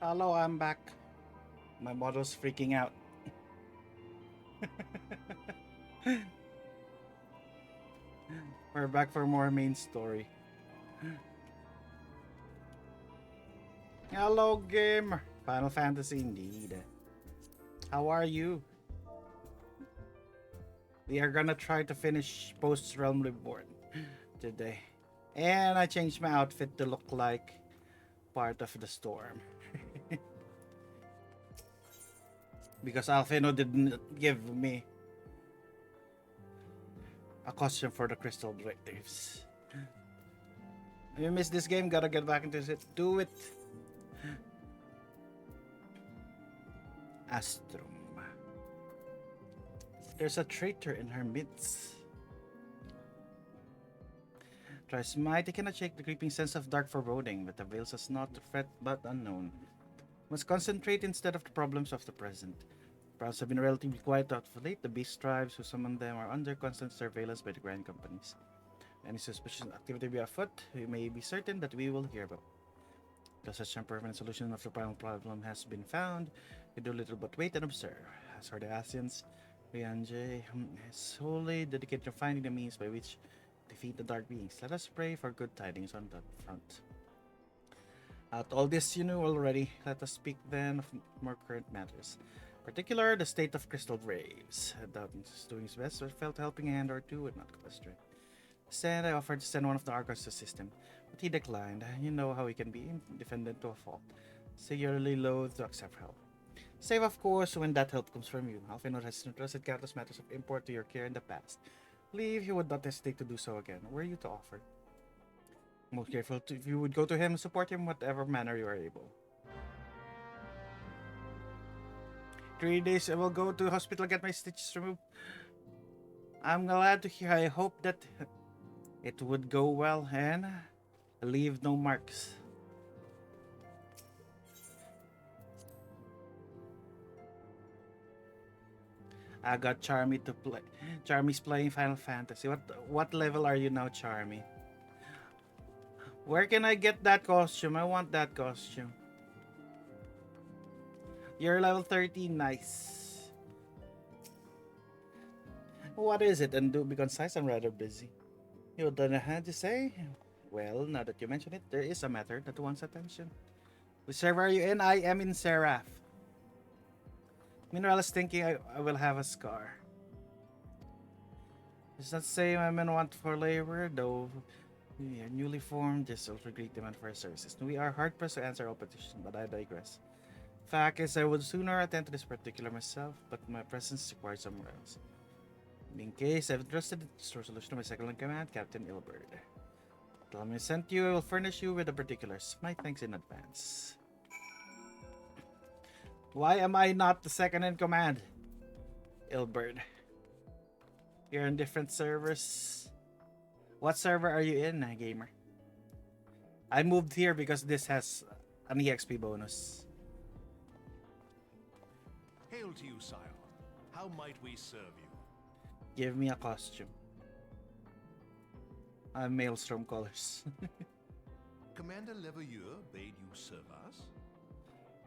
Hello, I'm back. My model's freaking out. We're back for more main story. Hello, gamer. Final Fantasy indeed. How are you? We are gonna try to finish Post Realm Reborn today. And I changed my outfit to look like part of the storm. Because Alfino didn't give me a costume for the Crystal Directives. If you missed this game, gotta get back into it. Do it. Astrum. There's a traitor in her midst. Tries might, he cannot shake the creeping sense of dark foreboding that avails us not to fret but unknown. Must concentrate instead of the problems of the present. Prowls have been relatively quiet out of late. The beast tribes who summon them are under constant surveillance by the grand companies. Any suspicious activity be afoot, we may be certain that we will hear about. Till such a permanent solution of the problem has been found, we do little but wait and observe. As for the Asians, Rianje is wholly dedicated to finding the means by which to defeat the dark beings. Let us pray for good tidings on that front. All this you knew already. Let us speak then of more current matters. In particular, the state of Crystal Graves. Dalton is doing his best, but felt a helping hand or two would not go astray. Instead, I offered to send one of the Argos to assist him, but he declined. You know how he can be, defendant to a fault. Singularly loath to accept help. Save, of course, when that help comes from you. Alfino has entrusted countless matters of import to your care in the past. Believe he would not hesitate to do so again. Were you to offer? Most careful if you would go to him and support him in whatever manner you are able. 3 days I will go to the hospital, get my stitches removed. I'm glad to hear. I hope that it would go well and leave no marks. I got Charmy to play. Charmy's playing Final Fantasy. What level are you now, Charmy? Where can I get that costume? I want that costume. You're level 13, nice. What is it? And do be concise, I'm rather busy. You don't have to say? Well, now that you mention it, there is a matter that wants attention. Which server are you in? I am in Seraph. Meanwhile, I was thinking I will have a scar. It's not the same I'm in want for labor, though we are newly formed, just also great demand for our services. We are hard pressed to answer all petitions, but I digress. Fact is, I would sooner attend to this particular myself, but my presence is required somewhere else. In case, I've entrusted the solution to my second in command, Captain Ilbert. Tell me I sent you, I will furnish you with the particulars. My thanks in advance. Why am I not the second in command? Ilbert. You're in different servers. What server are you in, gamer? I moved here because this has an EXP bonus. Hail to you, sire. How might we serve you? Give me a costume. I'm Maelstrom colors. Commander Leveilleur bade you serve us?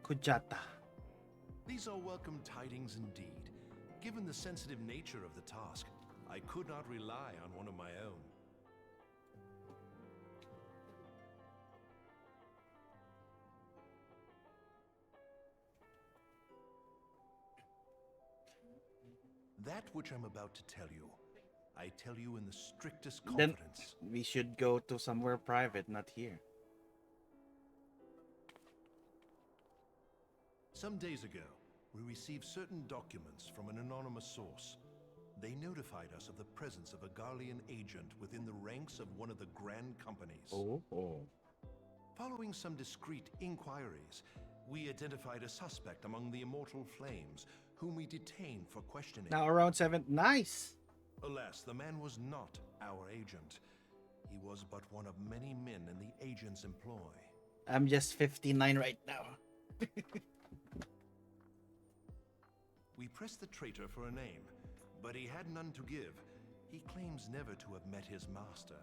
Kujata. These are welcome tidings indeed. Given the sensitive nature of the task, I could not rely on one of my own. That which I'm about to tell you, I tell you in the strictest confidence. Then we should go to somewhere private, not here. Some days ago, we received certain documents from an anonymous source. They notified us of the presence of a Garlean agent within the ranks of one of the grand companies. Following some discreet inquiries, we identified a suspect among the Immortal Flames, whom we detained for questioning. Now around 7. Nice! Alas, the man was not our agent. He was but one of many men in the agent's employ. I'm just 59 right now. We pressed the traitor for a name, but he had none to give. He claims never to have met his master,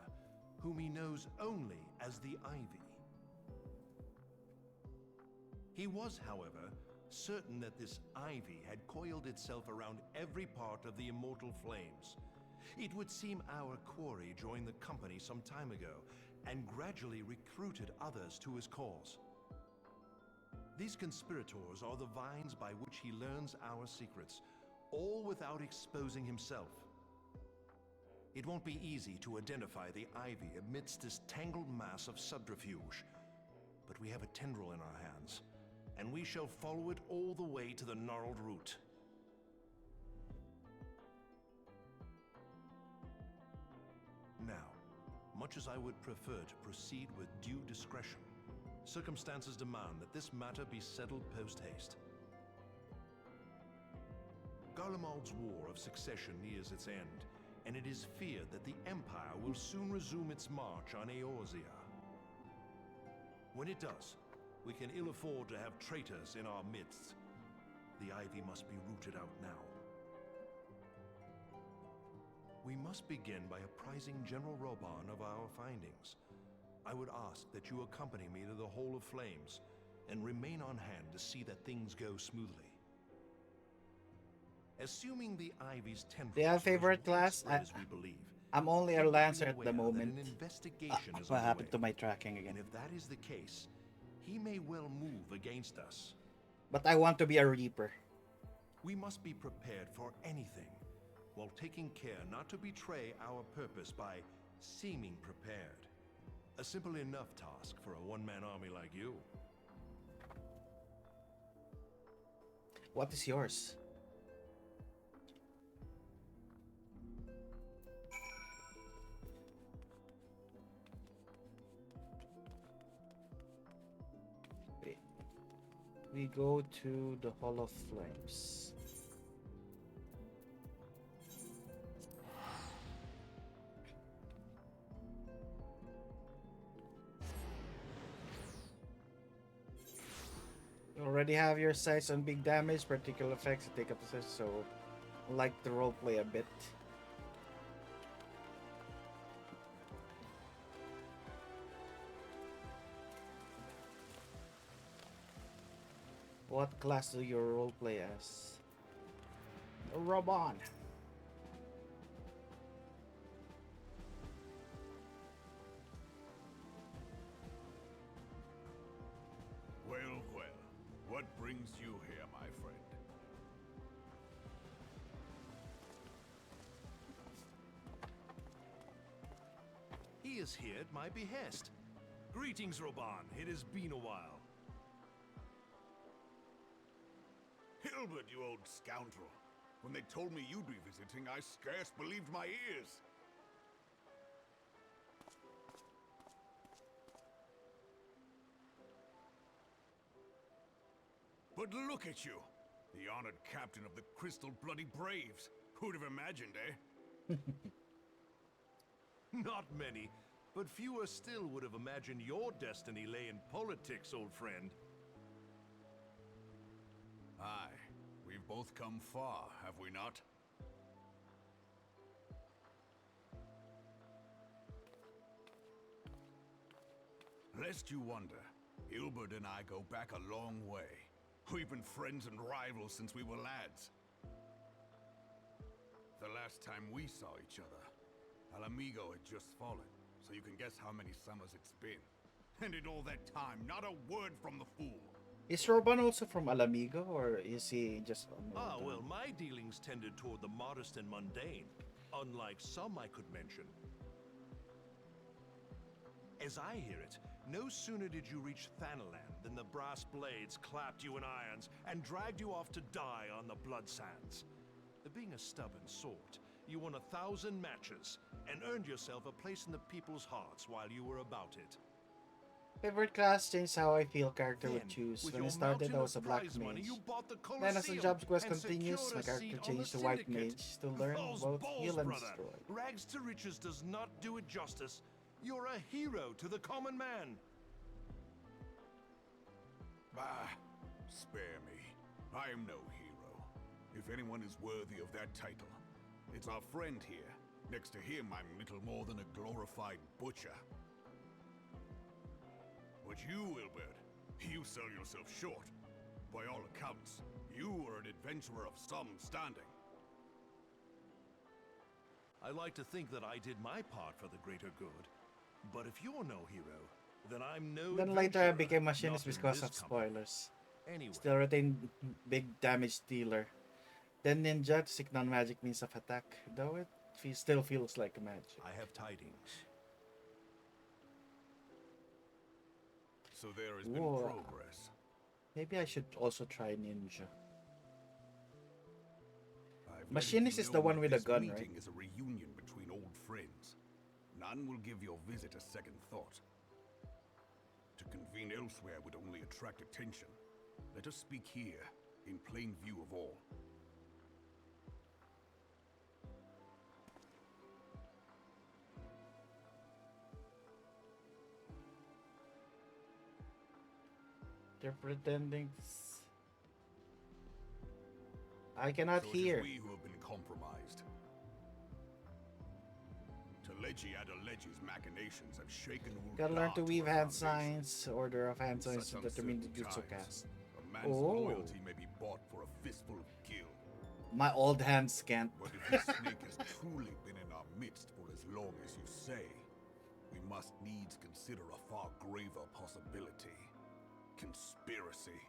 whom he knows only as the Ivy. He was, however, certain that this ivy had coiled itself around every part of the immortal flames. It would seem our quarry joined the company some time ago and gradually recruited others to his cause. These conspirators are the vines by which he learns our secrets, all without exposing himself. It won't be easy to identify the ivy amidst this tangled mass of subterfuge, but we have a tendril in our hands, and we shall follow it all the way to the gnarled root. Now, much as I would prefer to proceed with due discretion, circumstances demand that this matter be settled post-haste. Garlemald's War of Succession nears its end, and it is feared that the Empire will soon resume its march on Eorzea. When it does, we can ill afford to have traitors in our midst. The ivy must be rooted out now. We must begin by apprising General Roban of our findings. I would ask that you accompany me to the Hall of Flames and remain on hand to see that things go smoothly. Assuming the ivy's tendrils Do you have favorite class? as we believe, I'm only a you will be Lancer at the aware that moment. an investigation is What happened to underway. my tracking again? And if that is the case, he may well move against us. But I want to be a Reaper. We must be prepared for anything, while taking care not to betray our purpose by seeming prepared. A simple enough task for a one-man army like you. What is yours? Wait. We go to the Hall of Flames. You already have your sights on big damage, particular effects that take up the so I like to roleplay a bit. What class do you roleplay as? Robon. Well, well, what brings you here, my friend? He is here at my behest. Greetings, Roban. It has been a while. Hilbert, you old scoundrel. When they told me you'd be visiting, I scarce believed my ears. But look at you, the honored captain of the Crystal Bloody Braves. Who'd have imagined, eh? Not many, but fewer still would have imagined your destiny lay in politics, old friend. Aye, we've both come far, have we not? Lest you wonder, Hilbert and I go back a long way. We've been friends and rivals since we were lads. The last time we saw each other, Alamigo had just fallen, so you can guess how many summers it's been. And in all that time, not a word from the fool. Is Roban also from Alamigo, or is he just from Ah, well, my dealings tended toward the modest and mundane, unlike some I could mention. As I hear it, no sooner did you reach Thanalan than the brass blades clapped you in irons and dragged you off to die on the blood sands. Being a stubborn sort, you won 1,000 matches and earned yourself a place in the people's hearts while you were about it. Favorite class changed how I feel character would Then, choose. with When I your started, I mountain was a of black prize money, mage. you bought the Then as the Colosseum job quest and continues, secured my a character seat on changed the to white syndicate. mage to learn Those both balls, heal and brother. destroy. Rags to riches does not do it justice. You're a hero to the common man. Bah, spare me. I am no hero. If anyone is worthy of that title, it's our friend here. Next to him, I'm little more than a glorified butcher. But you, Wilbert, You sell yourself short. By all accounts, you are an adventurer of some standing. I like to think that I did my part for the greater good. But if you're no hero, then I'm no Then later I adventurer, became machinist not in because this of company. spoilers. Anyway, Still retain big damage dealer. Then ninja to seek non-magic means of attack, though it still feels like magic. I have tidings. So there has been Whoa. progress. Maybe I should also try ninja. I've Machinist let it is be the known one that with the this gun, meeting right? is a reunion between old friends. None will give your visit a second thought. To convene elsewhere would only attract attention. Let us speak here, in plain view of all. They're pretending. I cannot So hear. it is we who have been compromised. Telegi Adelegi's machinations have shaken Gotta learn to Ul'dah weave her hand foundations. signs, order of hand signs Such to determine the uncertain jutsu times, cast. a man's Oh. loyalty may be bought for a fistful of gil. My old hands can't. But if the snake has truly been in our midst for as long as you say, we must needs consider a far graver possibility. Conspiracy.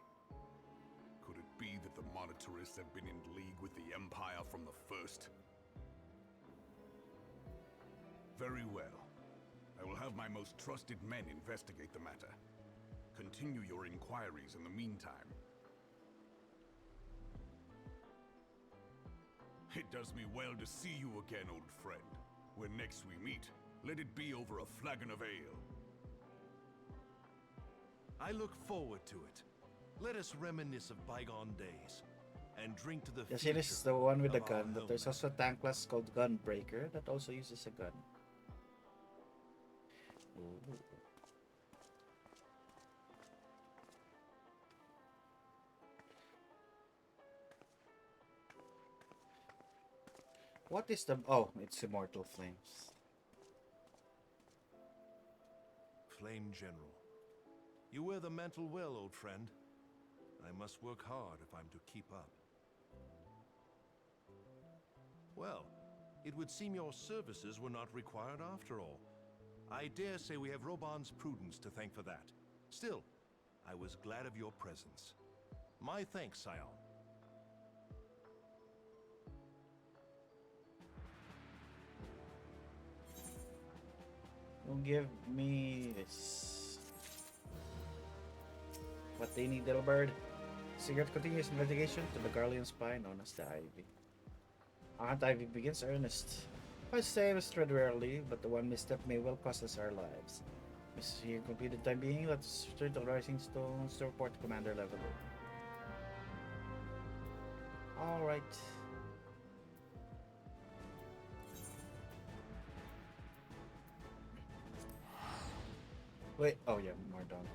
Could it be that the monetarists have been in league with the Empire from the first? Very well. I will have my most trusted men investigate the matter. Continue your inquiries in the meantime. It does me well to see you again, old friend. When next we meet, let it be over a flagon of ale. I look forward to it. Let us reminisce of bygone days and drink to the Yes, future it is the one with the of our gun, but there's homeland. also a tank class called Gunbreaker that also uses a gun. Ooh. What is the... Oh, it's Immortal Flames. Flame General. You wear the mantle well, old friend. I must work hard if I'm to keep up. Well, it would seem your services were not required after all. I dare say we have Roban's prudence to thank for that. Still, I was glad of your presence. My thanks, Scion. Don't give me this. What they need, little bird. Cigarette continues investigation to the Garlean spy known as the Ivy. Aunt Ivy begins earnest. I say we tread warily, but the one misstep may well cost us our lives. This here completed time being, let's return to the Rising Stones to report to Commander level. Alright. Wait, oh yeah, more done.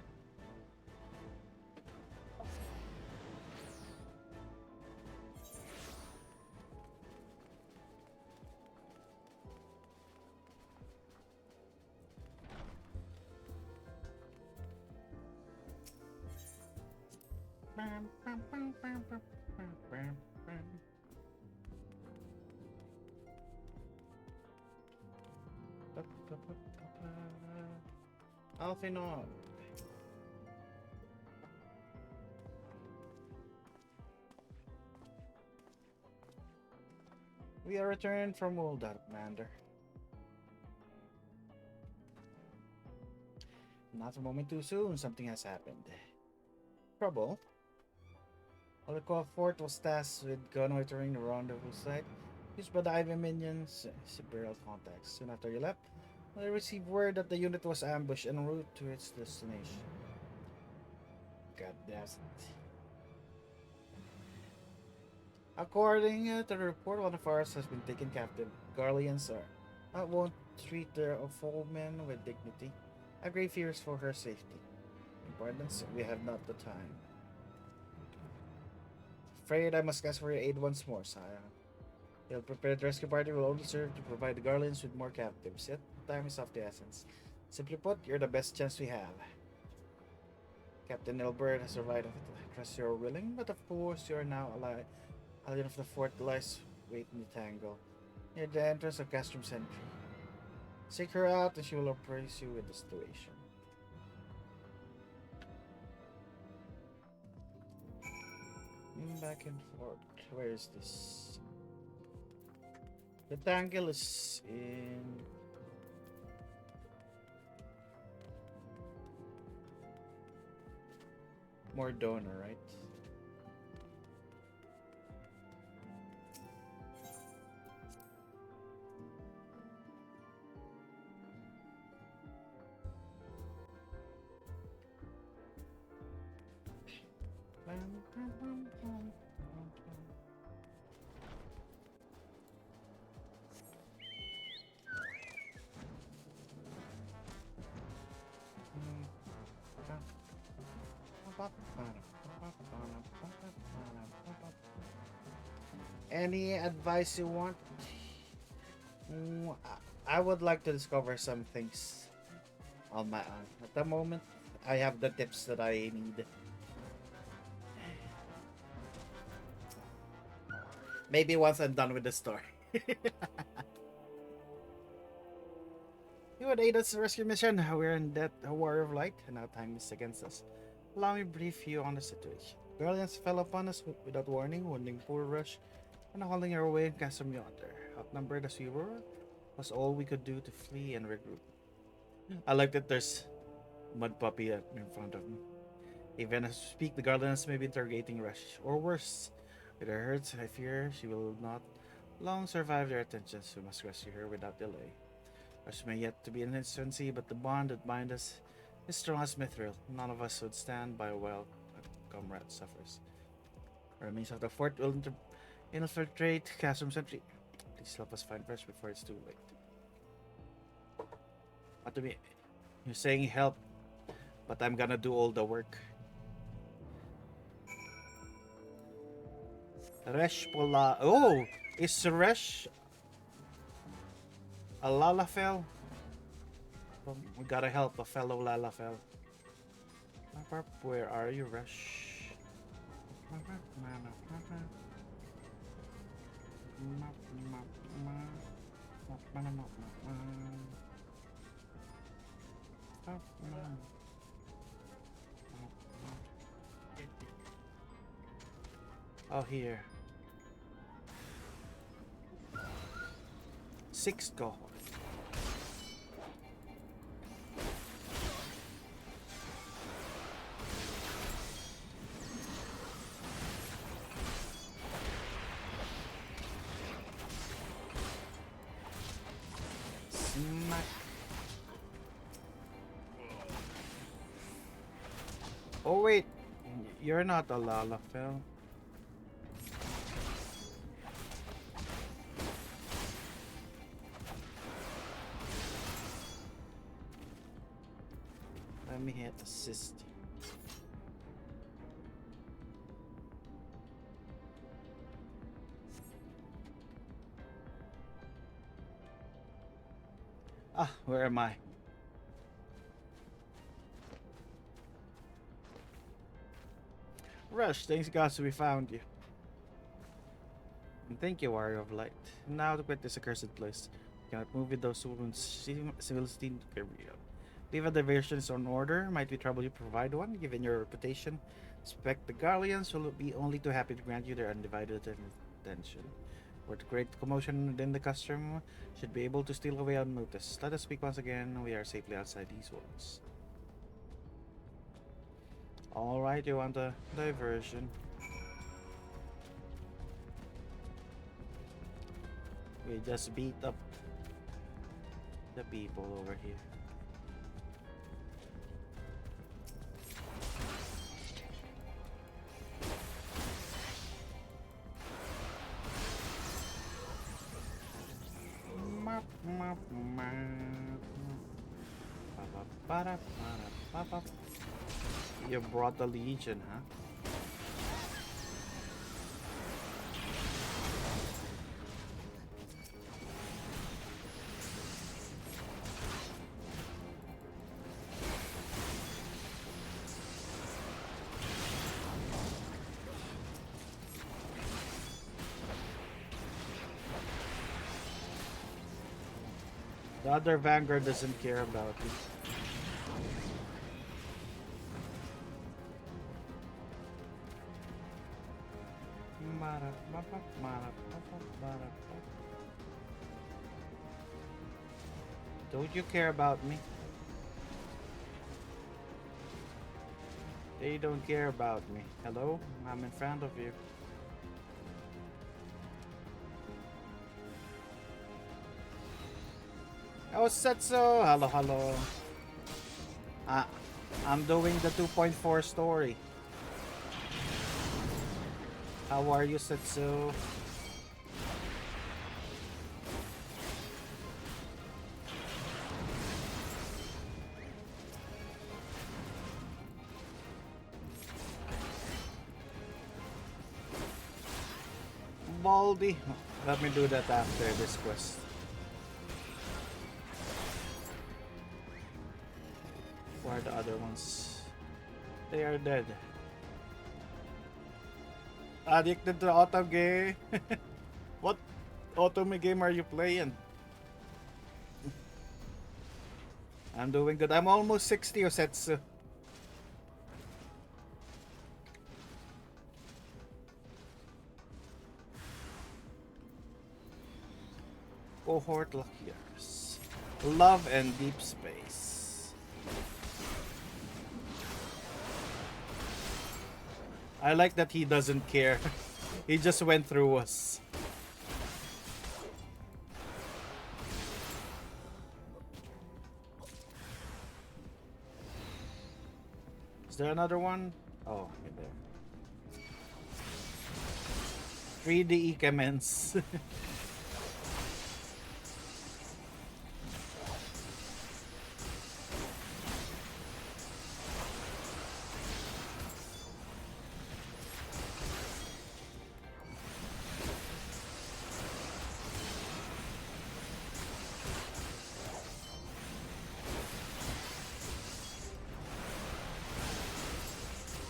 Alphinaud. We are returned from Ul'dah, Commander. Not a moment too soon, something has happened. Trouble? Olikov Fort was tasked with connoitering the rendezvous site used by the Ivy minions, Siberia contacts. Soon after you left, I received word that the unit was ambushed en route to its destination. God damn it. According to the report, one of ours has been taken captive. Garleans won't treat their foemen with dignity. I have great fears for her safety. Importance, we have not the time. Afraid I must ask for your aid once more, sire. The prepared rescue party will only serve to provide the Garlands with more captives, yet time is of the essence. Simply put, you're the best chance we have. Captain Elbert has arrived. I trust you're willing, but of course you are now alien of the fort lies wait in the tangle. Near the entrance of Castrum Sentry. Seek her out and she will appraise you with the situation. Back and forth. Where is this? The tangle is in... Mordona, right? Any advice you want? I would like to discover some things on my own. At the moment, I have the tips that I need. Maybe once I'm done with the story. You would aid us in the rescue mission. We're in that Warrior of Light, and now time is against us. Allow me to brief you on the situation. Guardians fell upon us without warning, wounding poor Rush, and hauling our way and cast from yonder. Outnumbered as we were, was all we could do to flee and regroup. I like that there's Mud Puppy in front of me. Even as we speak, the Guardians may be interrogating Rush, or worse. With her hurts, I fear she will not long survive their attentions. We must rescue her without delay. Rush may yet to be in his infancy, but the bond that binds us is strong as mithril. None of us would stand by while a comrade suffers. The remains of the fort will infiltrate Castrum Sentry. Please help us find Rush before it's too late. What do you mean? You're saying help, but I'm gonna do all the work. Resh Pola. Oh! Is Resh a Lalafell? We gotta help a fellow Lalafell. Where are you, Resh? Oh, here. 6 cohort. Smack. Oh wait, you're not a Lalafell. Let me hit assist. Ah, where am I? Rush, thanks gods we found you. And thank you, Warrior of Light. Now to quit this accursed place. We cannot move with those wounds. Civility real. Leave a diversion is on order. Might we trouble you provide one, given your reputation? Expect the Guardians will be only too happy to grant you their undivided attention. Were to create commotion within the custom, should be able to steal away unnoticed. Let us speak once again. We are safely outside these walls. Alright, you want a diversion. We just beat up the people over here. You brought the Legion, huh? The other Vanguard doesn't care about it. Don't you care about me? They don't care about me. Hello? I'm in front of you. Oh, Setsu! Hello, hello. Ah, I'm doing the 2.4 story. How are you, Setsu? Baldy. Let me do that after this quest. Where are the other ones? They are dead. Addicted to auto game. What auto game are you playing? I'm doing good. I'm almost 60 Osetsu. Cohort Luckiers. Love and Deep Space. I like that he doesn't care. He just went through us. Is there another one? Oh, right there. 3D commence.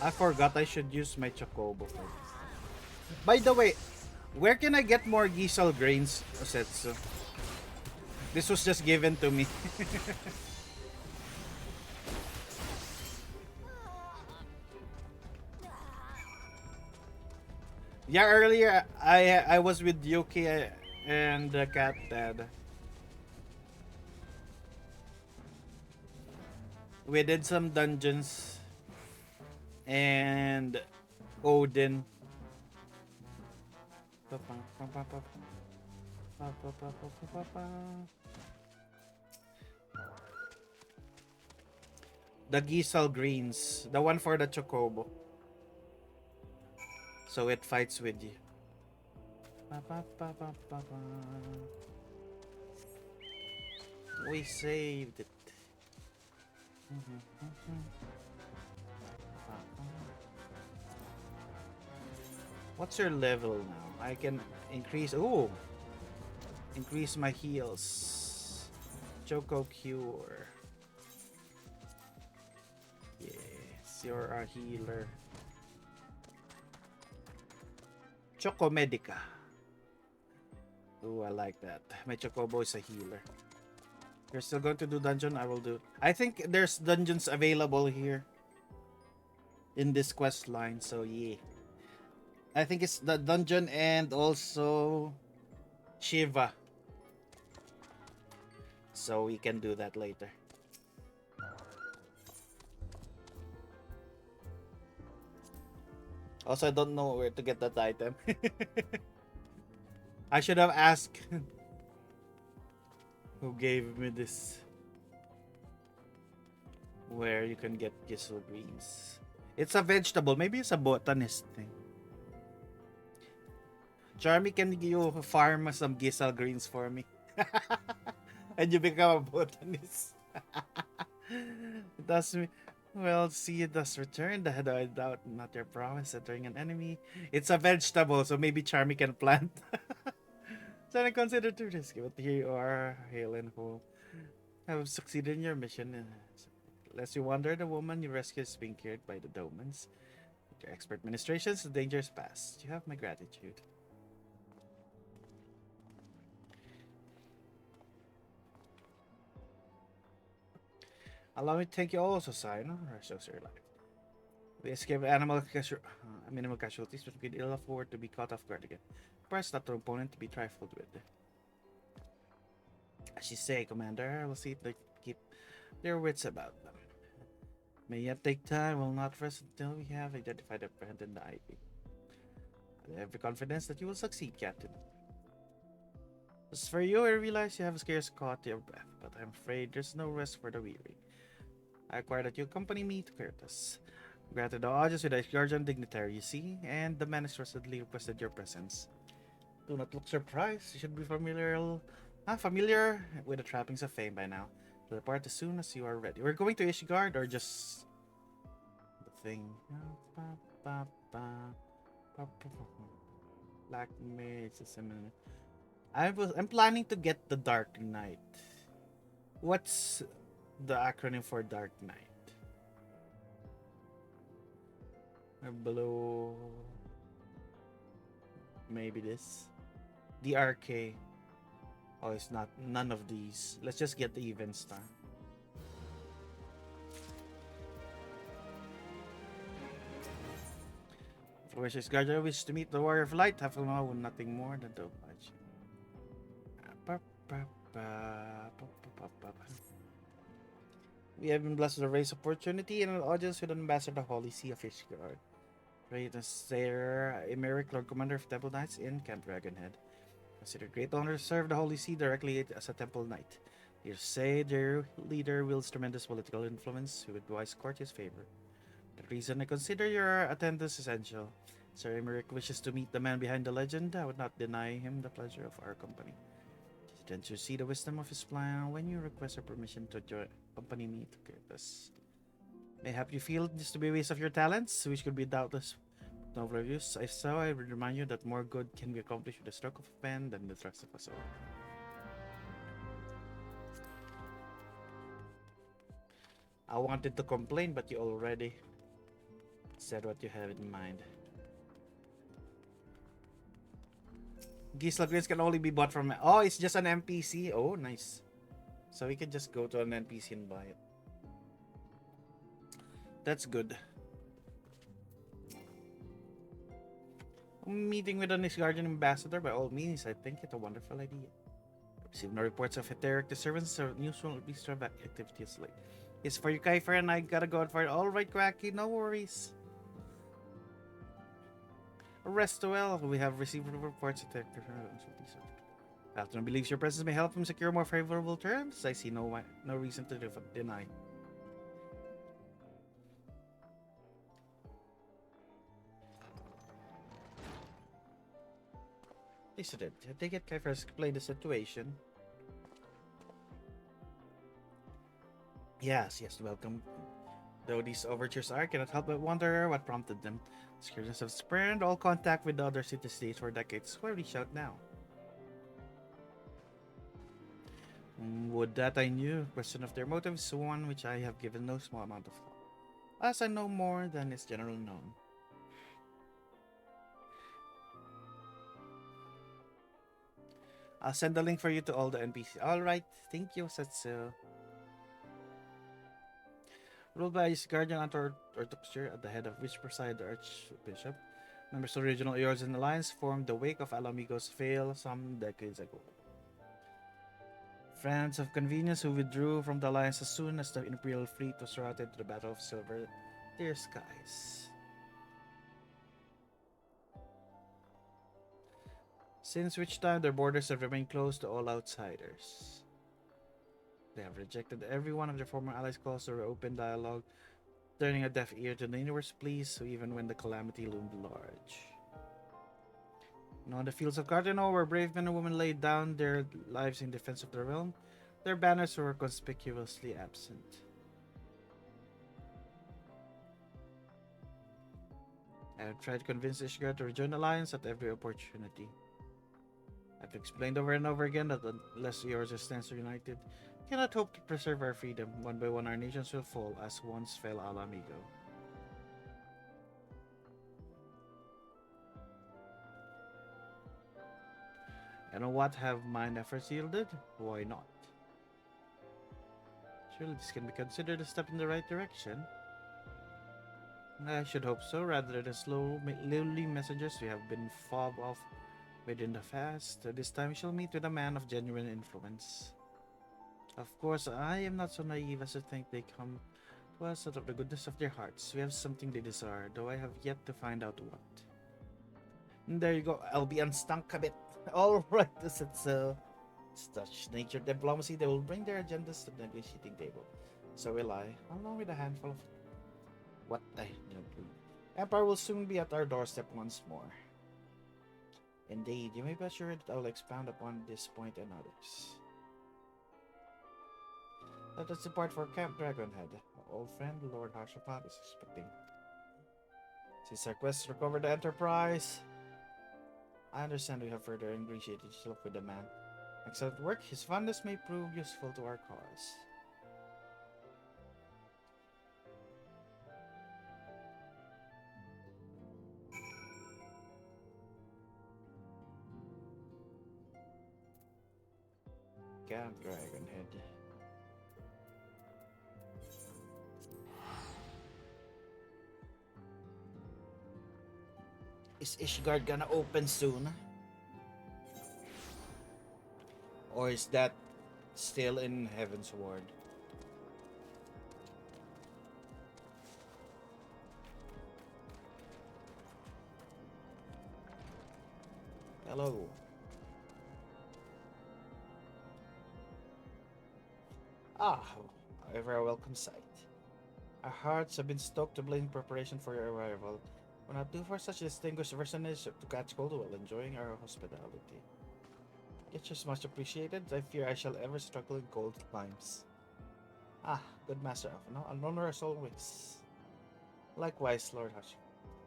I forgot I should use my Chocobo for this. By the way, where can I get more Gisel grains, Osetsu? This was just given to me. Yeah, earlier I was with Yuki and the cat dad. We did some dungeons and Odin. The Gisel greens, the one for the Chocobo. So it fights with you. We saved it. What's your level now? I can increase. Oh, increase my heals. Choco Cure. Yes, you're a healer. Choco Medica. Oh, I like that. My Chocobo is a healer. You're still going to do dungeon? I will do. I think there's dungeons available here in this quest line, so yeah. I think it's the dungeon and also Shiva. So we can do that later. Also, I don't know where to get that item. I should have asked who gave me this. Where you can get Gisel greens. It's a vegetable. Maybe it's a botanist thing. Charmy, can you farm some Gisel greens for me? And you become a botanist. That's me. Well, see, it does return. I doubt not your prowess entering an enemy. It's a vegetable, so maybe Charmy can plant. So I consider too risky, but here you are, hail and whole. Have succeeded in your mission. Lest you wonder, the woman you rescued is being cured by the Domans. With your expert ministrations, the danger is past. You have my gratitude. Allow me to thank you also, Sign. Rest of your life. We escaped minimal casualties, but we could ill afford to be caught off guard again. Perhaps not an opponent to be trifled with. As you say, Commander, I will see if they keep their wits about them. May yet take time, will not rest until we have identified and apprehended the IP. I have the confidence that you will succeed, Captain. As for you, I realize you have scarce caught your breath, but I'm afraid there's no rest for the weary. I require that you accompany me to Curtis. Granted the audience with a guardian dignitary, you see, and the man expressly requested your presence. Do not look surprised. You should be familiar with the trappings of fame by now. To depart as soon as you are ready. We're going to Ishgard or just the thing. Black Mage, I'm planning to get the Dark Knight. What's the acronym for Dark Knight? Below, maybe this. DRK. Oh, it's not. None of these. Let's just get the event star. Wishes Guardian wish to meet the Warrior of Light. Have no nothing more than to oblige. We have been blessed with a race opportunity and an audience with an ambassador of the Holy See of Ishgard. Great as Sayer Emeric, Lord Commander of Temple Knights in Camp Dragonhead. Consider great honor to serve the Holy See directly as a Temple Knight. You say their leader wields tremendous political influence, who would wise court his favor. The reason I consider your attendance essential. Sir Emeric wishes to meet the man behind the legend. I would not deny him the pleasure of our company. Then you see the wisdom of his plan when you request our permission to accompany me to Curtis. Mayhap you feel this to be a waste of your talents, which could be doubtless no use. If so, I would remind you that more good can be accomplished with a stroke of a pen than the thrust of a sword. I wanted to complain, but you already said what you have in mind. Gisla Grins can only be bought from... Oh, it's just an NPC. Oh, nice. So we can just go to an NPC and buy it. That's good. Meeting with an Guardian ambassador, by all means, I think it's a wonderful idea. Received no reports of etheric disturbance or unusual beast activities late. It's for you, Kaifer, and I gotta go out for it. Alright, Quacky, no worries. Rest well. We have received reports of etheric disturbance. Afton believes your presence may help him secure more favorable terms. I see no reason to deny. Listen, I take it Kaifer has explained the situation. Yes, welcome. Though these overtures I cannot help but wonder what prompted them. Scourges have spurned all contact with the other city-states for decades. Why reach out now? Would that I knew. Question of their motives, one which I have given no small amount of thought, as I know more than is generally known. I'll send the link for you to all the NPCs. Alright, thank you, Setsu. Ruled by his guardian Orthodoxer, at the head of which presided the Archbishop, members of the regional Eorzean Alliance formed the wake of Alamigo's fail some decades ago. Friends of convenience who withdrew from the alliance as soon as the Imperial fleet was routed to the Battle of Silver Clear Skies. Since which time their borders have remained closed to all outsiders. They have rejected every one of their former allies' calls for open dialogue, turning a deaf ear to the universe pleas, even when the calamity loomed large. And on the fields of Cardinal, where brave men and women laid down their lives in defense of the realm, their banners were conspicuously absent. I have tried to convince Ishgard to rejoin the alliance at every opportunity. I've explained over and over again that unless yours stands united, we cannot hope to preserve our freedom. One by one our nations will fall, as once fell Alamigo. And what have mine efforts yielded? Why not? Surely this can be considered a step in the right direction. I should hope so, rather than slow, lowly messengers we have been fobbed off within the past. This time we shall meet with a man of genuine influence. Of course, I am not so naive as to think they come to us out of the goodness of their hearts. We have something they desire, though I have yet to find out what. And there you go, I'll be unstunk a bit. Alright, this is such nature diplomacy. They will bring their agendas to the negotiating table. So will I, along with a handful of what I don't do. Empire will soon be at our doorstep once more. Indeed, you may be assured that I will expound upon this point and others. Let us depart for Camp Dragonhead. My old friend, Lord Harshapat, is expecting. Since our quest to recover the Enterprise, I understand we have further ingratiated yourself with the man. Excellent work. His fondness may prove useful to our cause. Camp Dragonhead. Is Ishgard gonna open soon? Or is that still in Heaven's Ward? Hello. Ah, a very welcome sight. Our hearts have been stoked to blaze in preparation for your arrival. We're not due for such a distinguished personage to catch cold while enjoying our hospitality. It's just much appreciated. I fear I shall ever struggle in cold climes. Ah, good Master Alpha, an honor as always. Likewise, Lord Hush.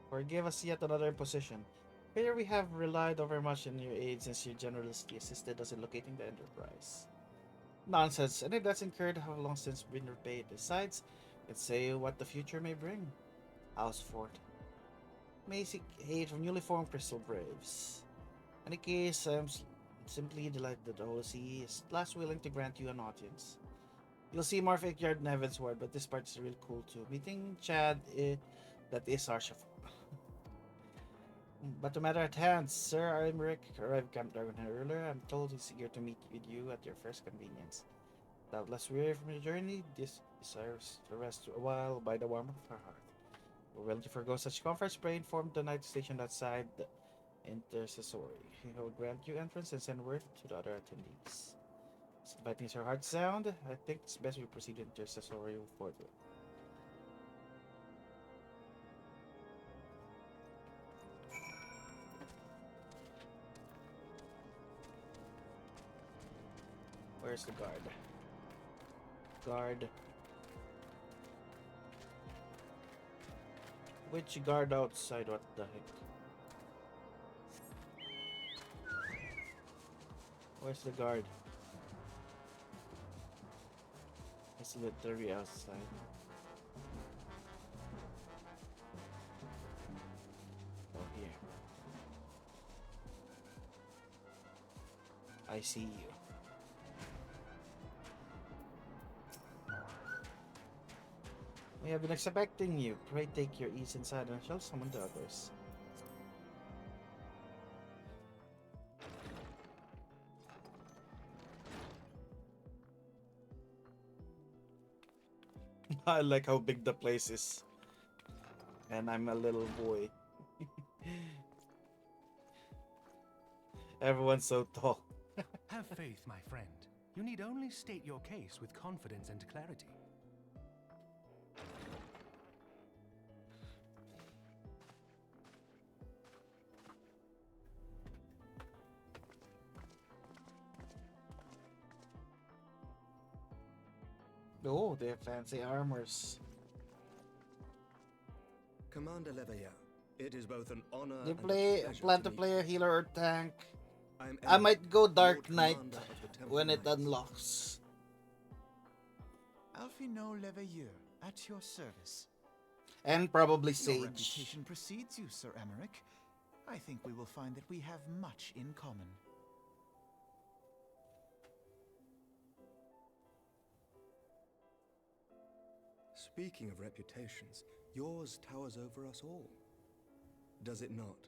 Forgive us yet another imposition. Here we have relied overmuch on your aid since you generously assisted us in locating the Enterprise. Nonsense. Any debts incurred have long since been repaid. Besides, let's say what the future may bring. Housefort. May seek aid from newly formed Crystal Braves. In any case, I'm simply delighted that the OC is at last willing to grant you an audience. You'll see more fake yard in Heaven's Ward, but this part is real cool too. Meeting Chad, that is Arshaf. But the matter at hand, Sir Imric arrived Camp Dragonhead earlier. I'm told he's eager to meet with you at your first convenience. Doubtless weary from your journey, this desires to rest a while by the warmth of her heart. We're willing to forego such comforts. Pray inform the night station outside the intercessory. He will grant you entrance and send word to the other attendees. As inviting as your heart sound, I think it's best we proceed to intercessory forthwith. Where's the guard? Guard. Which guard outside? What the heck? Where's the guard? It's literally outside. Oh, here. I see you. We have been expecting you. Pray take your ease inside and I shall summon the others. I like how big the place is. And I'm a little boy. Everyone's so tall. Have faith, my friend. You need only state your case with confidence and clarity. Oh, they have fancy armors. Commander Leveilleur, it is both an honor You and a plan pleasure to meet play a you. healer or tank? I'm I Emma, might go Dark Lord Knight Commander of the Temple when it Knights. unlocks. Alphino Leveilleur, at your service. And probably Your Sage. reputation precedes you, Sir Emmerich. I think we will find that we have much in common. Speaking of reputations, yours towers over us all. Does it not?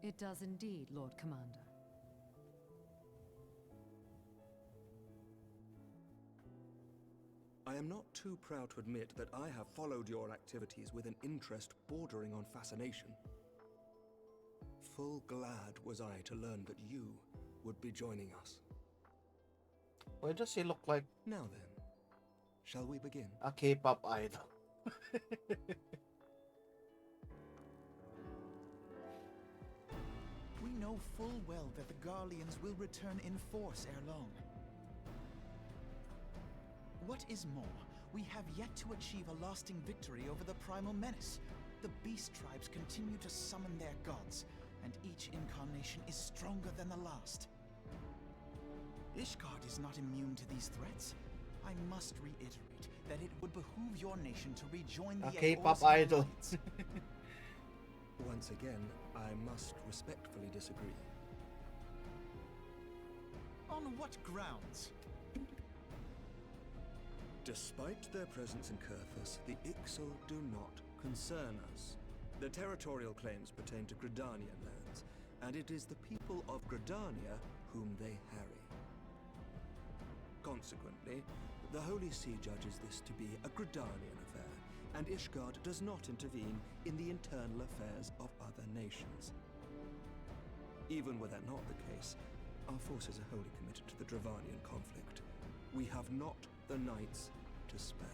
It does indeed, Lord Commander. I am not too proud to admit that I have followed your activities with an interest bordering on fascination. Full glad was I to learn that you would be joining us. Why does he look like Now then, shall we begin? a K-pop idol? We know full well that the Garleans will return in force ere long. What is more, we have yet to achieve a lasting victory over the primal menace. The beast tribes continue to summon their gods, and each incarnation is stronger than the last. Ishgard is not immune to these threats. I must reiterate that it would behoove your nation to rejoin the A K-pop Eorzean idol. Alliance. Once again, I must respectfully disagree. On what grounds? Despite their presence in Kurthus, the Ixal do not concern us. Their territorial claims pertain to Gridanian lands, and it is the people of Gridania whom they harry. Consequently, the Holy See judges this to be a Gridanian affair, and Ishgard does not intervene in the internal affairs of other nations. Even were that not the case, our forces are wholly committed to the Dravanian conflict. We have not the knights to spare.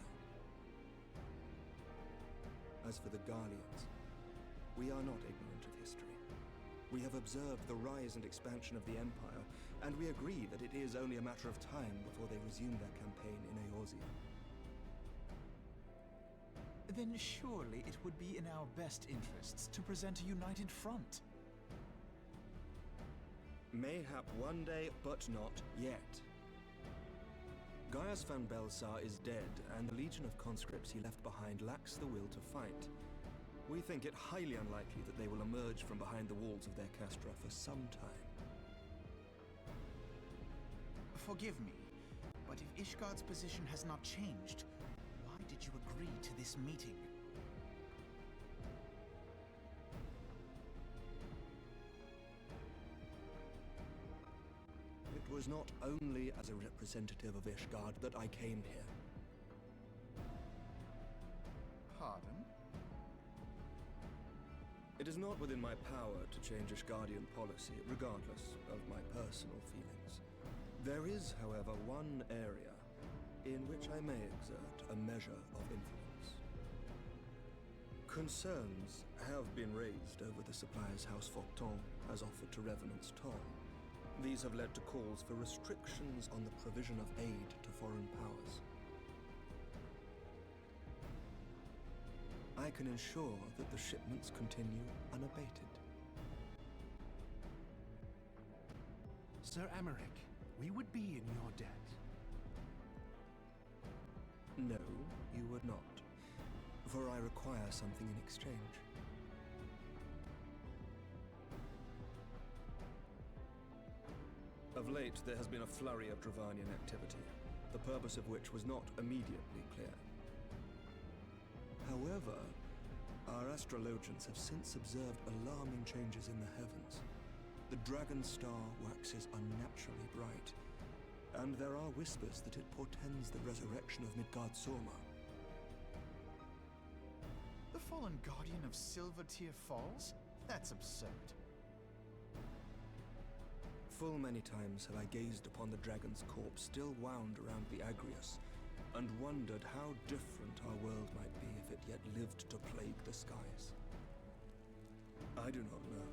As for the Garleans, we are not ignorant of history. We have observed the rise and expansion of the Empire, and we agree that it is only a matter of time before they resume their campaign in Eorzea. Then surely it would be in our best interests to present a united front. Mayhap one day, but not yet. Gaius van Belsar is dead, and the legion of conscripts he left behind lacks the will to fight. We think it highly unlikely that they will emerge from behind the walls of their castra for some time. Forgive me, but if Ishgard's position has not changed, why did you agree to this meeting? It was not only as a representative of Ishgard that I came here. Pardon? It is not within my power to change Ishgardian policy, regardless of my personal feelings. There is, however, one area in which I may exert a measure of influence. Concerns have been raised over the supplies House Fortin has offered to Revenant's Toll. These have led to calls for restrictions on the provision of aid to foreign powers. I can ensure that the shipments continue unabated. Sir Emmerich, we would be in your debt. No, you would not, for I require something in exchange. Of late, there has been a flurry of Dravanian activity, the purpose of which was not immediately clear. However, our astrologians have since observed alarming changes in the heavens. The dragon star waxes unnaturally bright, and there are whispers that it portends the resurrection of Midgard Sorma. The fallen guardian of Silvertear Falls? That's absurd. Full many times have I gazed upon the dragon's corpse still wound around the Agrius, and wondered how different our world might be if it yet lived to plague the skies. I do not know,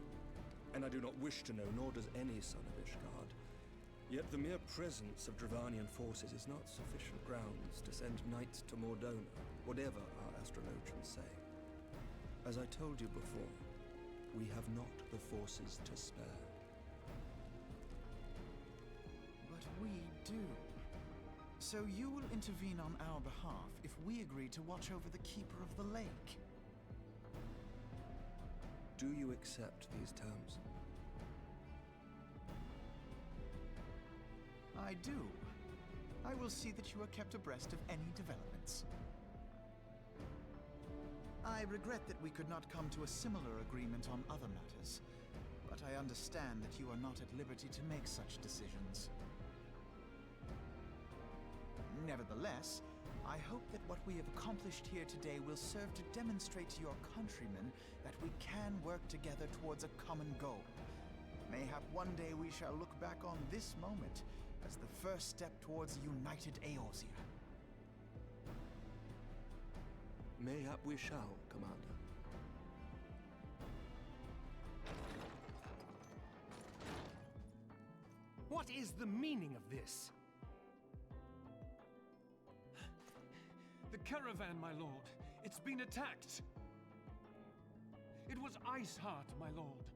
and I do not wish to know, nor does any son of Ishgard. Yet the mere presence of Dravanian forces is not sufficient grounds to send knights to Mordona, whatever our astrologians say. As I told you before, we have not the forces to spare. But we do. So you will intervene on our behalf if we agree to watch over the Keeper of the Lake. Do you accept these terms? I do. I will see that you are kept abreast of any developments. I regret that we could not come to a similar agreement on other matters, but I understand that you are not at liberty to make such decisions. Nevertheless, I hope that what we have accomplished here today will serve to demonstrate to your countrymen that we can work together towards a common goal. Mayhap one day we shall look back on this moment as the first step towards a united Eorzea. Mayhap we shall, Commander. What is the meaning of this? The caravan, my lord. It's been attacked. It was Iceheart, my lord.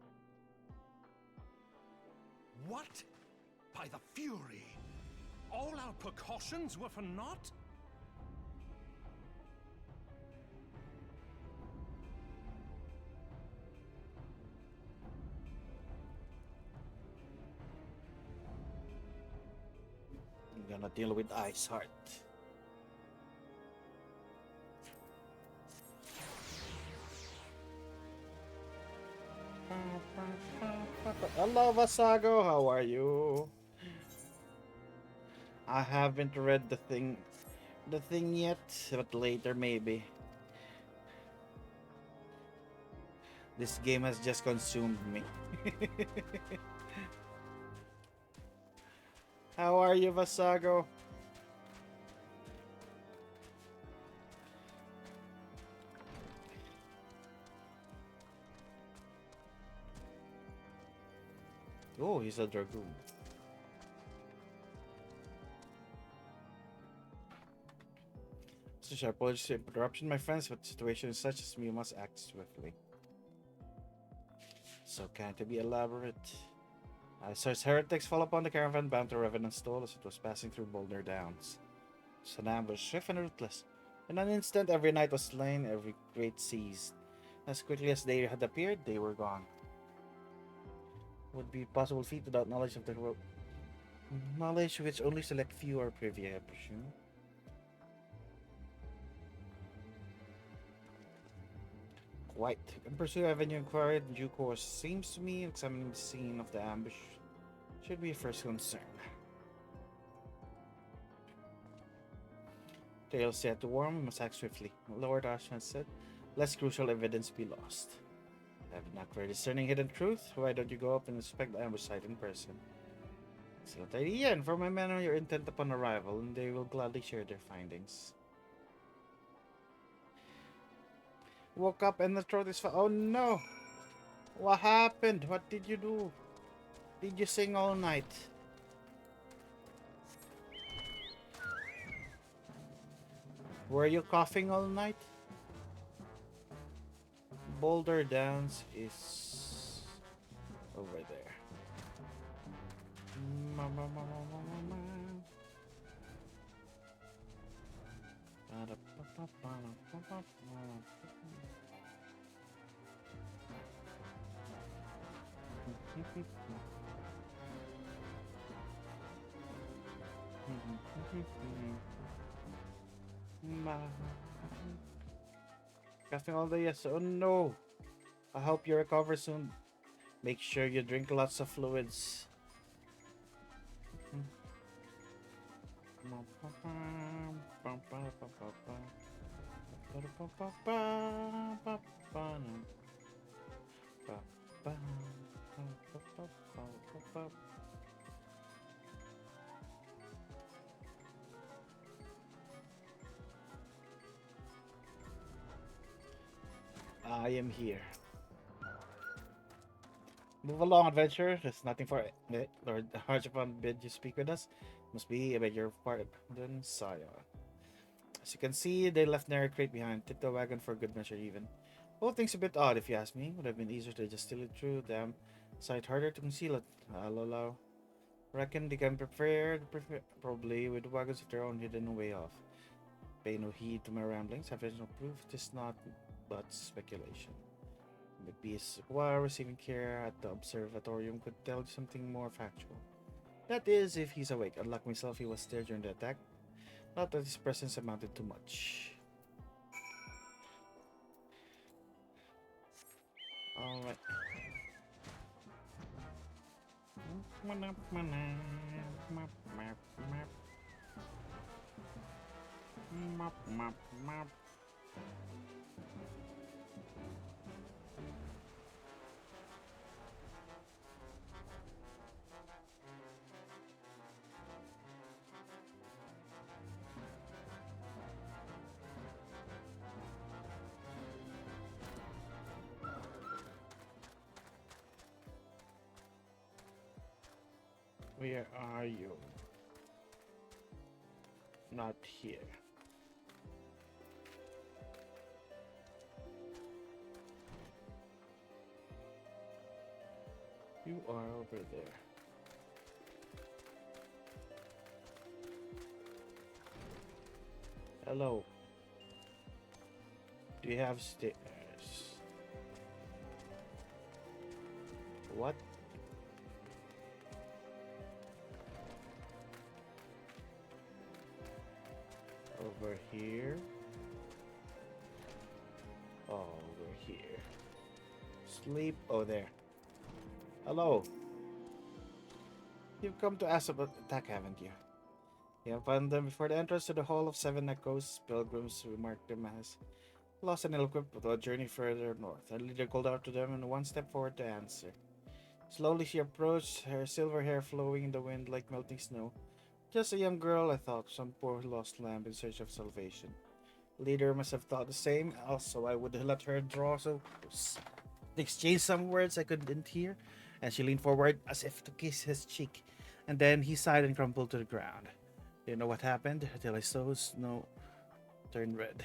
What? By the Fury! All our precautions were for naught? I'm gonna deal with Iceheart. Hello, Vasago. How are you? I haven't read the thing yet, but later maybe. This game has just consumed me. How are you, Vasago? Oh, he's a dragoon. Such apologies for interruption, my friends, but the situation is such as we must act swiftly. So kind to be elaborate. Iceheart's heretics fall upon the caravan bound to Revenant's Stall as it was passing through Boulder Downs. It was an ambush, swift and ruthless. In an instant, every knight was slain, every crate seized. As quickly as they had appeared, they were gone. Would be a possible feat without knowledge of the world. Knowledge which only select few are privy, I presume. Quite. In pursue avenue inquired in due course. Seems to me examining the scene of the ambush should be a first concern. Tales yet to warm, we must act swiftly. Lord Ashman said, lest crucial evidence be lost. Have you not very discerning hidden truth? Why don't you go up and inspect the ambush site in person? Excellent idea, and for my men you're intent upon arrival, and they will gladly share their findings. Woke up and the throat is oh no! What happened? What did you do? Did you sing all night? Were you coughing all night? Boulder Downs is over there. Coughing all day, yes. Oh no. I hope you recover soon. Make sure you drink lots of fluids. I am here. Move along, adventurer. There's nothing for it. Lord Harjapan bid you speak with us. Must be about your part. Then Saya. As you can see, they left Nary crate behind. Tipped the wagon for good measure even. Whole thing's a bit odd if you ask me. Would have been easier to just steal it through. Damn. Sight harder to conceal it. I'll allow. Reckon they can prepare probably with wagons of their own hidden way off. Pay no heed to my ramblings. Have no proof. It is not but speculation. Maybe while receiving care at the observatorium could tell you something more factual. That is, if he's awake. Unlike myself, he was there during the attack. Not that his presence amounted to much. Alright. Where are you? Not here. You are over there. Hello. Do you have stairs? What? Over here. Over here. Sleep. Oh, there. Hello. You've come to ask about the attack, haven't you? You have found them before the entrance to the Hall of Seven Echoes. Pilgrims remarked them as lost and ill-equipped with a journey further north. Our leader called out to them and one step forward to answer. Slowly she approached, her silver hair flowing in the wind like melting snow. Just a young girl, I thought, some poor lost lamb in search of salvation. Leader must have thought the same, also I would let her draw so close. They exchanged some words I couldn't hear, and she leaned forward as if to kiss his cheek, and then he sighed and crumpled to the ground. Didn't know what happened until I saw snow turn red.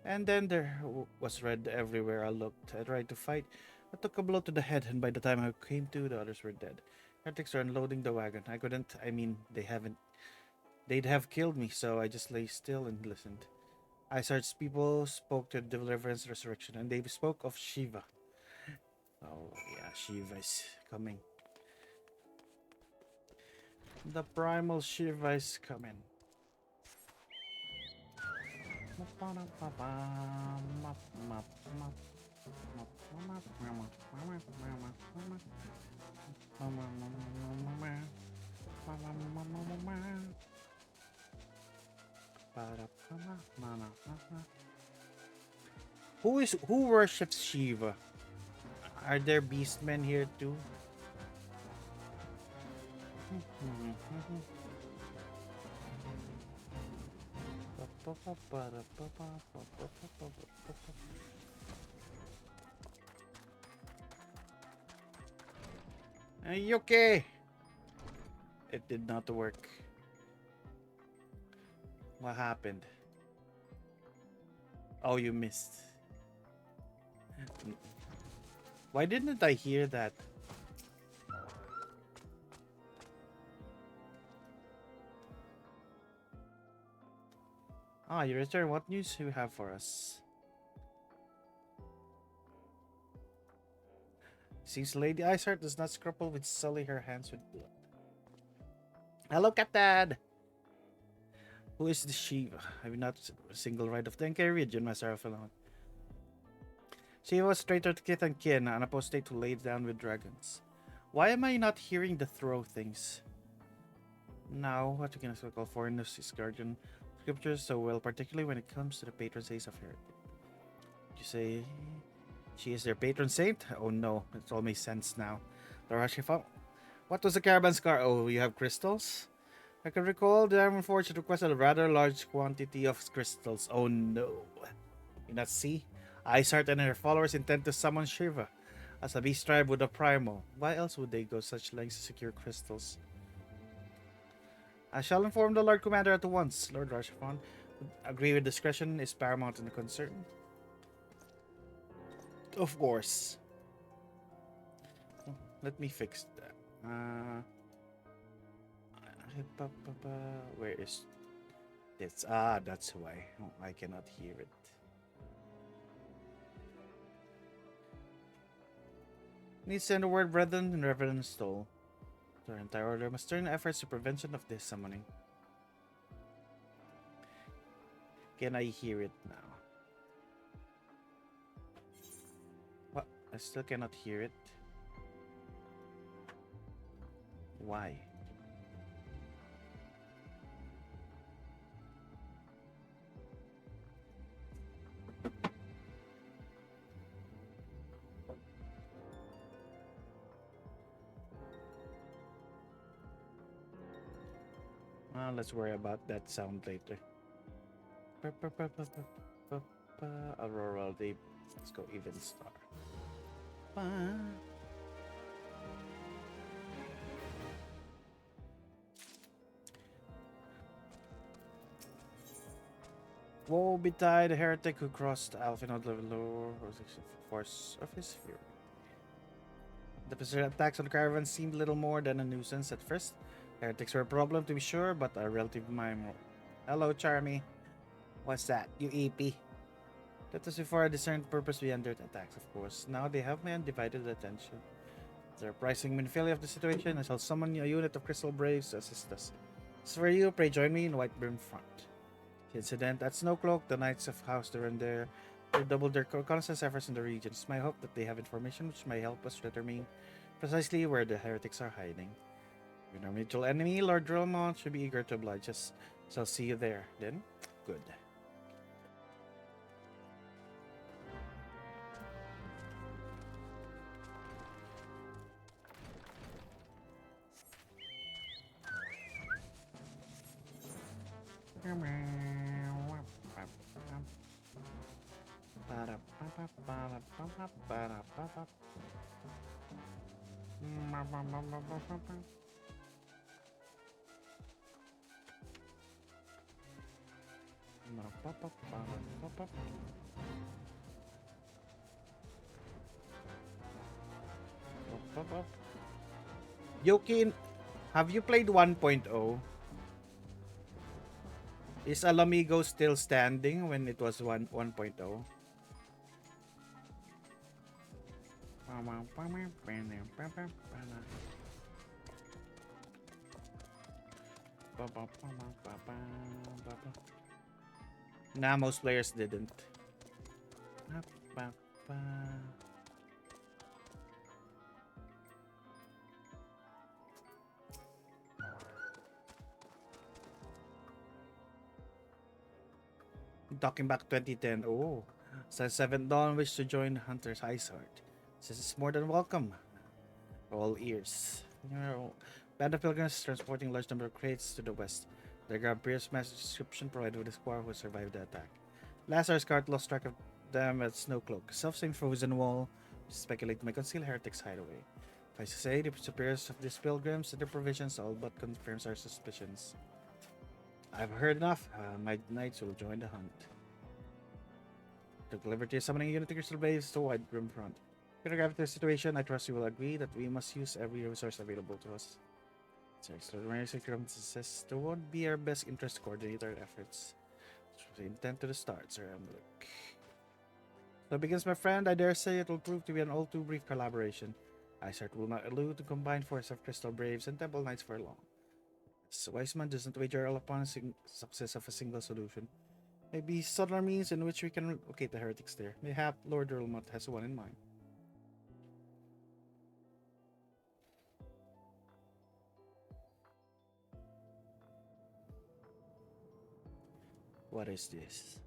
And then there was red everywhere I looked. I tried to fight. I took a blow to the head, and by the time I came to, the others were dead. Heretics are unloading the wagon. I couldn't, they'd have killed me, so I just lay still and listened. I searched people, spoke to deliverance, resurrection, and they spoke of Shiva. Oh, yeah, Shiva is coming. The primal Shiva is coming. Who worships Shiva? Are there beastmen here too? Are you okay? It did not work. What happened? Oh, you missed. Why didn't I hear that? Ah, you return. What news do you have for us? Seems Lady Iceheart does not scruple with sully her hands with blood. Hello, Captain! Who is the Shiva? Have you not a single right of the region, Master alone? Shiva was traitor to kith and kin, an apostate who laid down with dragons. Why am I not hearing the throw things? Now, what you can also call foreigners is guardian scriptures so well, particularly when it comes to the patron saints of heretic. You say she is their patron saint? Oh no, it all makes sense now. What was the caravan's car? Oh, you have crystals? I can recall the Iron Forge requested a rather large quantity of crystals. Oh no. You not see? Iceheart and her followers intend to summon Shiva as a beast tribe with a primal. Why else would they go such lengths to secure crystals? I shall inform the Lord Commander at once. Lord Rashafon would agree with discretion is paramount in the concern. Of course. Let me fix that. Where is this? Ah, that's why. Oh, I cannot hear it. Need to send the word brethren and Reverend Stoll. The entire order must turn efforts to prevention of this summoning. Can I hear it now? What? I still cannot hear it. Why? Let's worry about that sound later. Aurora, they let's go even star. Woe betide the heretic who crossed Alphinaud level force of his fury. The persistent attacks on the caravan seemed little more than a nuisance at first. Heretics were a problem to be sure, but a relative minor. Hello, Charmy. What's that? You EP? That was before I discerned purpose behind their attacks, of course. Now they have my undivided attention. They're pricing Minfilia of the situation. I shall summon a unit of Crystal Braves to assist us. As for you, pray join me in Whitebrim front. The incident at Snowcloak, the Knights of House Durandare redoubled their reconnaissance efforts in the region. It's my hope that they have information which may help us determine precisely where the heretics are hiding. When our mutual enemy, Lord Drillmont, should be eager to oblige us. So I'll see you there, then. Good. Yokin, have you played 1.0? Is Alamigo still standing when it was 1.0? Nah, most players didn't. Talking back 2010. Oh, says 7th Dawn wish to join Hunter's Iceheart. This is more than welcome. All ears. Band of pilgrims transporting large number of crates to the west. Their Gabriel's message description provided with the squad who survived the attack. Lazarus cart lost track of them at Snowcloak. Self-same frozen wall. Speculate may conceal heretics' hideaway. If I say the disappearance of these pilgrims and their provisions all but confirms our suspicions. I've heard enough. My knights will join the hunt. Took liberty of summoning unity crystal base to Whitebrim front. With regard to the situation, I trust you will agree that we must use every resource available to us. Sir, extraordinary circumstances, there won't be our best interest to coordinate our efforts. Which was the intent to the start, Sir Emmerich. So begins, my friend. I dare say it will prove to be an all too brief collaboration. Iceheart will not elude the combined force of Crystal Braves and Temple Knights for long. This wise man doesn't wager all upon the success of a single solution. Maybe subtler means in which we can locate the heretics there. Mayhap Lord Erlmont has one in mind. What is this?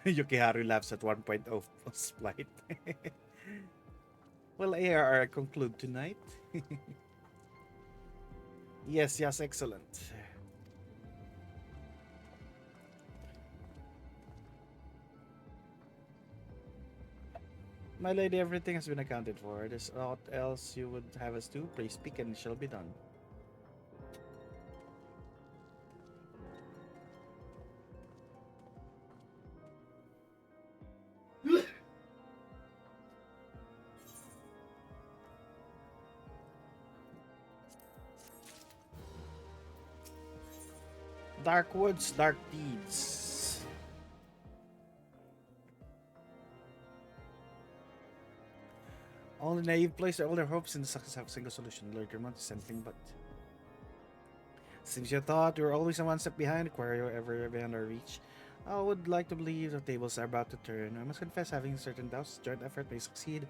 Yukiharu laughs at 1.0 Splight. Will ARR conclude tonight? Yes, excellent. My lady, everything has been accounted for. There's aught else you would have us do? Pray speak and it shall be done. Dark Woods, Dark Deeds. Only naive place all their hopes in the success of a single solution. Lord Grimont is anything but. Seems you thought you were always one step behind, Aquario ever beyond our reach. I would like to believe the tables are about to turn. I must confess, having certain doubts, joint effort may succeed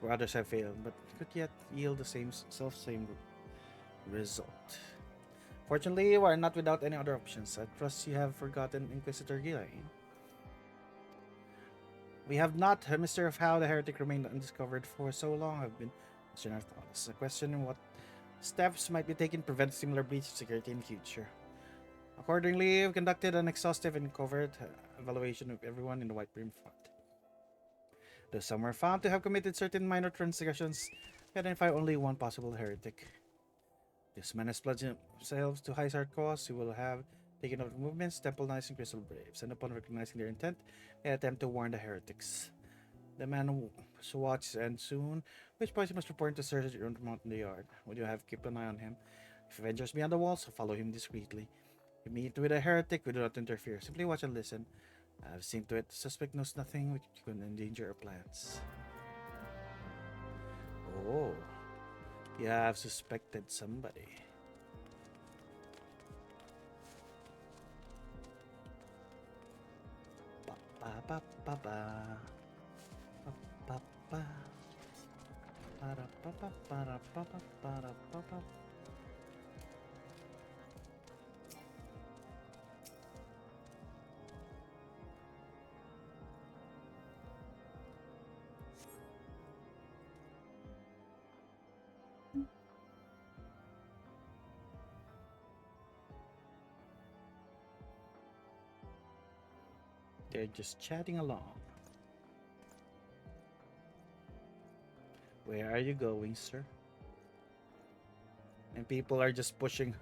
where others have failed, but could yet yield the same result. Fortunately, you are not without any other options. I trust you have forgotten Inquisitor Gillian. We have not. The mystery of how the heretic remained undiscovered for so long have been concerned our thoughts. The question what steps might be taken to prevent similar breach of security in future. Accordingly, we conducted an exhaustive and covert evaluation of everyone in the White Brim Front. Though some were found to have committed certain minor transgressions, we identified only one possible heretic. This man has pledged himself to high hard cause. He will have taken over movements, Temple Knights, and Crystal Braves, and upon recognizing their intent, they attempt to warn the heretics. The man watches and soon, which point he must report to Sir Mount in the yard. Would you have keep an eye on him? If he ventures beyond the walls, follow him discreetly. If you meet with a heretic, we do not interfere. Simply watch and listen. I have seen to it the suspect knows nothing which could endanger our plans. Oh, you have suspected somebody. Ba ba ba ba. Ba ba ba. Ba ba ba ba ba ba ba ba. They're just chatting along. Where are you going, sir? And people are just pushing,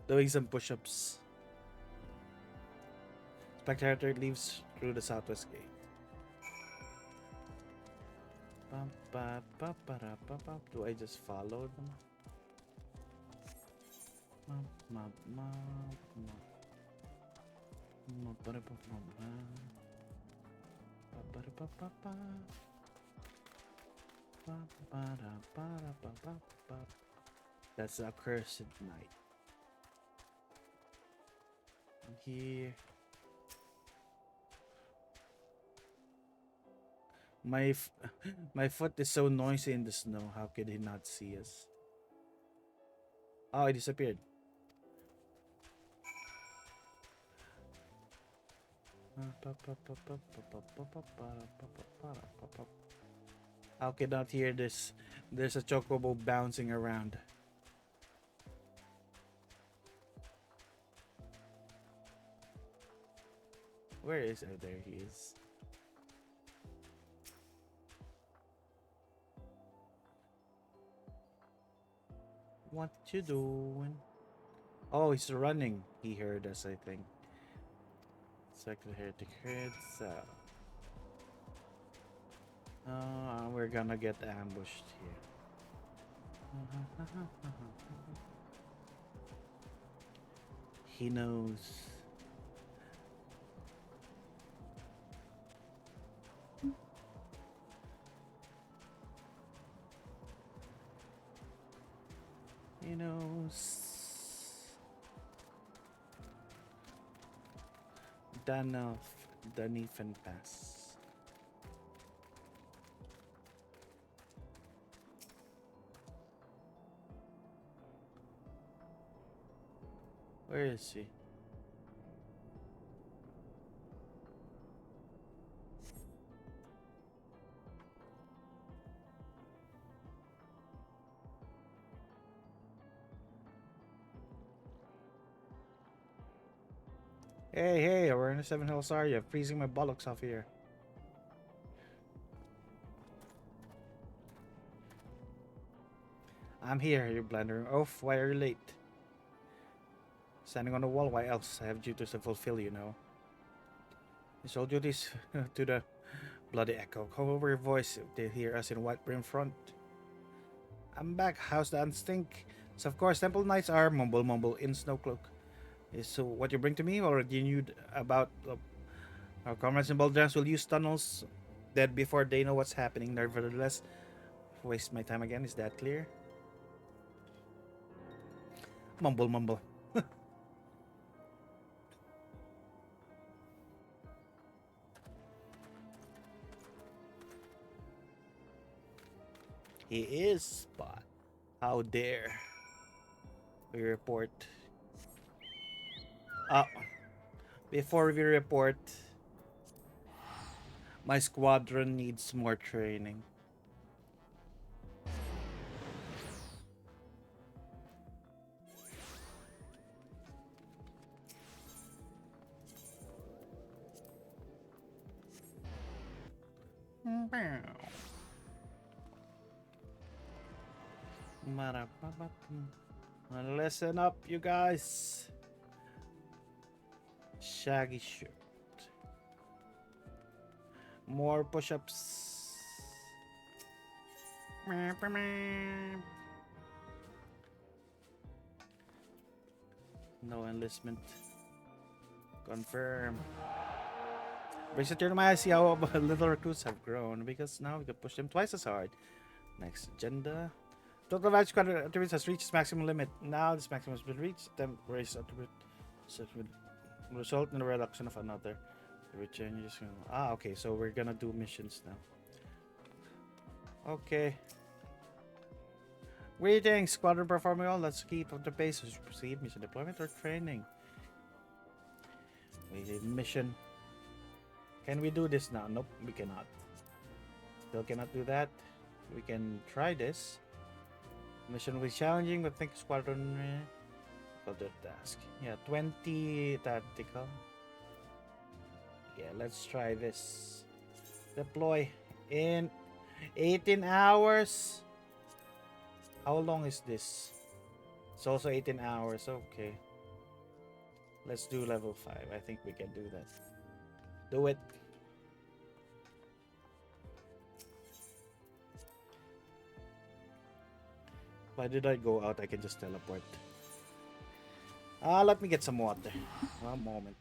doing some push-ups. Spectator leaves through the southwest gate. Do I just follow them? That's a cursed night. And here, my foot is so noisy in the snow. How could he not see us? Oh, he disappeared. How can not hear this? There's a chocobo bouncing around. Where is? Oh, there he is. What you doing? Oh, he's running. He heard us, I think. Second heretic heads out. We're gonna get ambushed here. He knows. He knows. Danifan Pass. Where is he? Hey, we're in the Seven Hills area. Freezing my bollocks off here. I'm here, you blundering oaf. Why are you late? Standing on the wall, why else? I have duties to fulfill, you know. It's all duties to the bloody echo. Come over your voice to hear us in White Brim Front. I'm back. How's the unstink? So of course, Temple Knights are mumble in Snowcloak. So what you bring to me already knew about our comrades in Baldrans will use tunnels dead before they know what's happening. Nevertheless, waste my time again. Is that clear? Mumble, mumble. He is spot. How dare we report? Before we report, my squadron needs more training. Listen up, you guys. Shaggy shirt. More push-ups. No enlistment. Confirm. Brings it to my eyes, see how little recruits have grown, because now we can push them twice as hard. Next agenda. Total value squad attributes has reached its maximum limit. Now this maximum has been reached. Then raise attribute will result in the reduction of another. Changes. Okay, so we're gonna do missions now. Okay. Greetings, squadron performing well. Let's keep up the pace as we proceed. Mission deployment or training. We did mission. Can we do this now? Nope, we cannot. Still cannot do that. We can try this. Mission will be challenging, but think squadron other task. Yeah, 20 tactical. Yeah, let's try this. Deploy in 18 hours. How long is this? It's also 18 hours. Okay. Let's do level 5. I think we can do that. Do it. Why did I go out? I can just teleport. Let me get some water. One moment.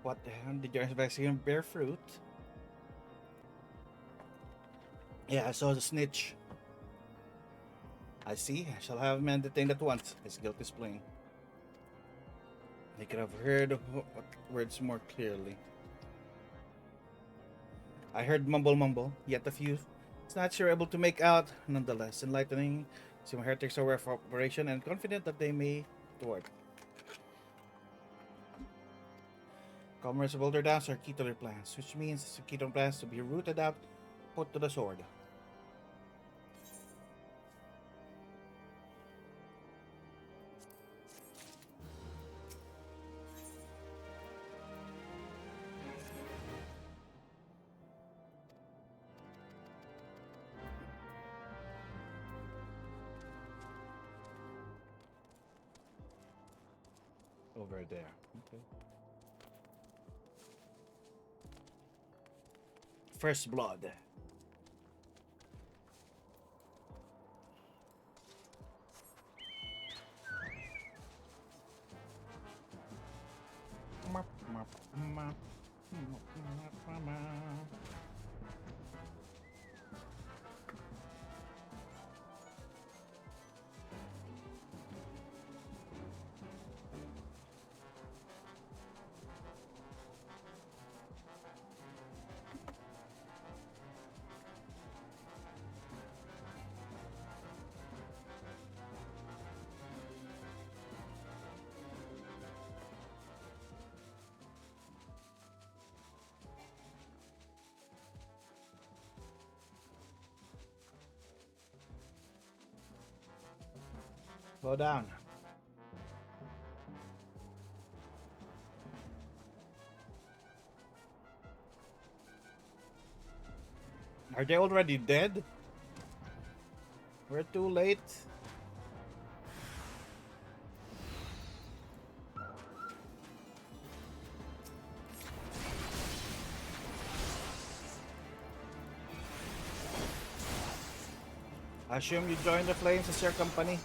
What the hell? Did your investigation bear fruit? Yeah, I saw the snitch. I see. I shall have a man detained at once. His guilt is plain. They could have heard words more clearly. I heard mumble mumble, yet a few snatch you're able to make out. Nonetheless, enlightening. Some heretics are aware of operation and confident that they may thwart. Commerce of older dams are key to their plans, which means the key to plans to be rooted out, put to the sword. Over there. Okay. First blood. Go down. Are they already dead? We're too late. I assume you joined the Flames as your company?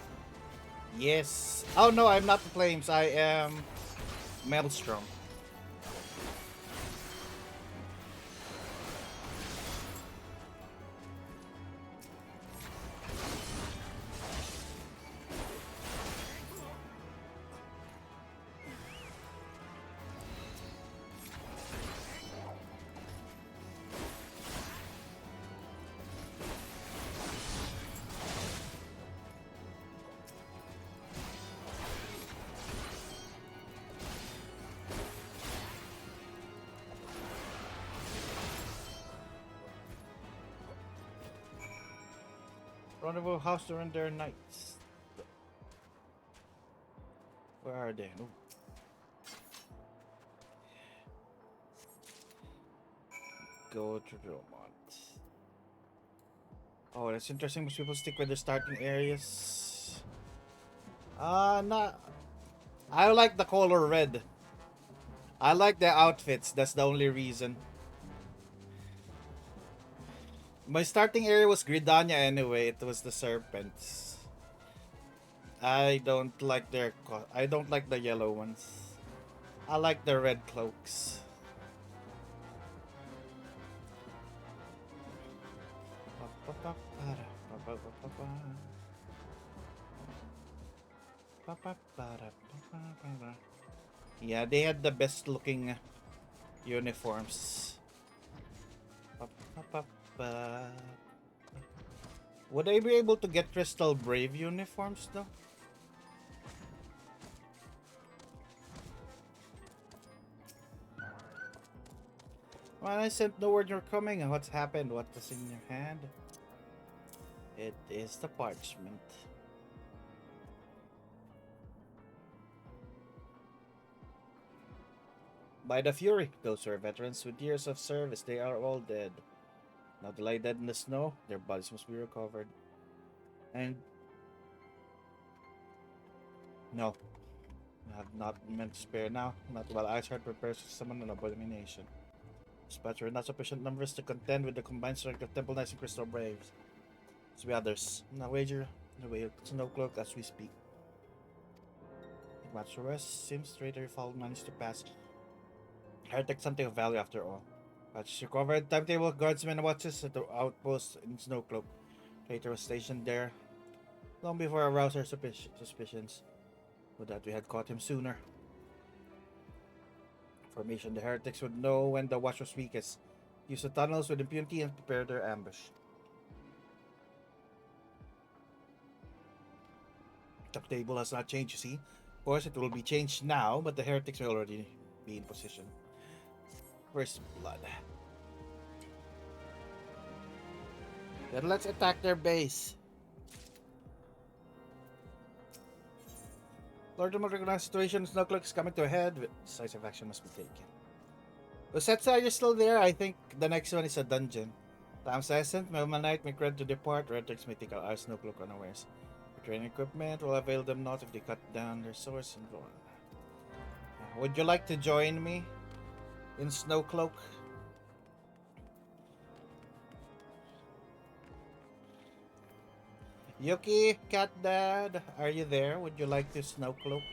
Yes. Oh no, I'm not the Flames. I am Maelstrom. Rendezvous house to render knights. Where are they? Ooh. Go to Romont. Oh, that's interesting. Most people stick with their starting areas. Not. I like the color red. I like the outfits. That's the only reason. My starting area was Gridania anyway. It was the serpents. I don't like I don't like the yellow ones. I like the red cloaks. Yeah, they had the best looking uniforms. Would I be able to get Crystal Brave uniforms though? Well, I sent no word you're coming. What's happened? What is in your hand? It is the parchment. By the Fury, those who are veterans with years of service, they are all dead. Now they lie dead in the snow, their bodies must be recovered. And no, I have not meant to spare now, not while Iceheart prepares to summon an abomination. But we're not sufficient numbers to contend with the combined strength of Temple Knights and Crystal Braves. So we others. Now wager away Snowcloak as we speak. Match the rest seems traitor if all manage to pass Heretic something of value after all. Patches recovered. Timetable guardsmen watches at the outpost in Snowcloak. Traitor was stationed there long before aroused our suspicions. Would that we had caught him sooner. Formation: the heretics would know when the watch was weakest. Use the tunnels with impunity and prepare their ambush. The table has not changed, you see. Of course, it will be changed now, but the heretics will already be in position. First blood. Then let's attack their base. Lord of recognized situation. Snowcloak is coming to a head. Decisive action must be taken. Usetsa, you're still there? I think the next one is a dungeon. Time's essence, Melmanite may credit to depart. Heretics may take our Snowcloak unawares. Training equipment will avail them not if they cut down their swords and run. Would you like to join me in Snowcloak? Yuki, Cat Dad, are you there? Would you like to Snowcloak?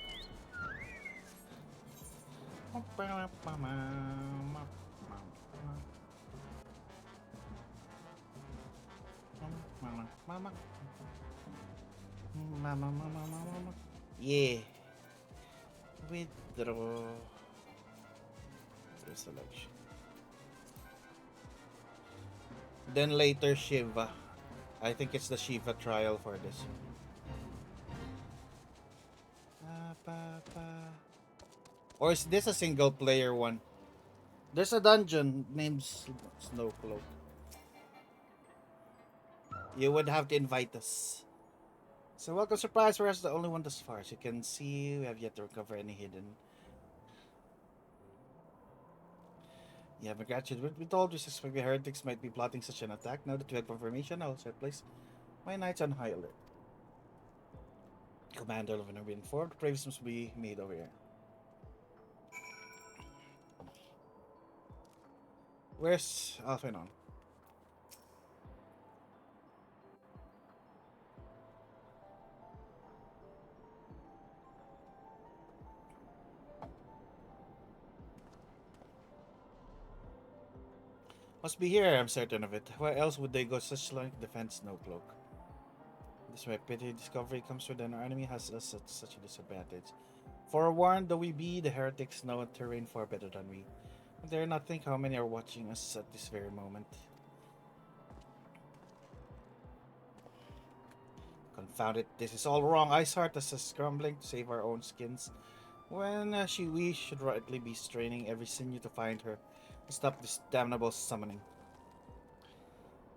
Mama. Yeah. Withdraw. Selection. Then later Shiva. I think it's the Shiva trial for this. Or is this a single player one? There's a dungeon named Snowcloak. You would have to invite us. So welcome surprise, we're the only one thus far. As you can see, we have yet to recover any hidden. Yeah, McGratchet, we told you suspect the heretics might be plotting such an attack. Now that we have confirmation, I'll set place my knights on high alert. Commander Levin will be informed. Praise must be made over here. Where's Alphanon? Must be here, I'm certain of it. Why else would they go such long defense Snowcloak? This my pity discovery comes when our enemy has us at such a disadvantage. Forewarned though we be, the heretics know terrain far better than we. I dare not think how many are watching us at this very moment. Confound it, this is all wrong. Iceheart is scrambling to save our own skins. When we should rightly be straining every sinew to find her. Stop this damnable summoning.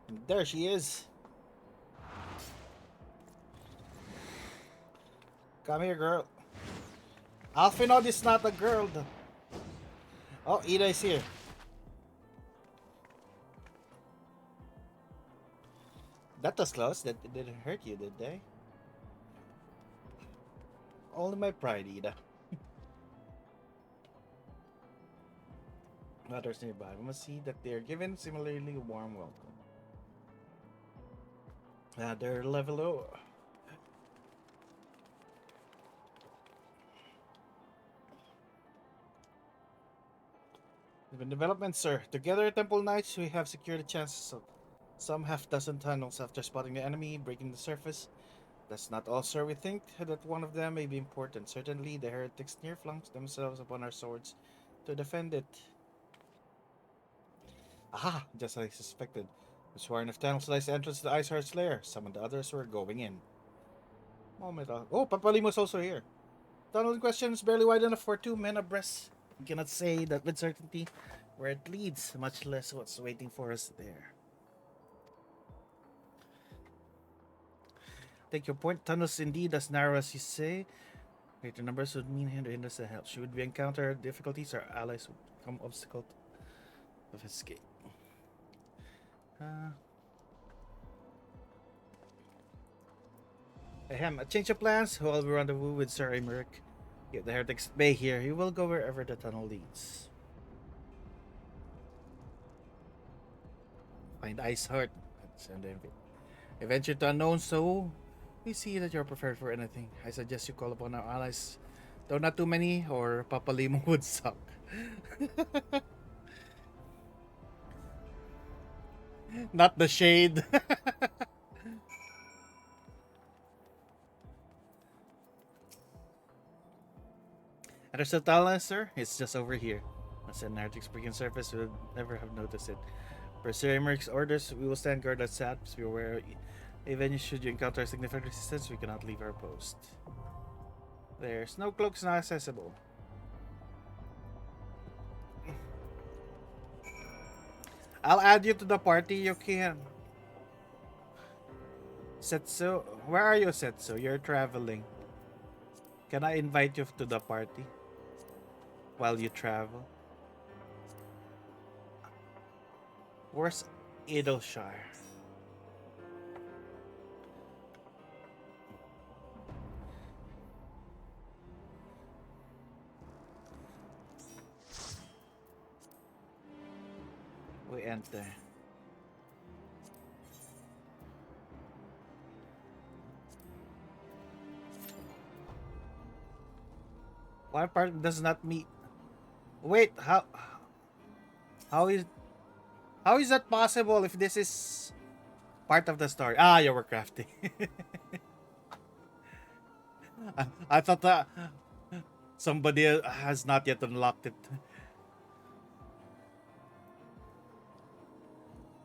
And there she is. Come here, girl. Alphinod is not a girl, though. Oh, Ida is here. That was close. That didn't hurt you, did they? Only my pride, Ida. Others nearby, we must see that they are given similarly warm welcome. They're level 0. Even development, sir. Together, Temple Knights, we have secured the chances of some half-dozen tunnels after spotting the enemy, breaking the surface. That's not all, sir. We think that one of them may be important. Certainly, the heretics near flung themselves upon our swords to defend it. Aha! Just as I suspected. The sworn of tunnels lies the entrance to the Iceheart's lair. Some of the others were going in. Oh, Papalimo's also here. Tunnel in question is barely wide enough for 2 men abreast. You cannot say that with certainty where it leads, much less what's waiting for us there. Take your point. Tunnels indeed as narrow as you say. Greater numbers would mean hindrance to help. Should we encounter difficulties, our allies would become obstacle of escape. Ahem, a change of plans. Who will be rendezvous with Sir Emmerich? Get the heretics at bay here. He will go wherever the tunnel leads. Find Iceheart. Send him. Adventure to unknown, so we see that you're prepared for anything. I suggest you call upon our allies. Though not too many, or Papalimo would suck. Not the shade. There's a talent, sir. It's just over here. Once an Arctic speaking surface, we would never have noticed it. Per Sir Emeric's orders, we will stand guard at SATs. Be aware, even should you encounter significant resistance, we cannot leave our post. There, snow cloak's not accessible. I'll add you to the party. You can. Setsu, where are you, Setsu? You're traveling. Can I invite you to the party while you travel? Where's Idleshire? We enter. One part does not meet. Wait, how is how is that possible if this is part of the story? Ah, you were crafty. I thought that somebody has not yet unlocked it.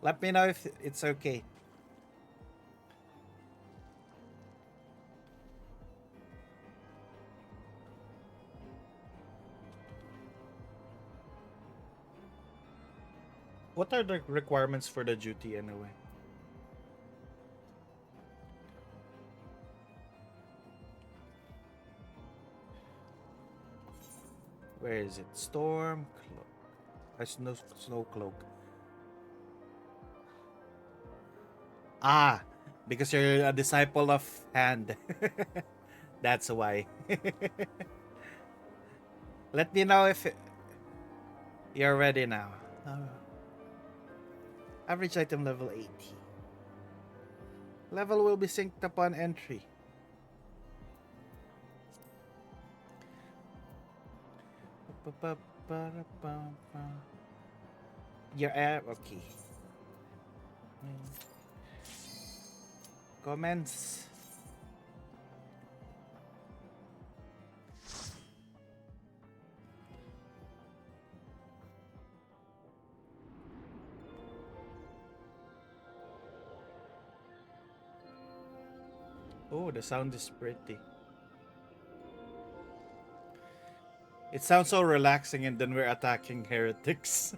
Let me know if it's okay. What are the requirements for the duty anyway? Where is it? Storm cloak. A snow cloak. Ah, because you're a disciple of Hand. That's why. Let me know if you're ready now. Average item level 80. Level will be synced upon entry. Your app, okay. Comments. Oh, the sound is pretty. It sounds so relaxing, and then we're attacking heretics.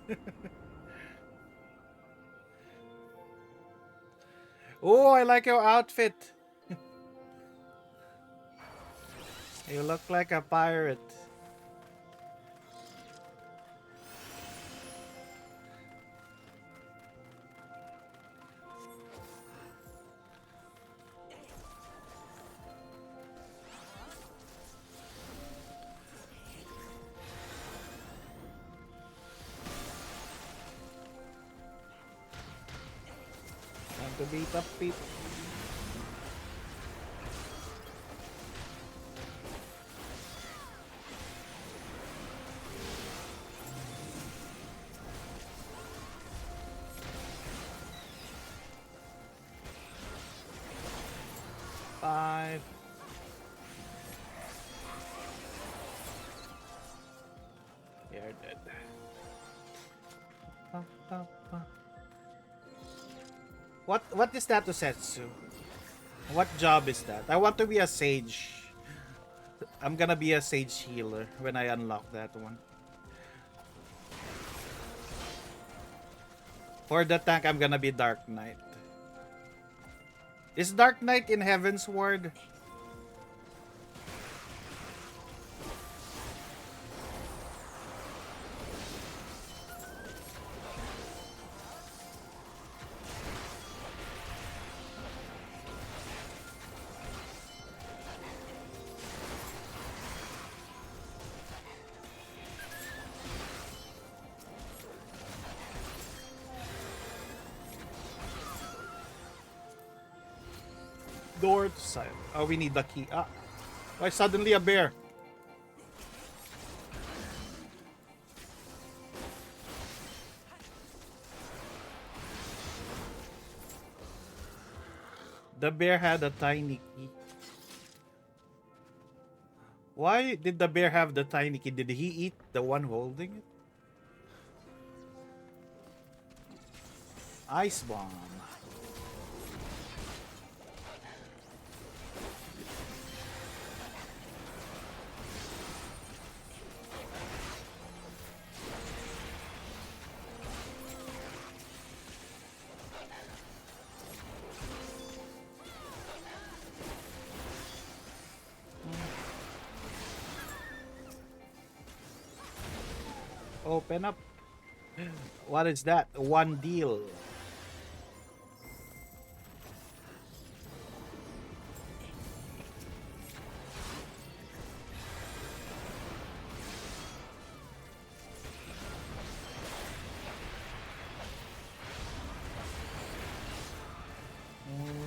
Oh, I like your outfit. You look like a pirate. Time to beat up people. Five. You're dead. What is that to Setsu? What job is that? I want to be a sage. I'm gonna be a sage healer when I unlock that one. For the tank, I'm gonna be Dark Knight. Is Dark Knight in Heaven's Ward? Door to side. Oh, we need the key. Ah, why suddenly a bear? The bear had a tiny key. Why did the bear have the tiny key? Did he eat the one holding it? Ice bomb. Open up. What is that? One deal.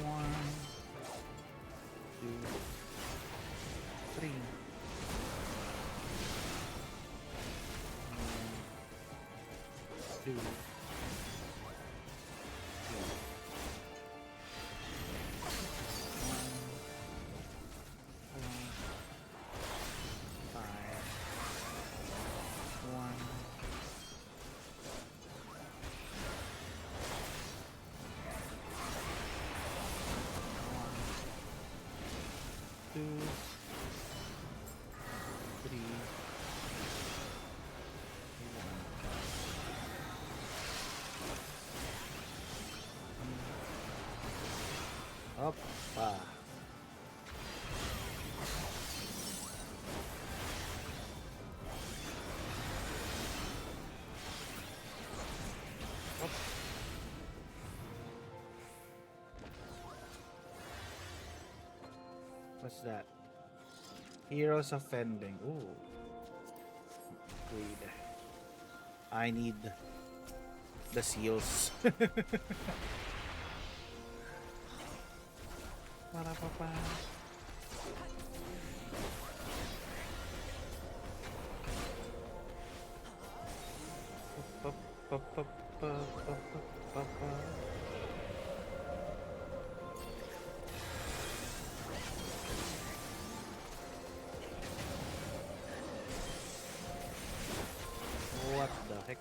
One, two, three. Two. Two, three, one. Up. What's that? Heroes offending. Ooh. Greed. I need the seals. Ba-da-ba-ba. Ba-ba-ba-ba-ba-ba-ba. What the heck?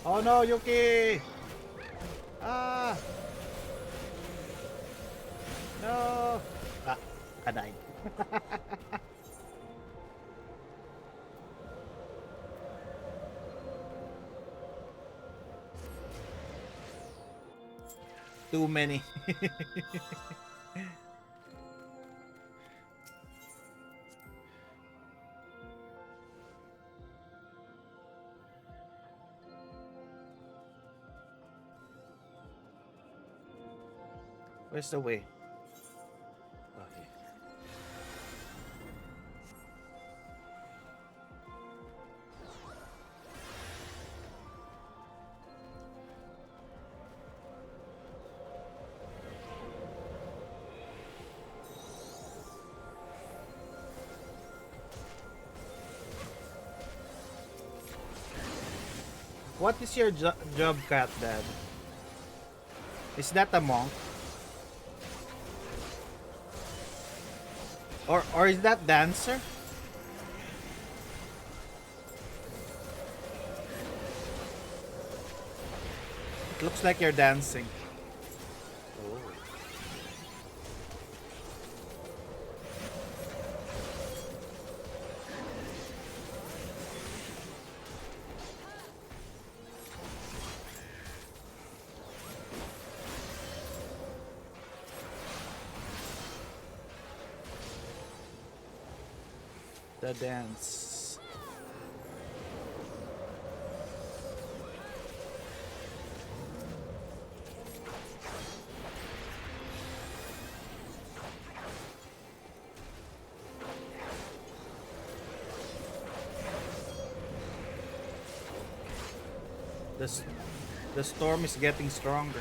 Oh no, Yuki! Ah! No! Ah, I died. Too many. Where's the way? Okay. What is your job, cat, Dad? Is that a monk? Or is that dancer? It looks like you're dancing. Oh. The dance. The storm is getting stronger.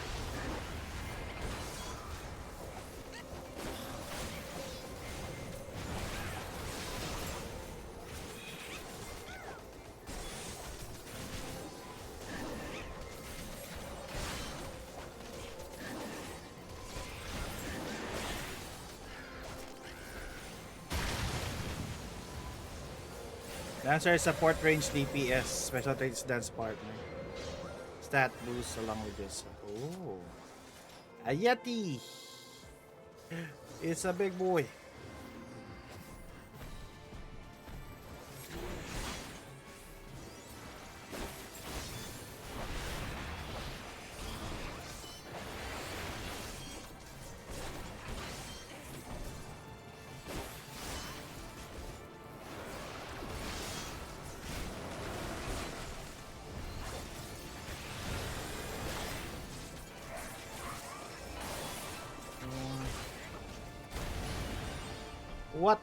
Dancer is support range DPS. Special traits dance partner. Stat boost along with this. Oh. A Yeti! It's a big boy. What?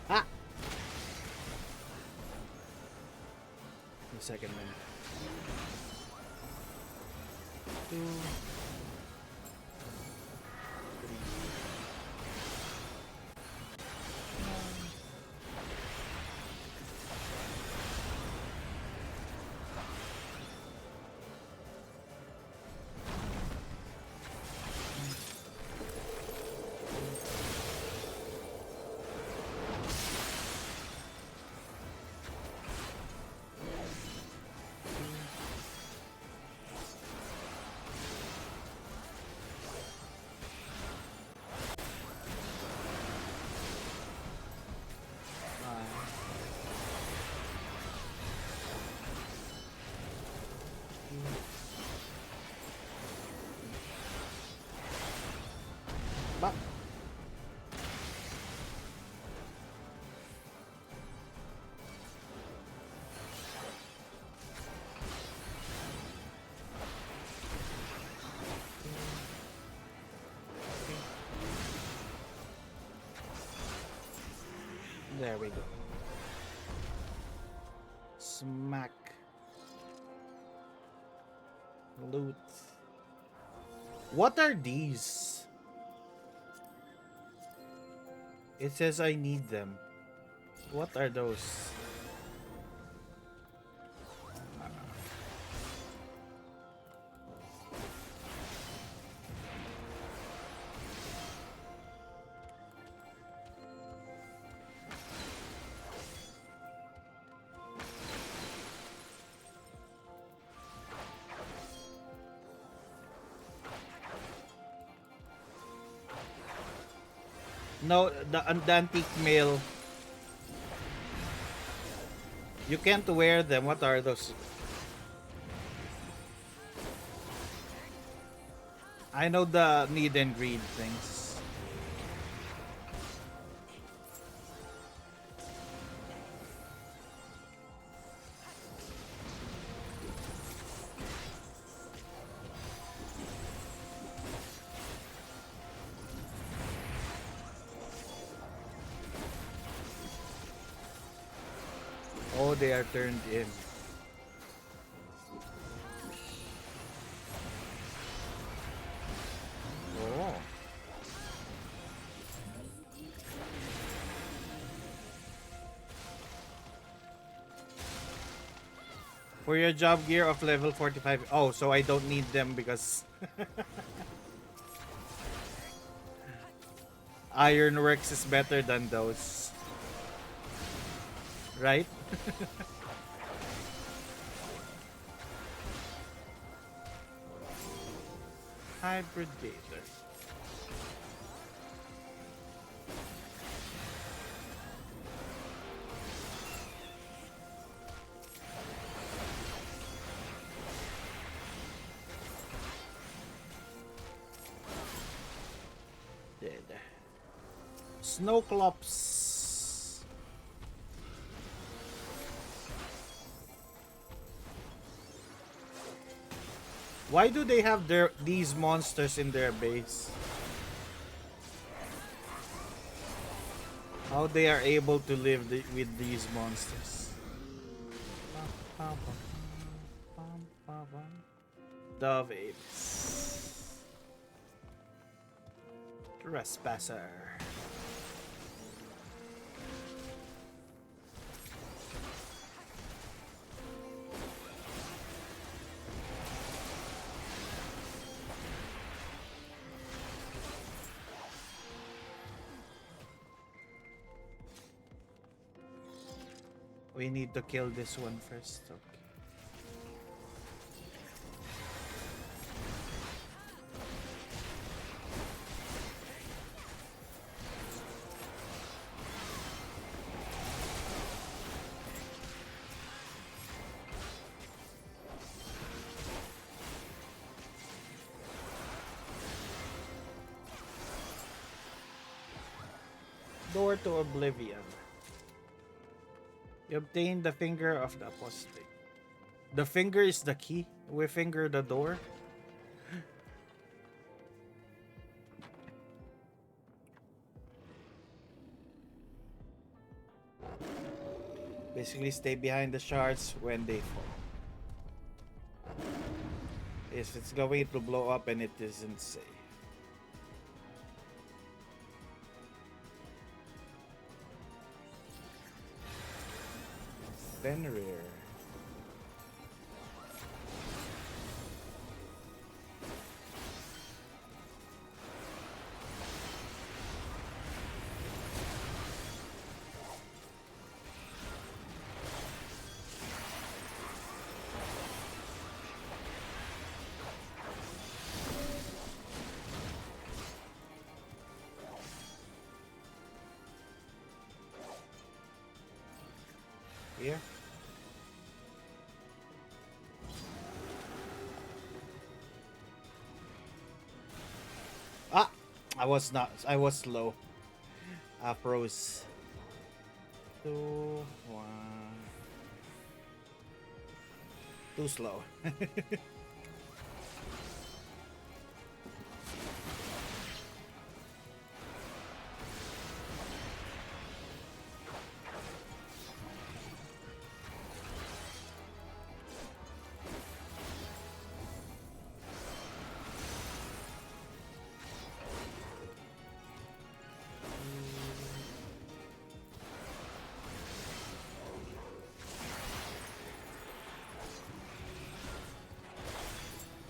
Ah! The second one. 2, 3, 5. Ba? There we go. Smack. Loot. What are these? It says I need them. What are those? No, the antique mail. You can't wear them. What are those? I know the need and greed things. Oh, they are turned in. Oh. For your job gear of level 45. Oh, so I don't need them because Ironworks is better than those. Right? Hybridator. Dead. Snowclops. Why do they have these monsters in their base? How they are able to live with these monsters? Dove apes. Trespasser. We need to kill this one first. Okay. Door to Oblivion. You obtain the finger of the apostate. The finger is the key. We finger the door. Basically, stay behind the shards when they fall. If it's going to blow up and it isn't safe. Fenrir. Here. Ah! I was slow. I froze. 2, 1. Too slow.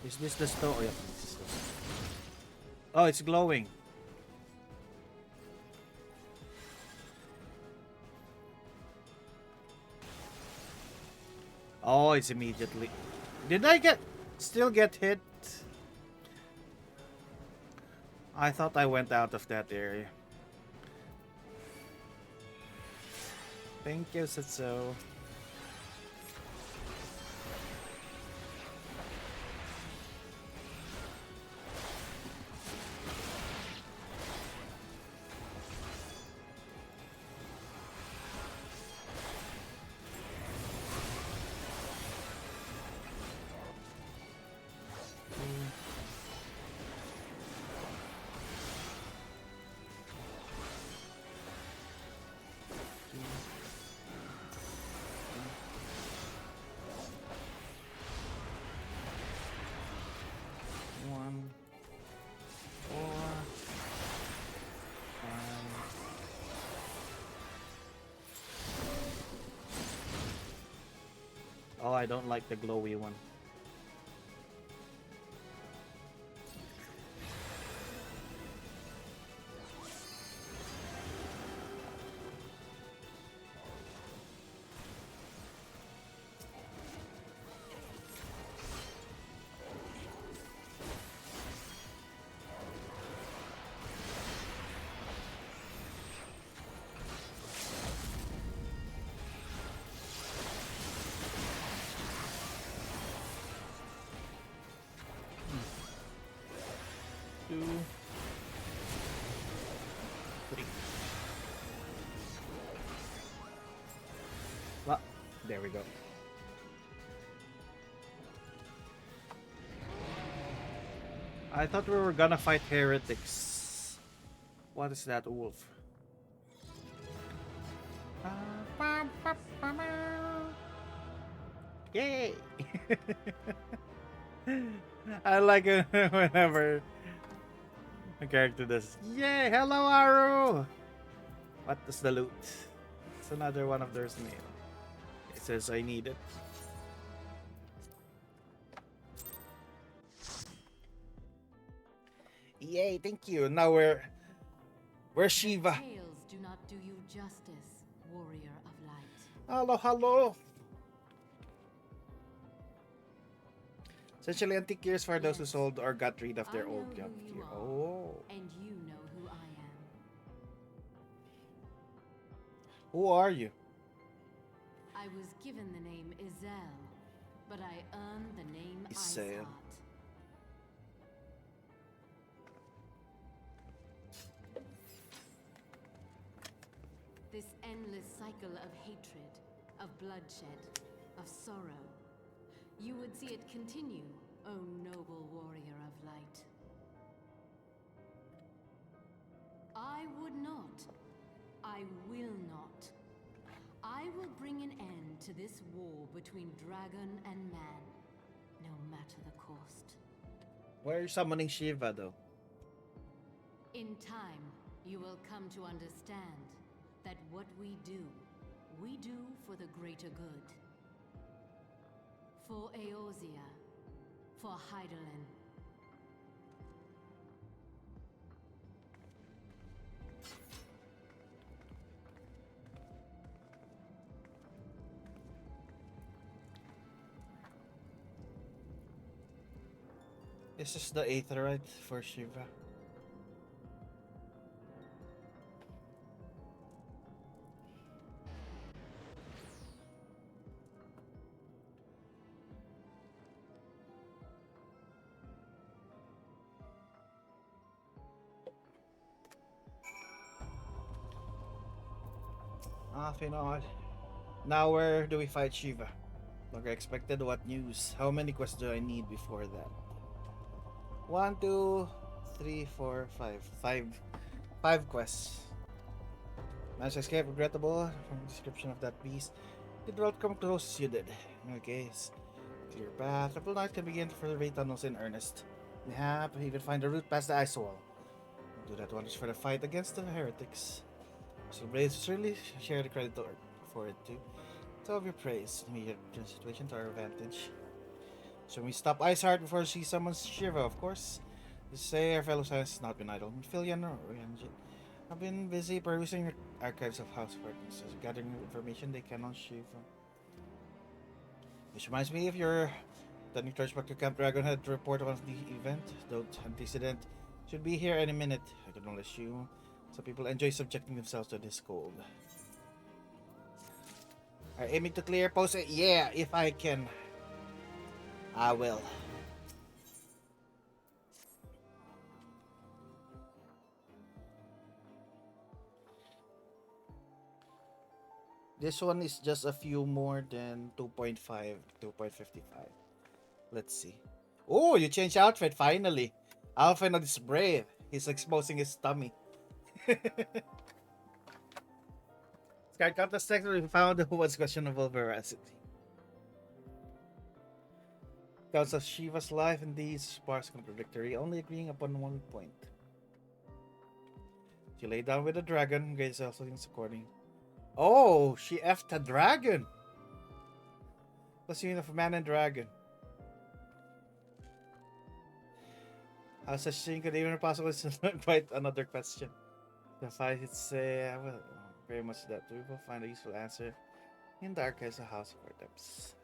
Is this the stone? Oh, yeah. This is the stone. Oh, it's glowing. Oh, it's immediately. Did I still get hit? I thought I went out of that area. Thank you, Setsu. Oh, I don't like the glowy one. There we go. I thought we were gonna fight heretics. What is that, wolf? Yay! I like it whenever a character does. Yay! Hello, Aru! What is the loot? It's another one of theirs mail. It says I need it. Yay! Thank you. Now we're Shiva. Tales do not do you justice, warrior of light. Hello, hello. Essentially, antique gears for those who sold or got rid of their old junk gear. Oh. And you know who I am. Who are you? I was given the name Izel, but I earned the name Izel. Iceheart. This endless cycle of hatred, of bloodshed, of sorrow. You would see it continue, O noble warrior of light. I would not. I will not. I will bring an end to this war between dragon and man, no matter the cost. Why are you summoning Shiva, though? In time, you will come to understand that what we do for the greater good. For Eorzea, for Hydaelyn. This is the Aetherite for Shiva. Finod. Now where do we fight Shiva? Longer expected, what news? How many quests do I need before that? 1, 2, 3, 4, 5. Five quests. Managed to escape, regrettable from the description of that beast. Did the road come close as you did? In your case, clear path. Triple Knight can begin to survey tunnels in earnest. Mayhap even find a route past the ice wall. Do that wonders for the fight against the heretics. So Braves certainly share the credit for it too. To of your praise, immediate situation to our advantage. So we stop Iceheart before she summons Shiva, of course. To say our fellow science has not been idle. Philian or Ranjit have been busy perusing archives of house partners, gathering information they can on Shiva. Which reminds me, if you're turning towards back to Camp Dragonhead to report on the event, the antecedent should be here any minute. I can only assume some people enjoy subjecting themselves to this cold. Are aiming to clear post? Yeah, if I can, I will. This one is just a few more than 2.5, 2.55. Let's see. Oh, you changed outfit finally. Alpha is brave. He's exposing his tummy. Scar contest sector we found who was questionable veracity. Counts of Shiva's life and these sparse contradictory, only agreeing upon one point. She lay down with the dragon, Grace also thinks according. Oh, she effed a dragon! Plus union of man and dragon. How such thing could even be possible is quite another question. The fight it's well, very much that we will find a useful answer in the archives of House of Artemis.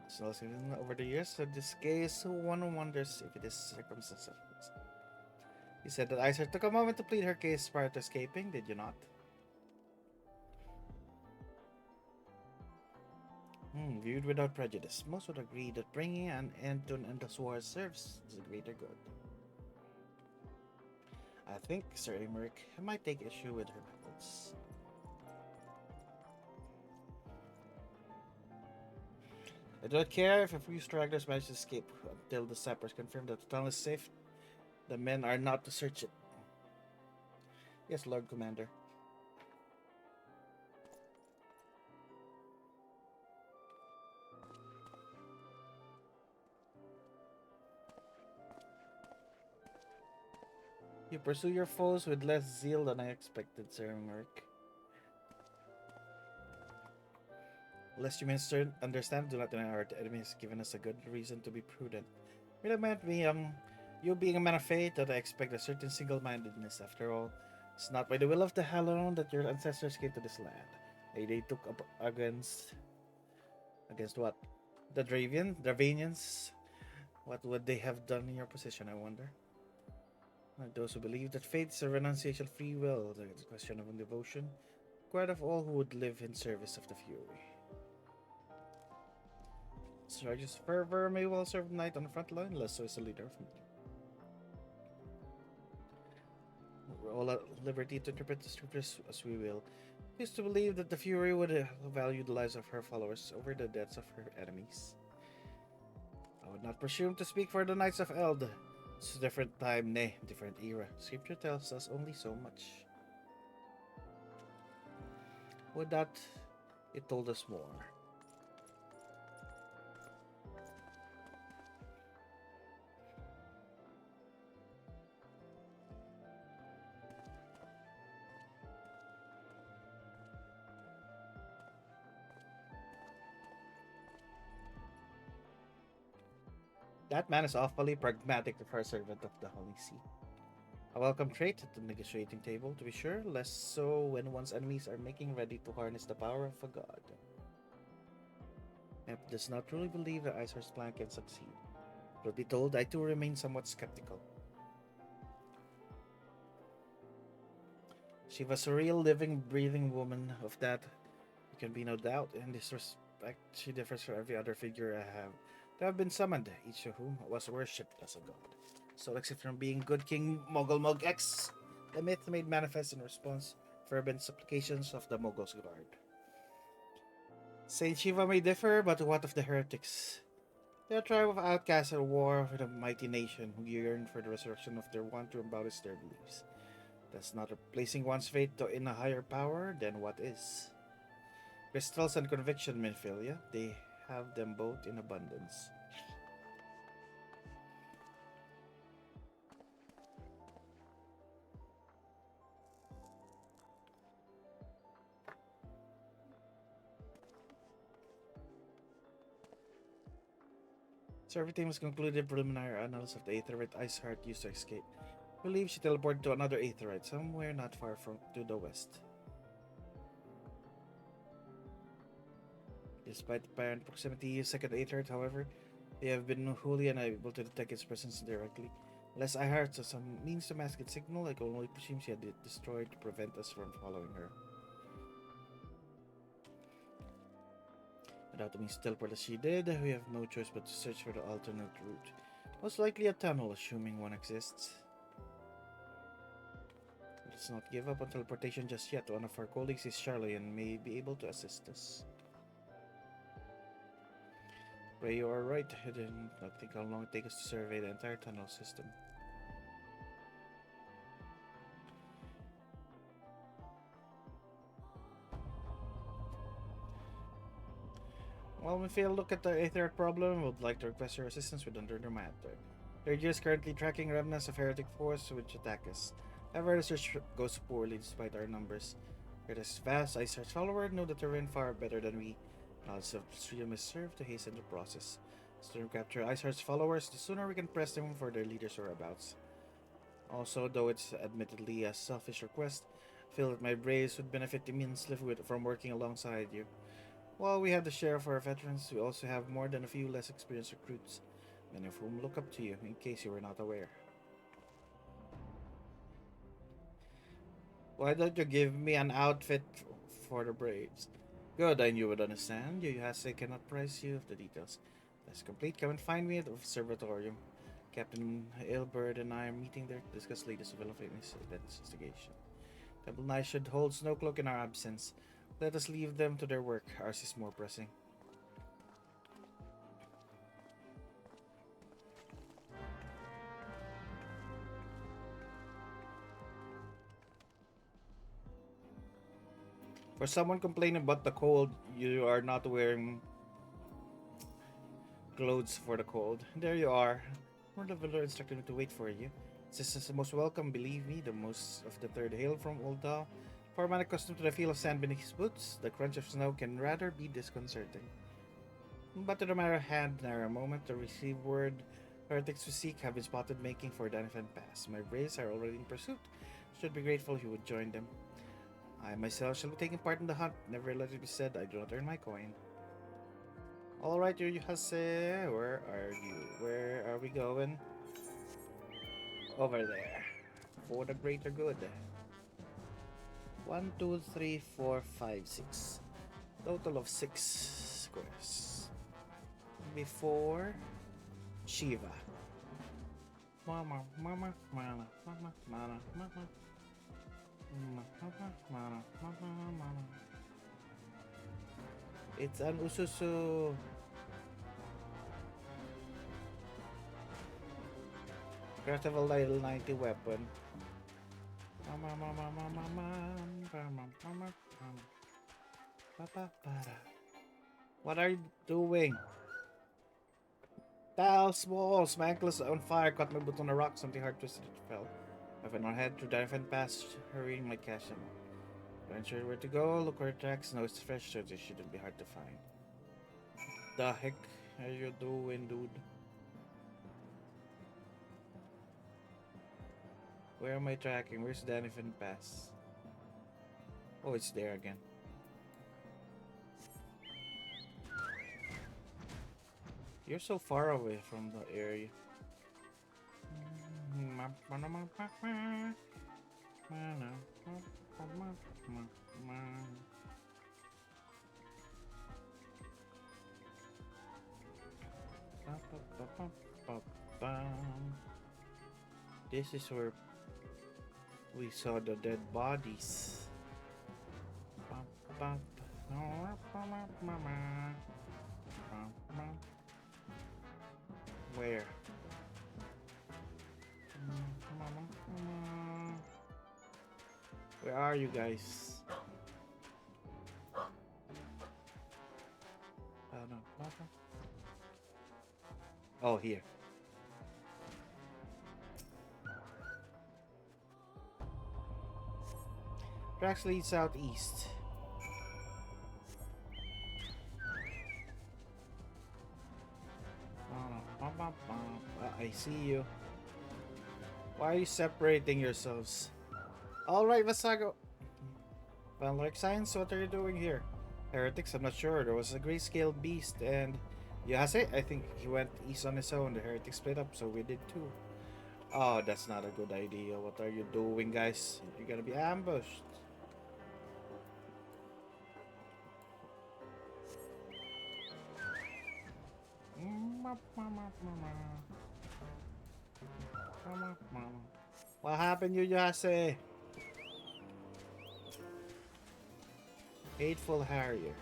So over the years of this case, one wonders if it is circumstances. You said that Iser took a moment to plead her case prior to escaping, did you not? Viewed without prejudice, most would agree that bringing an end to an endless war serves the greater good. I think Sir Emmerich might take issue with her methods. I don't care if a few stragglers manage to escape until the sappers confirm that the tunnel is safe. The men are not to search it. Yes, Lord Commander. You pursue your foes with less zeal than I expected, Sir Merc. Lest you may understand, do not deny our enemy has given us a good reason to be prudent. It meant me, you being a man of faith, that I expect a certain single-mindedness. After all, it's not by the will of the Hallowed that your ancestors came to this land. They took up against what? The Dravanians? What would they have done in your position, I wonder? Like those who believe that faith is a renunciation of free will, the question of devotion, required of all who would live in service of the Fury. Sergeant's fervor may well serve knight on the front line, less so as a leader of me. We're all at liberty to interpret the scriptures as we will. I used to believe that the Fury would value the lives of her followers over the deaths of her enemies. I would not presume to speak for the Knights of Eld. It's a different time, nay, different era. Scripture tells us only so much. Would that it told us more. That man is awfully pragmatic for a servant of the Holy See. A welcome trait at the negotiating table, to be sure, less so when one's enemies are making ready to harness the power of a god. Mep does not truly believe that Isar's plan can succeed. But be told, I too remain somewhat skeptical. She was a real living, breathing woman. Of that there can be no doubt. In this respect, she differs from every other figure I have been summoned, each of whom was worshipped as a god. So except from being good King Mogul Mog X, the myth made manifest in response fervent supplications of the Mogul's guard. Saint Shiva may differ, but what of the heretics? They are a tribe of outcasts at war with a mighty nation who yearn for the resurrection of their one to embellish their beliefs. That's not replacing one's faith in a higher power, then what is? Crystals and conviction, Minfilia, they have them both in abundance. So everything was concluded. Preliminary analysis of the Aetherite Iceheart used to escape. I believe she teleported to another Aetherite, somewhere not far from to the west. Despite the apparent proximity of second Aetherite, however, they have been wholly unable to detect its presence directly. Unless Iceheart has some means to mask its signal, I can only presume she had it destroyed to prevent us from following her. Without the means to teleport as she did, we have no choice but to search for the alternate route. Most likely a tunnel, assuming one exists. Let's not give up on teleportation just yet. One of our colleagues is Charlie and may be able to assist us. Pray you are right. I did not think how long it takes us to survey the entire tunnel system. While we fail to look at the Aether problem, we would like to request your assistance with another matter. The RG is currently tracking remnants of heretic force which attack us. However, the search goes poorly despite our numbers. It is vast, Iceheart's followers know the terrain far better than we. Knowledge of the stream is served to hasten the process. The sooner we capture Iceheart's followers, the sooner we can press them for their leaders' whereabouts. Also, though it's admittedly a selfish request, I feel that my braves would benefit immensely from working alongside you. While we have the share of our veterans, we also have more than a few less experienced recruits, many of whom look up to you, in case you were not aware. Why don't you give me an outfit for the Braves? Good, I knew you would understand. I cannot price you of the details. That's complete. Come and find me at the observatorium. Captain Ailbird and I are meeting there to discuss latest developments in this investigation. Temple Knight should hold Snowcloak in our absence. Let us leave them to their work. Ours is more pressing. For someone complaining about the cold, you are not wearing clothes for the cold. There you are. Lord of Valor instructed me to wait for you. This is the most welcome, believe me, the most of the third hail from Ulda. For a man accustomed to the feel of sand beneath his boots, the crunch of snow can rather be disconcerting. But to the matter of hand, nary a moment to receive word. Heretics we seek have been spotted making for Danifan Pass. My braves are already in pursuit. Should be grateful if you would join them. I myself shall be taking part in the hunt. Never let it be said I do not earn my coin. Alright, Yuyuhase, where are you? Where are we going? Over there. For the greater good. 1, 2, 3, 4, 5, 6. Total of 6 squares. Before Shiva. Mama, mama, mana, mama, mana, mama. Mama, mana, mama, mana. It's an Ususu. Creative level 90 weapon. Mama, mama, mama, mama, mama, mama. What are you doing? Tiles, walls, my ankles on fire, caught my boot on a rock, something hard twisted it fell. I went on head through Danifan Pass, hurrying my cash ammo. Not sure where to go, look where tracks, no it's fresh, so they shouldn't be hard to find. The heck are you doing, dude? Where am I tracking? Where's Danifan Pass? Oh, it's there again. You're so far away from the area. This is where we saw the dead bodies. Where? Where are you guys? Oh, here. Tracks lead southeast. I see you. Why are you separating yourselves? Alright, Vasago. Like Science, what are you doing here? Heretics, I'm not sure. There was a grayscale beast and Yahase, I think he went east on his own. The heretics split up, so we did too. Oh, that's not a good idea. What are you doing, guys? You're gonna be ambushed. What happened, Yuyase? Hateful Harrier.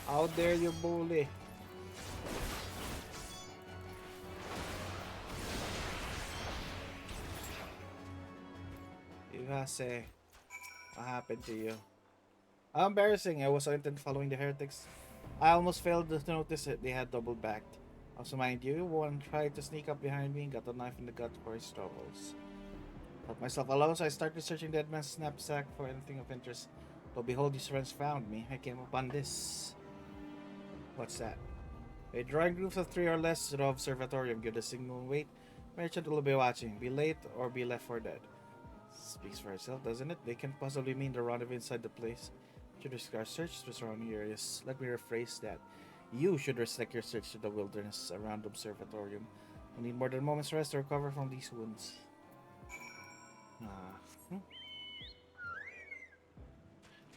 How dare you bully? Yuyase, what happened to you? How embarrassing. I was so intent following the heretics. I almost failed to notice that they had double backed. Also, mind you, one tried to sneak up behind me and got a knife in the gut for his troubles. Felt myself alone, so I started searching Dead Man's knapsack for anything of interest. But behold, these friends found me. I came upon this. What's that? A drawing group of 3 or less to the observatorium. Give the signal wait. Merchant will be watching. Be late or be left for dead. Speaks for itself, doesn't it? They can't possibly mean the rendezvous inside the place. Should risk our search to surrounding areas. Let me rephrase that. You should restrict your search to the wilderness around the observatorium. We need more than a moment's rest to recover from these wounds.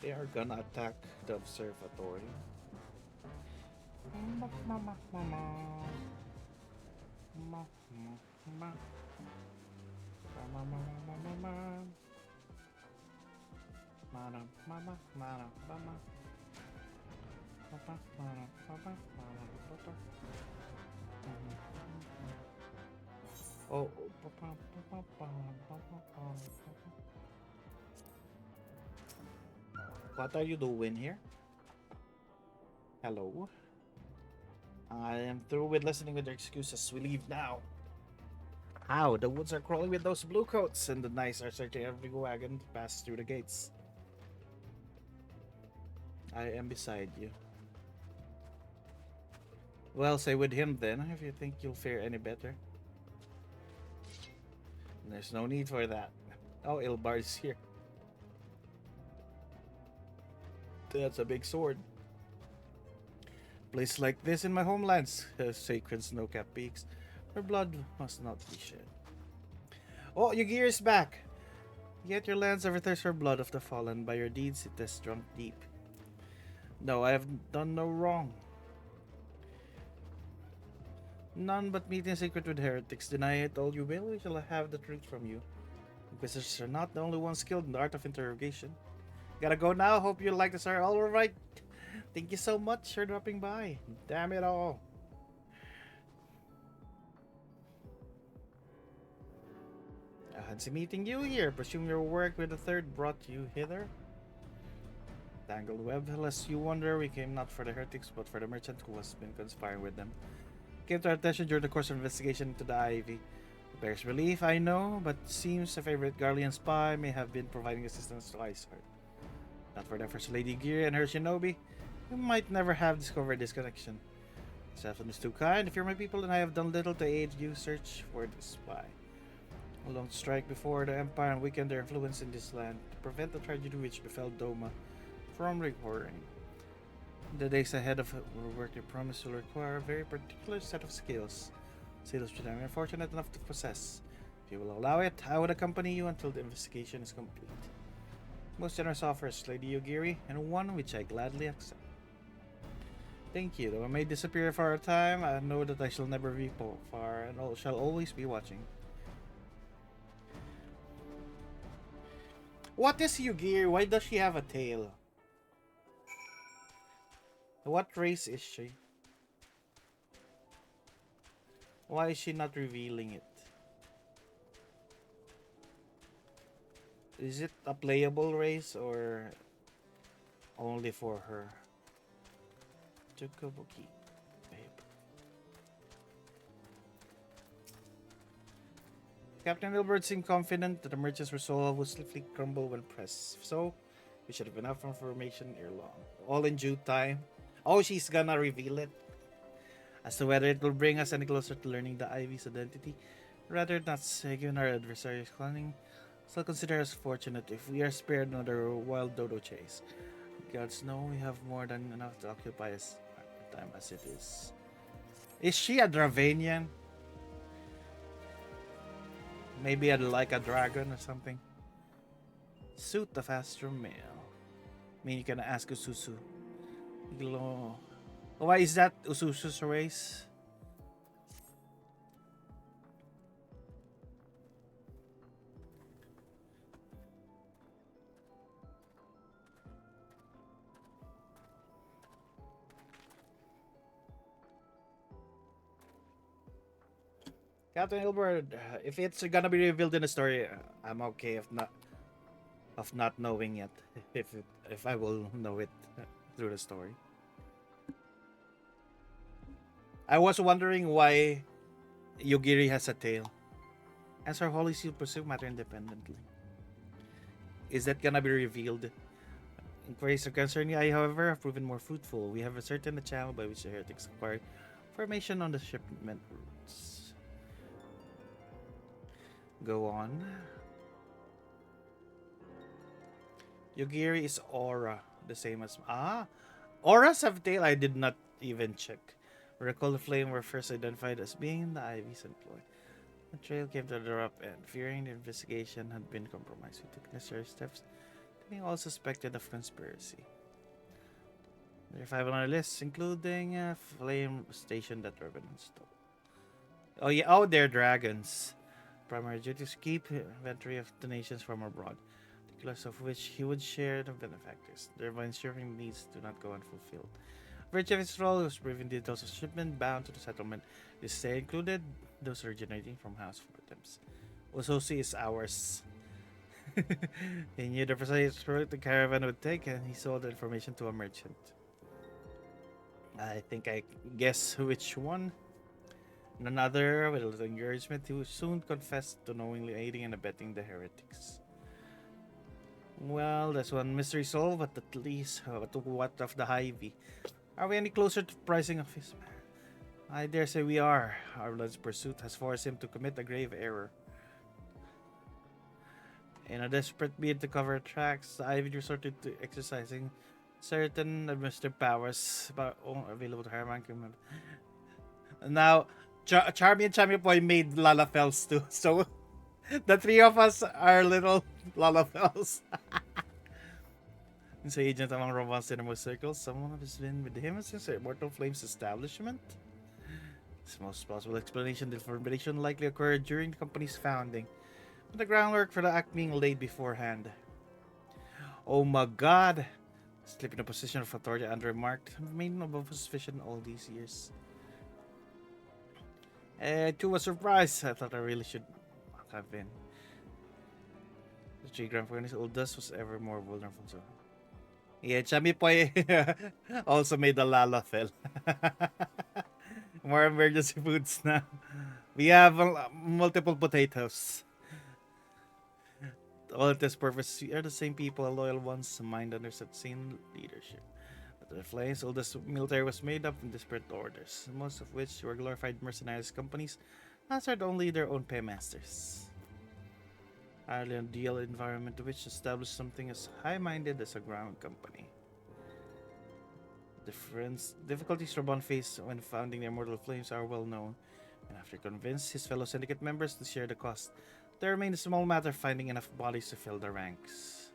They are gonna attack the observatory. Oh. What are you doing here? Hello. I am through with listening with their excuses. We leave now. How? The woods are crawling with those blue coats, and the knights are searching every wagon to pass through the gates. I am beside you. Well, say with him then, if you think you'll fare any better. There's no need for that. Oh, Ilbar's here. That's a big sword. Places like this in my homelands, sacred snow-capped peaks, where blood must not be shed. Oh, your gear is back! Yet your lands are thirst for blood of the fallen. By your deeds it has drunk deep. No, I have done no wrong. None but meeting secret with heretics. Deny it all you will, we shall have the truth from you. Inquisitors are not the only ones skilled in the art of interrogation. Gotta go now, hope you like this. Alright. Thank you so much for dropping by. Damn it all. Fancy meeting you here. Presume your work with the third brought you hither? Tangled web, lest you wonder, we came not for the heretics, but for the merchant who has been conspiring with them. Came to our attention during the course of investigation into the Ivy. It bears relief, I know, but seems a favorite Garlean spy may have been providing assistance to Iceheart. Not for the First Lady Gear and her shinobi, you might never have discovered this connection. Stefan is too kind. If you're my people, then I have done little to aid you search for this spy. A long strike before the Empire and weaken their influence in this land to prevent the tragedy which befell Doma from recurring. The days ahead of work they promise will require a very particular set of skills which I am fortunate enough to possess. If you will allow it, I would accompany you until the investigation is complete. Most generous offers, Lady Yogiri, and one which I gladly accept. Thank you. Though I may disappear for a time, I know that I shall never be far and shall always be watching. What is Yogiri? Why does she have a tail? What race is she? Why is she not revealing it? Is it a playable race or only for her? Chocobuki, babe. Captain Wilbert seemed confident that the merchant's resolve would swiftly crumble when pressed. If so, we should have enough information ere long. All in due time. Oh, she's gonna reveal it. As to whether it will bring us any closer to learning the Ivy's identity, rather not say, given our adversary's cunning, still consider us fortunate if we are spared another wild dodo chase. Gods know we have more than enough to occupy us time as it is. Is she a Dravanian? Maybe like a dragon or something. Suit of Astro Male. I mean, you can ask Ususu. Why is that Ususu's race? Captain Ilbert, if it's gonna be revealed in the story, I'm okay if not knowing yet. If I will know it through the story. I was wondering why Yogiri has a tail. As our holy seal pursue matter independently. Is that gonna be revealed? Inquiries concerning I, however, have proven more fruitful. We have ascertained the channel by which the heretics acquired information on the shipment routes. Go on. Yogiri is aura, the same as auras have tail. I did not even check. Recall the flame were first identified as being the Ivy's employ. The trail came to the drop end. Fearing the investigation had been compromised, we took necessary steps to being all suspected of conspiracy. There are 5 on our list, including a flame station that Urban installed. Oh yeah, oh, they're dragons. Primary duties: keep inventory of donations from abroad, the class of which he would share the benefactors, thereby ensuring needs do not go unfulfilled. virtue of its role, it was briefing details of shipment bound to the settlement. This day included those originating from house victims. Ososi is ours. He knew the precise route the caravan would take, and he sold the information to a merchant. I think I guess which one. None other, with a little encouragement, he would soon confess to knowingly aiding and abetting the heretics. Well, that's one mystery solved, but at least, what of the Hy-Vee? Are we any closer to pricing of his man? I dare say we are. Our blood's pursuit has forced him to commit a grave error. In a desperate bid to cover tracks, the Ivy resorted to exercising certain administrative powers available to her ranking member. Now, Charmy and Champion made Lalafels too, so the three of us are little Lalafels. He's an agent among Roman's innermost circles. Someone has been with him since the Immortal Flames establishment. This most plausible explanation, the formation likely occurred during the company's founding, with the groundwork for the act being laid beforehand. Oh my god! Sleep in a position of authority unremarked, remained above suspicion all these years. To a surprise, I thought I really should not have been. The tree grandfather's oldest was ever more vulnerable to. Yeah, Chami Poy also made the Lalafel. More emergency foods now. We have multiple potatoes. All at this purpose, we are the same people, loyal ones, mind under such same leadership. But the Flames' oldest military was made up in disparate orders, most of which were glorified mercenaries companies, answered only their own paymasters. An ideal environment to which established something as high-minded as a ground company. Difficulties Raban faced when founding the Immortal Flames are well known, and after convinced his fellow syndicate members to share the cost, there remained a small matter of finding enough bodies to fill the ranks.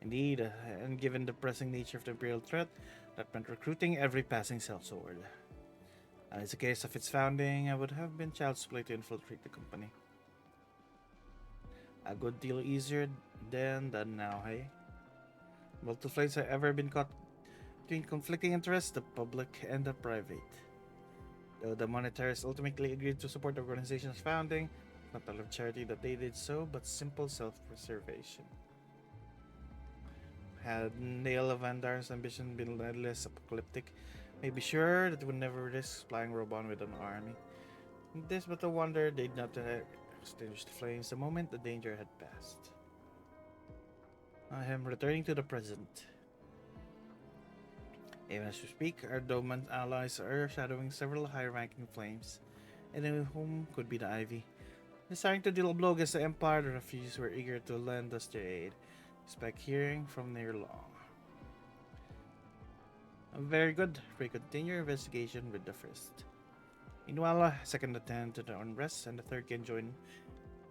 Indeed, and given the pressing nature of the Imperial threat, that meant recruiting every passing sellsword. As a case of its founding, I would have been child's play to infiltrate the company. A good deal easier then than now, hey? Multiple Flames have ever been caught between conflicting interests, the public and the private. Though the monetarists ultimately agreed to support the organization's founding, not out of charity that they did so, but simple self-preservation. Had Neil Vandar's ambition been less apocalyptic, may be sure that he would never risk supplying Robon with an army. This but a wonder they'd not extinguish the flames the moment the danger had passed. I am returning to the present. Even as we speak, our Doman allies are shadowing several high-ranking flames, and whom could be the Ivy. Desiring to deal a blow against the Empire, the refugees were eager to lend us their aid. Expect hearing from near long. Very good. We continue your investigation with the first. Meanwhile, a second attend to the unrest, and the third can join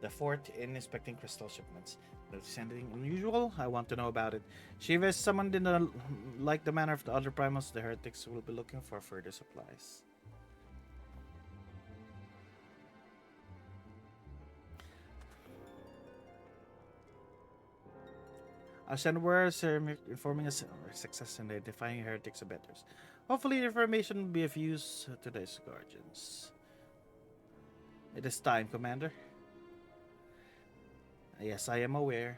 the fourth in inspecting crystal shipments. If there's anything unusual, I want to know about it. Shiva is summoned in the manner of the other primals. The heretics will be looking for further supplies. I'll send word informing us of our success in identifying heretics and betters. Hopefully, the information will be of use to today's guardians. It is time, Commander. Yes, I am aware.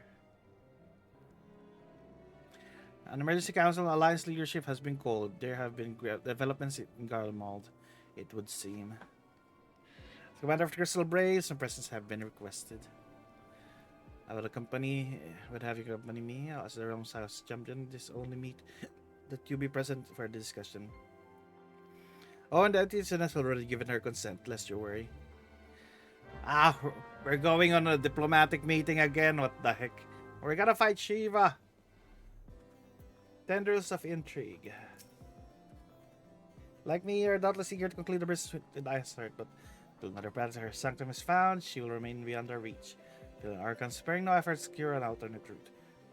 An emergency council alliance leadership has been called. There have been developments in Garlemald, it would seem. The commander of the Crystal Braves and presence have been requested. I will have you accompany me as the Realm's House champion. This only meet that you be present for the discussion. Oh, and the Antigenus has already given her consent, lest you worry. Ah, we're going on a diplomatic meeting again. What the heck? We're gonna fight Shiva. Tendrils of intrigue. Like me, you're doubtless eager to conclude the business with Isart, but till another path to her sanctum is found, she will remain beyond our reach. Feeling Archon sparing no effort to secure an alternate route.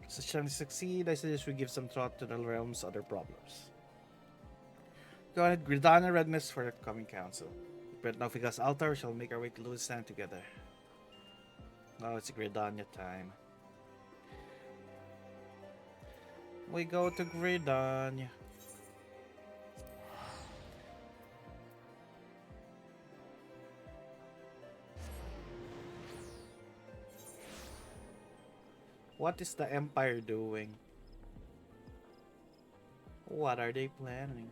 To succeed, I suggest we give some thought to the realm's other problems. Go ahead, Gridana Red Mist for the coming council. But Nofiga's altar shall make our way to Lewisland together. Oh, it's Gridania time. We go to Gridon. What is the Empire doing? What are they planning?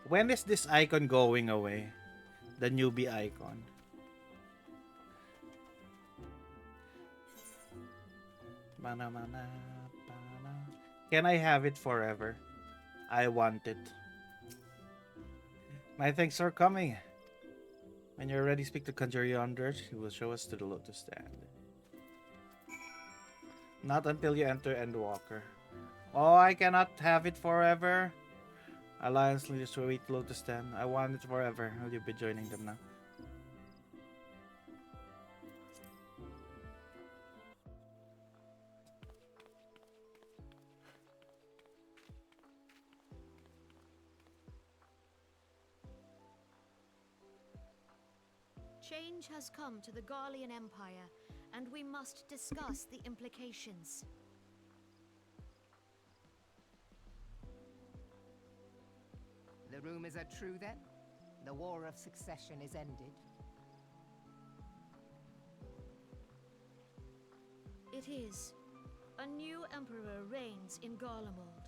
When is this icon going away? The newbie icon. Can I have it forever? I want it. My thanks for coming. When you're ready, speak to Conjure Yonder. He will show us to the Lotus Stand. Not until you enter Endwalker. Oh, I cannot have it forever. Alliance leaders will wait Lotus Stand. I want it forever. Will you be joining them now? Change has come to the Garlean Empire, and we must discuss the implications. The rumors are true then? The War of Succession is ended? It is. A new emperor reigns in Garlemald.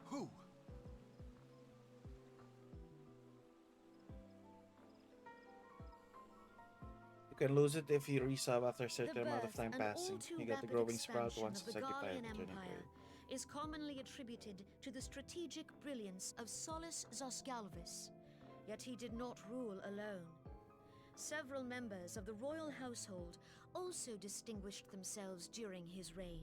Who? You can lose it if you resub after a The certain amount of birth time and passing. all too You get the rapid growing sprout expansion once of it's the occupied Garlean the journey Empire period. is commonly attributed to the strategic brilliance of Solus Zosgalvis, yet he did not rule alone. Several members of the royal household also distinguished themselves during his reign.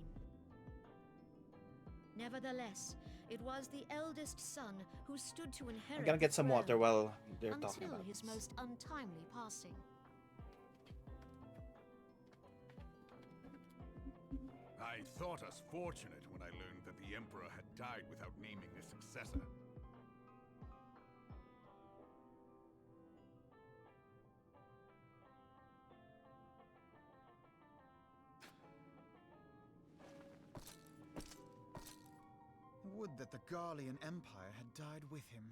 Nevertheless, it was the eldest son who stood to inherit I'm gonna get the some water throne while they're talking until about his this. most untimely passing. I thought us fortunate when I learned that the Emperor had died without naming a successor. Would that the Garlean Empire had died with him.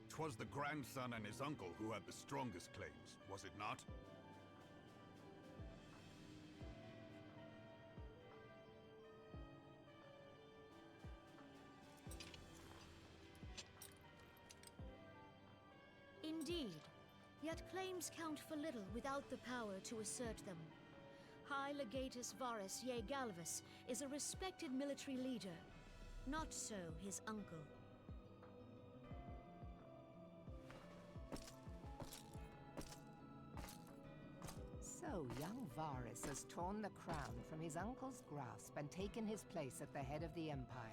Twas the grandson and his uncle who had the strongest claims, was it not? Indeed, yet claims count for little without the power to assert them. High Legatus Varus Ye Galvus is a respected military leader, not so his uncle. So young Varus has torn the crown from his uncle's grasp and taken his place at the head of the Empire.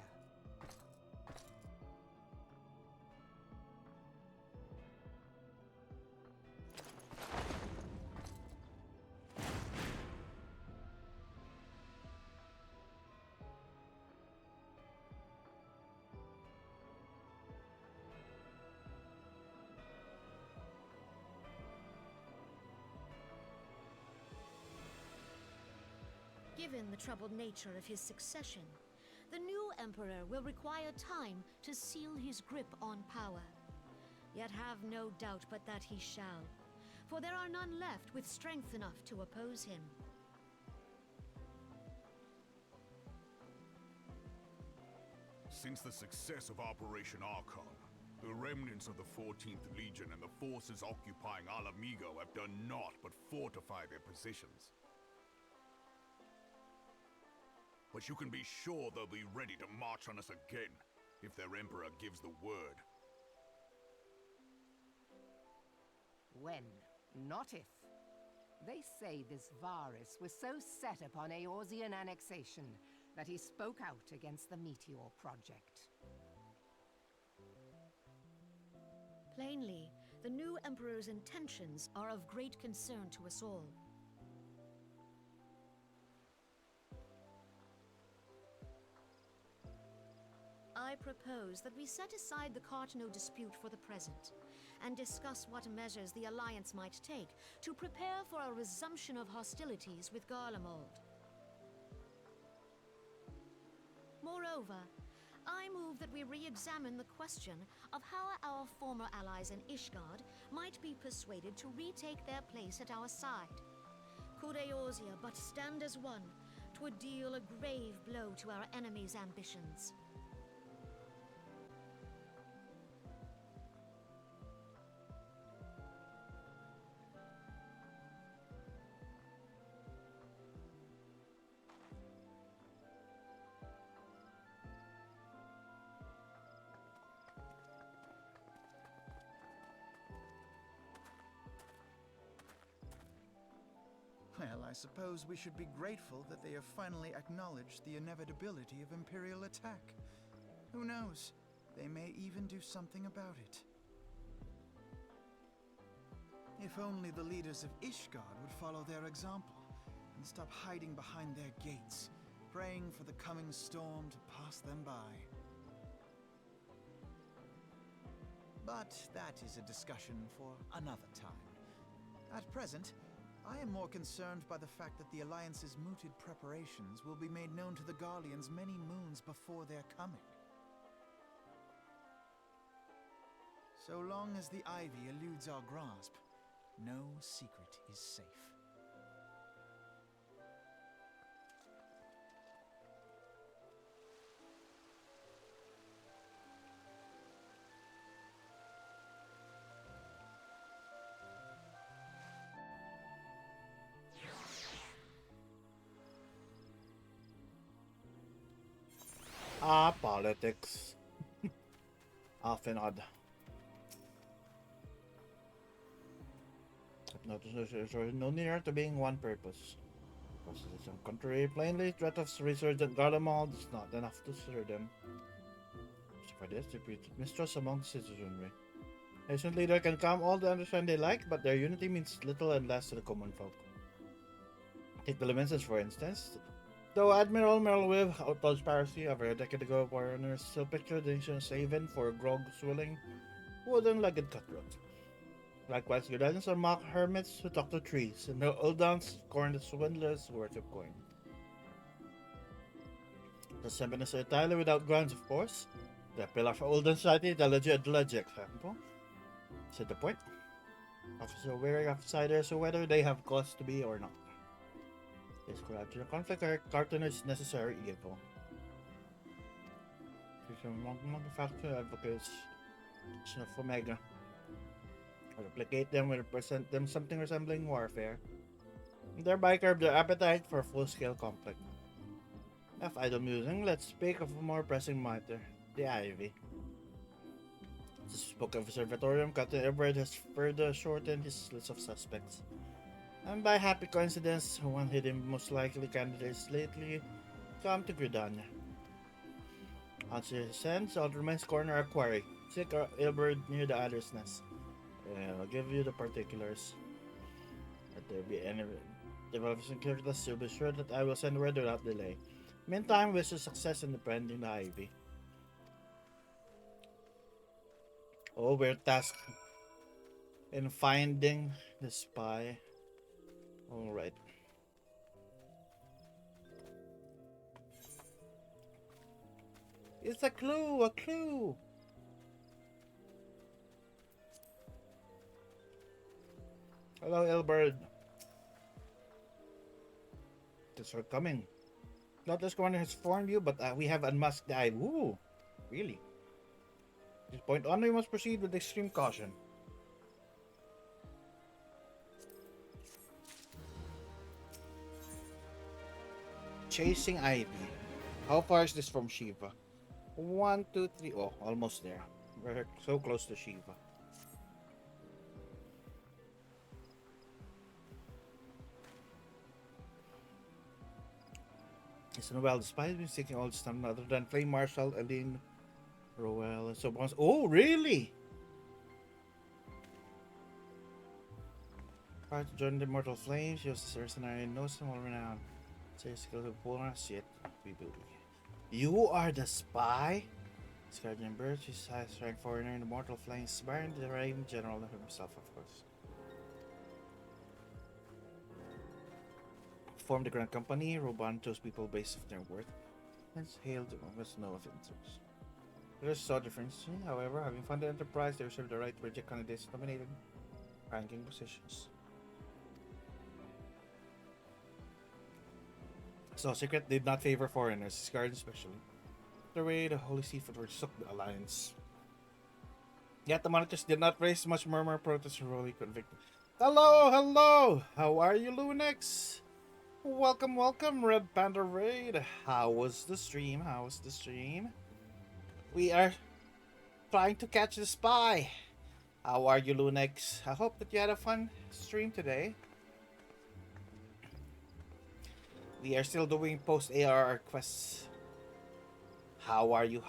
Given the troubled nature of his succession, the new emperor will require time to seal his grip on power. Yet have no doubt but that he shall, for there are none left with strength enough to oppose him. Since the success of Operation Archon, the remnants of the 14th Legion and the forces occupying Alamigo have done naught but fortify their positions. But you can be sure they'll be ready to march on us again, if their Emperor gives the word. When? Not if. They say this Varus was so set upon Eorzean annexation that he spoke out against the Meteor Project. Plainly, the new Emperor's intentions are of great concern to us all. I propose that we set aside the Cartano dispute for the present, and discuss what measures the Alliance might take to prepare for a resumption of hostilities with Garlemald. Moreover, I move that we re-examine the question of how our former allies in Ishgard might be persuaded to retake their place at our side. Could Eorzea but stand as one, 'twould deal a grave blow to our enemies' ambitions. Well, I suppose we should be grateful that they have finally acknowledged the inevitability of Imperial attack. Who knows? They may even do something about it. If only the leaders of Ishgard would follow their example and stop hiding behind their gates, praying for the coming storm to pass them by. But that is a discussion for another time. At present, I am more concerned by the fact that the Alliance's mooted preparations will be made known to the Garleans many moons before their coming. So long as the ivy eludes our grasp, no secret is safe. Politics. Often odd. I've noticed there is no nearer to being one purpose. Because it is on contrary, plainly, threat of resurgent Garlemald is not enough to stir them. So for this, repeated mistrust among citizenry. A nation leader can calm all the understand they like, but their unity means little and less to the common folk. Take the Lamenses, for instance. Though Admiral Merlwyb outlawed piracy over a decade ago, foreigners still picture the nation's haven for grog swilling, wooden-legged cutthroats. Likewise, Gudalians are mock hermits who talk to trees, and the Uldans scorn the swindlers who worship coin. The Sempinis are entirely without grounds, of course. The pillar for Uldan society, the legit example. Is it the point? Officers are wary of outsiders, so whether they have cause to be or not. This collateral conflict or cartoonist necessary evil. Manufacturer advocates of Omega. Replicate them will present them something resembling warfare, and thereby curb their appetite for full-scale conflict. Enough idle musing, let's speak of a more pressing matter, the Ivy. The spoke of Observatorium, Captain Edward has further shortened his list of suspects. And by happy coincidence, one hidden most likely candidates lately come to Gridania. Answer his sends, all remains corner a quarry. Seek Ilberd near the adder's nest. I'll give you the particulars. Let there be any developments curious, you'll be sure that I will send word without delay. Meantime, wish you success in defending the Ivy. Oh, we're tasked in finding the spy. Alright. It's a clue, a clue! Hello, Elberd. Thanks for coming. Not this corner has formed you, but we have unmasked the eye. Ooh, really? At this point on, we must proceed with extreme caution. Chasing Ivy. How far is this from Shiva? 1, 2, 3. Oh, almost there. We're so close to Shiva. So well, despite being seeking all this time other than Flame Marshal, Aline, Roel, and so on. Oh, really? Prior to joining the Immortal Flames, she was a mercenary, no small renown. Seriously, the polar shit. You are the spy? Scourgeon Birch, his highest ranked foreigner in the Immortal Flames, Baron the Raven General himself, of course. Formed the Grand Company, Roban chose people based on their worth. Hence hailed with no offenses. There's so difference, however, having funded enterprise, they reserve the right to reject candidates nominated ranking positions. So Secret did not favor foreigners, his guards especially. The way the Holy Seafood forsook the alliance. Yet the monitors did not raise much murmur, protest, or really convicted. Hello, hello! How are you, Lunix? Welcome, welcome, Red Panda Raid. How was the stream? We are trying to catch the spy. How are you, Lunix? I hope that you had a fun stream today. We are still doing post ARR quests. How are you?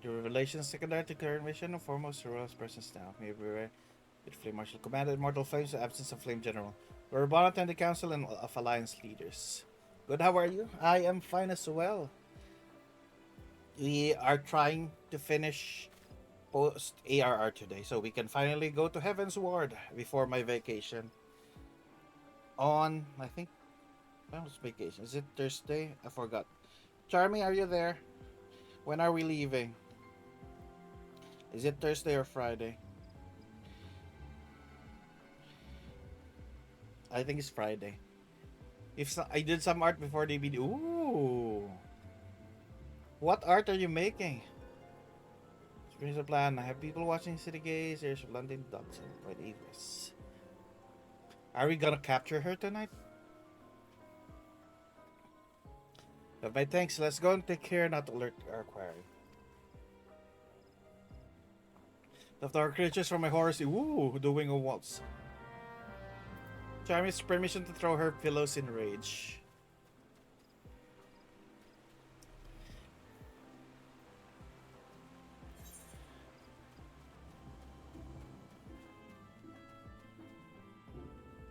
The revelation secondary to current mission and foremost Royal's presence now. Maybe we're with Flame Marshal commanded Immortal Flames, the absence of Flame General. We're about to attend the council and of Alliance leaders. Good, how are you? I am fine as well. We are trying to finish post ARR today, so we can finally go to Heaven's Ward before my vacation. On, I think, when was vacation? Is it Thursday? I forgot. Charmy, are you there? When are we leaving? Is it Thursday or Friday? I think it's Friday. If so, I did some art before the video. Ooh. What art are you making? Spring's a plan. I have people watching City Gaze. There's London Dodson by the Eagles. Are we gonna capture her tonight? But my thanks. Let's go and take care not to alert our quarry. Left our creatures from my horse. Ooh, doing a waltz. Charmy's permission to throw her pillows in rage.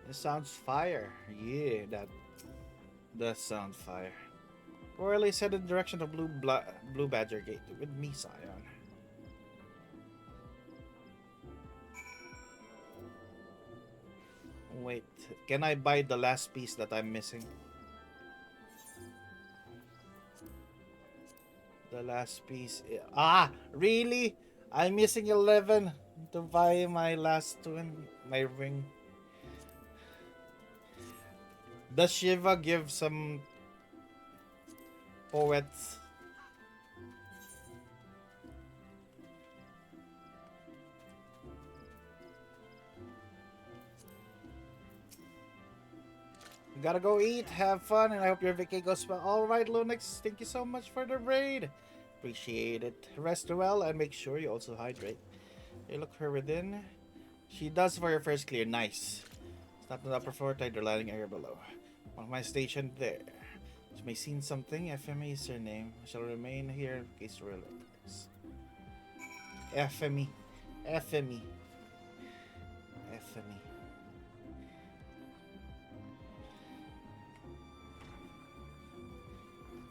It sounds fire. Yeah, that does sound fire. Royally head in the direction of Blue Badger Gate with me, Scion. Wait, can I buy the last piece that I'm missing? The last piece. Ah, really? I'm missing 11 to buy my last twin, my ring. Does Shiva give some poets? Gotta go eat, have fun, and I hope your vacation goes well. Alright, Lunix, thank you so much for the raid. Appreciate it. Rest well and make sure you also hydrate. You look her within. She does for your first clear. Nice. It's not the upper floor, tide the landing area below. One of my station there. You may seen something. FME is her name. I shall remain here in case royal attacks. FME. FME. FME.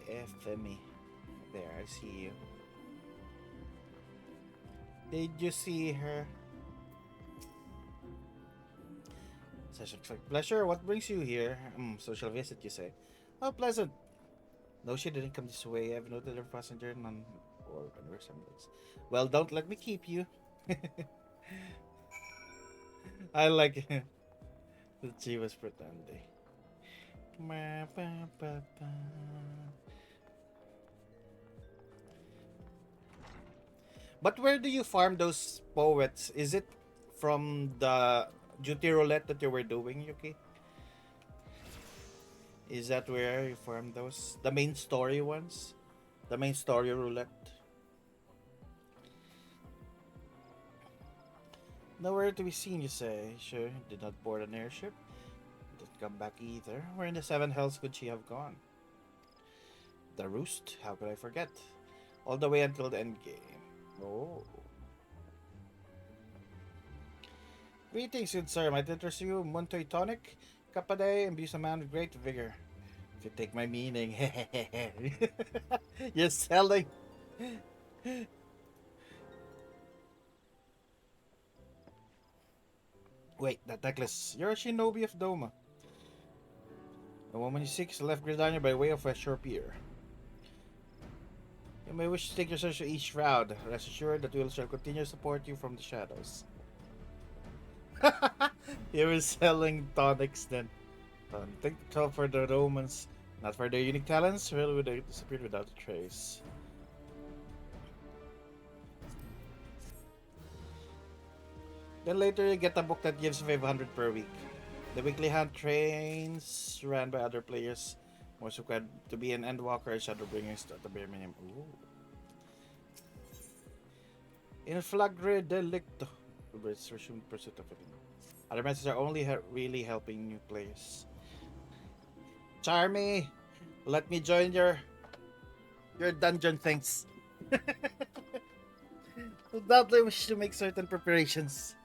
FME. There, I see you. Did you see her? Session pleasure. What brings you here? Social visit, you say. Oh, pleasant. No, she didn't come this way. I've noted her passenger none or resemblance. Well, don't let me keep you. I like that she was pretending. But where do you farm those poets? Is it from the duty roulette that you were doing, Yuki? Is that where you farm those? The main story ones? The main story roulette? Nowhere to be seen, you say. Sure, did not board an airship. come back either. Where in the seven hells could she have gone? The Roost? How could I forget? All the way until the end game. Oh. Greetings, good sir. Might interest you Montoy Tonic? Kapade imbues a man with great vigor. If you take my meaning. You're selling. Wait, that necklace. You're a shinobi of Doma. The woman you seek is left Gridania by way of a sure peer. You may wish to take your search to each shroud. Rest assured that we shall continue to support you from the shadows. You were selling tonics then. Take the call for the Romans, not for their unique talents, really would they disappear without a trace. Then later you get a book that gives 500 per week. The weekly hunt trains ran by other players. Most required to be an endwalker and shadow bringers at the bare minimum. Ooh. In flagre delicto. Resumed pursuit of it. Other methods are only really helping new players. Charmy, let me join your dungeon things. Doubtless wish to make certain preparations.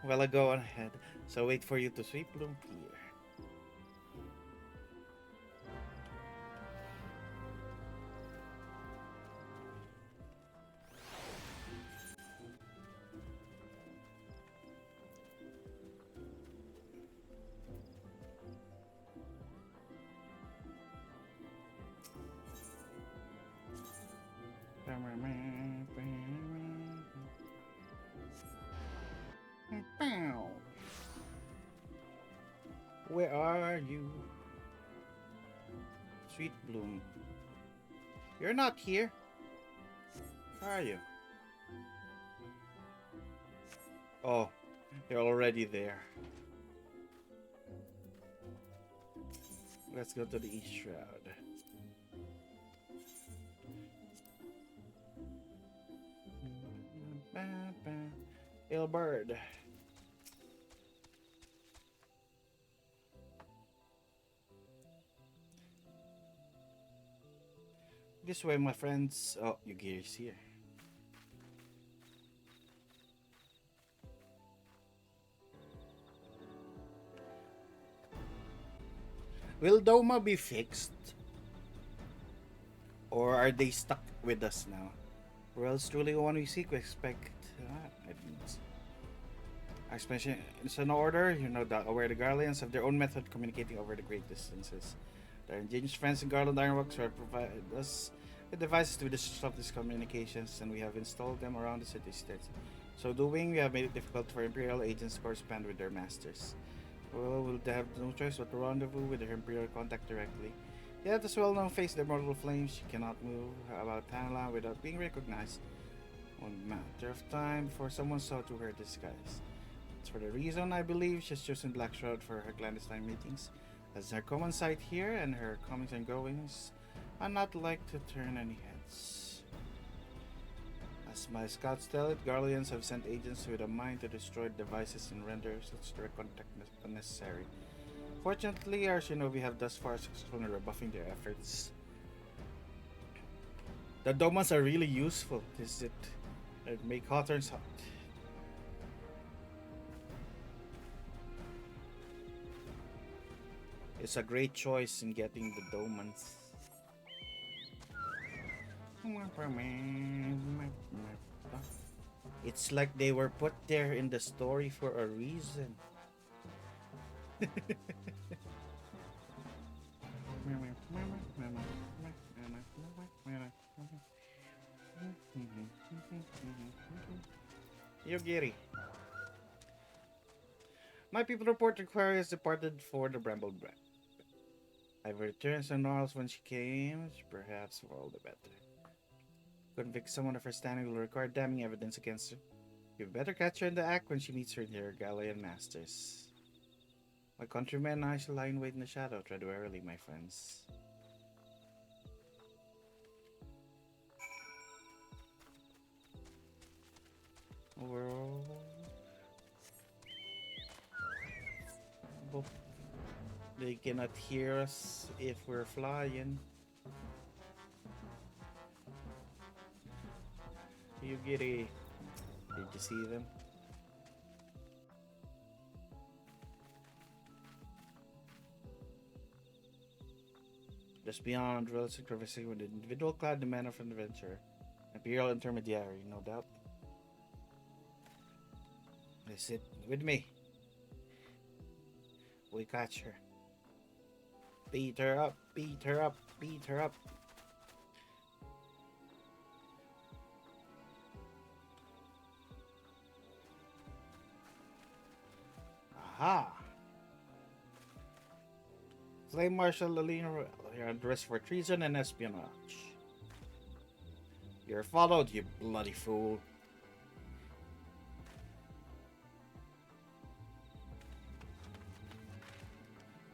Well, I'll go on ahead. So wait for you to sweep Bloom Pier. Where are you? Sweet Bloom. You're not here. Where are you? Oh, you're already there. Let's go to the East Shroud. Ilbird. This way, my friends. Oh, Yugiri is here. Will Doma be fixed? Or are they stuck with us now? Or else truly one we seek, we expect. I didn't. Expansion is an order, you know that where the Garleans have their own method of communicating over the great distances. Their ingenious friends in Garland Ironworks will provide us with devices to disrupt these communications, and we have installed them around the city states. So doing, we have made it difficult for Imperial agents to correspond with their masters. Well, we'll have no choice but to rendezvous with their Imperial contact directly. Yet, as well known face the mortal flames, she cannot move about Tanla without being recognized. One matter of time before someone saw through her disguise. It's for the reason I believe she's chosen Black Shroud for her clandestine meetings, as her common sight here and her comings and goings are not like to turn any heads. As my scouts tell it, Garleans have sent agents with a mind to destroy devices and render such direct contact unnecessary. Fortunately, our shinobi have thus far successfully rebuffing their efforts. The domas are really useful, is it? They make Hawthorns hot. It's a great choice in getting the domans. It's like they were put there in the story for a reason. Yogiri. My people report Aquarius departed for the Bramble Brand. I've returned some Norls when she came, perhaps for all the better. Convict someone of her standing will require damning evidence against her. You'd better catch her in the act when she meets her near Galilean masters. My countrymen and I shall lie in wait in the shadow. Tread warily, my friends. They cannot hear us if we're flying. You get a... Did you see them? Just beyond realistic conversation with the individual clad the man of an adventure. Imperial intermediary, no doubt. They sit with me. We catch her. Beat her up, beat her up, beat her up. Aha! Slave Marshal Aline Royal, you're under arrest for treason and espionage. You're followed, you bloody fool.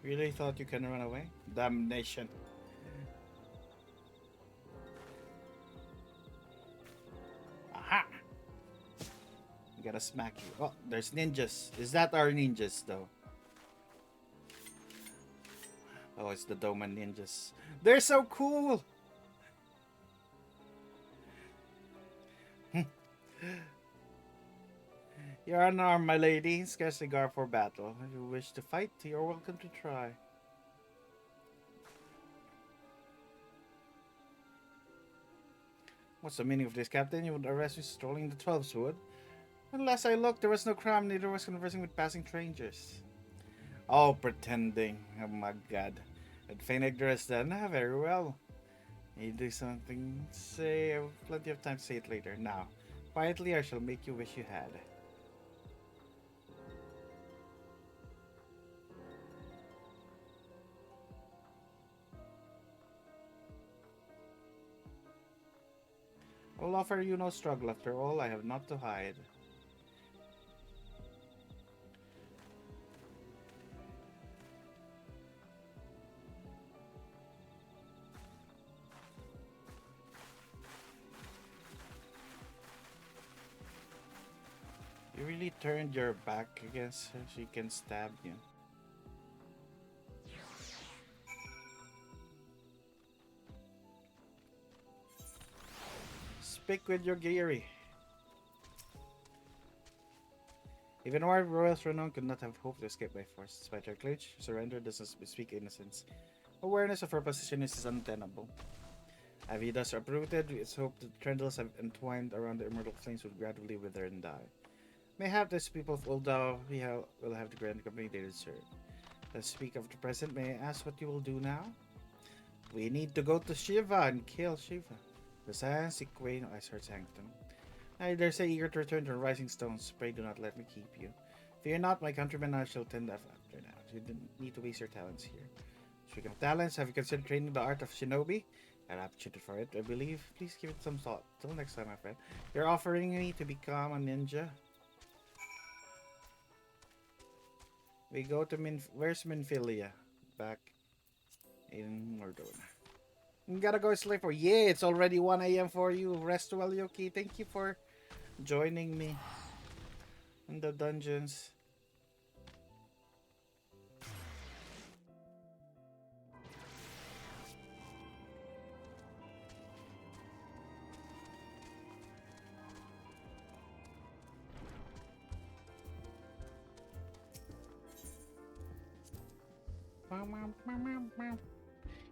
Really thought you can run away? Damnation. Aha! We gotta smack you. Oh, there's ninjas. Is that our ninjas, though? Oh, it's the Doman ninjas. They're so cool! You're unarmed, my lady. Scarcely garb for battle. If you wish to fight, you're welcome to try. What's the meaning of this, Captain? You would arrest me strolling the 12th wood? Unless I looked, there was no crime, neither was conversing with passing strangers. Oh, pretending. Oh my god. I'd feign ignorance then. Very well. You do something, say, I have plenty of time to say it later. Now, quietly I shall make you wish you had. I'll offer you no struggle. After all, I have naught to hide. You really turned your back against her. She can stab you. Speak with your Geary. Even our royals renowned could not have hoped to escape by force. Despite her glitch, surrender does not bespeak innocence. Awareness of her position is untenable. Ivy thus uprooted, it's hoped that trendles have entwined around the immortal flames would gradually wither and die. Mayhap these people of Uldao will have the grand company they deserve. Let's speak of the present. May I ask what you will do now? We need to go to Shiva and kill Shiva. The Science Equate no Iceheart Sanctum. I dare say eager to return to the Rising Stones. Pray do not let me keep you. Fear not, my countrymen, I shall tend after that. You didn't need to waste your talents here. Speaking of talents, have you considered training the art of shinobi? An opportunity for it, I believe. Please give it some thought. Till next time, my friend. You're offering me to become a ninja? We go to where's Minfilia? Back in Mordona. Gotta go sleep for it's already 1 AM for you. Rest well, Yoki. Thank you for joining me in the dungeons.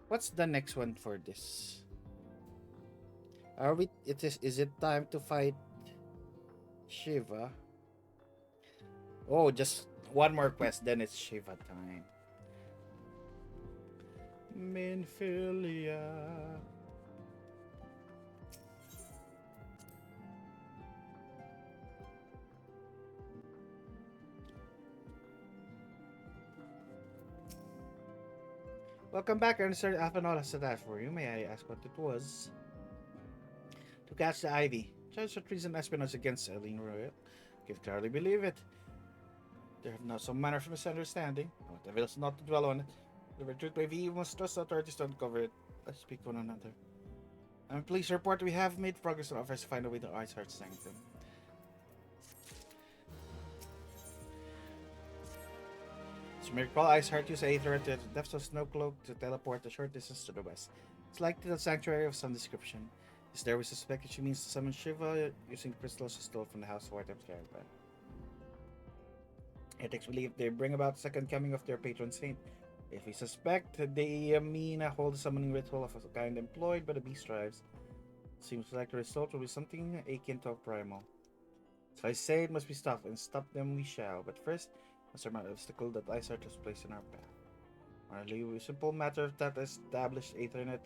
What's the next one for this? Are we? Is it time to fight Shiva? Oh, just one more quest, then it's Shiva time. Minfilia. Welcome back, Sir Alphanola said that for you. May I ask what it was? To catch the Ivy. Charge for treason and espionage against Aline Royal. Can clearly believe it. There have now some manner of misunderstanding. What avails not to dwell on it. The truth may be, you must trust the authorities to uncover it. Let's speak one another. I'm pleased to report we have made progress on efforts to find a way to Iceheart Sanctum. As you may recall, Iceheart used Aether at the depths of Snowcloak to teleport a short distance to the west. It's likely the sanctuary of some description. Is there we suspect that she means to summon Shiva using crystals she stole from the House of Whiteham's caravan. Ethics believe they bring about the second coming of their patron saint. If we suspect, they mean a whole summoning ritual of a kind employed by the beast tribes. Seems like the result will be something akin to a primal. So I say it must be stopped, and stop them we shall. But first, must surmount the obstacle that Iceheart has placed in our path. Only a simple matter of that established Aethernet,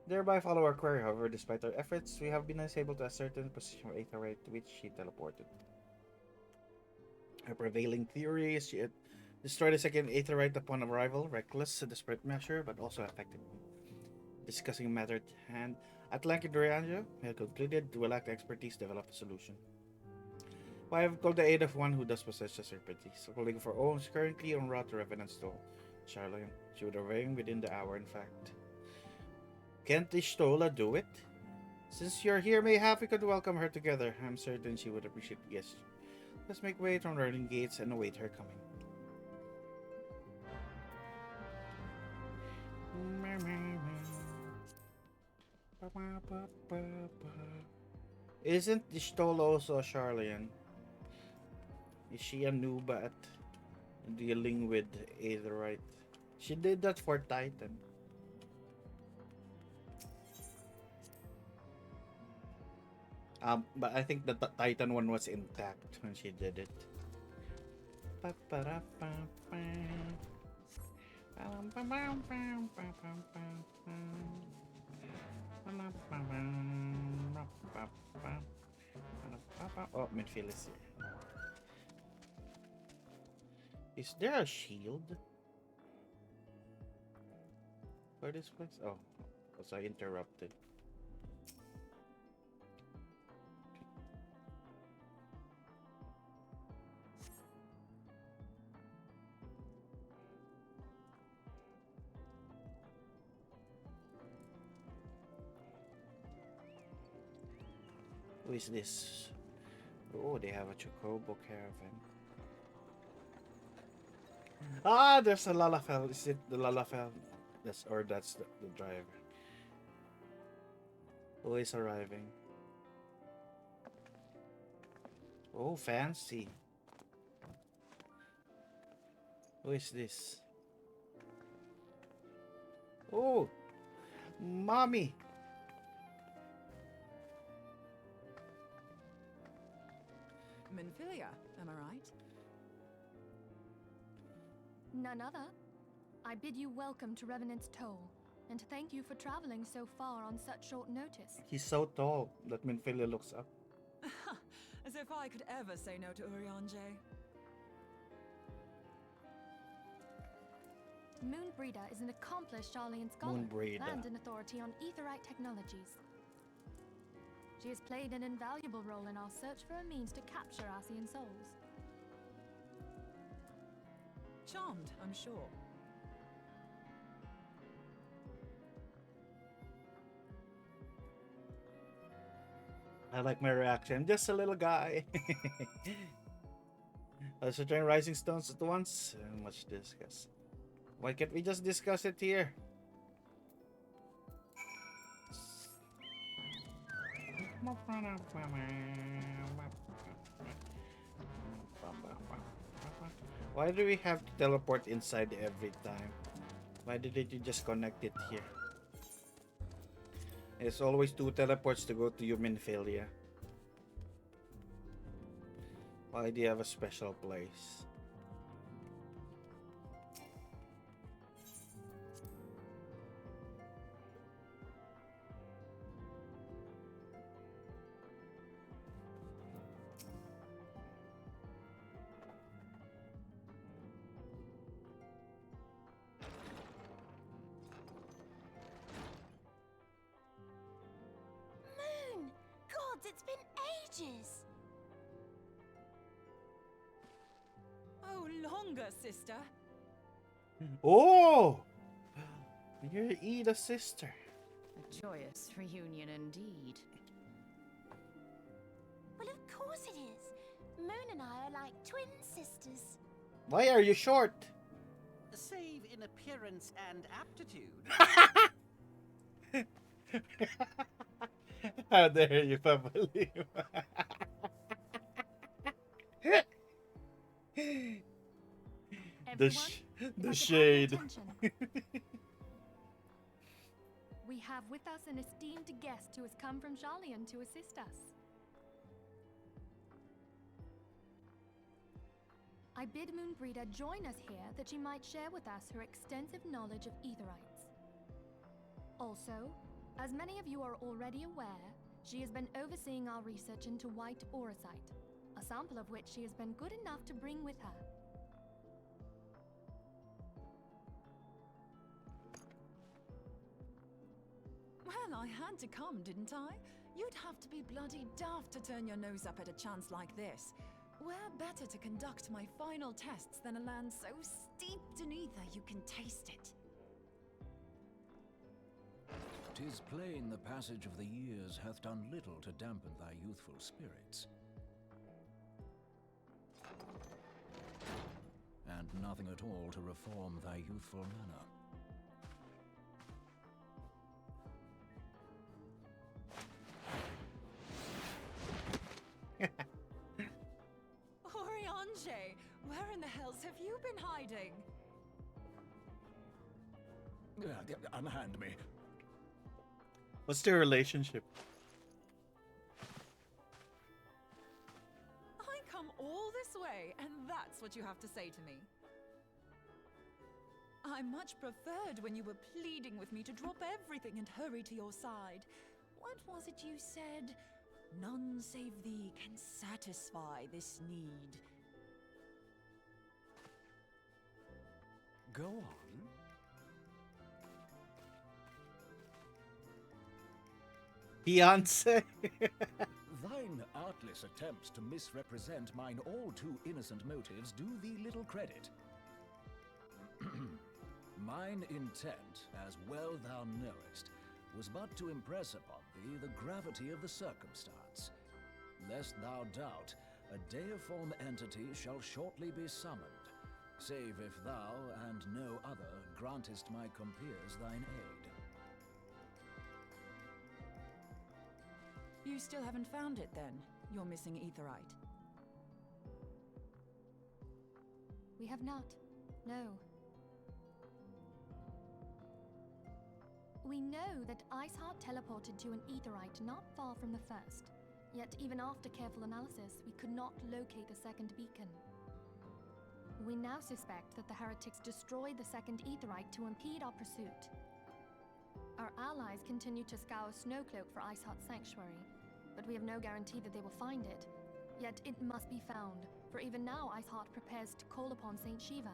thereby follow our query. However, despite our efforts, we have been unable to ascertain the position of Aetherite to which she teleported. Her prevailing theory is she had destroyed a second Aetherite upon arrival, reckless, a desperate measure, but also effective. Discussing matter at hand, at Lankidorianja, we had concluded we lack expertise to develop a solution. I have called the aid of one who does possess the expertise. A colleague of our own is currently en route to Revenant's Stole. Charlene, she would arrive within the hour, in fact. Can't Ishtola do it? Since you're here, mayhap we could welcome her together. I'm certain she would appreciate the gesture. Let's make way from learning gates and await her coming. Isn't Ishtola also a Charlene? Is she a noob at dealing with Aetherite? She did that for Titan. But I think the Titan one was intact when she did it. Oh, midfield is here. Is there a shield for this place? Oh, was I interrupted? Who is this? Oh, they have a Chocobo caravan. Ah, there's a Lalafell. Is it the Lalafell? That's the driver. Who is arriving? Oh, fancy. Who is this? Oh, mommy. Minfilia, am I right? None other. I bid you welcome to Revenant's Toll, and thank you for traveling so far on such short notice. He's so tall that Minfilia looks up. As if I could ever say no to Urianger. Moonbreeder is an accomplished Charlian scholar Moonbreeder. and an authority on Aetherite technologies. She has played an invaluable role in our search for a means to capture Ascian souls. Charmed, I'm sure. I like my reaction. I'm just a little guy. Let's return Rising Stones at once. Much discuss. Why can't we just discuss it here? Why do we have to teleport inside every time? Why didn't you just connect it here? It's always 2 teleports to go to Minfilia. Why do you have a special place? Moon! Gods, it's been ages! Oh, longer, sister. Oh! You're Ida's sister. A joyous reunion indeed. Well, of course it is. Moon and I are like twin sisters. Why are you short? save in appearance and aptitude. How dare you, Papalim? The shade. We have with us an esteemed guest who has come from Jalian to assist us. I bid Moonbreeder join us here that she might share with us her extensive knowledge of Aetherites. Also, as many of you are already aware, she has been overseeing our research into white auracite, a sample of which she has been good enough to bring with her. Well, I had to come, didn't I? You'd have to be bloody daft to turn your nose up at a chance like this. Where better to conduct my final tests than a land so steeped in ether you can taste it? 'Tis plain the passage of the years hath done little to dampen thy youthful spirits. And nothing at all to reform thy youthful manner. Oriange, where in the hells have you been hiding? Unhand me. What's their relationship? I come all this way, and that's what you have to say to me. I much preferred when you were pleading with me to drop everything and hurry to your side. What was it you said? None save thee can satisfy this need. Go on. Fiance. Thine artless attempts to misrepresent mine all too innocent motives do thee little credit. Mine intent, as well thou knowest, was but to impress upon thee the gravity of the circumstance. Lest thou doubt, a deiform entity shall shortly be summoned, save if thou and no other grantest my compeers thine aid. You still haven't found it then, your missing Aetherite? We have not. No. We know that Iceheart teleported to an Aetherite not far from the first. Yet even after careful analysis, we could not locate a second beacon. We now suspect that the heretics destroyed the second Aetherite to impede our pursuit. Our allies continue to scour Snowcloak for Iceheart's sanctuary, but we have no guarantee that they will find it. Yet it must be found, for even now Iceheart prepares to call upon Saint Shiva.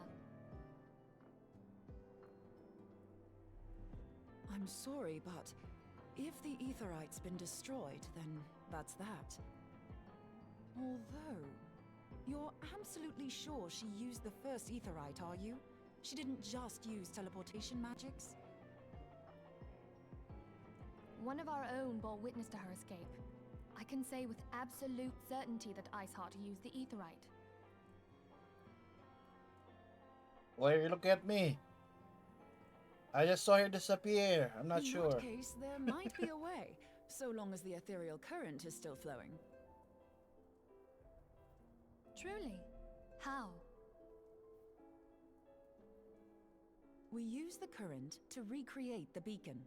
I'm sorry, but if the Aetherite's been destroyed, then that's that. Although, you're absolutely sure she used the first Aetherite, are you? She didn't just use teleportation magics? One of our own bore witness to her escape. I can say with absolute certainty that Iceheart used the Aetherite. Why are you looking at me? I just saw her disappear. I'm not sure. In that case, there might be a way, so long as the ethereal current is still flowing. Truly? How? We use the current to recreate the beacon.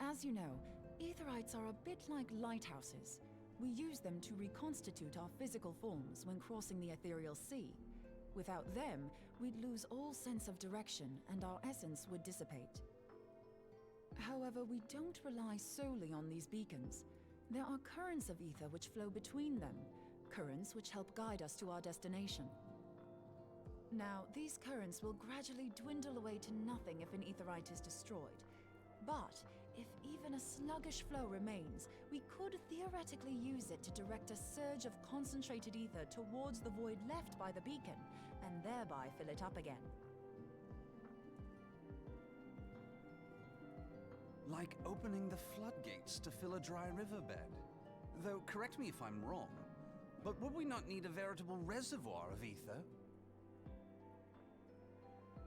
As you know, Aetherites are a bit like lighthouses. We use them to reconstitute our physical forms when crossing the ethereal sea. Without them, we'd lose all sense of direction and our essence would dissipate. However, we don't rely solely on these beacons. There are currents of ether which flow between them, currents which help guide us to our destination. Now, these currents will gradually dwindle away to nothing if an Aetherite is destroyed. But if even a sluggish flow remains, we could theoretically use it to direct a surge of concentrated ether towards the void left by the beacon, and thereby fill it up again. Like opening the floodgates to fill a dry riverbed. Though, correct me if I'm wrong, but would we not need a veritable reservoir of ether?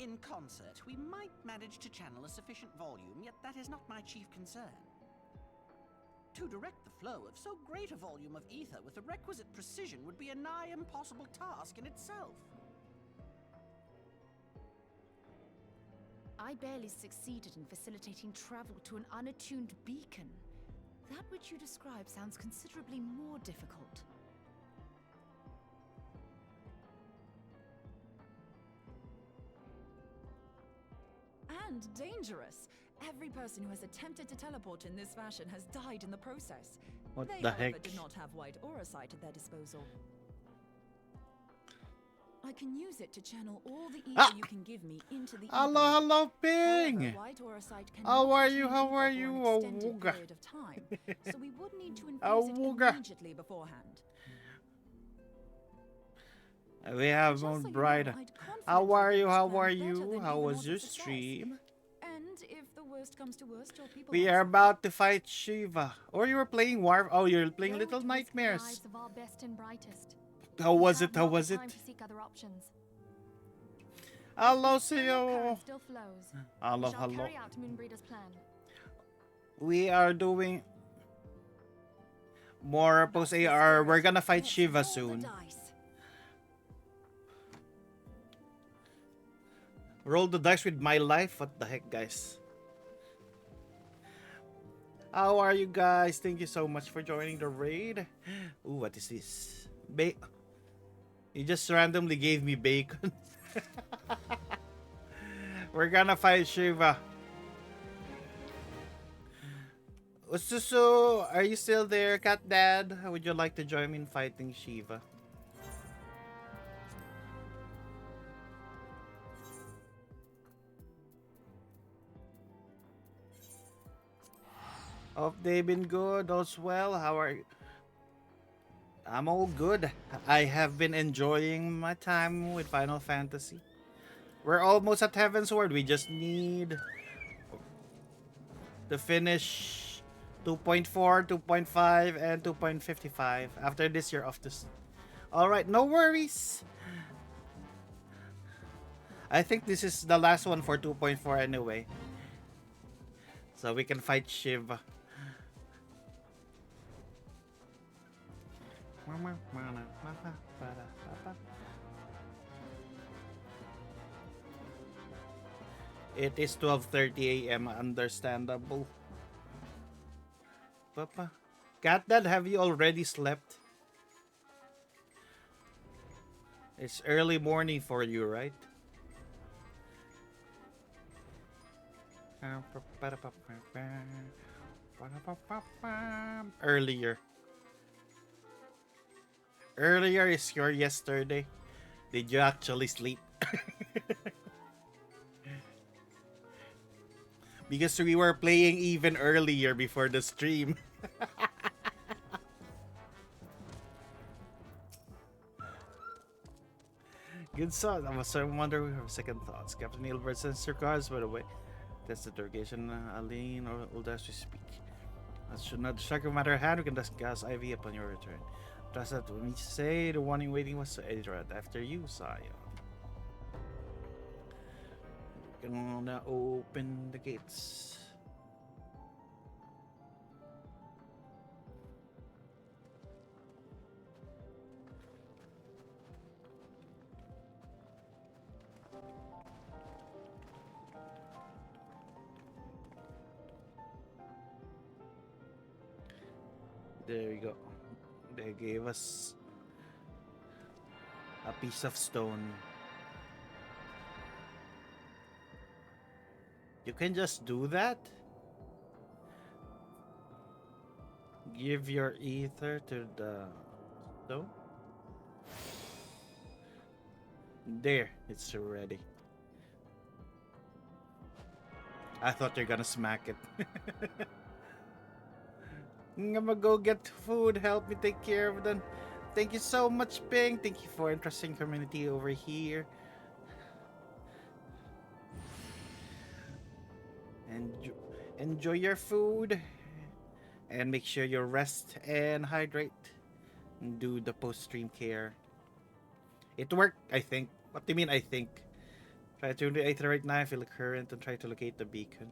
In concert, we might manage to channel a sufficient volume, yet that is not my chief concern. To direct the flow of so great a volume of ether with the requisite precision would be a nigh impossible task in itself. I barely succeeded in facilitating travel to an unattuned beacon. That which you describe sounds considerably more difficult. And dangerous. Every person who has attempted to teleport in this fashion has died in the process. What They, the however, heck? did not have wide aura sight at their disposal. I can use it to channel all the ether you can give me into the Hello, ether. hello, Ping! However, wide aura sight How cannot are retain you? How ether are for you? an extended Awooga. period of time, so we would need to infuse it Awooga. immediately beforehand. We have Just so Moon you know, Bride. I'd How confidently are get you? this How plan are better you? than How even was auto your success. stream? And if the worst comes to worst, your people We are are about to fight Shiva. Or you were playing War. Oh, you're playing Go Little to risk the Nightmares. lives of our best and brightest. How We was have it? How not was the it? time to seek other options. Hello, If the Seo. current still flows, Hello, we shall hello. carry out Moonbreeder's plan. We are doing more post AR. We're gonna fight Shiva soon. Roll the dice with my life. What the heck, guys? How are you guys? Thank you so much for joining the raid. Ooh, what is this? You just randomly gave me bacon. We're gonna fight Shiva. Ususu, are you still there, Cat Dad? Would you like to join me in fighting Shiva? Hope they've been good as well. How are you? I'm all good. I have been enjoying my time with Final Fantasy. We're almost at Heaven's Sword. We just need to finish 2.4, 2.5, and 2.55. After this, you're off to... Alright, no worries. I think this is the last one for 2.4 anyway. So we can fight Shiv. It is 12:30 a.m. Understandable. Papa. Cat Dad, have you already slept? It's early morning for you, right? Earlier. Earlier is your yesterday. Did you actually sleep? Because we were playing even earlier before the stream. Good song. I was wondering we have second thoughts. Captain Ilbert sends your cards, by the way. That's the interrogation, Aline, or old as we speak. That should not distract your matter hand. We can discuss IV upon your return. Trust that when you say the one in waiting was Edred after you, Saya. Gonna open the gates. There we go. They gave us a piece of stone. You can just do that? Give your ether to the stone? There, it's ready. I thought you're gonna smack it. I'm gonna go get food. Help me take care of them. Thank you so much, Ping. Thank you for interesting community over here. And enjoy your food. And make sure you rest and hydrate. And do the post-stream care. It worked, I think. What do you mean, I think? Try to the aetherite knife, feel the current, and try to locate the beacon.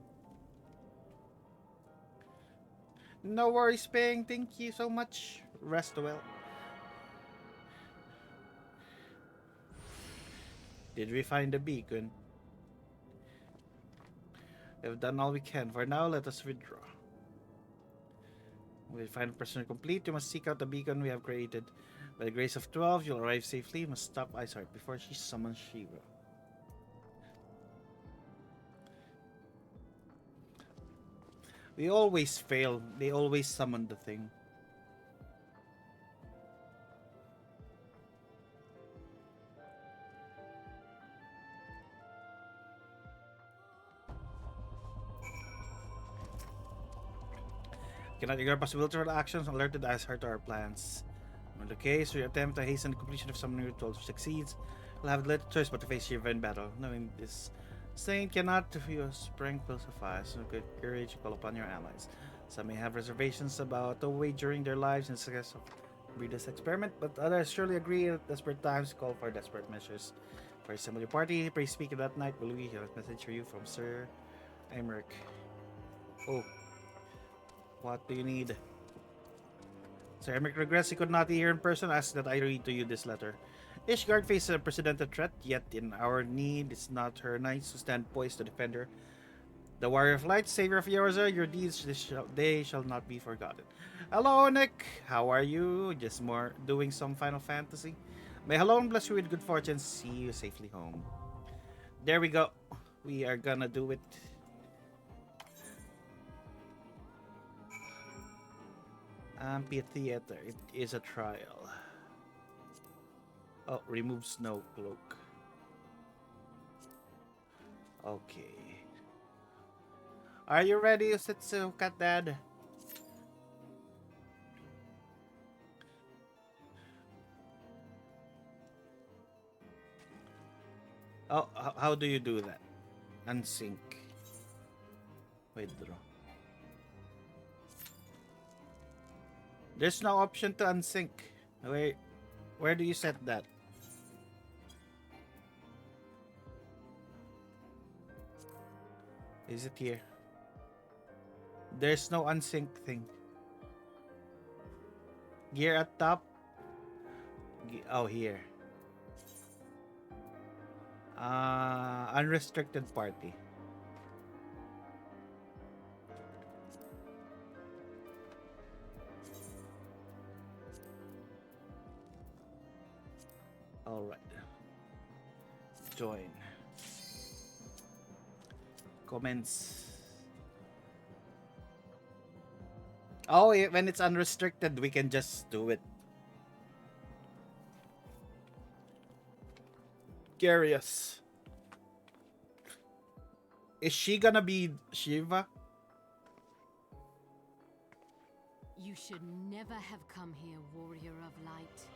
No worries, Ping. Thank you so much. Rest well. Did we find the beacon? We've done all we can. For now, let us withdraw. When we find person complete, you must seek out the beacon we have created. By the grace of 12, you'll arrive safely. You must stop Iceheart before she summons Shiva. We always fail. They always summon the thing. Cannot ignore possibility for the actions alerted Iceheart to our plans. In the case we attempt to hasten the completion of summoning rituals succeeds, we'll have little choice but to face Shiva in battle. Knowing this, Saint cannot refuse strength will suffice, and good courage call upon your allies. Some may have reservations about the wagering their lives in success of Brida's experiment, but others surely agree that desperate times call for desperate measures. For assemble your party, pray speak that night. Will we hear a message for you from Sir Emmerich? Oh. What do you need? Sir Emmerich regrets he could not be here in person. Asks that I read to you this letter. Ishgard faces a unprecedented threat, yet in our need, it's not her knights who stand poised to defend her. The warrior of light, savior of Yorza, your deeds they shall not be forgotten. Hello, Nick. How are you? Just more doing some Final Fantasy. May Alone bless you with good fortune. See you safely home. There we go. We are gonna do it. Amphitheater. It is a trial. Oh, remove snow cloak. Okay. Are you ready, Setsu Cat Dad? Oh, how do you do that? Unsync. Withdraw. There's no option to unsync. Wait, where do you set that? Is it here? There's no unsync thing. Gear at top. Oh, here. Unrestricted party. All right. Join. Comments. Oh, when it's unrestricted, we can just do it. Curious. Is she gonna be Shiva? You should never have come here, warrior of light.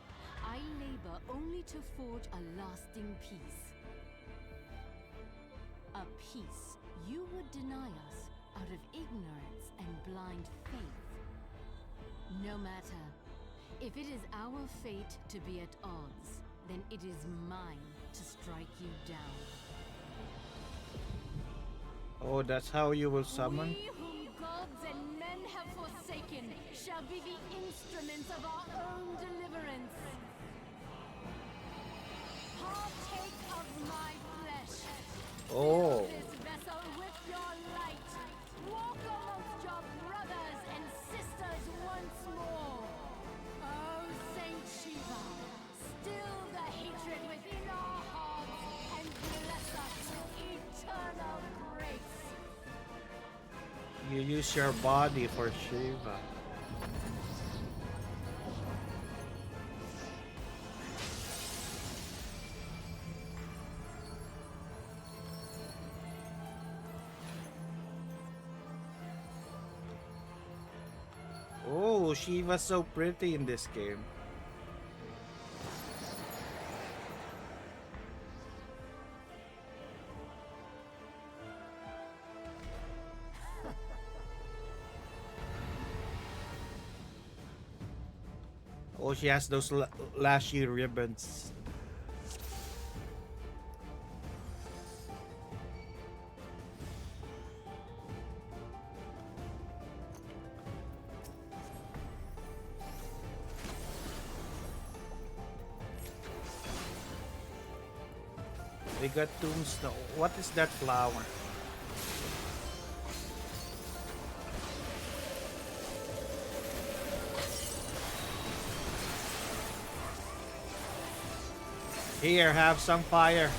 I labor only to forge a lasting peace. A peace you would deny us out of ignorance and blind faith. No matter. If it is our fate to be at odds, then it is mine to strike you down. Oh, that's how you will summon? We whom gods and men have forsaken shall be the instruments of our own deliverance. Partake of my flesh. Oh. Fill this vessel with your light. Walk amongst your brothers and sisters once more. Oh, Saint Shiva, still the hatred within our hearts and bless us with eternal grace. You use your body for Shiva. Oh, Shiva's so pretty in this game. Oh, she has those lashy ribbons. We got tombstone. What is that flower? Here, have some fire.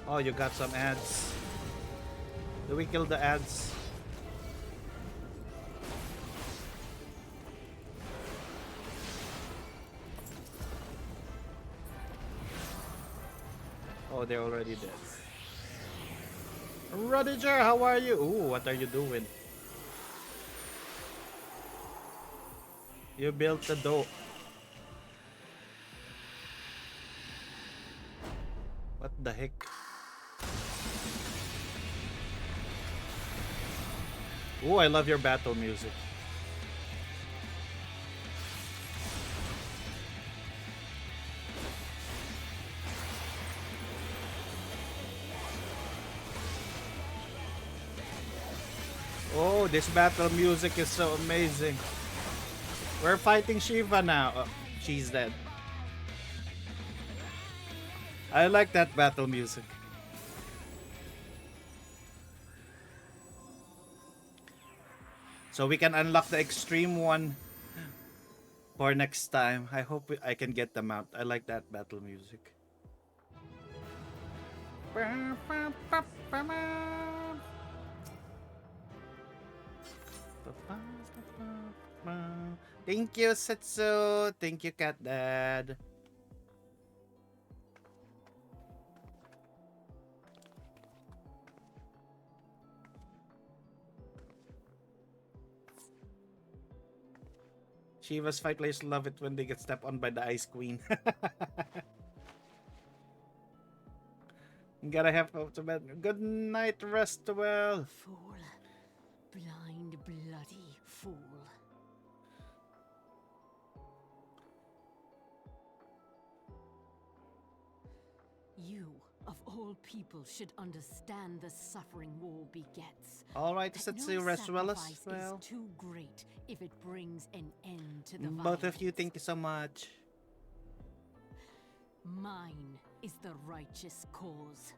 Oh, you got some ads. Do we kill the ads? Oh, they're already dead. Rodiger, how are you? Ooh, what are you doing? You built the door. What the heck? Ooh, I love your battle music. Oh, this battle music is so amazing. We're fighting Shiva now. Oh, she's dead. I like that battle music. So we can unlock the extreme one for next time. I hope I can get them out. I like that battle music. Thank you, Setsu. Thank you, Cat Dad. Shiva's fight players love it when they get stepped on by the Ice Queen. Gotta have hope to bed. Good night, rest well. Fool. Blind, bloody fool. You, of all people, should understand the suffering war begets. Alright, That Setsu, no rest well as sacrifice well. is too great if it brings an end to the Both of you, violence. thank you so much. Mine is the righteous cause.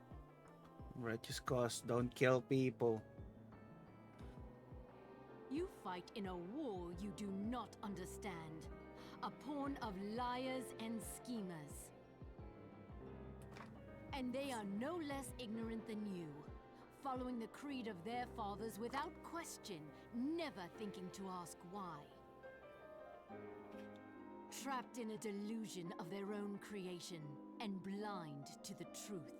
Righteous cause, don't kill people. You fight in a war you do not understand. A pawn of liars and schemers. And they are no less ignorant than you, following the creed of their fathers without question, never thinking to ask why. Trapped in a delusion of their own creation, and blind to the truth.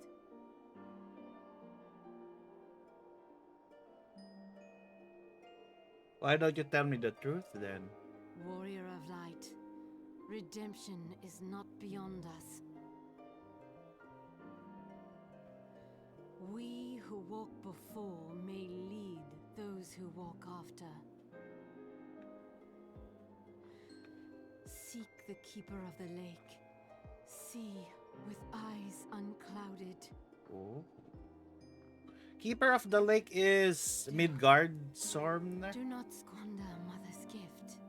Why don't you tell me the truth then? Warrior of light, redemption is not beyond us. We who walk before may lead those who walk after. Seek the keeper of the lake. See with eyes unclouded. Oh. Keeper of the Lake is Midgard Sormner. Do not squander Mother's gift.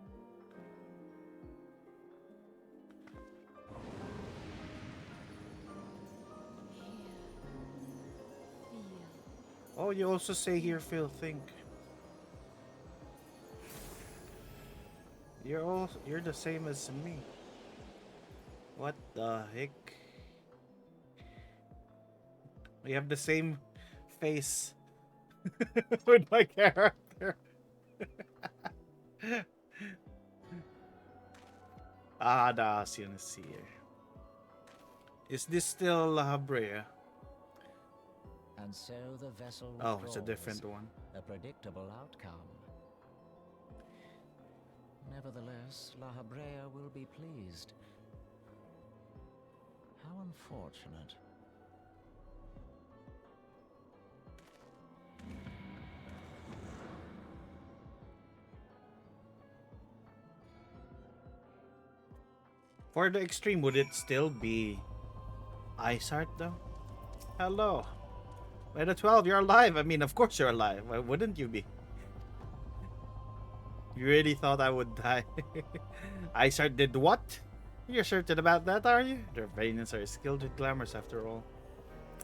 Oh, you also say here, Phil, think. You're the same as me. What the heck? We have the same face with my character. Da Sinasir. Is this still La Habrea? And so the vessel Oh, it's a withdraws, different one. a predictable outcome. Nevertheless, La Habrea will be pleased. How unfortunate. For the extreme, would it still be Ice Heart though? Hello. By the 12, you're alive. I mean, of course you're alive. Why wouldn't you be? You really thought I would die? Isart did what? You're certain about that, are you? Their Vanians are skilled with glamours after all.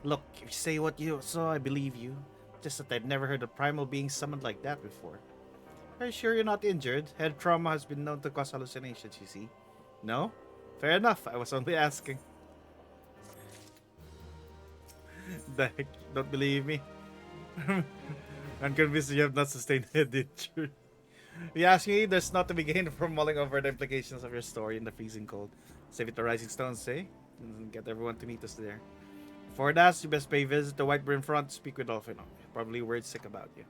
Look, if you say what you saw, I believe you. Just that I've never heard a primal being summoned like that before. Are you sure you're not injured? Head trauma has been known to cause hallucinations, you see. No? Fair enough, I was only asking. The heck, don't believe me? I'm convinced you have not sustained head injury. If you ask me, there's not to be gained from mulling over the implications of your story in the freezing cold. Save it to Rising Stones, say? And get everyone to meet us there. Before that, you best pay a visit to White Brim Front to speak with Dolphino. Probably worried sick about you.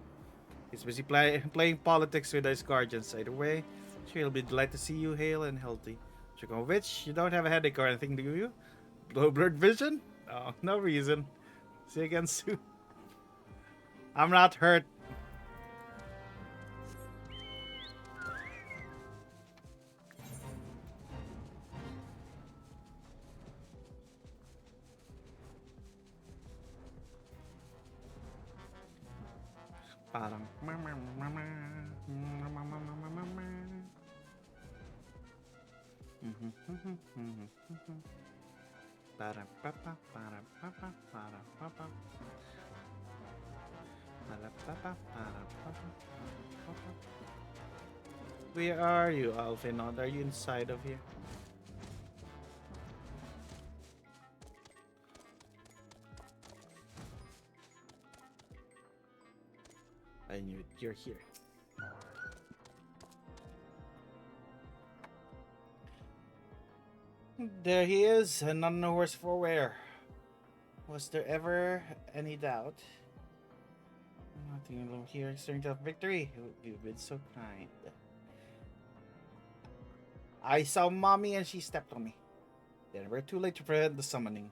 He's busy playing politics with his guardians. Either way, sure he'll be delighted to see you hale and healthy. Speaking of which, you don't have a headache or anything, do you? Low blurred vision? Oh, no reason. See you again soon. I'm not hurt. Parang Where are you, Alphinod? Are you inside of here? I knew it. You're here. There he is, and none the worse for wear. Was there ever any doubt? Nothing alone here, strength of victory. You've been so kind. I saw mommy and she stepped on me. Then we're too late to prevent the summoning.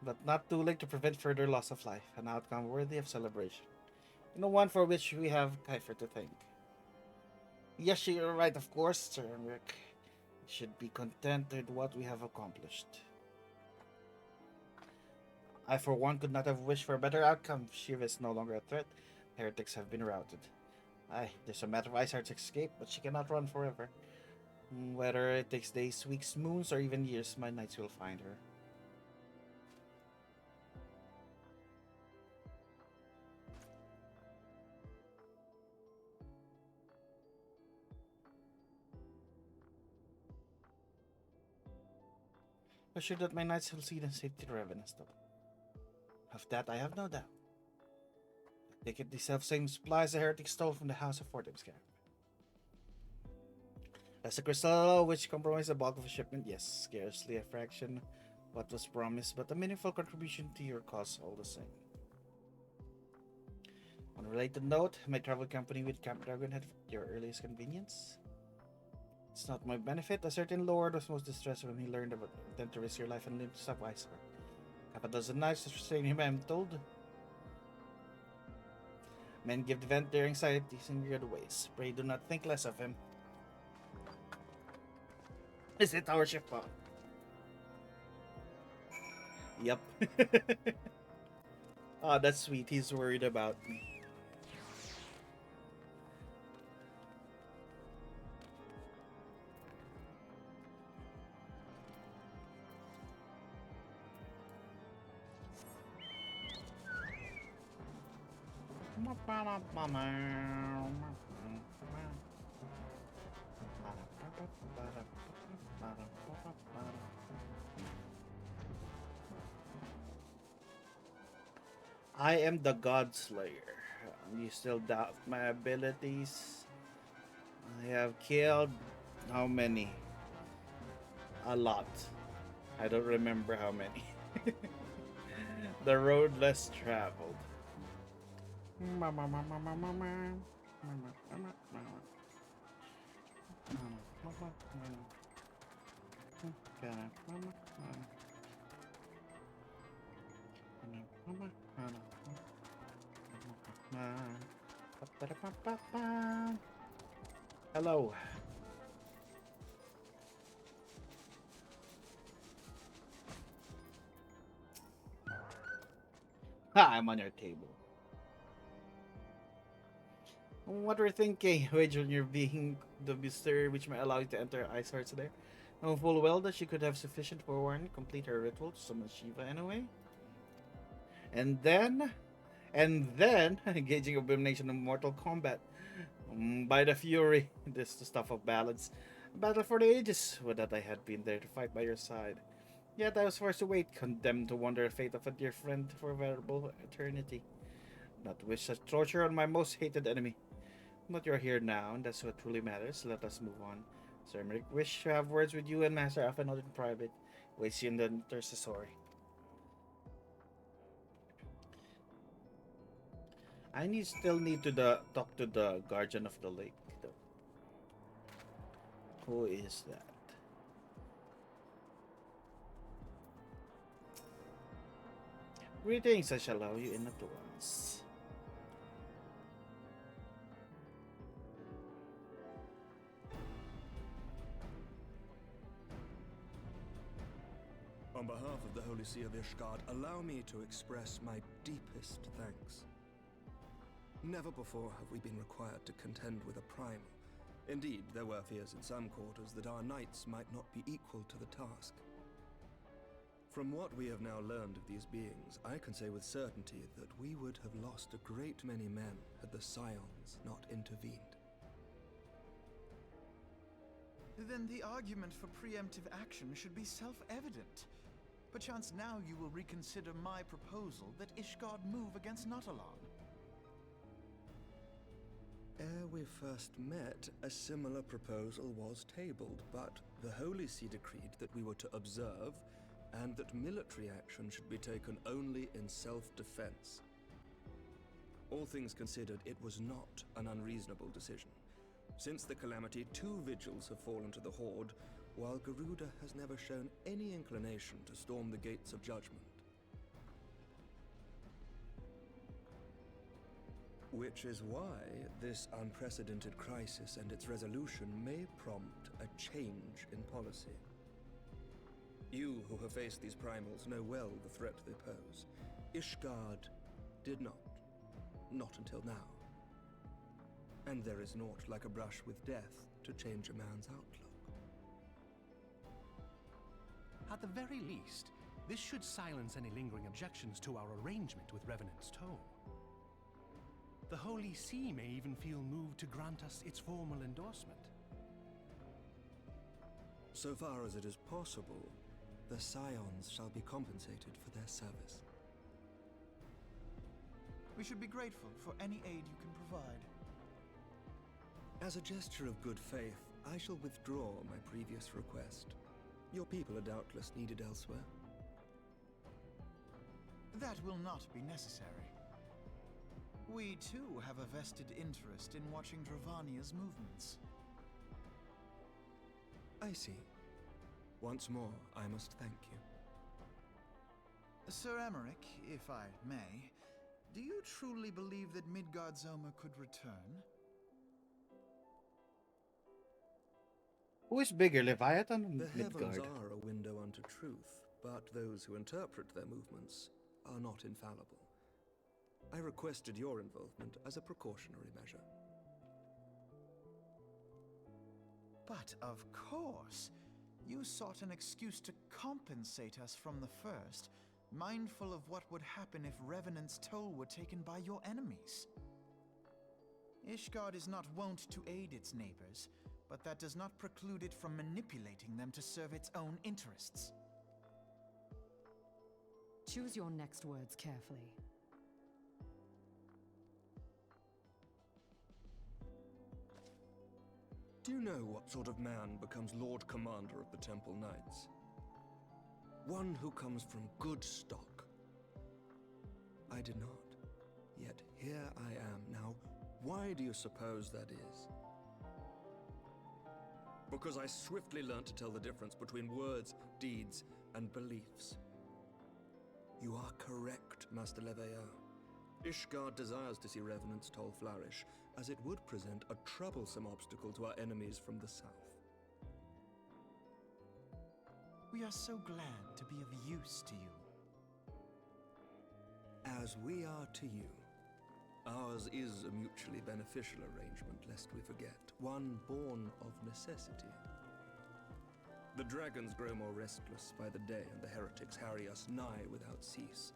But not too late to prevent further loss of life, an outcome worthy of celebration. And one for which we have Kiefer to thank. Yes, you're right, of course, Sir Henrik. We should be content with what we have accomplished. I, for one, could not have wished for a better outcome. Shiva is no longer a threat. Heretics have been routed. Aye, there's a matter of Iceheart's escape, but she cannot run forever. Whether it takes days, weeks, moons, or even years, my knights will find her. Assured that my knights will see in safety to Revenant. Of that I have no doubt. I take it the self-same supplies the heretic stole from the House of Fortemscap. As the crystal which compromised the bulk of the shipment, yes, scarcely a fraction what was promised, but a meaningful contribution to your cause all the same. On a related note, my travel company with Camp Dragon had your earliest convenience. It's not my benefit. A certain lord was most distressed when he learned about them to risk your life and limb to stop Iceheart. Half a dozen knives to restrain him, I am told. Men give vent their anxieties in weird ways. Pray do not think less of him. Is it our ship? Yep. Oh, that's sweet. He's worried about me. I am the God Slayer. You still doubt my abilities? I have killed how many? A lot. I don't remember how many. The road less traveled. Hello. Ha, I'm on your table. What we're thinking, wager you're being the mystery which might allow you to enter Ice Hearts there. Knowing full well that she could have sufficient forewarning to complete her ritual to summon Shiva anyway. And then, engaging abomination in mortal combat. By the fury, this is the stuff of ballads. A battle for the ages, would that I had been there to fight by your side. Yet I was forced to wait, condemned to wonder the fate of a dear friend for a veritable eternity. Not wish such torture on my most hated enemy. But you're here now, and that's what truly matters. Let us move on. Sir Emmerich, wish to have words with you and Master Afanod in private. Waits you in the intercessory. Still need to talk to the guardian of the lake, though. Who is that? Greetings, I shall allow you in at once. On behalf of the Holy See of Ishgard, allow me to express my deepest thanks. Never before have we been required to contend with a primal. Indeed, there were fears in some quarters that our knights might not be equal to the task. From what we have now learned of these beings, I can say with certainty that we would have lost a great many men had the Scions not intervened. Then the argument for preemptive action should be self-evident. Perchance now you will reconsider my proposal that Ishgard move against Nautalon. Ere we first met, a similar proposal was tabled, but the Holy See decreed that we were to observe, and that military action should be taken only in self-defense. All things considered, it was not an unreasonable decision. Since the calamity, 2 vigils have fallen to the Horde, while Garuda has never shown any inclination to storm the gates of judgment. Which is why this unprecedented crisis and its resolution may prompt a change in policy. You who have faced these primals know well the threat they pose. Ishgard did not. Not until now. And there is naught like a brush with death to change a man's outlook. At the very least, this should silence any lingering objections to our arrangement with Revenant's Toll. The Holy See may even feel moved to grant us its formal endorsement. So far as it is possible, the Scions shall be compensated for their service. We should be grateful for any aid you can provide. As a gesture of good faith, I shall withdraw my previous request. Your people are doubtless needed elsewhere. That will not be necessary. We too have a vested interest in watching Dravania's movements. I see. Once more, I must thank you. Sir Emmerich, if I may, do you truly believe that Midgard's Zoma could return? Who is bigger, Leviathan or The heavens Midgard? are a window unto truth, but those who interpret their movements are not infallible. I requested your involvement as a precautionary measure. But of course, you sought an excuse to compensate us from the first, mindful of what would happen if Revenant's Toll were taken by your enemies. Ishgard is not wont to aid its neighbors, but that does not preclude it from manipulating them to serve its own interests. Choose your next words carefully. Do you know what sort of man becomes Lord Commander of the Temple Knights? One who comes from good stock. I did not. Yet here I am now. Why do you suppose that is? Because I swiftly learned to tell the difference between words, deeds, and beliefs. You are correct, Master Leveilleur. Ishgard desires to see Revenant's Toll flourish, as it would present a troublesome obstacle to our enemies from the south. We are so glad to be of use to you. As we are to you. Ours is a mutually beneficial arrangement, lest we forget, one born of necessity. The dragons grow more restless by the day, and the heretics harry us nigh without cease.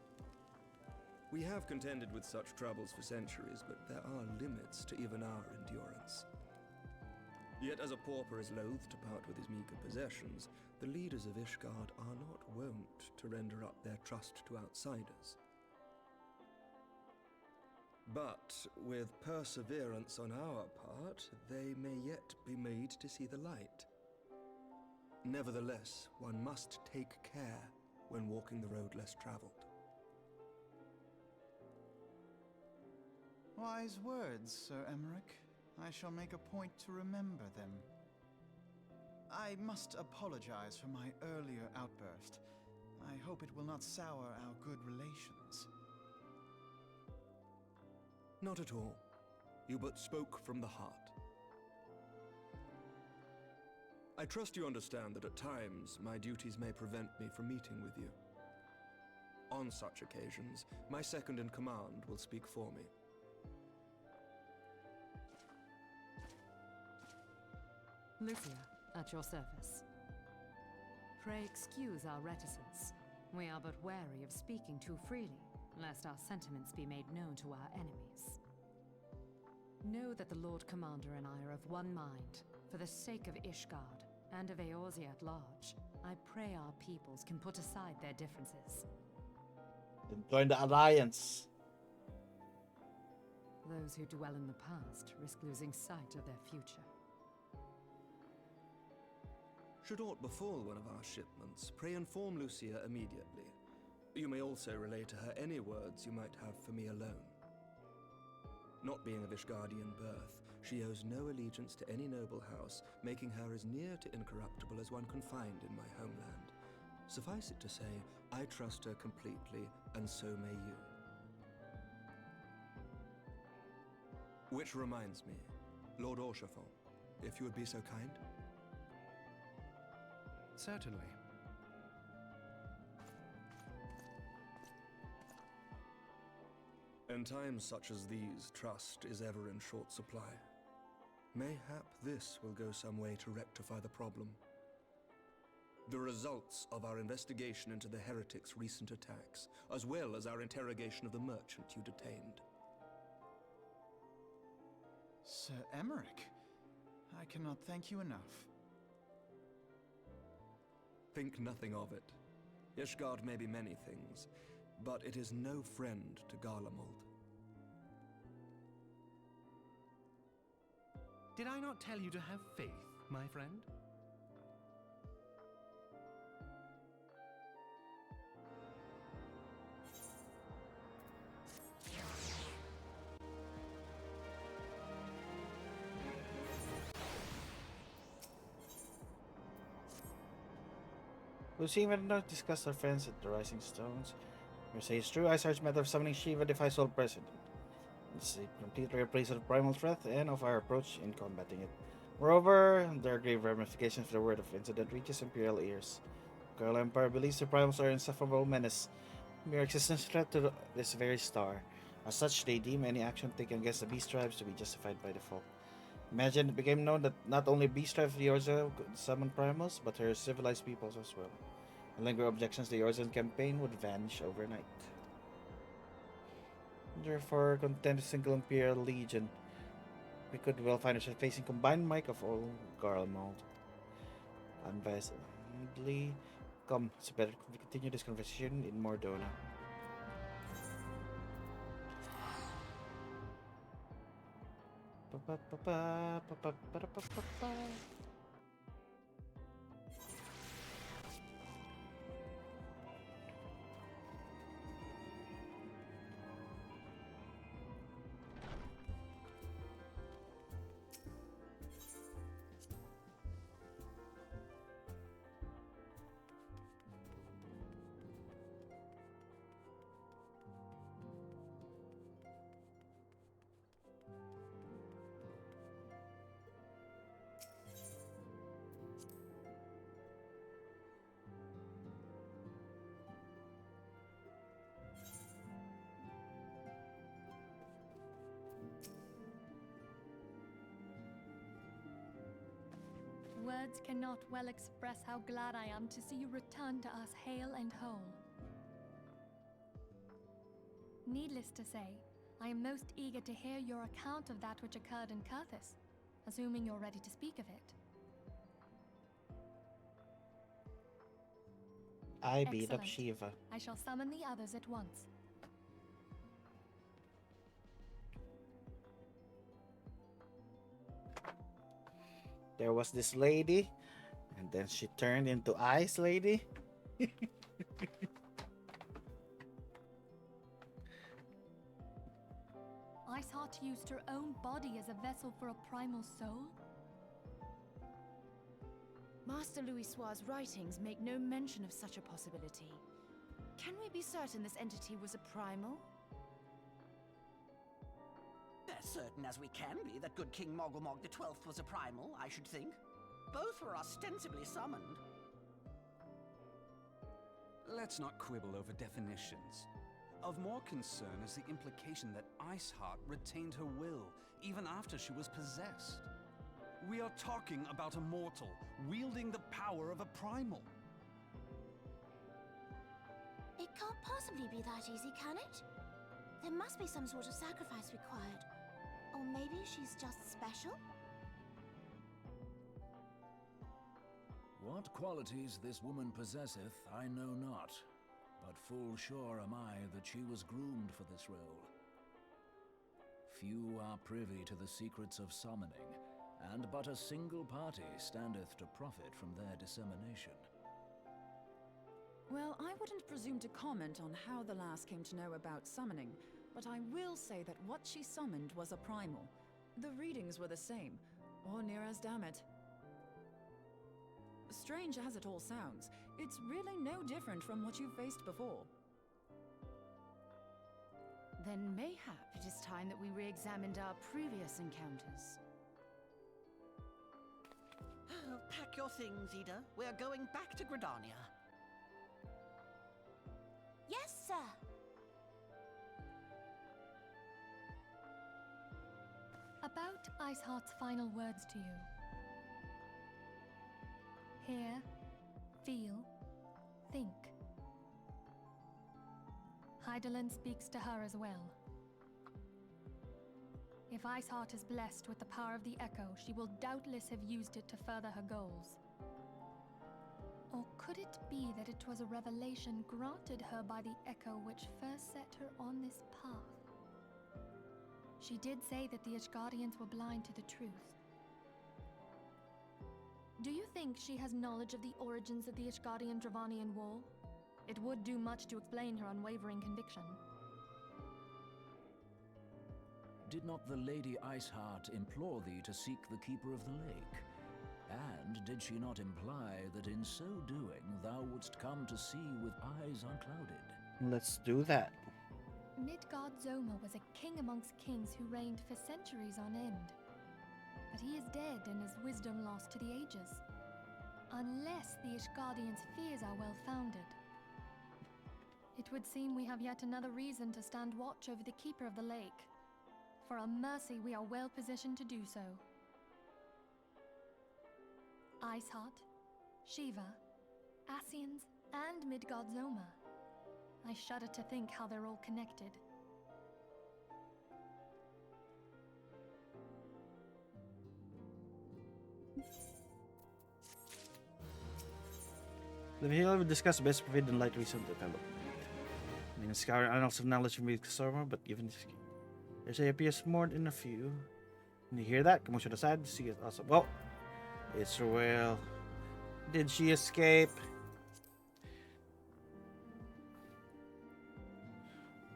We have contended with such troubles for centuries, but there are limits to even our endurance. Yet as a pauper is loath to part with his meager possessions, the leaders of Ishgard are not wont to render up their trust to outsiders. But with perseverance on our part, they may yet be made to see the light. Nevertheless, one must take care when walking the road less traveled. Wise words, Sir Emmerich. I shall make a point to remember them. I must apologize for my earlier outburst. I hope it will not sour our good relations. Not at all. You but spoke from the heart. I trust you understand that at times my duties may prevent me from meeting with you. On such occasions, my second in command will speak for me. Lucia, at your service. Pray excuse our reticence. We are but wary of speaking too freely, lest our sentiments be made known to our enemies. Know that the Lord Commander and I are of one mind. For the sake of Ishgard, and of Eorzea at large, I pray our peoples can put aside their differences. Then join the Alliance. Those who dwell in the past risk losing sight of their future. Should aught befall one of our shipments, pray inform Lucia immediately. You may also relay to her any words you might have for me alone. Not being of Ishgardian birth, she owes no allegiance to any noble house, making her as near to incorruptible as one can find in my homeland. Suffice it to say, I trust her completely, and so may you. Which reminds me, Lord Orshafon, if you would be so kind. Certainly. In times such as these, trust is ever in short supply. Mayhap this will go some way to rectify the problem. The results of our investigation into the heretics' recent attacks, as well as our interrogation of the merchant you detained. Sir Emmerich, I cannot thank you enough. Think nothing of it. Ishgard may be many things, but it is no friend to Garlemald. Did I not tell you to have faith, my friend? Lucy even not discuss our friends at the Rising Stones. You say it's true, Isar's method of summoning Shiva defies all precedent. It's a complete reappraisal of primal threat and of our approach in combating it. Moreover, there are grave ramifications if the word of incident reaches Imperial ears. The Coral Empire believes the primals are an insufferable menace, mere existential threat to this very star. As such, they deem any action taken against the beast tribes to be justified by default. Imagine it became known that not only beast tribes of the Eorzea could summon primals, but her civilized peoples as well. And lingering objections to the Eorzean campaign would vanish overnight. Therefore, content with single Imperial Legion, we could well find ourselves facing combined might of all Garlemald. Unbiasedly, come, it's better we continue this conversation in Mordona. Words cannot well express how glad I am to see you return to us hale and whole. Needless to say, I am most eager to hear your account of that which occurred in Kurthis, assuming you're ready to speak of it. I beat up Excellent. Shiva. I shall summon the others at once. There was this lady, and then she turned into Ice Lady. Iceheart used her own body as a vessel for a primal soul? Master Louis Soir's writings make no mention of such a possibility. Can we be certain this entity was a primal? As certain as we can be that good King Mogglmog the 12th was a primal, I should think. Both were ostensibly summoned. Let's not quibble over definitions. Of more concern is the implication that Iceheart retained her will even after she was possessed. We are talking about a mortal wielding the power of a primal. It can't possibly be that easy, can it? There must be some sort of sacrifice required. Or maybe she's just special? What qualities this woman possesseth, I know not, but full sure am I that she was groomed for this role. Few are privy to the secrets of summoning, and but a single party standeth to profit from their dissemination. Well, I wouldn't presume to comment on how the lass came to know about summoning, but I will say that what she summoned was a primal. The readings were the same, or near as damn it. Strange as it all sounds, it's really no different from what you've faced before. Then mayhap it is time that we re-examined our previous encounters. Pack your things, Ida. We're going back to Gridania. Yes, sir. About Iceheart's final words to you. Hear, feel, think. Hydaelyn speaks to her as well. If Iceheart is blessed with the power of the Echo, she will doubtless have used it to further her goals. Or could it be that it was a revelation granted her by the Echo which first set her on this path? She did say that the Ishgardians were blind to the truth. Do you think she has knowledge of the origins of the Ishgardian-Dravanian War? It would do much to explain her unwavering conviction. Did not the Lady Iceheart implore thee to seek the Keeper of the Lake? And did she not imply that in so doing thou wouldst come to see with eyes unclouded? Let's do that. Midgard Zoma was a king amongst kings who reigned for centuries on end. But he is dead and his wisdom lost to the ages. Unless the Ishgardians' fears are well founded. It would seem we have yet another reason to stand watch over the Keeper of the Lake. For a mercy, we are well positioned to do so. Iceheart, Shiva, Ascians, and Midgard Zoma. I shudder to think how they're all connected. The video will discuss best forbidden light recent development. I mean, scouring annals of knowledge from Kasoma, but given this, there appears more than a few. When you hear that, commotion aside, see it awesome. Well, it's Ruel. Did she escape?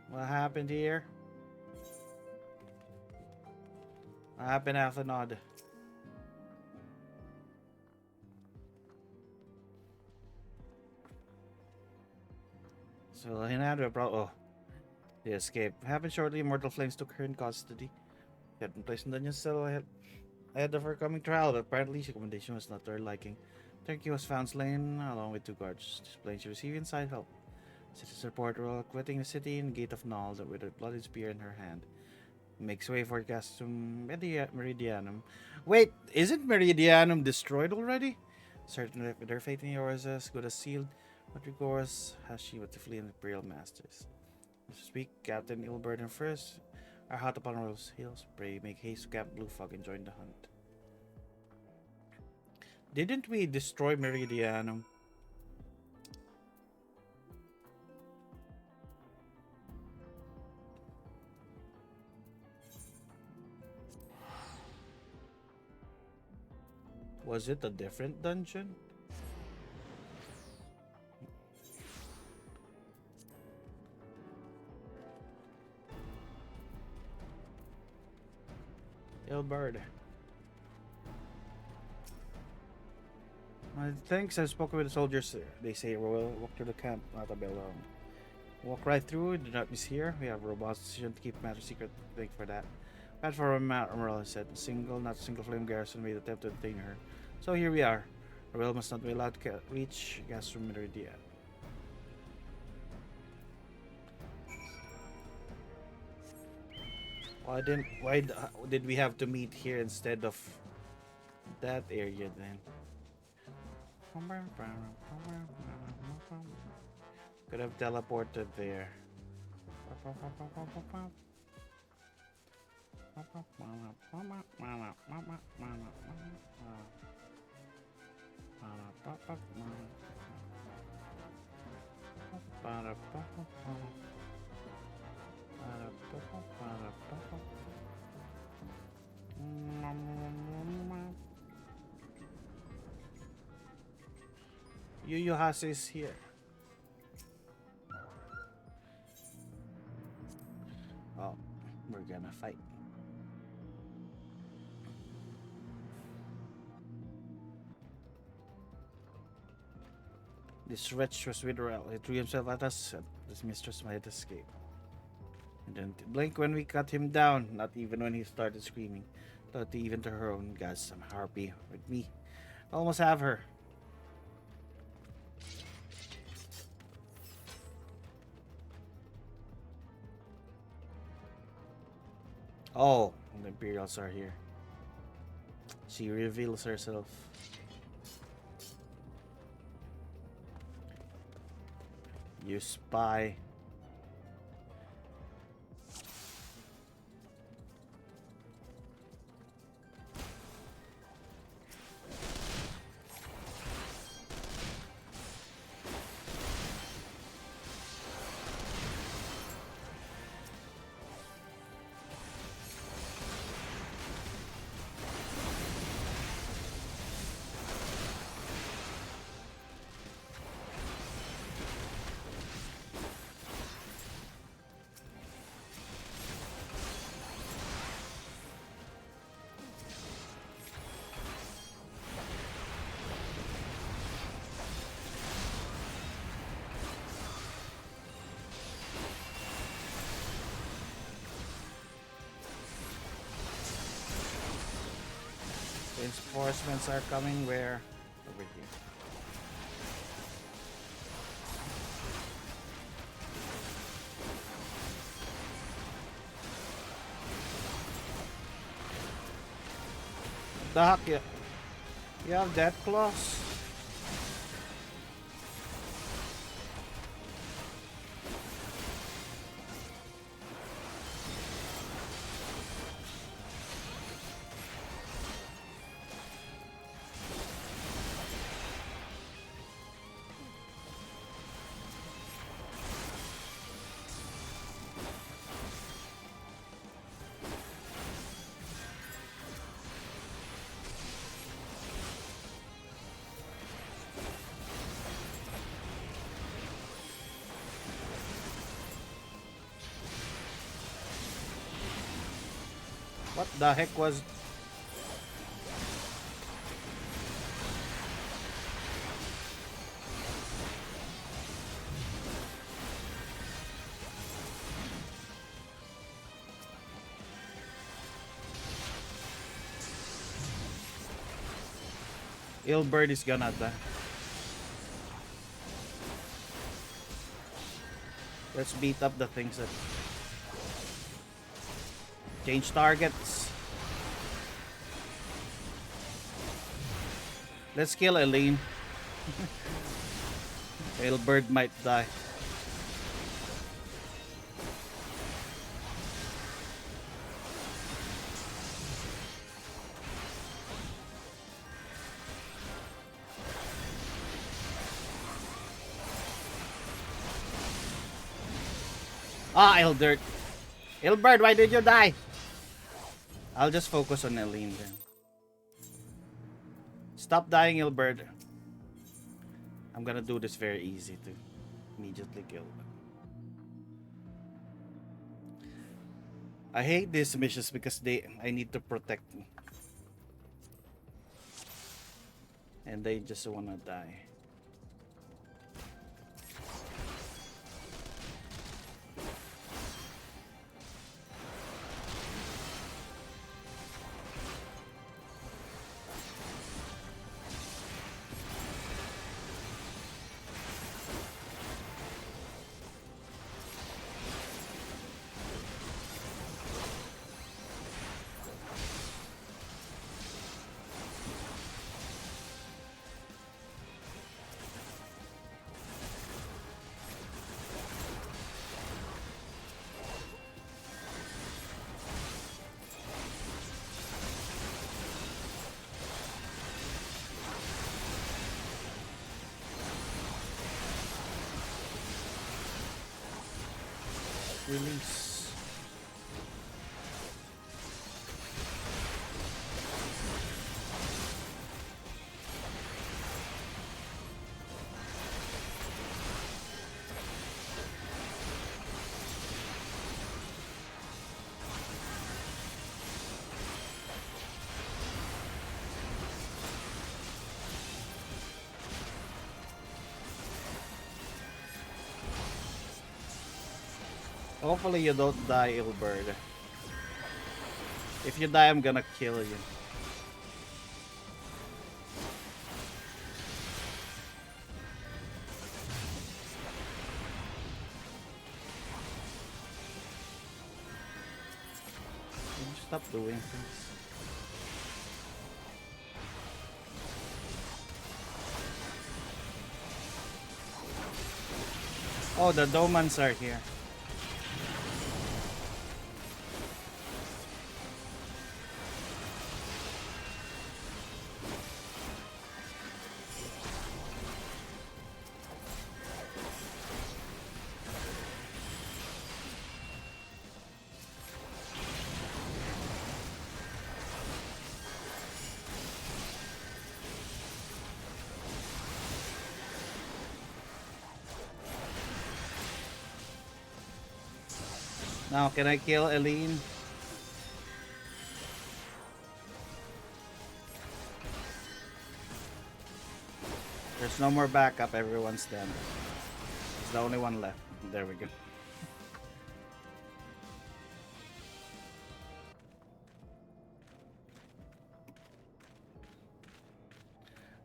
What happened here? What happened, Athenod? So Hinadra brought. Oh, they escaped. Happened shortly. Immortal Flames took her in custody. She had been placed in dungeon cell ahead of her coming trial, but apparently her commendation was not to her liking. Turkey was found slain along with 2 guards, displaying she received inside help. Citizens report while quitting the city in the Gate of Null with a bloody spear in her hand. Makes way for Gastum Meridianum. Wait, isn't Meridianum destroyed already? Certainly, if their fate in yours as good as sealed, what recourse has she but to flee in the Imperial Masters? Speak, Captain Ilburden first. Are hot upon Royal's heels. Pray make haste to Camp Blue Fog and join the hunt. Didn't we destroy Meridianum? Was it a different dungeon? Ilbard. Thanks, I've spoken with the soldiers. They say we'll walk through the camp, not a bell alone. Walk right through, do not miss here. We have a robust decision to keep matters secret. Thank you for that. Bad for Emerald said. Not a single flame garrison made attempt to detain her. So here we are. Rebel must not be allowed to reach gas room Meridia. Why did we have to meet here instead of that area then? Could have teleported there. Yu is here. Oh, we're gonna fight. This wretch was with Rel. He threw himself at us, and this mistress might escape. And didn't blink when we cut him down, not even when he started screaming. Not even to her own gods, some harpy with me. Almost have her. Oh, the Imperials are here. She reveals herself. You spy. Reinforcements are coming where? Over here. The heck, yeah. You have that close? What the heck was... Ilbird is gonna die. Let's beat up the things that... Change targets. Let's kill Eileen. Ailbird might die. Ah, Eldert. Ailbird, why did you die? I'll just focus on Eileen then. Stop dying, Ailbird. I'm gonna do this very easy to immediately kill. I hate these missions because I need to protect me. And they just wanna die. Release. Hopefully you don't die, Ilbird. If you die, I'm gonna kill you. Can you stop doing things? Oh, the Domans are here. Now, can I kill Eileen? There's no more backup, everyone's dead. It's the only one left. There we go.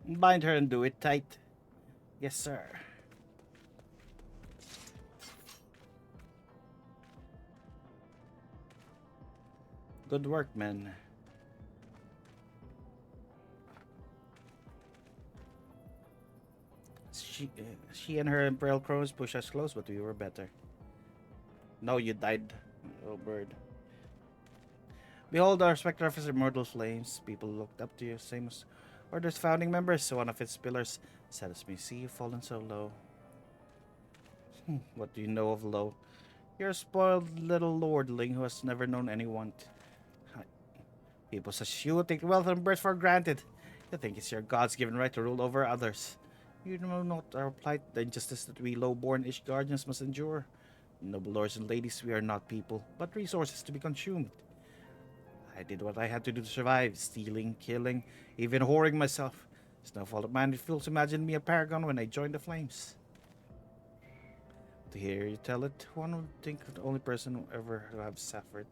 Bind her and do it tight. Yes, sir. Good work, men. She and her Imperial crows pushed us close, but we were better. No, you died, oh bird. Behold our Spectre Officer, Mortal Flames. People looked up to you, same as Order's founding members. So one of its pillars saddens me. See you fallen so low. What do you know of low? You're a spoiled little lordling who has never known any want. People such as you take wealth and birth for granted. You think it's your God's given right to rule over others. You know not our plight, the injustice that we low-born-ish guardians must endure. Noble lords and ladies, we are not people, but resources to be consumed. I did what I had to do to survive, stealing, killing, even whoring myself. It's no fault of mine if fools imagined me a paragon when I joined the flames. To hear you tell it, one would think the only person who ever have suffered.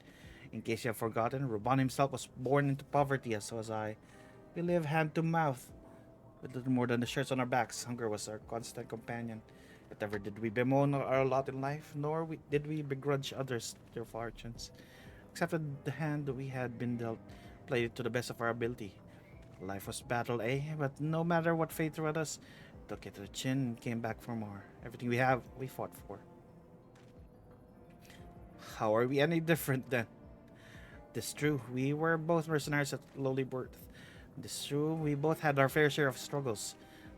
In case you have forgotten, Ruban himself was born into poverty, as was I. We live hand to mouth. With little more than the shirts on our backs, hunger was our constant companion. Yet never did we bemoan our lot in life, nor did we begrudge others their fortunes. accepted the hand we had been dealt, played it to the best of our ability. Life was battle, eh? But no matter what fate threw at us, took it to the chin and came back for more. Everything we have, we fought for. How are we any different then? This true, we were both mercenaries at lowly birth. This true, we both had our fair share of struggles.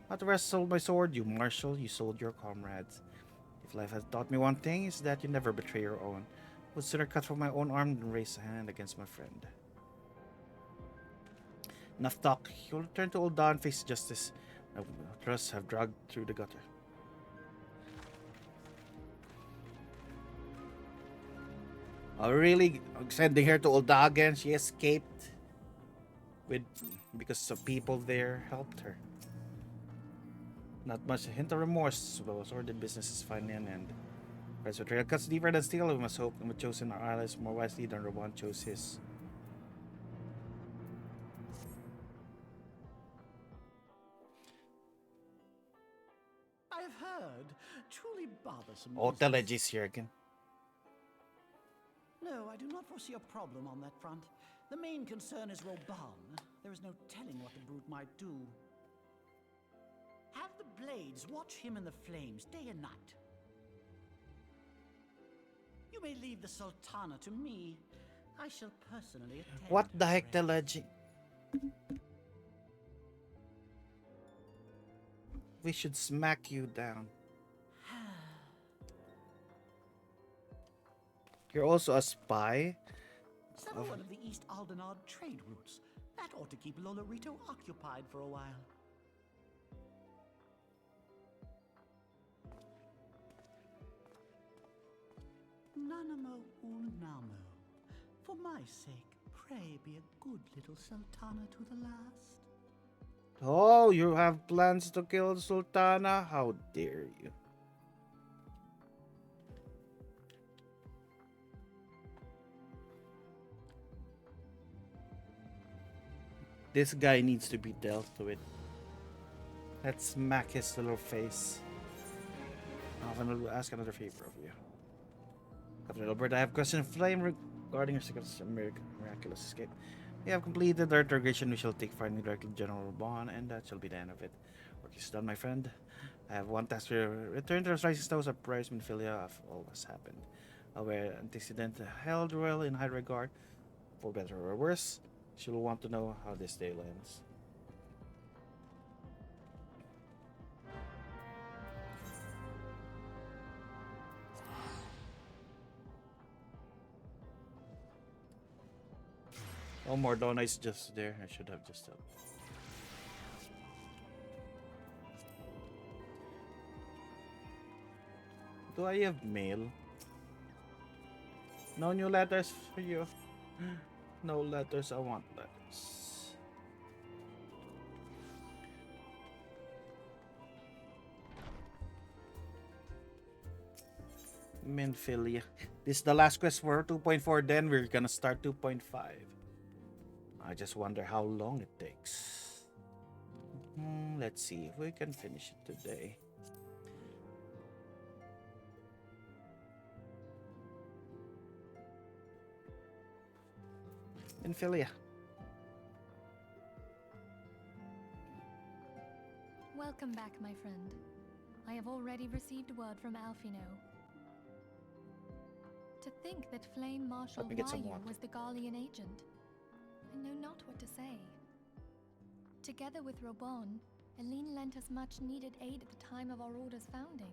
Not the rest sold my sword, you marshal, you sold your comrades. If life has taught me one thing, is that you never betray your own. Would sooner cut from my own arm than raise a hand against my friend. Enough talk. You'll return to Old Dawn and face justice. I will trust have dragged through the gutter. Oh, really? Sending her to Old Dawn again? She escaped because some people there helped her. Not much a hint of remorse, but sordid business is finally an end. Price betrayal cuts deeper than steel. We must hope we have chosen our allies more wisely than Roban chose his. I have heard truly bothersome. Oh, Telegi's here again. No, I do not foresee a problem on that front. The main concern is Roban. There is no telling what the brute might do. Have the blades watch him in the flames day and night. You may leave the Sultana to me. I shall personally attend. What the heck, Telegi? We should smack you down. You're also a spy? Some one of the East Aldenard trade routes. That ought to keep Lolorito occupied for a while. Nanamo Ulnamo. For my sake, pray be a good little Sultana to the last. Oh, you have plans to kill the Sultana? How dare you? This guy needs to be dealt with. Let's smack his little face. I'm gonna ask another favor of you. Captain Albert, I have a question of Flame regarding your second miraculous escape. We have completed our interrogation. We shall take finding directly General Bond, and that shall be the end of it. Work is done, my friend. I have one task to return to the Rising Stones of Price Minfilia of all that's happened. Our antecedent held royal in high regard. For better or worse, she'll want to know how this day ends. Oh, Mordona is just there. I should have just helped. Do I have mail? No new letters for you. No letters. I want letters. Minfilia. This is the last quest for 2.4. Then we're gonna start 2.5. I just wonder how long it takes. Let's see if we can finish it today. Minfilia. Welcome back, my friend. I have already received word from Alfino. To think that Flame Marshal Ryu was the Garlean agent. I know not what to say. Together with Robon, Aline lent us much needed aid at the time of our Order's founding.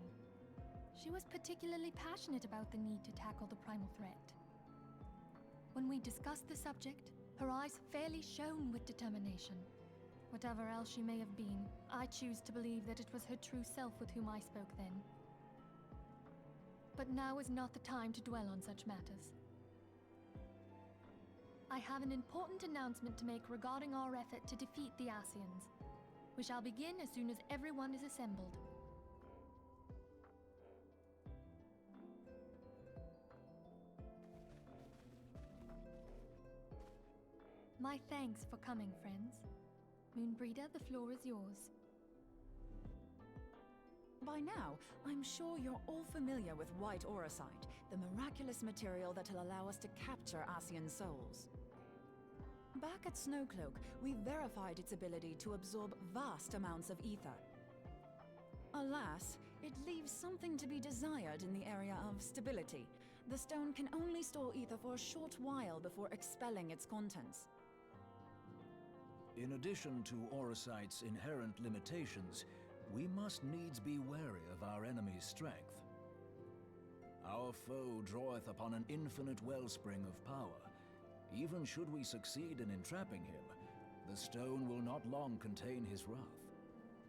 She was particularly passionate about the need to tackle the primal threat. When we discussed the subject, her eyes fairly shone with determination. Whatever else she may have been, I choose to believe that it was her true self with whom I spoke then. But now is not the time to dwell on such matters. I have an important announcement to make regarding our effort to defeat the Asians. We shall begin as soon as everyone is assembled. My thanks for coming, friends. Moonbreeder, the floor is yours. By now, I'm sure you're all familiar with white aurosite, the miraculous material that'll allow us to capture Asian souls. Back at Snowcloak, we verified its ability to absorb vast amounts of ether. Alas, it leaves something to be desired in the area of stability. The stone can only store ether for a short while before expelling its contents. In addition to aurosite's inherent limitations, we must needs be wary of our enemy's strength. Our foe draweth upon an infinite wellspring of power. Even should we succeed in entrapping him, the stone will not long contain his wrath.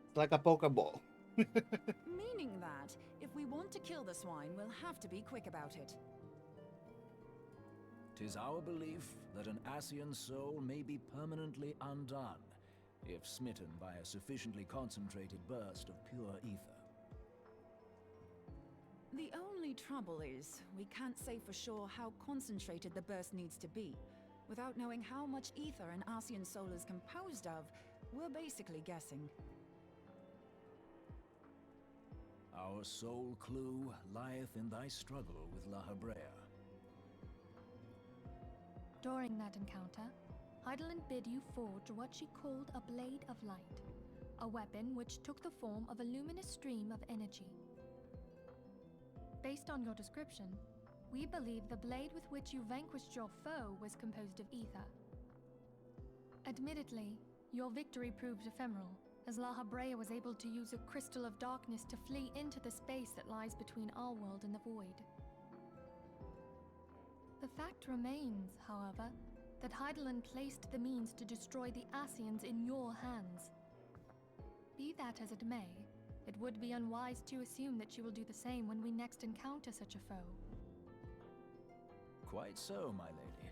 It's like a Pokeball. Meaning that, if we want to kill the swine, we'll have to be quick about it. 'Tis our belief that an Asian soul may be permanently undone, if smitten by a sufficiently concentrated burst of pure ether. The only trouble is, we can't say for sure how concentrated the burst needs to be. Without knowing how much ether an Asian soul is composed of, we're basically guessing. Our sole clue lieth in thy struggle with La Habrea. During that encounter, Heidelin bid you forge what she called a Blade of Light, a weapon which took the form of a luminous stream of energy. Based on your description, we believe the blade with which you vanquished your foe was composed of ether. Admittedly, your victory proved ephemeral, as La Habrea was able to use a crystal of darkness to flee into the space that lies between our world and the void. The fact remains, however, that Heidelin placed the means to destroy the Asians in your hands. Be that as it may, it would be unwise to assume that she will do the same when we next encounter such a foe. Quite so, my lady.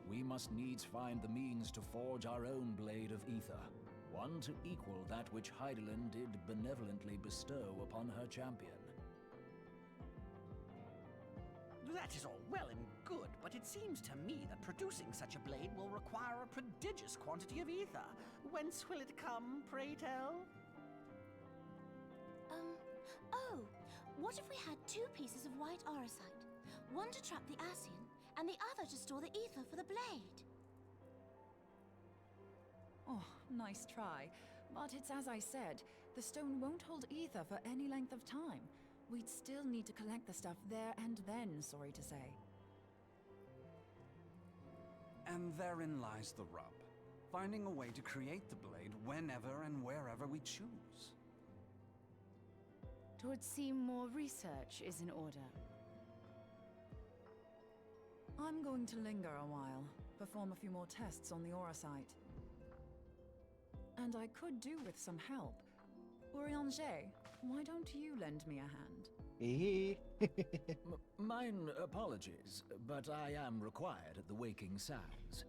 We must needs find the means to forge our own blade of ether, one to equal that which Heidelin did benevolently bestow upon her champion. That is all well and good, but it seems to me that producing such a blade will require a prodigious quantity of ether. Whence will it come, pray tell? Oh, what if we had two pieces of white aurosite? One to trap the Asian, and the other to store the ether for the blade. Oh, nice try. But it's as I said, the stone won't hold ether for any length of time. We'd still need to collect the stuff there and then, sorry to say. And therein lies the rub. Finding a way to create the blade whenever and wherever we choose. It would seem more research is in order. I'm going to linger a while, perform a few more tests on the aurosite. And I could do with some help. Urianger, why don't you lend me a hand? Mine apologies, but I am required at the Waking Sands.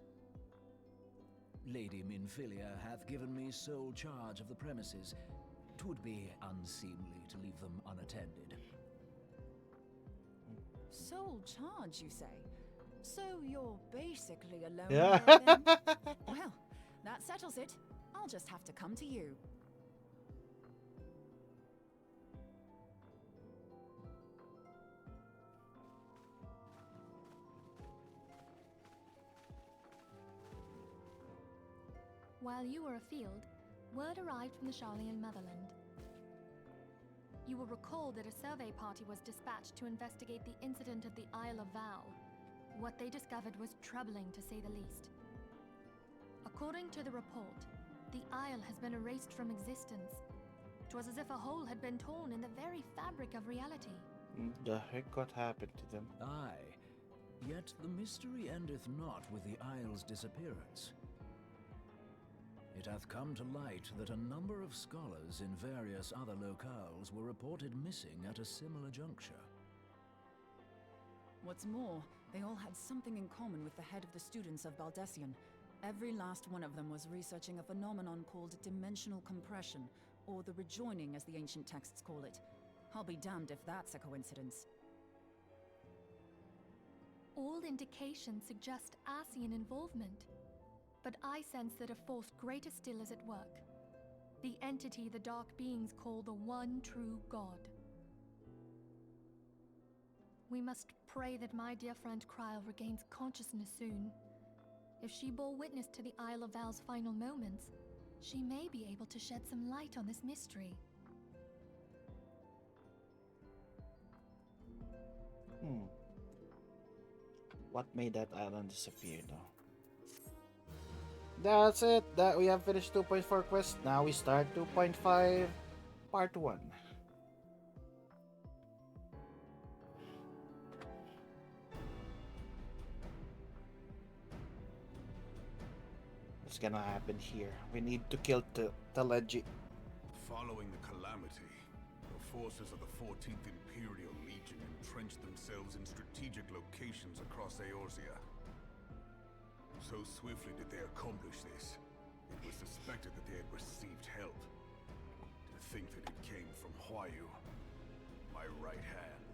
Lady Minfilia hath given me sole charge of the premises. 'Twould be unseemly to leave them unattended. Sole charge, you say? So you're basically alone Yeah. there, then? Well, that settles it. I'll just have to come to you. While you were afield, word arrived from the Sharlayan motherland. You will recall that a survey party was dispatched to investigate the incident of the Isle of Vow. What they discovered was troubling, to say the least. According to the report, the isle has been erased from existence. It was as if a hole had been torn in the very fabric of reality. The heck what happened to them? Aye, yet the mystery endeth not with the isle's disappearance. It hath come to light that a number of scholars in various other locales were reported missing at a similar juncture. What's more, they all had something in common with the head of the students of Baldessian. Every last one of them was researching a phenomenon called dimensional compression, or the rejoining as the ancient texts call it. I'll be damned if that's a coincidence. All indications suggest Asian involvement, but I sense that a force greater still is at work. The entity the Dark Beings call the one true God. We must pray that my dear friend Kryl regains consciousness soon. If she bore witness to the Isle of Val's final moments, she may be able to shed some light on this mystery. What made that island disappear though? That's it. That we have finished 2.4 quest. Now we start 2.5 part 1. What's gonna happen here? We need to kill Teleji. Following the calamity, the forces of the 14th Imperial Legion entrenched themselves in strategic locations across Eorzea. So swiftly did they accomplish this, it was suspected that they had received help. To think that it came from Huayu, my right hand.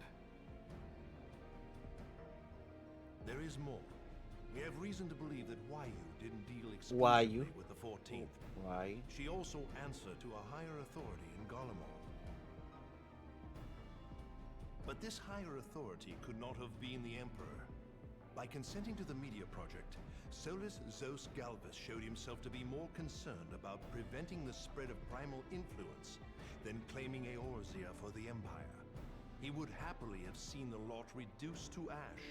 There is more. We have reason to believe that Huayu didn't deal exclusively with the 14th. Why? She also answered to a higher authority in Garlemald. But this higher authority could not have been the Emperor. By consenting to the media project, Solus Zos Galvus showed himself to be more concerned about preventing the spread of primal influence than claiming Eorzea for the Empire. He would happily have seen the lot reduced to ash.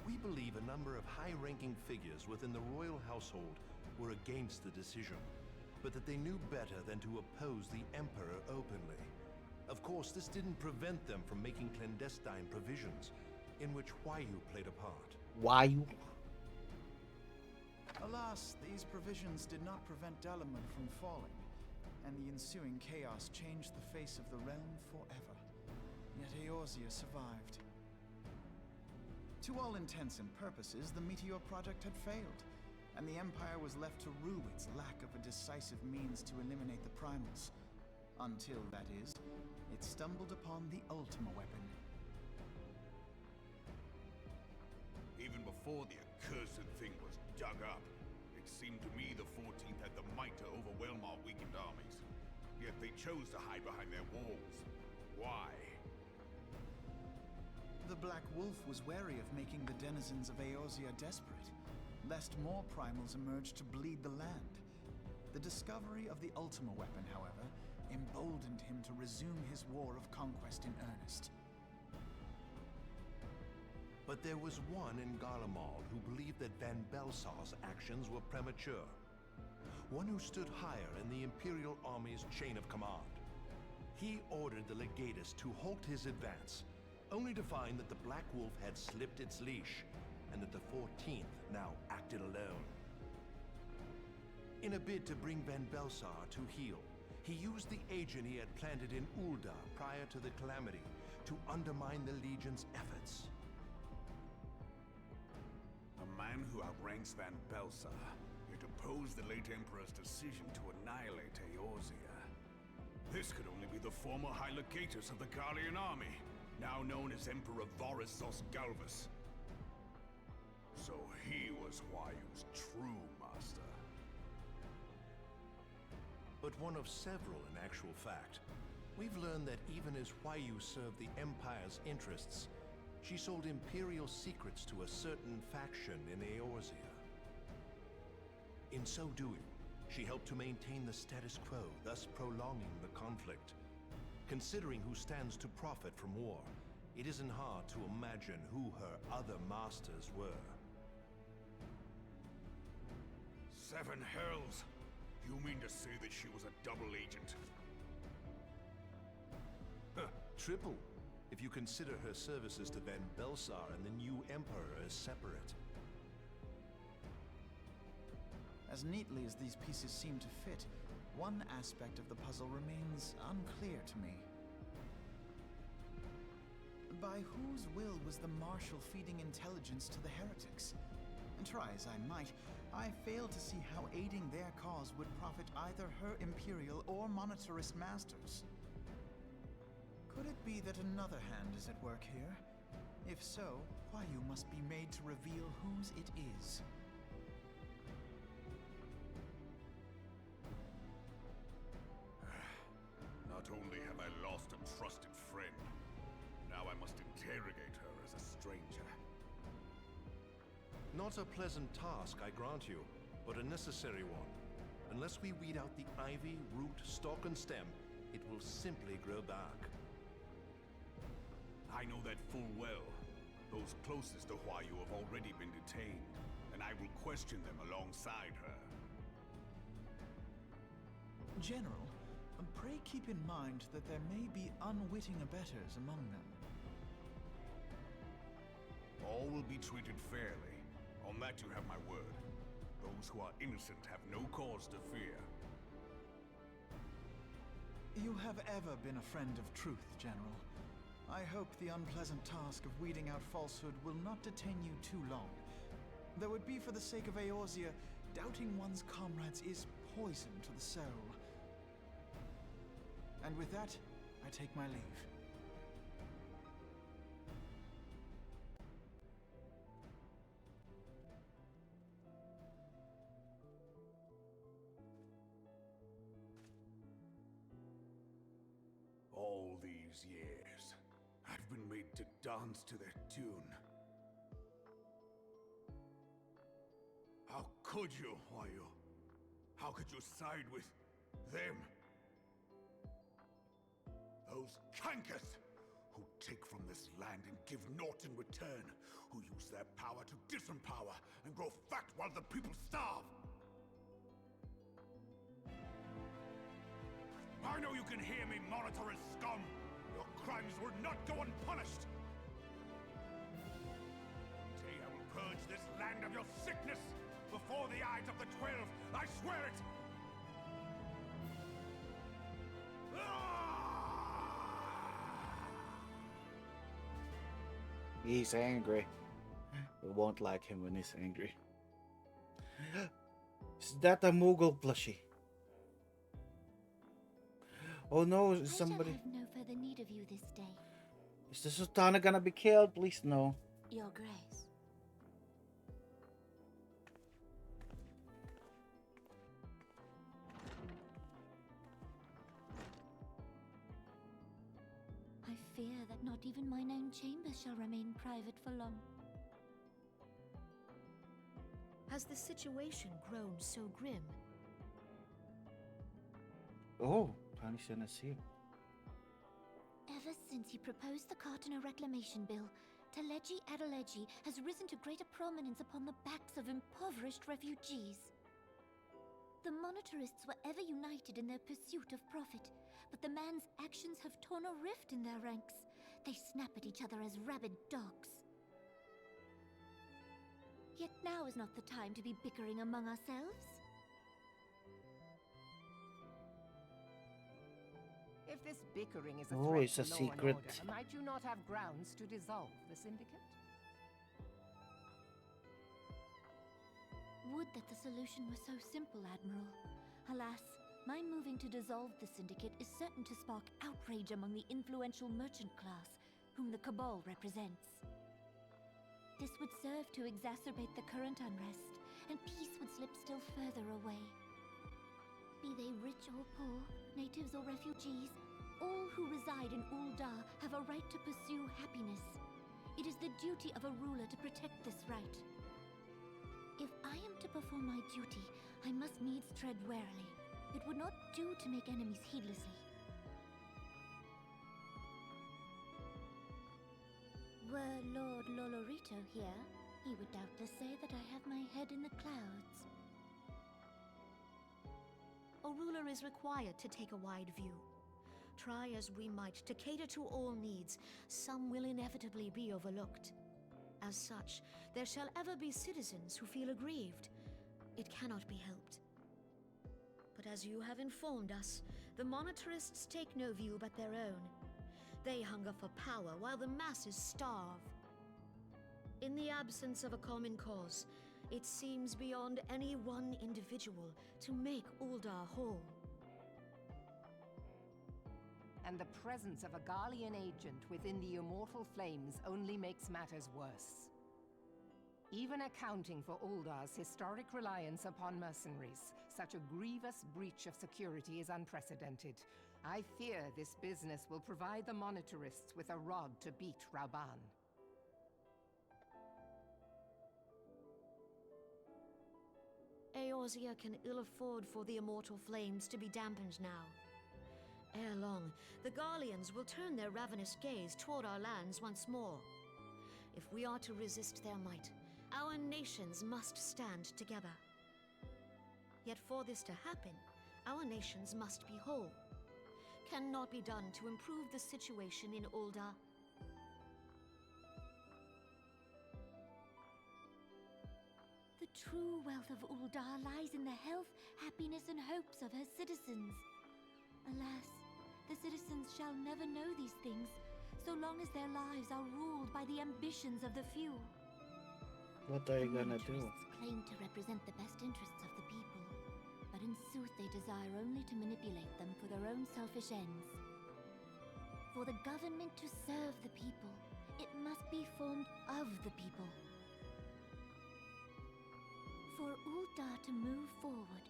We believe a number of high-ranking figures within the royal household were against the decision, but that they knew better than to oppose the Emperor openly. Of course, this didn't prevent them from making clandestine provisions, in which Huayu played a part. Huayu? Alas, these provisions did not prevent Dalamud from falling, and the ensuing chaos changed the face of the realm forever. Yet Eorzea survived. To all intents and purposes, the Meteor Project had failed, and the Empire was left to rue its lack of a decisive means to eliminate the primals. Until, that is, it stumbled upon the Ultima weapon. Even before the accursed thing was dug up, it seemed to me the 14th had the might to overwhelm our weakened armies. Yet they chose to hide behind their walls. Why? The Black Wolf was wary of making the denizens of Eorzea desperate, lest more primals emerge to bleed the land. The discovery of the Ultima weapon, however, emboldened him to resume his war of conquest in earnest. But there was one in Garlemald who believed that Van Belsar's actions were premature. One who stood higher in the Imperial Army's chain of command. He ordered the Legatus to halt his advance, only to find that the Black Wolf had slipped its leash, and that the 14th now acted alone. In a bid to bring Van Belsar to heel, he used the agent he had planted in Ul'dah prior to the calamity to undermine the Legion's efforts. A man who outranks Van Belsar, yet opposed the late Emperor's decision to annihilate Eorzea. This could only be the former High Legatus of the Garlean army, now known as Emperor Voris Zos Galvus. So he was Huayu's true master. But one of several in actual fact. We've learned that even as Huayu served the Empire's interests, she sold Imperial secrets to a certain faction in Eorzea. In so doing, she helped to maintain the status quo, thus prolonging the conflict. Considering who stands to profit from war, it isn't hard to imagine who her other masters were. 7 hells! You mean to say that she was a double agent? Triple, if you consider her services to Van Belsar and the new Emperor as separate. As neatly as these pieces seem to fit, one aspect of the puzzle remains unclear to me. By whose will was the Marshal feeding intelligence to the heretics? And try as I might, I fail to see how aiding their cause would profit either her Imperial or Monetarist masters. Could it be that another hand is at work here? If so, Huayu must be made to reveal whose it is. Not a pleasant task, I grant you, but a necessary one. Unless we weed out the ivy, root, stalk, and stem, it will simply grow back. I know that full well. Those closest to Huayu have already been detained, and I will question them alongside her. General, pray keep in mind that there may be unwitting abettors among them. All will be treated fairly. On that you have my word. Those who are innocent have no cause to fear. You have ever been a friend of truth, General. I hope the unpleasant task of weeding out falsehood will not detain you too long. Though it be for the sake of Eorzea, doubting one's comrades is poison to the soul. And with that, I take my leave. All these years, I've been made to dance to their tune. How could you, Huayu? How could you side with them? Those cankers who take from this land and give naught in return, who use their power to disempower and grow fat while the people starve. I know you can hear me, monitorous scum! Your crimes will not go unpunished! Today I will purge this land of your sickness! Before the eyes of the 12, I swear it! He's angry. We won't like him when he's angry. Is that a Mughal plushie? Oh no, is somebody... I shall have no further need of you this day, Is the Sultana gonna be killed? Please no. Your Grace. I fear that not even mine own chambers shall remain private for long. Has the situation grown so grim? Oh, Panishan is here. Ever since he proposed the Cartana Reclamation Bill, Teleji Adeleji has risen to greater prominence upon the backs of impoverished refugees. The Monetarists were ever united in their pursuit of profit, but the man's actions have torn a rift in their ranks. They snap at each other as rabid dogs. Yet now is not the time to be bickering among ourselves. If this bickering is a Oh, threat it's to a law secret. and order, might you not have grounds to dissolve the syndicate? Would that the solution were so simple, Admiral. Alas, my moving to dissolve the syndicate is certain to spark outrage among the influential merchant class, whom the Cabal represents. This would serve to exacerbate the current unrest, and peace would slip still further away. Be they rich or poor, natives or refugees, all who reside in Ul'dah have a right to pursue happiness. It is the duty of a ruler to protect this right. If I am to perform my duty, I must needs tread warily. It would not do to make enemies heedlessly. Were Lord Lolorito here, he would doubtless say that I have my head in the clouds. A ruler is required to take a wide view. Try as we might to cater to all needs, some will inevitably be overlooked. As such, there shall ever be citizens who feel aggrieved. It cannot be helped. But as you have informed us, the Monetarists take no view but their own. They hunger for power while the masses starve. In the absence of a common cause, it seems beyond any one individual to make Ul'dah whole. And the presence of a Garlean agent within the Immortal Flames only makes matters worse. Even accounting for Uldah's historic reliance upon mercenaries, such a grievous breach of security is unprecedented. I fear this business will provide the Monetarists with a rod to beat Rauban. Eorzea can ill afford for the immortal flames to be dampened now. Ere long, the Garleans will turn their ravenous gaze toward our lands once more. If we are to resist their might, our nations must stand together. Yet for this to happen, our nations must be whole. Cannot be done to improve the situation in Ul'dah. The true wealth of Ul'dah lies in the health, happiness, and hopes of her citizens. Alas, the citizens shall never know these things, so long as their lives are ruled by the ambitions of the few. What are you gonna do? Monarchists claim to represent the best interests of the people, but in sooth they desire only to manipulate them for their own selfish ends. For the government to serve the people, it must be formed of the people. For Ul'dah to move forward,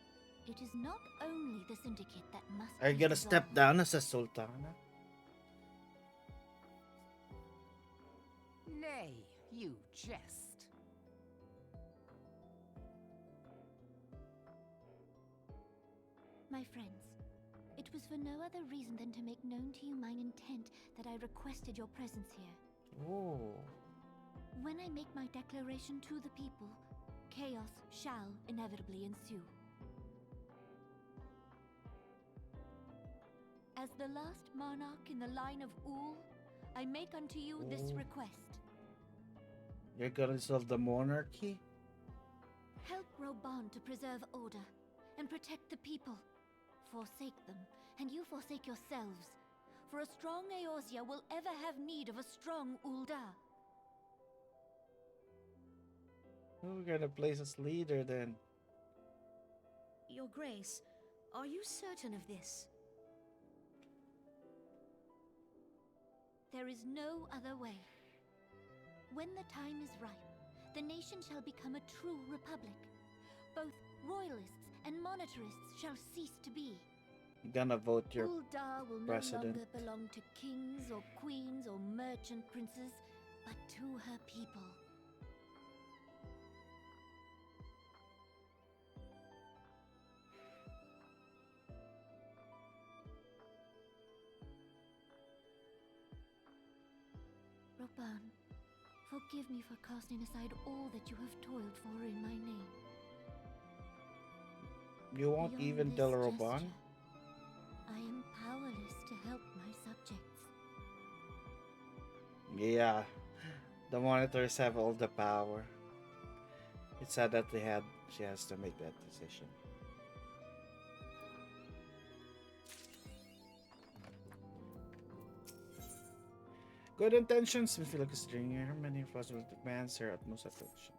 it is not only the Syndicate that must Are you be gonna step dissolved. down as a Sultana? Nay, you jest. My friends, it was for no other reason than to make known to you mine intent that I requested your presence here. Oh. When I make my declaration to the people, chaos shall inevitably ensue. As the last monarch in the line of Ul, I make unto you this Oh. request. You're gonna dissolve the monarchy? Help Roban to preserve order and protect the people. Forsake them, and you forsake yourselves. For a strong Eorzea will ever have need of a strong Ul'dah. Who are gonna place as leader then? Your Grace, are you certain of this? There is no other way. When the time is ripe, the nation shall become a true republic. Both royalists and monetarists shall cease to be. You're gonna vote your Ul'dah will president. no longer belong to kings or queens or merchant princes, but to her people. Roban, forgive me for casting aside all that you have toiled for in my name. You won't Beyond even this tell Roban? gesture, I am powerless to help my subjects. Yeah. The monitors have all the power. It's sad that she has to make that decision. Good intentions, Miss Philo considering her many plausible demands her utmost attention.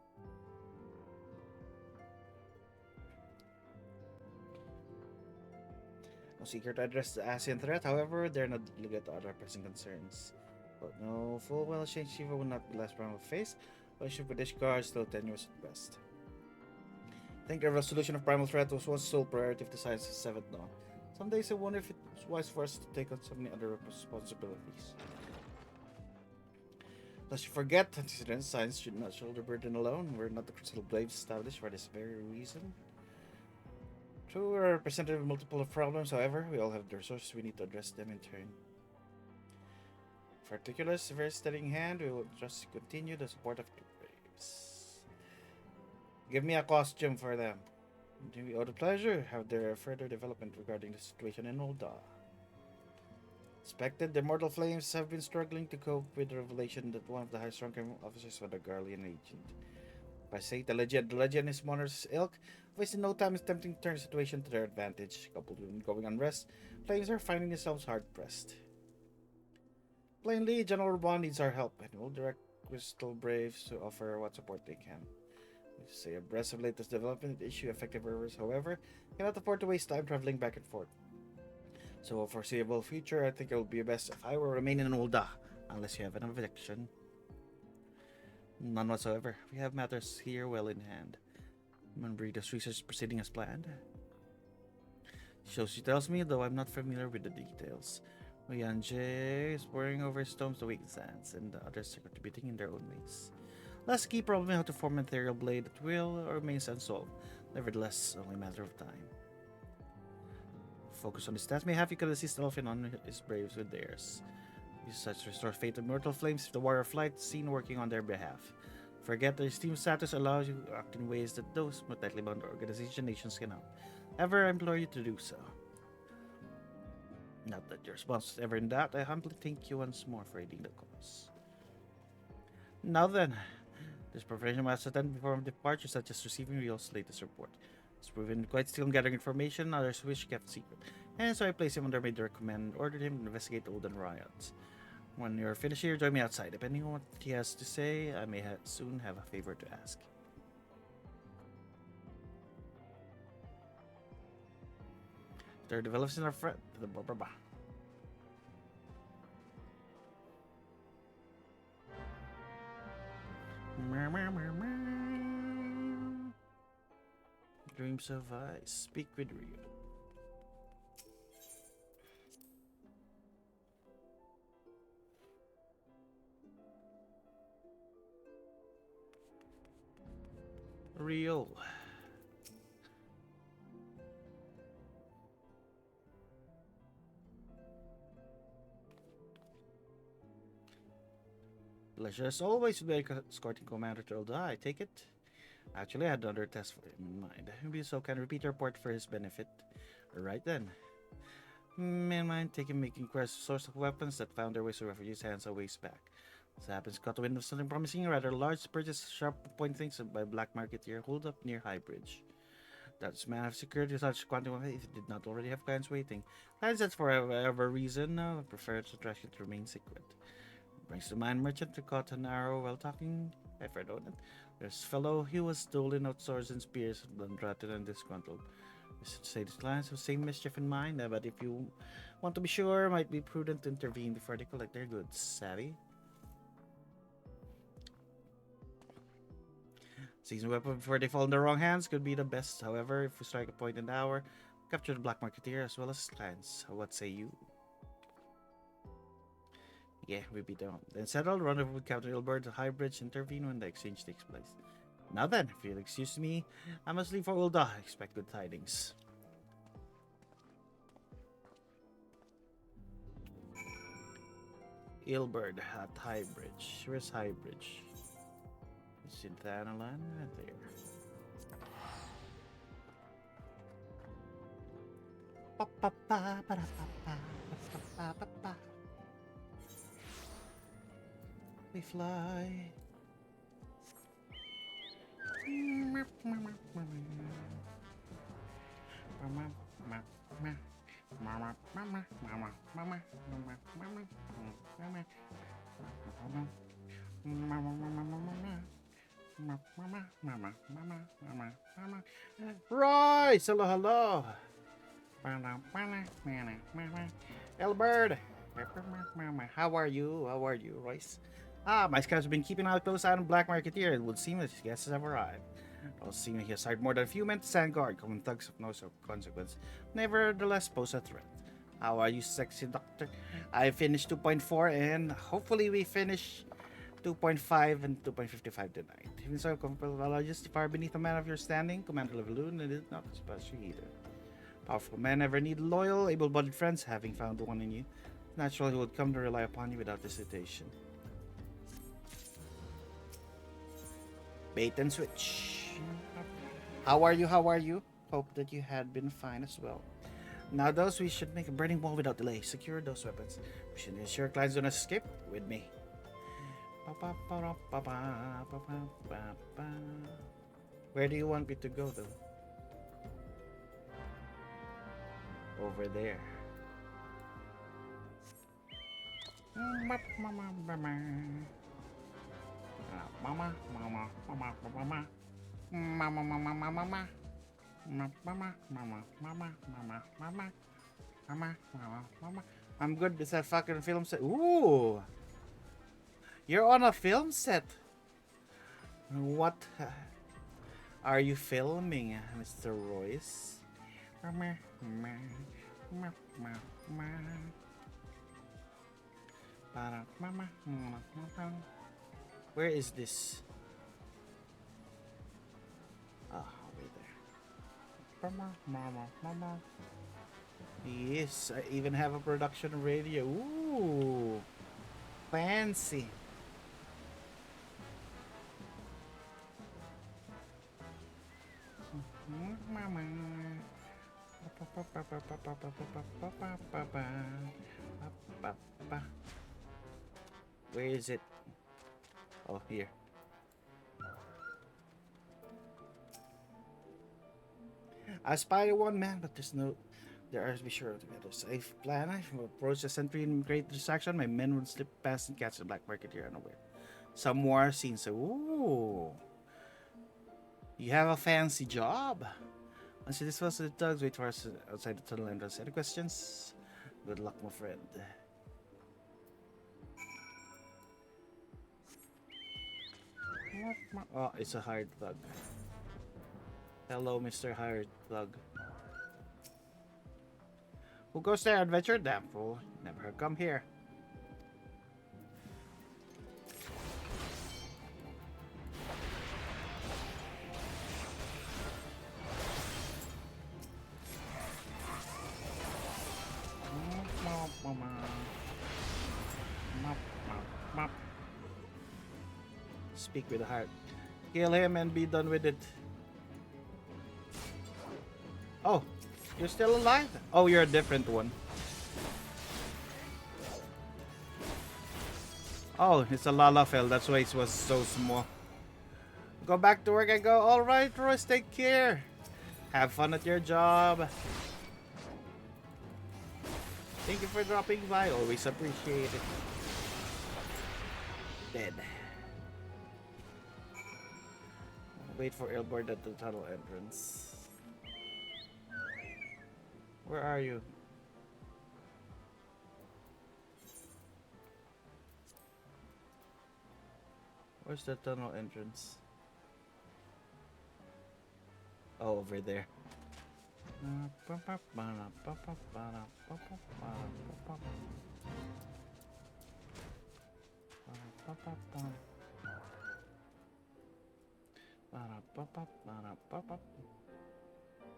No secret address the ASEAN threat, however, they're not delegate to other pressing concerns. But no, full well Shane Shiva will not be last round of face, while British guard still tenuous at best. I think the resolution of primal threat was once sole priority of the Science 7th Dawn. Some days I wonder if it's wise for us to take on so many other responsibilities. Lest you forget, antecedents, science should not shoulder burden alone. We're not the crystal blades established for this very reason. True, we're a representative of multiple problems, however, we all have the resources we need to address them in turn. For Articulus, a very steadying hand, we will just continue the support of the Braves. Give me a costume for them. Do we owe the pleasure? Have there further development regarding the situation in Ul'dah? Expected, the Immortal Flames have been struggling to cope with the revelation that one of the highest ranking officers was a Garlean agent. If I say the legend and his monarch's ilk, wasting no time is attempting to turn the situation to their advantage. Coupled with ongoing unrest, Flames are finding themselves hard-pressed. Plainly, General Urban needs our help, and we'll direct Crystal Braves to offer what support they can. We stay abreast of latest development, issue effective orders, however, cannot afford to waste time traveling back and forth. So, for foreseeable future, I think it would be best if I will remain in Ul'dah, unless you have an objection. None whatsoever. We have matters here well in hand. Manbrida's research proceeding as planned. She tells me, though I'm not familiar with the details. Oyanje is pouring over stones to weak sands, and the others are contributing in their own ways. Last key problem how to form an ethereal blade at will remains unsolved. Nevertheless, only a matter of time. Focus on his stats. Mayhap you could assist Elfin on his braves with theirs. Use such to restore faith in mortal flames if the Warrior of Light seen working on their behalf. Forget that his team status allows you to act in ways that those more tightly bound organization nations cannot. Ever I implore you to do so. Not that your response is ever in doubt, I humbly thank you once more for aiding the cause. Now then, this profession must attend before departure, such as receiving Rio's latest report. He's proven quite skilled in gathering information others wish kept secret, and so I placed him under my direct command and ordered him to investigate the olden riots. When you're finished here, join me outside. Depending on what he has to say, I may soon have a favor to ask. There develops in our friend. Dreams of Ice. Speak with Rio. Rio. Pleasure as always with escorting Commander to Elda. I take it. Actually, I had another test for him in mind. Be so can repeat the report for his benefit. Right then. Mind taking making quest source of weapons that found their way to refugees' hands a ways back. This happens caught the wind of something promising, a rather large purchase sharp point things by black marketeer hold up near High Bridge. That's man have secured such quantum of if it did not already have clients waiting. Clients that for whatever reason prefer the transaction to remain secret. Brings the man merchant to caught an arrow while talking. I've heard on it. There's fellow he was stolen out swords and spears, rather than disgruntled. We should say these clients have same mischief in mind, but if you want to be sure, it might be prudent to intervene before they collect their goods. Savvy? Seizing a weapon before they fall in the wrong hands could be the best. However, if we strike a point in the hour, capture the black marketeer as well as his clients. What say you? Yeah, we beat them up. Then settle, rendezvous with Captain Ilbert at High Bridge, intervene when the exchange takes place. Now then, if you'll excuse me, I must leave for Ulda. Expect good tidings. Ilbert at High Bridge. Where's High Bridge? It's in Thanalan, right there. We fly. Royce, hello, hello. Elbert, how are you? How are you, Royce? My scouts have been keeping a close eye on Black Marketeer. It would seem that his guests have arrived. I'll see he has hired more than a few men to stand guard, common thugs of no consequence. Nevertheless, pose a threat. How are you, sexy doctor? I finished 2.4 and hopefully we finish 2.5 and 2.55 tonight. Even so, just far beneath a man of your standing, Commander Leveloon, and it is not surprise you either. Powerful men never need loyal, able-bodied friends. Having found one in you, naturally he would come to rely upon you without hesitation. Bait and switch. How are you? How are you? Hope that you had been fine as well. Now those we should make a burning wall without delay. Secure those weapons. We should ensure clients don't escape with me. Where do you want me to go though? Over there. I'm good. Is that fucking film set? Ooh, you're on a film set. What are you filming, Mr. Royce? Where is this? Ah, over there. Yes, I even have a production radio. Ooh, fancy. Where is it? Oh, here. I spy one man, but there are to be sure to get a safe plan. I will approach the sentry in great distraction. My men would slip past and catch the black market here unaware. Some war scenes. Ooh. You have a fancy job. Once this was the thugs, wait for us outside the tunnel entrance. Any questions? Good luck, my friend. Oh, it's a hired thug. Hello, Mr. Hired Thug. Who goes there, adventure? Damn fool. Never come here. Speak with the heart. Kill him and be done with it. Oh, you're still alive? Oh, you're a different one. Oh, it's a Lalafell. That's why it was so small. Go back to work and go. All right, Royce, take care. Have fun at your job. Thank you for dropping by. Always appreciate it. Dead. Wait for Elbord at the tunnel entrance. Where are you? Where's the tunnel entrance? Oh, over there.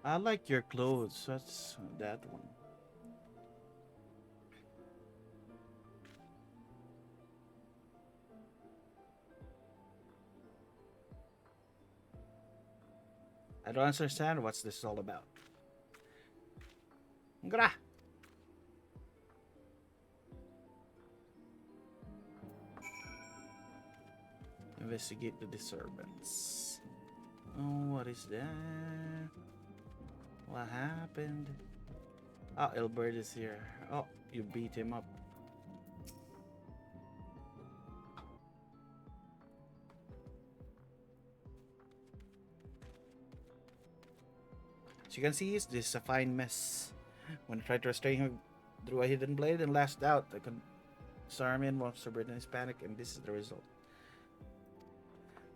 I like your clothes. That's that one. I don't understand what's this all about. Gra. Investigate the disturbance. Oh, what is that? What happened? Oh, Elbert is here. Oh, you beat him up. As you can see, this is a fine mess. When I tried to restrain him, drew a hidden blade and lashed out. I could disarm him while subverting his panic, and this is the result.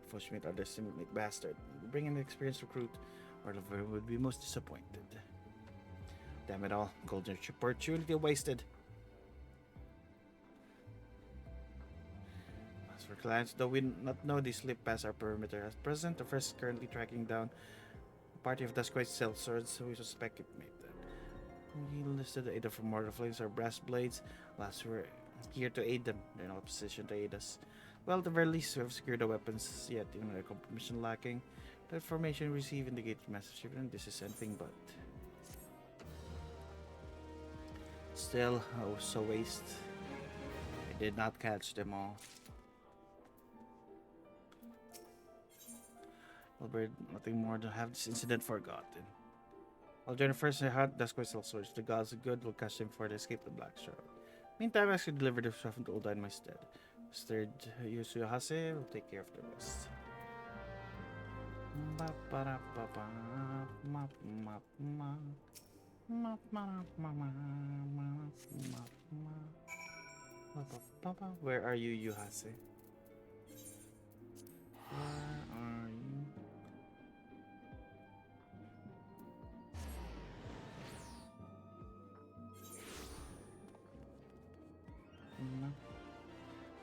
Fortunate underestimate bastard. Bring an experienced recruit, or Oliver would be most disappointed. Damn it all. Golden opportunity wasted. As for clients, though we not know they slip past our perimeter. At present, the first is currently tracking down a party of Duskwight cell swords, so we suspect it made that. We listed either from mortal flames or brass blades. Last, we're here to aid them. They're not in a position to aid us. Well, at the very least, we have secured the weapons, yet in their compromission lacking. The information we received indicates massive shipment. This is anything but. Still, I was so waste. I did not catch them all. Albert, nothing more to have this incident forgotten. I'll join the first hunt. That's quite swords. The gods of good will catch them before they escape the Black Shroud. Meantime, I should deliver the stuff to Ulda in my stead. Mr. Yusuyahase will take care of the rest. Where are you, Yuhase? Where are you?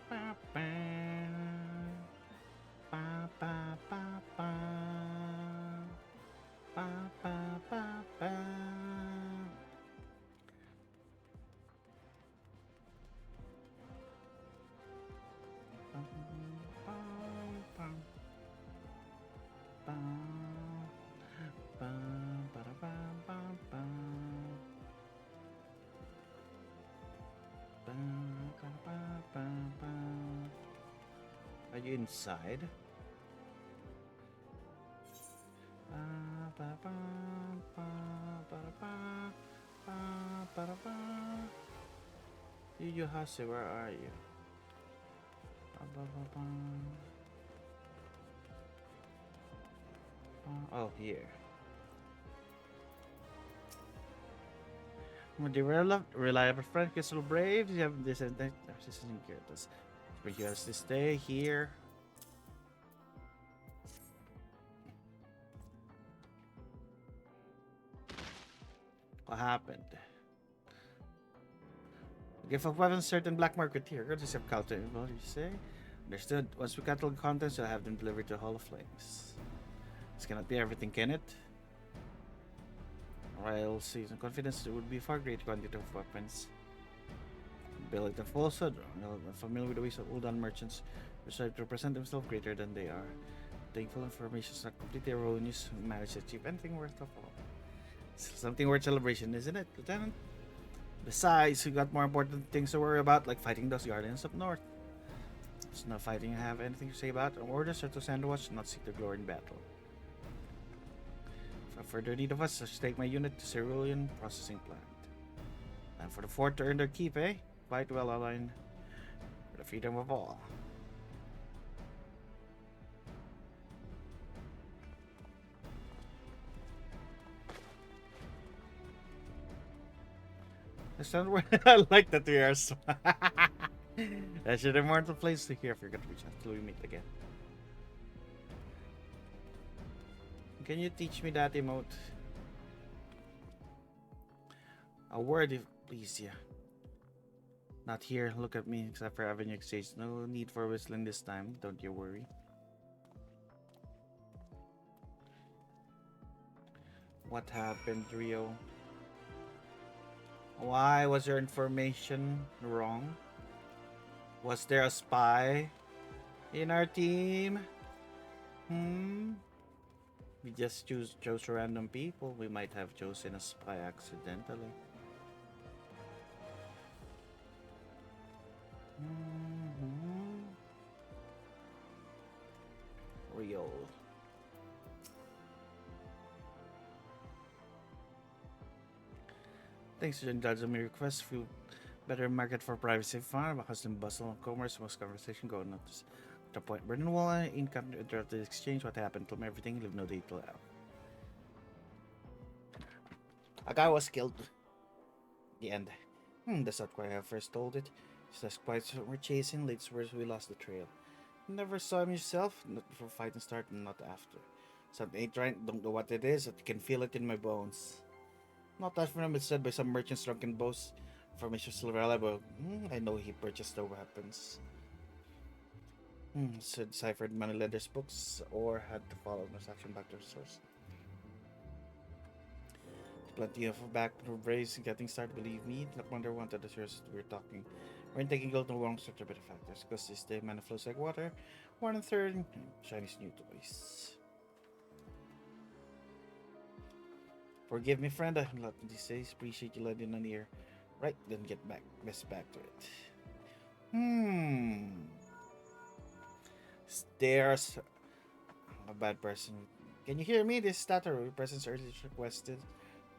Ba ba ba ba ba ba ba ba ba you inside? Yu Hase, where are you? Oh, here. With the reliable friend, Crystal Brave, you have this and that. This isn't good. But you has to stay here. What happened? Gift of weapons, certain black market here. Go to save counter. What do you say? Understood. Once we catalog contents, I'll have them delivered to Hall of Flames. This cannot be everything, can it? While season confidence, there would be far greater quantity of weapons. Ability of falsehood. I'm familiar with the ways of Uldan merchants who strive to present themselves greater than they are. Thankful information is not completely erroneous. We managed to achieve anything worth of all. Still something worth celebration, isn't it, Lieutenant? Besides, we got more important things to worry about, like fighting those guardians up north. It's not fighting I have anything to say about. Orders are to Sandwatch, not seek the glory in battle. For further need of us, I should take my unit to Cerulean Processing Plant. And for the fort to earn their keep, eh? Quite well aligned for the freedom of all. I like that we are so that's an immortal place to hear if you're gonna reach until we meet again. Can you teach me that emote? A word if please, yeah. Not here, look at me, except for Avenue Exchange. No need for whistling this time, don't you worry. What happened, Rio? Why was your information wrong? Was there a spy in our team? We just chose random people. We might have chosen a spy accidentally. Rio. Thanks to indulge on my request. Feel better market for privacy fund, because in bustle of commerce, most conversation go notice. The point Brennan Wall encountered interrupted exchange. What happened? Told me everything, leave no detail out. A guy was killed. The end. That's not quite how I first told it. Just quite so we're chasing, late words we lost the trail. Never saw him yourself, not before fighting started, not after. Something ain't right, don't know what it is, I can feel it in my bones. Not that from it's said by some merchants drunken boast. Information still reliable. I know he purchased the weapons. So deciphered moneylenders books or had to follow transaction back to the source. Plenty of back race getting started, believe me. No wonder wanted the source we're talking. We're taking gold no wrong such a bit of factors, because this day mana flows like water. 1 and 3 Chinese new toys. Forgive me, friend. I have a lot these days. Appreciate you letting on here. Right, then get back. Best back to it. Stairs. A bad person. Can you hear me? This is Tato. Your presence earlier requested.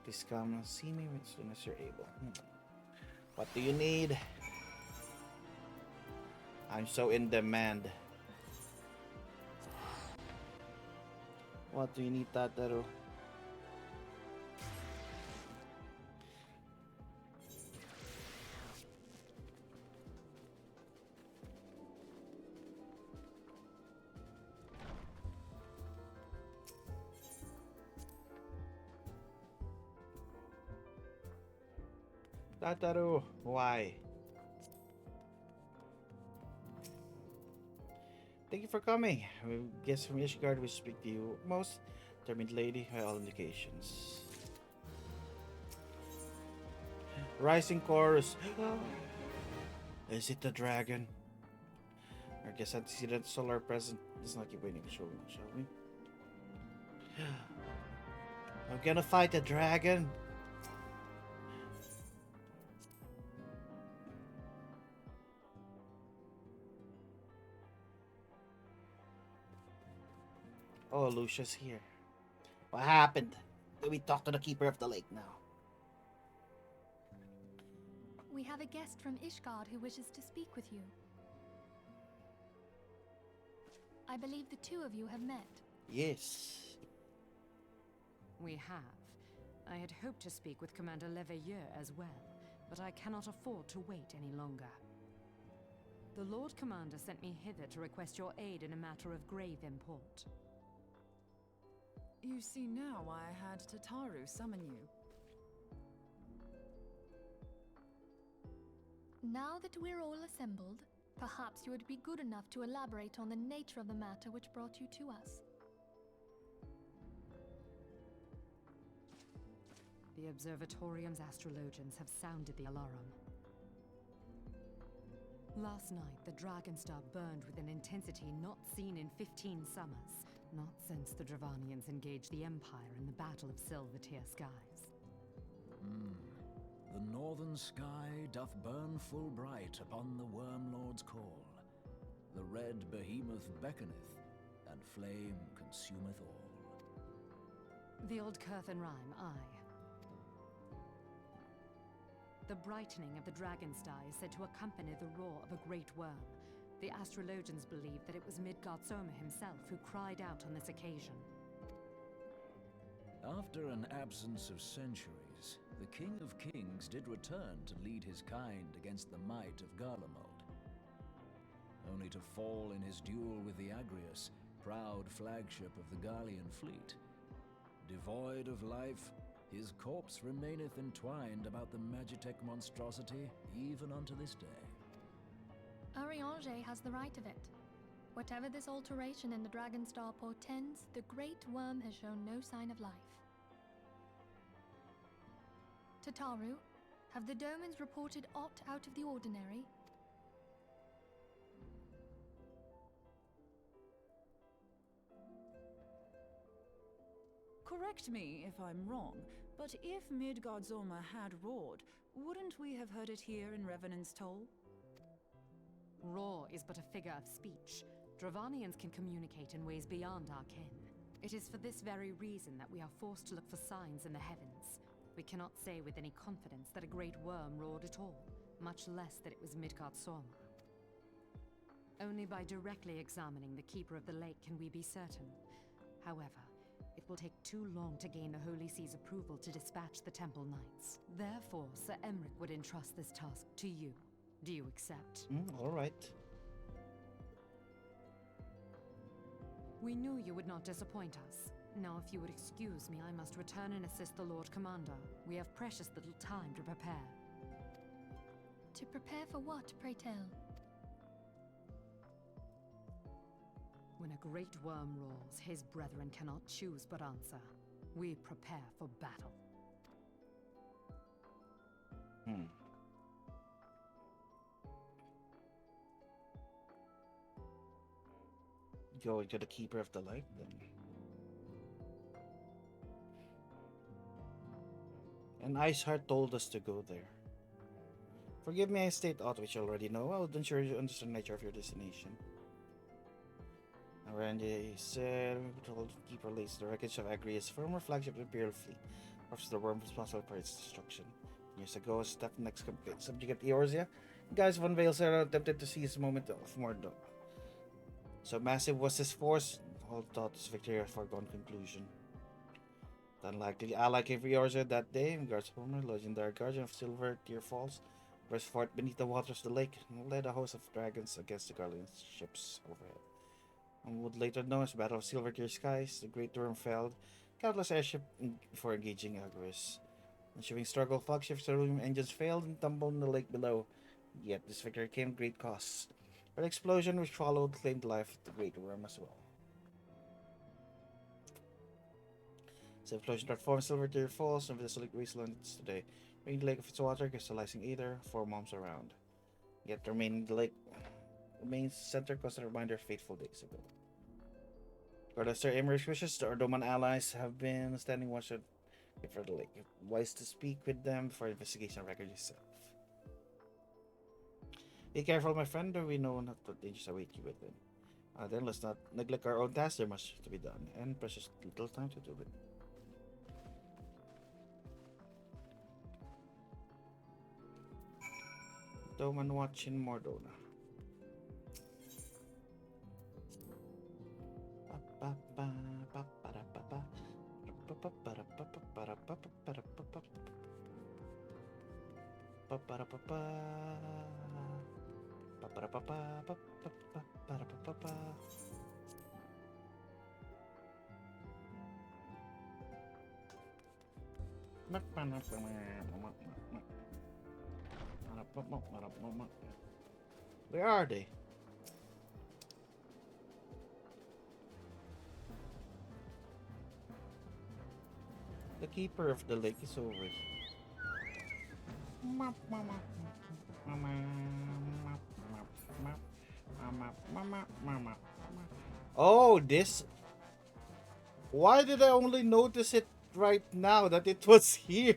Please come and see me as soon as you're able. What do you need? I'm so in demand. What do you need, Tataro? Tataro, why? Thank you for coming. I guess from Ishgard we speak to you most determined lady by all indications. Rising chorus. Is it the dragon? I guess antecedent solar present. Let's not keep waiting, shall we? I'm gonna fight the dragon. Oh, Lucia's here. What happened? Do we talk to the keeper of the lake now? We have a guest from Ishgard who wishes to speak with you. I believe the two of you have met. Yes. We have. I had hoped to speak with Commander Leveilleur as well, but I cannot afford to wait any longer. The Lord Commander sent me hither to request your aid in a matter of grave import. You see now why I had Tataru summon you. Now that we're all assembled, perhaps you would be good enough to elaborate on the nature of the matter which brought you to us. The Observatorium's astrologians have sounded the alarm. Last night, the Dragonstar burned with an intensity not seen in 15 summers, not since the Dravanians engaged the Empire in the Battle of Silvertear Skies. The northern sky doth burn full bright upon the Wormlord's call. The red behemoth beckoneth, and flame consumeth all. The old Curthan rhyme, aye. The brightening of the Dragonstar is said to accompany the roar of a great worm. The astrologians believe that it was Midgard Soma himself who cried out on this occasion. After an absence of centuries, the King of Kings did return to lead his kind against the might of Garlemald, only to fall in his duel with the Agrius, proud flagship of the Garlean fleet. Devoid of life, his corpse remaineth entwined about the Magitech monstrosity even unto this day. Ariange has the right of it. Whatever this alteration in the Dragonstar portends, the Great Worm has shown no sign of life. Tataru, have the Domans reported aught out of the ordinary? Correct me if I'm wrong, but if Midgard Zorma had roared, wouldn't we have heard it here in Revenant's Toll? Roar is but a figure of speech. Dravanians can communicate in ways beyond our ken. It is for this very reason that we are forced to look for signs in the heavens. We cannot say with any confidence that a great worm roared at all, much less that it was Midgard Sorma. Only by directly examining the Keeper of the Lake can we be certain. However, it will take too long to gain the Holy See's approval to dispatch the Temple Knights. Therefore, Sir Emric would entrust this task to you. Do you accept? All right. We knew you would not disappoint us. Now, if you would excuse me, I must return and assist the Lord Commander. We have precious little time to prepare. To prepare for what, pray tell? When a great worm roars, his brethren cannot choose but answer. We prepare for battle. Going to the Keeper of the Light, then. And Iceheart told us to go there. Forgive me, I state aught which you already know. I would ensure you understand the nature of your destination. Randy said, we told Keeper lays the wreckage of Agrius, former flagship of the Imperial fleet, perhaps the worm responsible for its destruction. Years ago, Steph next subjugate Eorzea. Guys von Veilser attempted to seize a moment of Mordor. So massive was his force, all thought his victory a foregone conclusion. The unlikely ally came for Eorzea that day, and guards Homer, legendary guardian of Silver Tear Falls, burst forth beneath the waters of the lake and led a host of dragons against the Garlean ships overhead. And would later known as Battle of Silvertear Skies, the Great Worm felled countless airships before engaging Agrius. Ensuing struggle, flagships and engines failed and tumbled in the lake below. Yet this victory came at great cost. But the explosion which followed claimed the life of the Great Worm as well. The explosion transformed Silvertear Falls into the desolate wastelands today, bringing the lake of its water, crystallizing either 4 months around. Yet the the lake remains center because a reminder of fateful days ago. Regardless Sir Emeric's wishes, the Ordoman allies have been standing watch for the lake. Wise to speak with them before investigation record yourself. Be careful, my friend, or we know not what dangers await you within. Then let's not neglect our own tasks. There much to be done, and precious little time to do it. Doman watching Mordona. Where are they? The keeper of the lake is over. Oh, this. Why did I only notice it right now that it was here?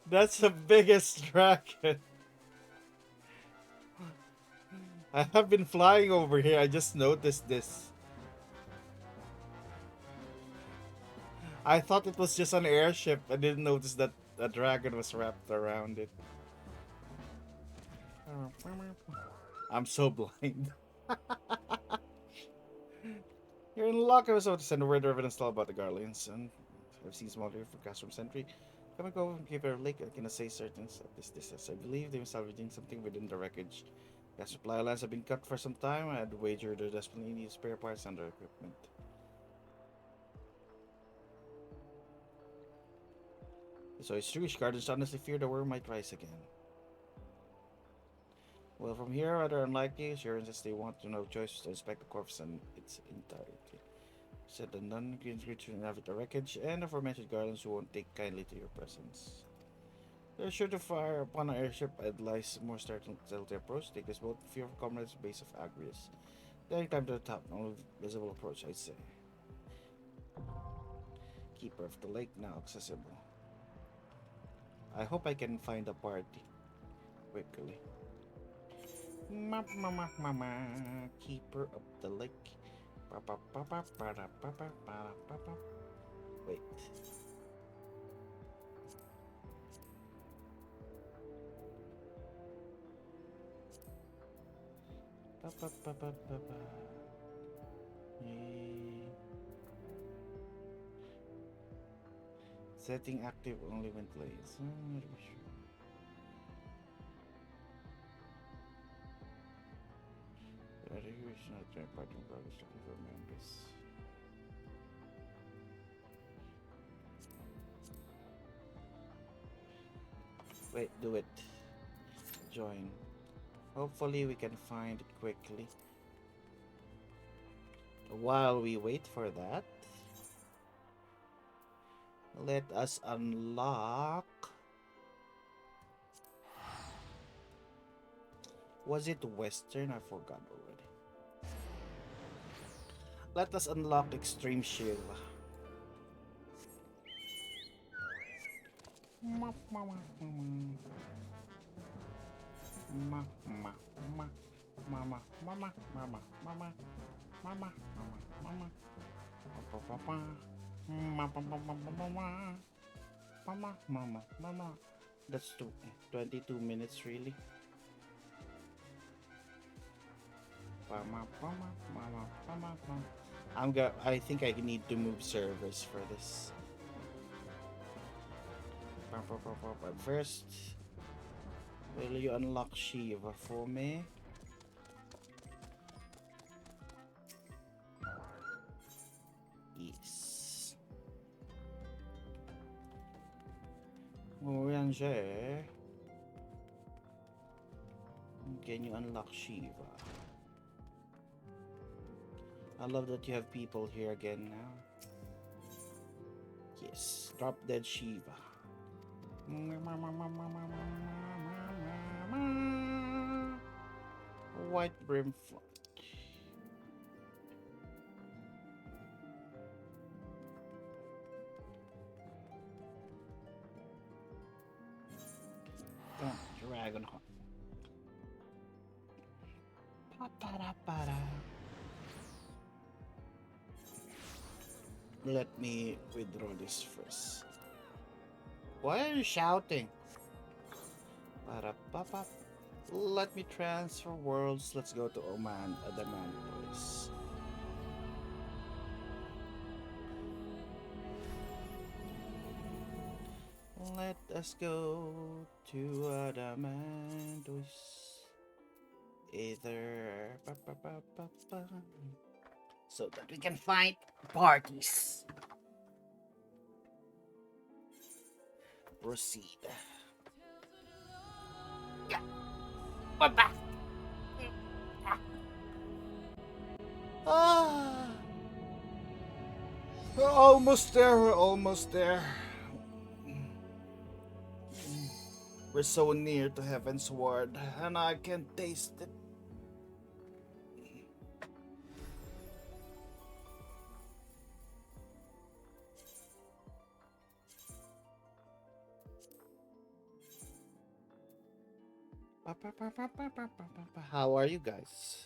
That's the biggest dragon. I have been flying over here. I just noticed this. I thought it was just an airship. I didn't notice that a dragon was wrapped around it. I'm so blind. You're in luck. I was about to send a word of evidence about the Garlands, and I've seen small here for Castrum Sentry. Come and go and give her a lake. I cannot say certain at this distance. I believe they must have salvaging something within the wreckage. Gas supply lines have been cut for some time. I'd wager they desperately need spare parts and other equipment. So it's true, Gardens honestly fear the war might rise again. Well, from here, rather unlikely, assurance says they want to know choice to inspect the corpse and its entirety. Said the non-green creature inhabit the wreckage, and aforementioned guardians who won't take kindly to your presence. They're sure to fire upon our airship. Advise more stealthy approach. Take this boat with few of comrades base of Agrius. Then climb to the top, no visible approach, I'd say. Keeper of the lake now accessible. I hope I can find a party quickly. Keeper of the lake. Wait. Setting active only when plays. Looking for members. Wait, do it. Join. Hopefully we can find it quickly. While we wait for that, let us unlock. Was it Western? I forgot already. Let us unlock Extreme Shield. That's 22 minutes, really. I think I need to move servers for this. But first, will you unlock Shiva for me? Yes. Orange. Can you unlock Shiva? I love that you have people here again now. Yes, drop dead Shiva. White brim flank. Dragon Heart. Pa-pa-da-pa-da. Let me withdraw this first. Why are you shouting? Para-pa-pa. Let me transfer worlds. Let's go to Oman, Adaman, boys. Let us go to Adamantois. Either so that we can find parties. Proceed. Yeah. We're back. Ah. We're almost there. We're almost there. We're so near to Heaven's Ward, and I can taste it. How are you guys?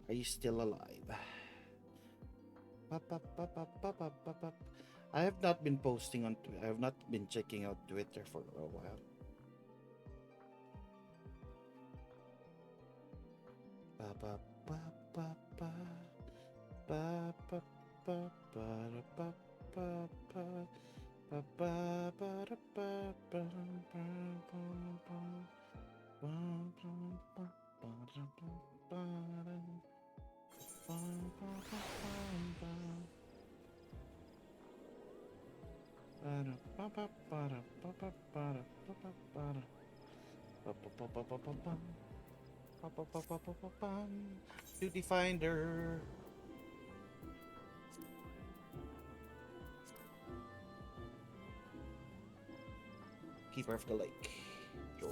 Are you still alive? I have not been posting on Twitter. I have not been checking out Twitter for a while. Duty Finder. Keeper of the Lake. Join.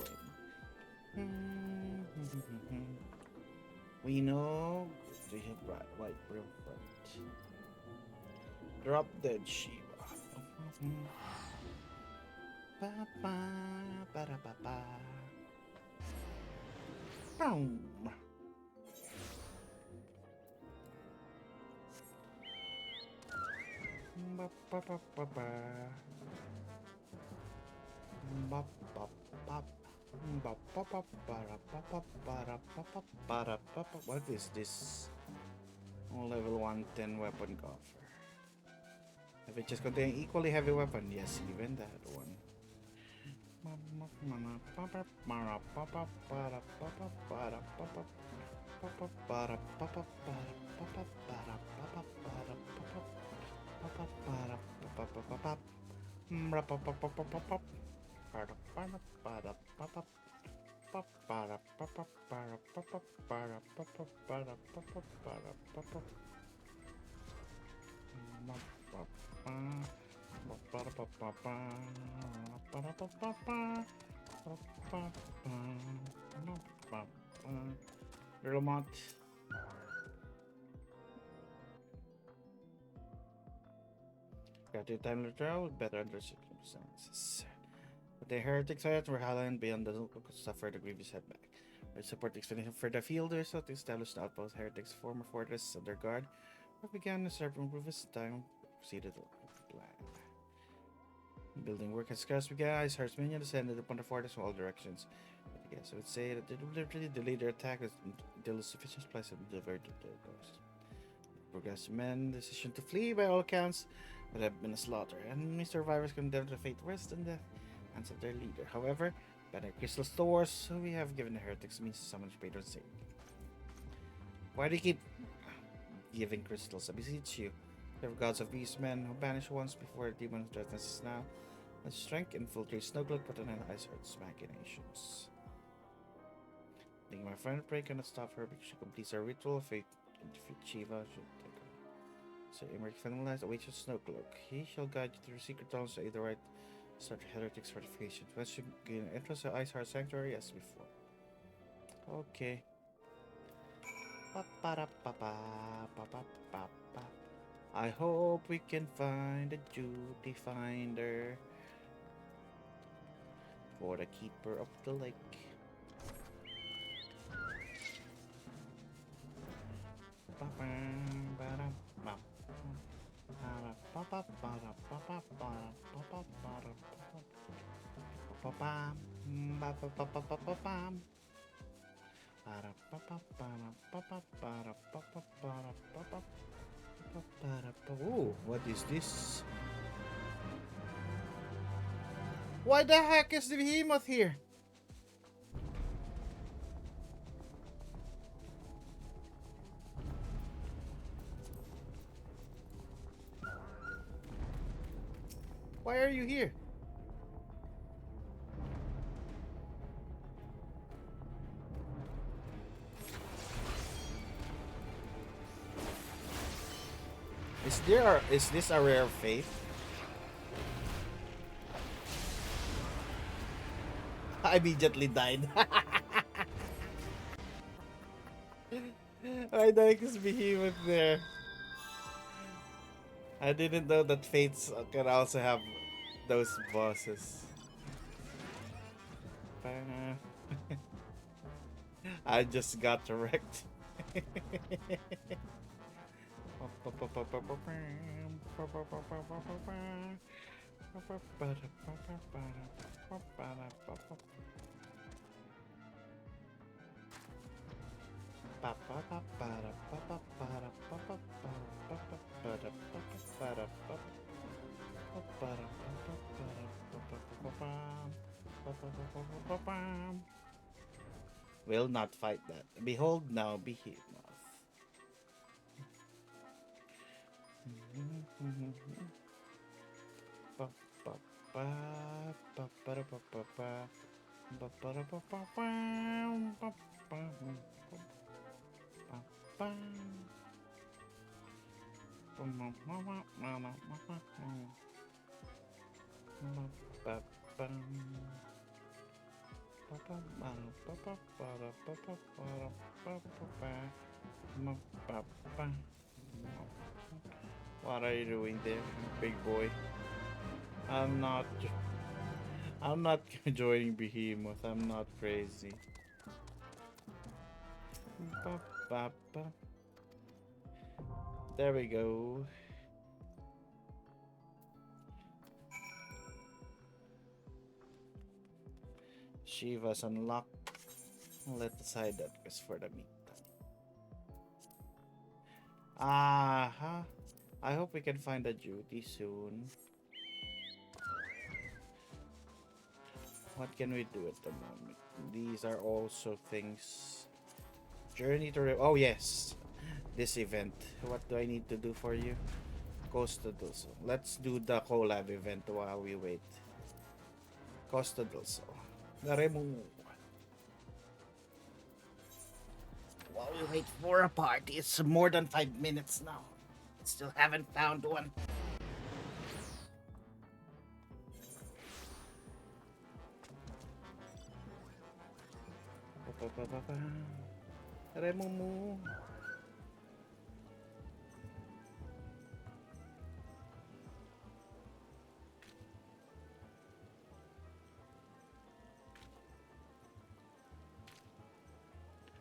We know they have white brim front. Drop dead Shiva. Boom. What is this? Level 110 weapon coffer. If it just contains equally heavy weapon, yes, even that one. Lamont. Got your time to travel better under circumstances. But the heretics were howling beyond the suffered a grievous setback. With support expedition for the fielders, so to establish the outpost heretics former fortress under guard, but began to start improve as time proceeded with plan. Building work has scarce begun, Ice Heart's minion descended upon the fortress from all directions. But I guess I would say that they deliberately delayed their attack until sufficient supplies had been diverted to their coast. Progressive men, decision to flee by all accounts would have been a slaughter, and many survivors condemned to fate worse than the hands of their leader. However, by their crystal stores, we have given the heretics means to summon patron saint. Why do you keep giving crystals? I beseech you. The gods of these men who banished once before the demon threatens us now. Let strength infiltrate Snowcloak, but an Ice Heart's machinations. I think my friend pray cannot stop her because she completes her ritual of fate and defeat Shiva. So Emmerich finalized awaits Snowcloak. He shall guide you through secret tunnels to either right start heretics fortification. Once you gain entrance to Ice Heart Sanctuary as before. Okay. I hope we can find a duty finder for the keeper of the lake. Ooh, what is this? Why the heck is the behemoth here? Why are you here? Is this a rare fate? I immediately died. Why the heck is behemoth there? I didn't know that fates can also have those bosses. I just got wrecked. Will not fight that. Behold now, behemoth. What are you doing there, big boy? I'm not joining Behemoth. I'm not crazy. There we go. Shiva's unlocked. Let's decide that is for the meat. I hope we can find a duty soon. What can we do at the moment? These are also things. Journey to... Oh, yes. This event. What do I need to do for you? Costa del Sol. Let's do the collab event while we wait. Costa del Sol. Garemu. While we wait for a party. It's more than 5 minutes now. Still haven't found one. Remumu.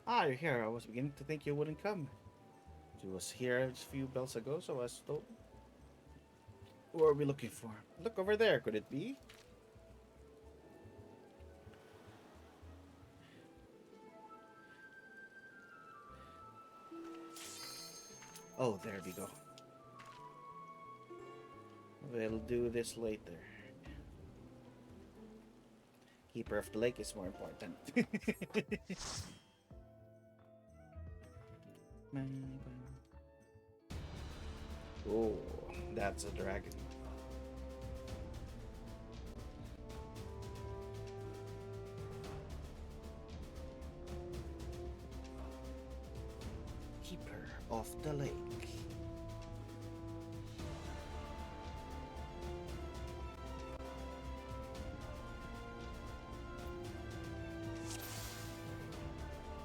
Ah, you're here. I was beginning to think you wouldn't come. She was here a few bells ago, so I was told. Who are we looking for? Look over there. Could it be? Oh, there we go. We'll do this later. Keeper of the Lake is more important. Oh, that's a dragon. Keeper of the Lake.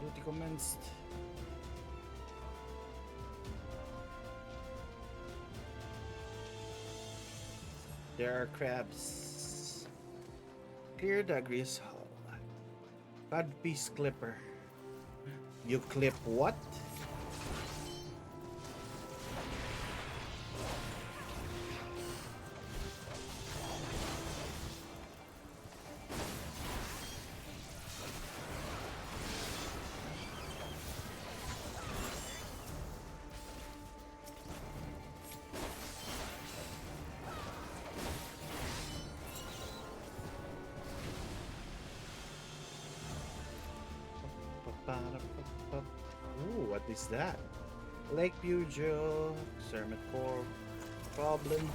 Duty commenced. There are crabs. Clear the grease hull. Codpiece clipper. You clip what? What is that? Lake Pugil, Cermet Core, Problem.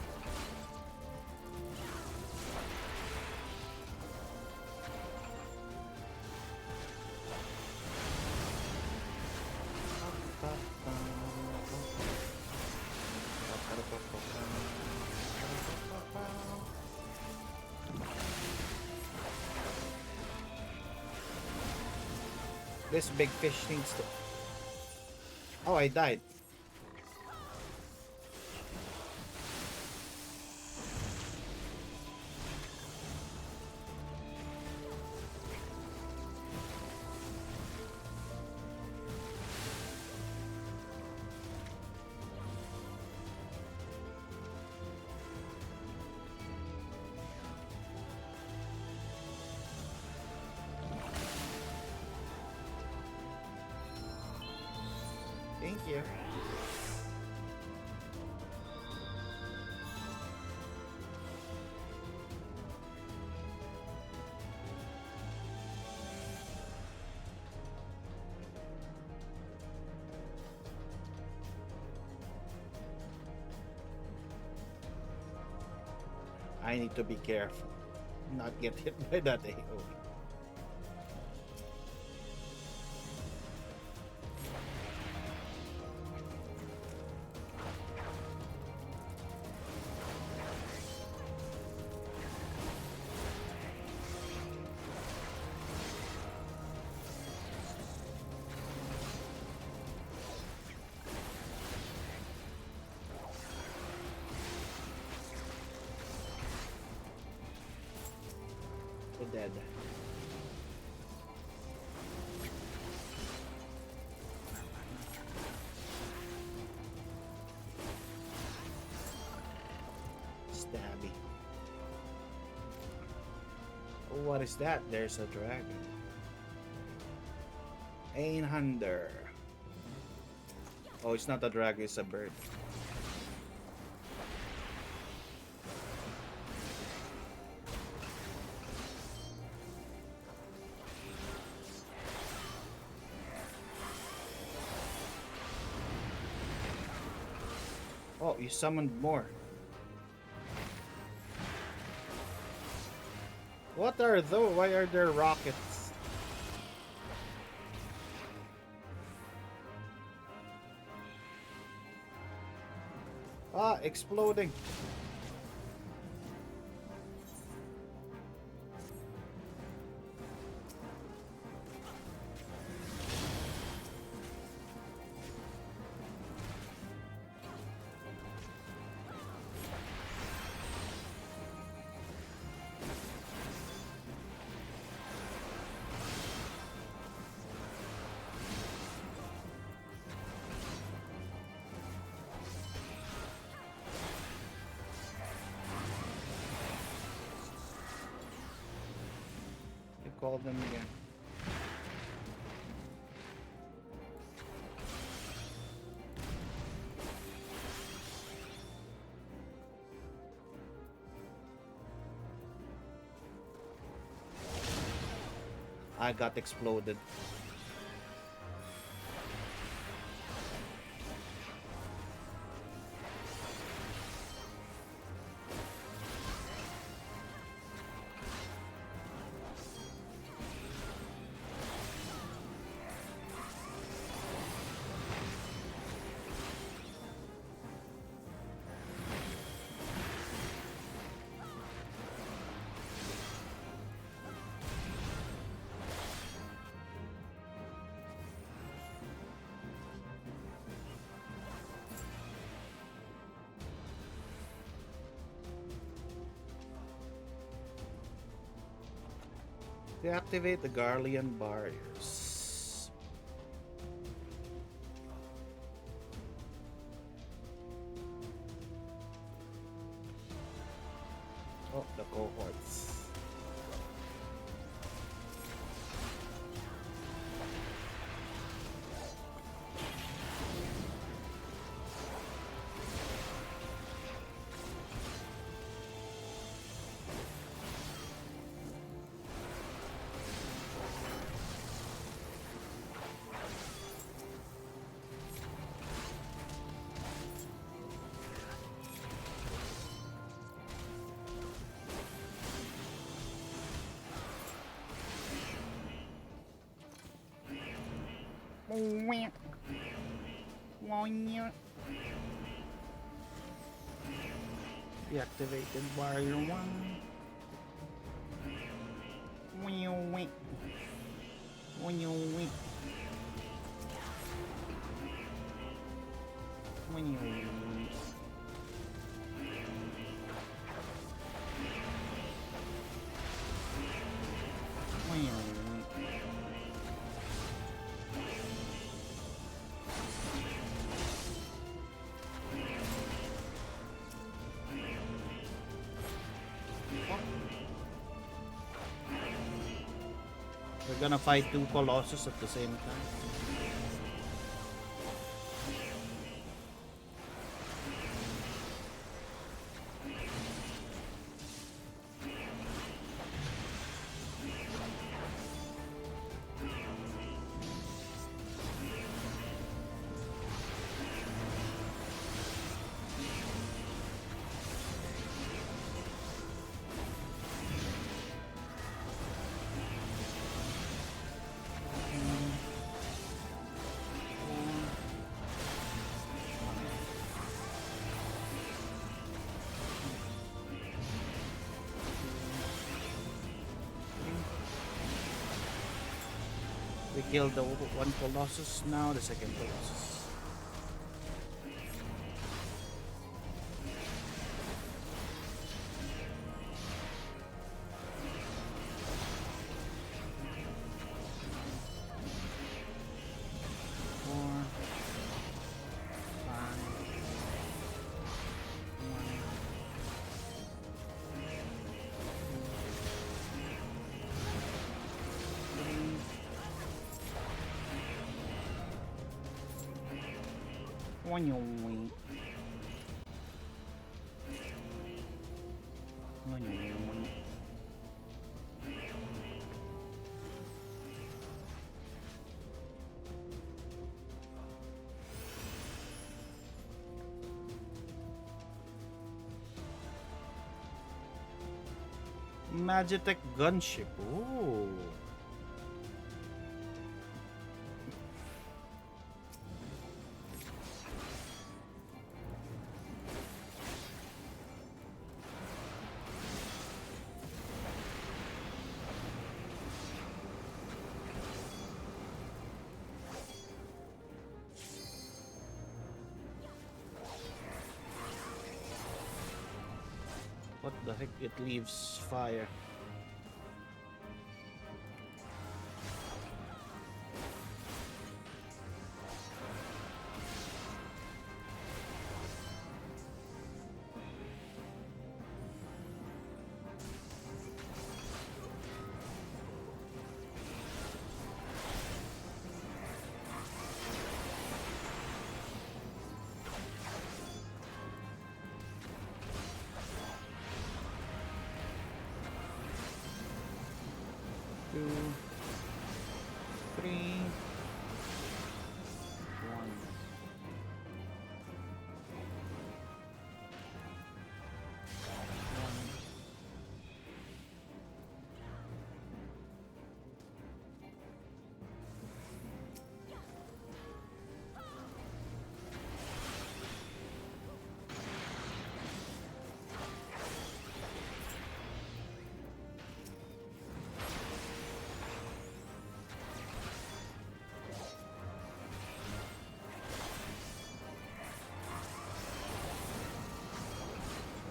This big fish needs to... Oh, I died. Thank you. I need to be careful, not get hit by that AoE. Dead. Stabby. What is that? There's a dragon. Einhander. Oh, it's not a dragon, it's a bird. Oh, you summoned more. What are those? Why are there rockets? Ah, exploding. Call them again. I got exploded. Deactivate the Garlean barriers. Oh, the cohorts. Deactivated barrier 1. We're gonna fight two Colossus at the same time. We killed the one Colossus, now the second Colossus. Magitech gunship. Ooh. What the heck? It leaves fire.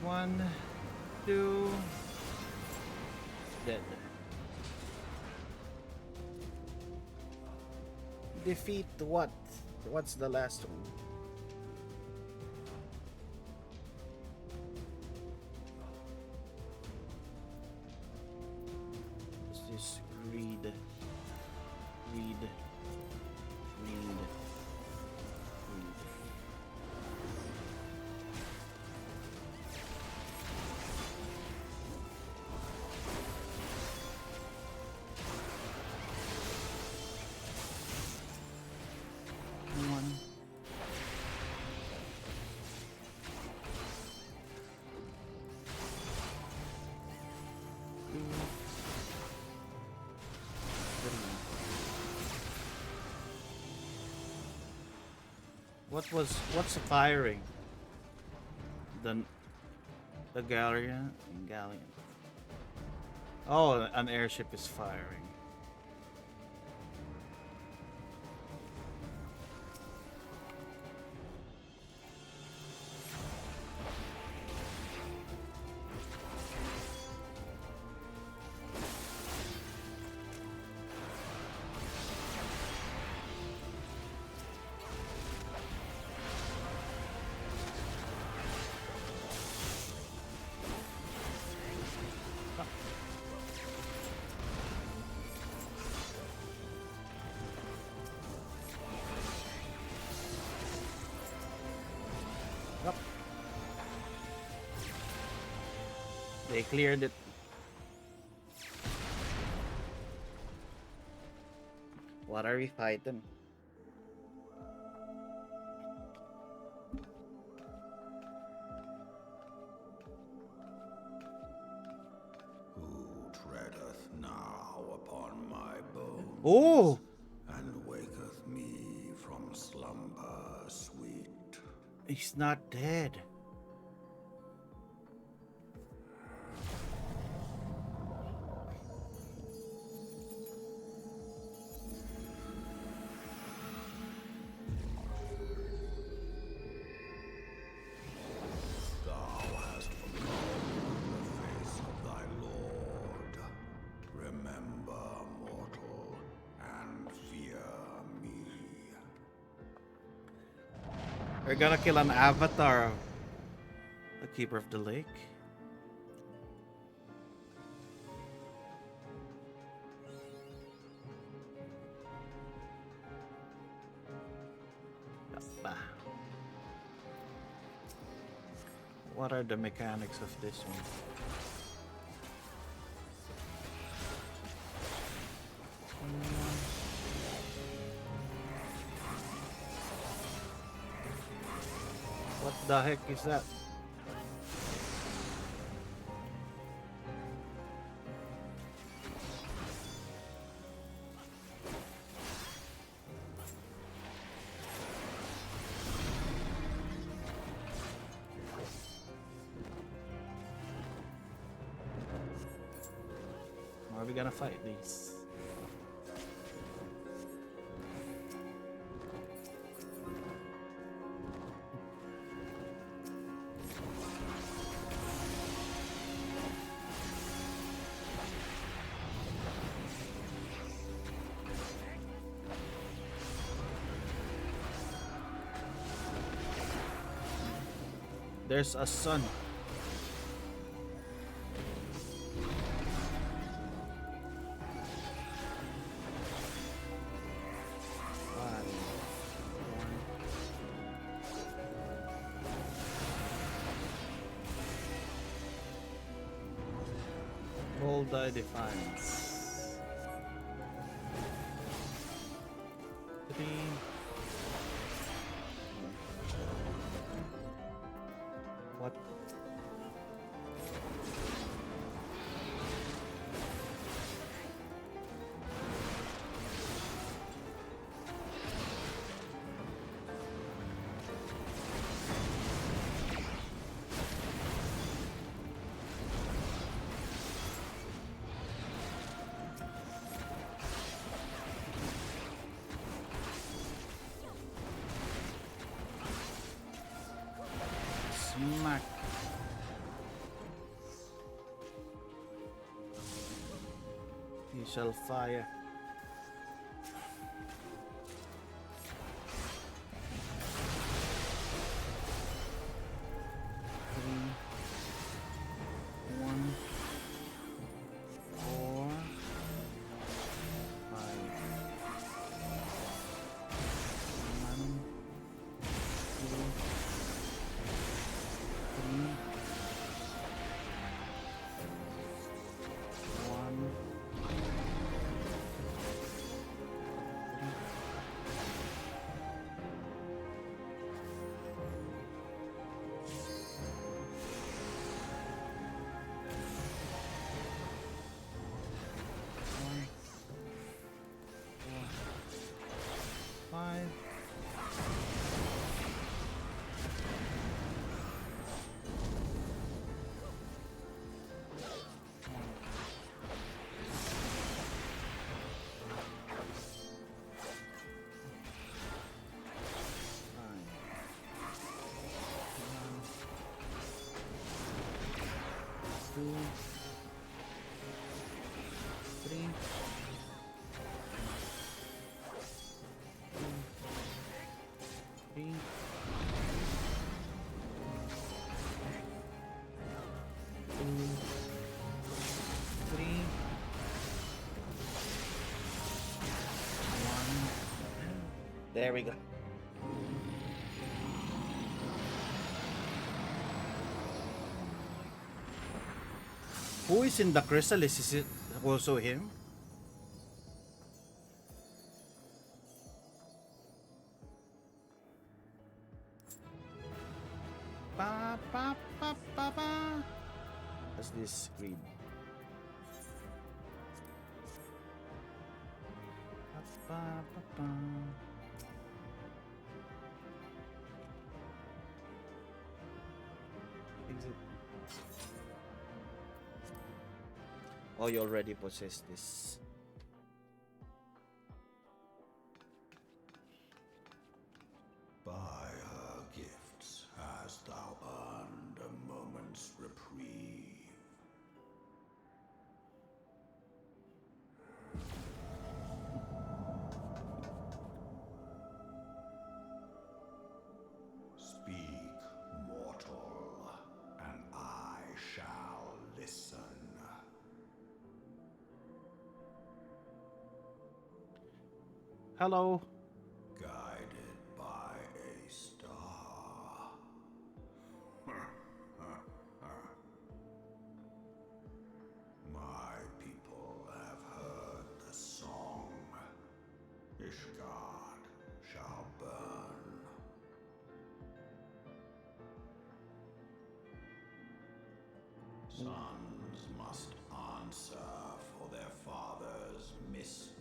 One, two, dead. Defeat what? What's the last one? Is this greed? Greed. Greed. Greed. One. Two. Three. What's firing? The galleon. Oh, an airship is firing. They cleared it. What are we fighting? Who treadeth now upon my bones? Oh! And waketh me from slumber sweet. He's not dead. We're gonna kill an avatar of the Keeper of the Lake. What are the mechanics of this one? What the heck is that? How are we gonna fight these? There's a sun. Roll die defiance. 3. What? Smack. He shall fire. There we go. Who is in the crystal? Is it also him? Ba, ba, ba, ba, ba. What's this read? Ba, ba, ba, ba. Exit. Oh, you already possess this. By her gifts hast thou earned a moment's reprieve. Speak, mortal, and I shall listen. Hello. Guided by a star. My people have heard the song. Ishgard shall burn. Sons must answer for their father's misdeeds.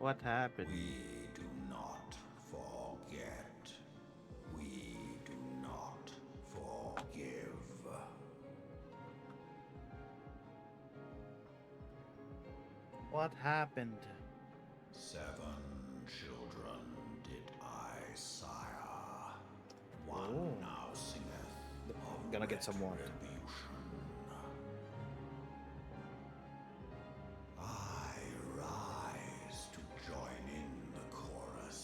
What happened? We do not forget. We do not forgive. What happened? 7 children did I sire. One now singeth of Gonna get some water. retribution. I rise to join in the chorus.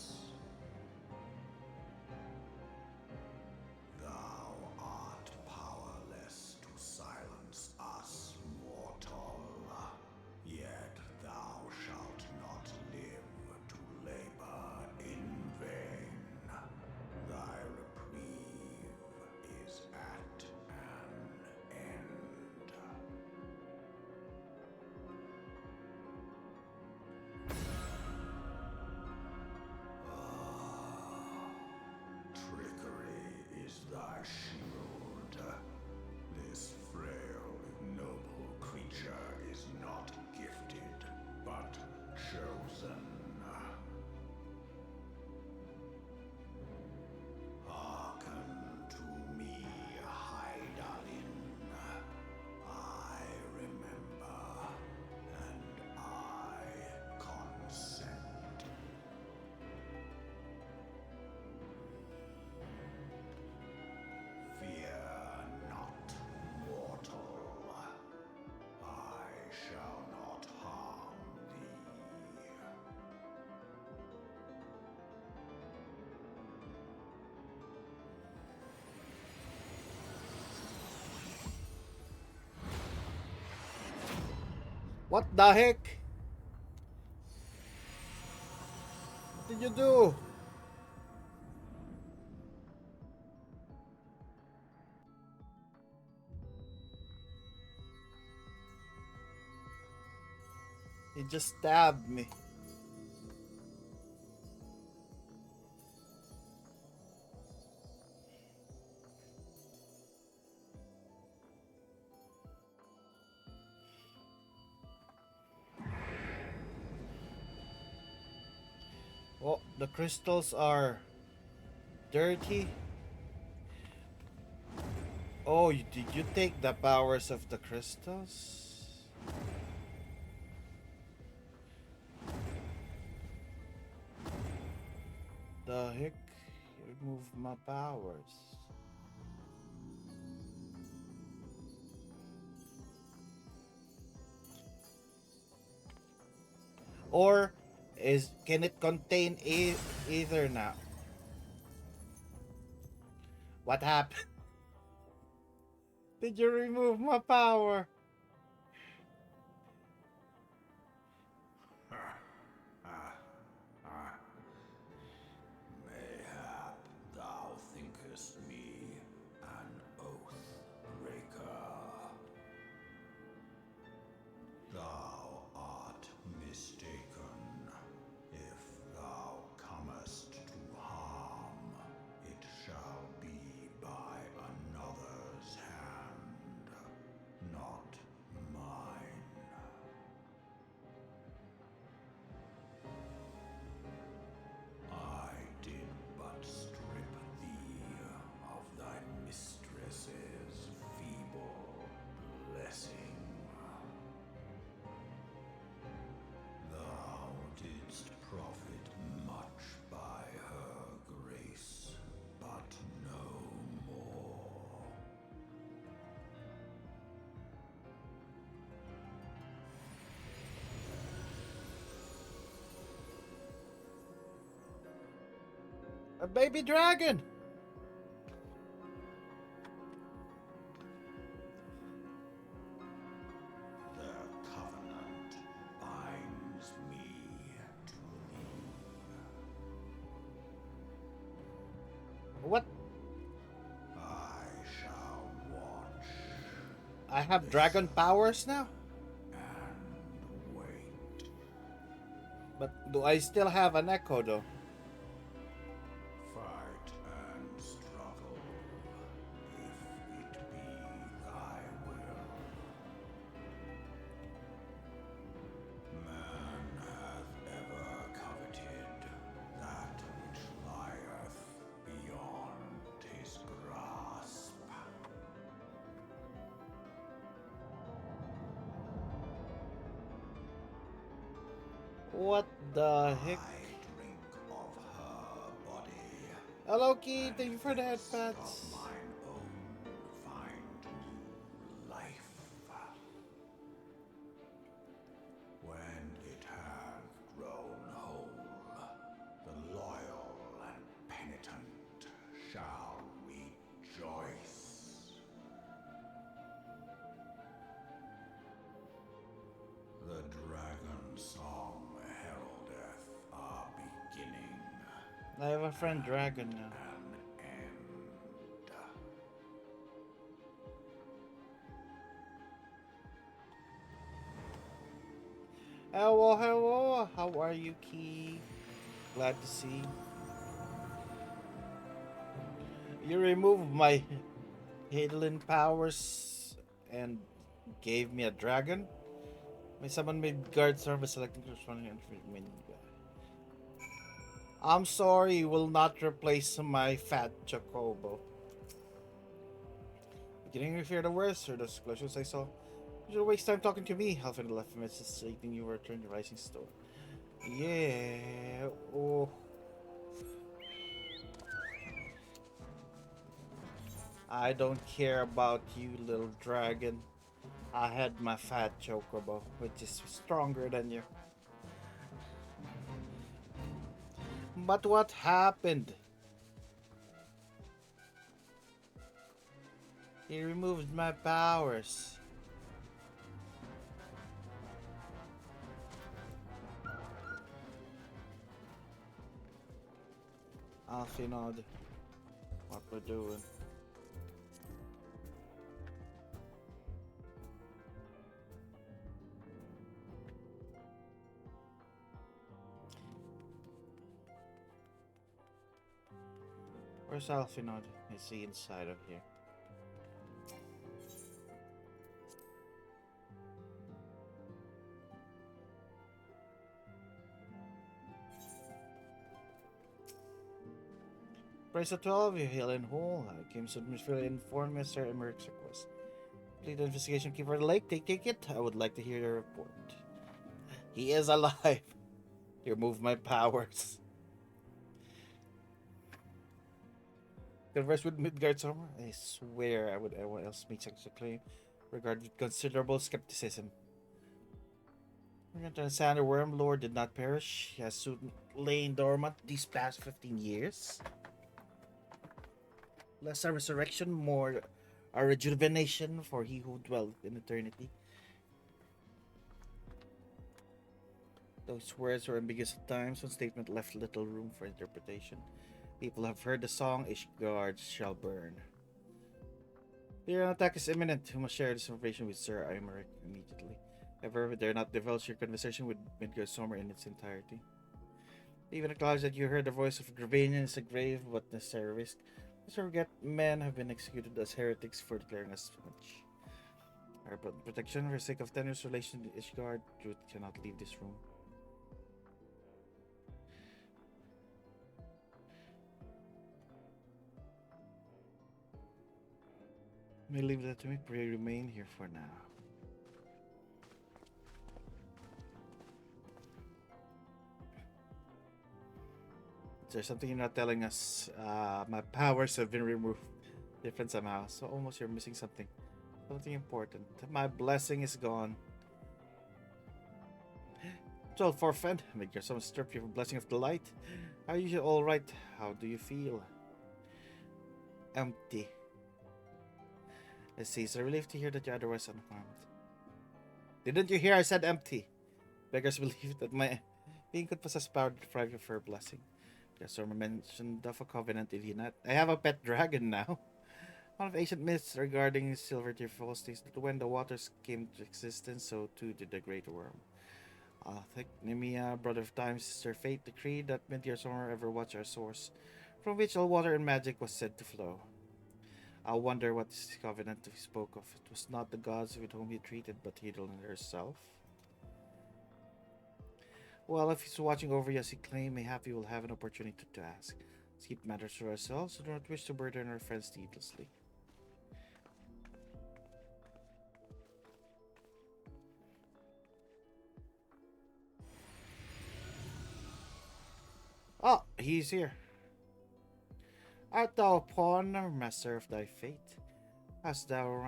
Thou art powerless to silence us, mortal. Yet thou shalt not live to labor in vain. Thy reprieve is at an end. Trickery is thy shield. This frail, ignoble creature is not gifted, but chosen. Hearken to me, Hydaelyn. I remember, and I consent. Fear not, mortal. I shall not harm thee. What the heck? What did you do? He just stabbed me. Oh, the crystals are dirty. Oh, did you take the powers of the crystals? The heck? You removed my powers. Or can it contain either now? What happened? Did you remove my power? A baby dragon! The covenant binds me to thee. What? I shall watch I have dragon powers now? and wait. But do I still have an echo though? Fight and struggle, if it be thy will. Man hath ever coveted that which lieth beyond his grasp. What the heck? I drink of her body. Hello, Key. Thank you for the head pats. Mine own find new life. When it hath grown whole, the loyal and penitent shall rejoice. The dragon song heraldeth our beginning. I have a friend dragon now. An end. Hello, hello. How are you, Key? Glad to see. You removed my Hidden powers and gave me a dragon. May summon made guard service selecting corresponding menu. I'm sorry, you will not replace my fat chocobo. Beginning to fear the worst, or the exclusions I saw. You should waste time talking to me. Half in the left message stating you returned to Rising Store. Yeah. Oh. I don't care about you, little dragon. I had my fat chocobo, which is stronger than you. But what happened? He removed my powers. Alfinod, what we're doing. Where's Alfinod? Is he inside of here? Praise the 12, you hail and whole. I came to inform me, Sir Emeric's request. Complete the investigation, keep for the lake, take it. I would like to hear your report. He is alive. You removed my powers. Converse with Midgard Summer? I swear I would anyone else make such a claim, regarded with considerable skepticism. The Sander Worm Lord did not perish. He has soon lain dormant these past 15 years. Less a resurrection, more a rejuvenation for he who dwelleth in eternity. Those words were ambiguous at times, one statement left little room for interpretation. People have heard the song, Ishgard shall burn. Your attack is imminent. You must share this information with Sir Imeric immediately. However, dare not divulge your conversation with Midgard Sommer in its entirety. Even acknowledge that you heard the voice of Gravanian is a grave but necessary risk. Let's not forget, men have been executed as heretics for declaring as much. Our protection for the sake of tenuous relation to Ishgard, Truth cannot leave this room. May leave that to me. Pray remain here for now. There's something you're not telling us. My powers have been removed. Different somehow. So almost you're missing something. Something important. My blessing is gone. 12 forfeit. Make yourself strip your blessing of the light. Are you all right? How do you feel? Empty. It's a relief to hear that you're otherwise unharmed. Didn't you hear I said empty? Beggars believe that my being could possess power to deprive you of her blessing. Yes, or mentioned of a covenant, did he not? I have a pet dragon now. One of ancient myths regarding silver deer falls states that when the waters came to existence, so too did the great worm. Thick Nemea, brother of time, sister fate, decreed that mid-year summer ever watch our source, from which all water and magic was said to flow. I wonder what this covenant he spoke of. It was not the gods with whom he treated, but Hidden herself. Well, if he's watching over you as he claimed, mayhap we will have an opportunity to ask. Let's keep matters to ourselves, and do not wish to burden our friends needlessly. Oh, he's here. Art thou a pawn or master of thy fate? Hast thou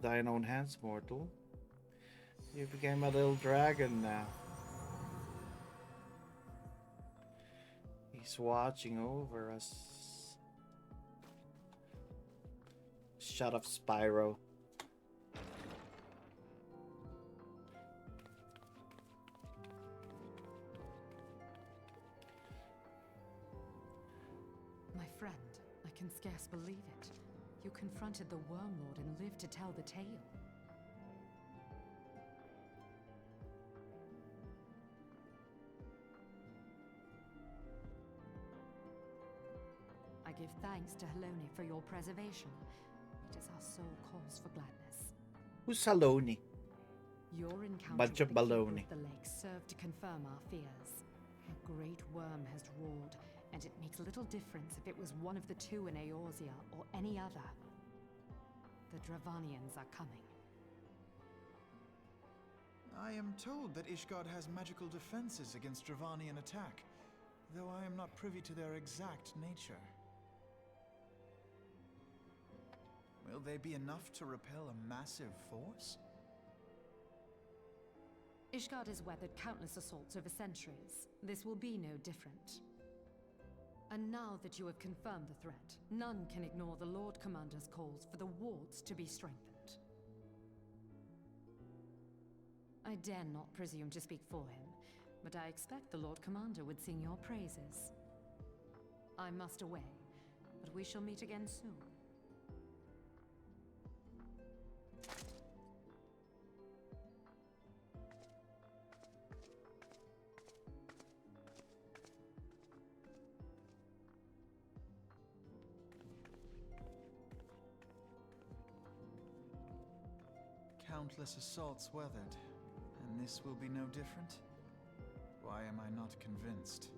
thine own hands, mortal? You became a little dragon now. He's watching over us. Shut up, Spyro. My friend, I can scarce believe it. You confronted the Wormlord and lived to tell the tale. I give thanks to Halone for your preservation. It is our sole cause for gladness. Who's Halone? Your encounter Bunch with of the keeper baloney. of the lake served to confirm our fears. A great worm has roared, and it makes little difference if it was one of the two in Eorzea or any other. The Dravanians are coming. I am told that Ishgard has magical defenses against Dravanian attack, though I am not privy to their exact nature. Will they be enough to repel a massive force? Ishgard has weathered countless assaults over centuries. This will be no different. And now that you have confirmed the threat, none can ignore the Lord Commander's calls for the wards to be strengthened. I dare not presume to speak for him, but I expect the Lord Commander would sing your praises. I must away, but we shall meet again soon. Countless assaults weathered, and this will be no different? Why am I not convinced?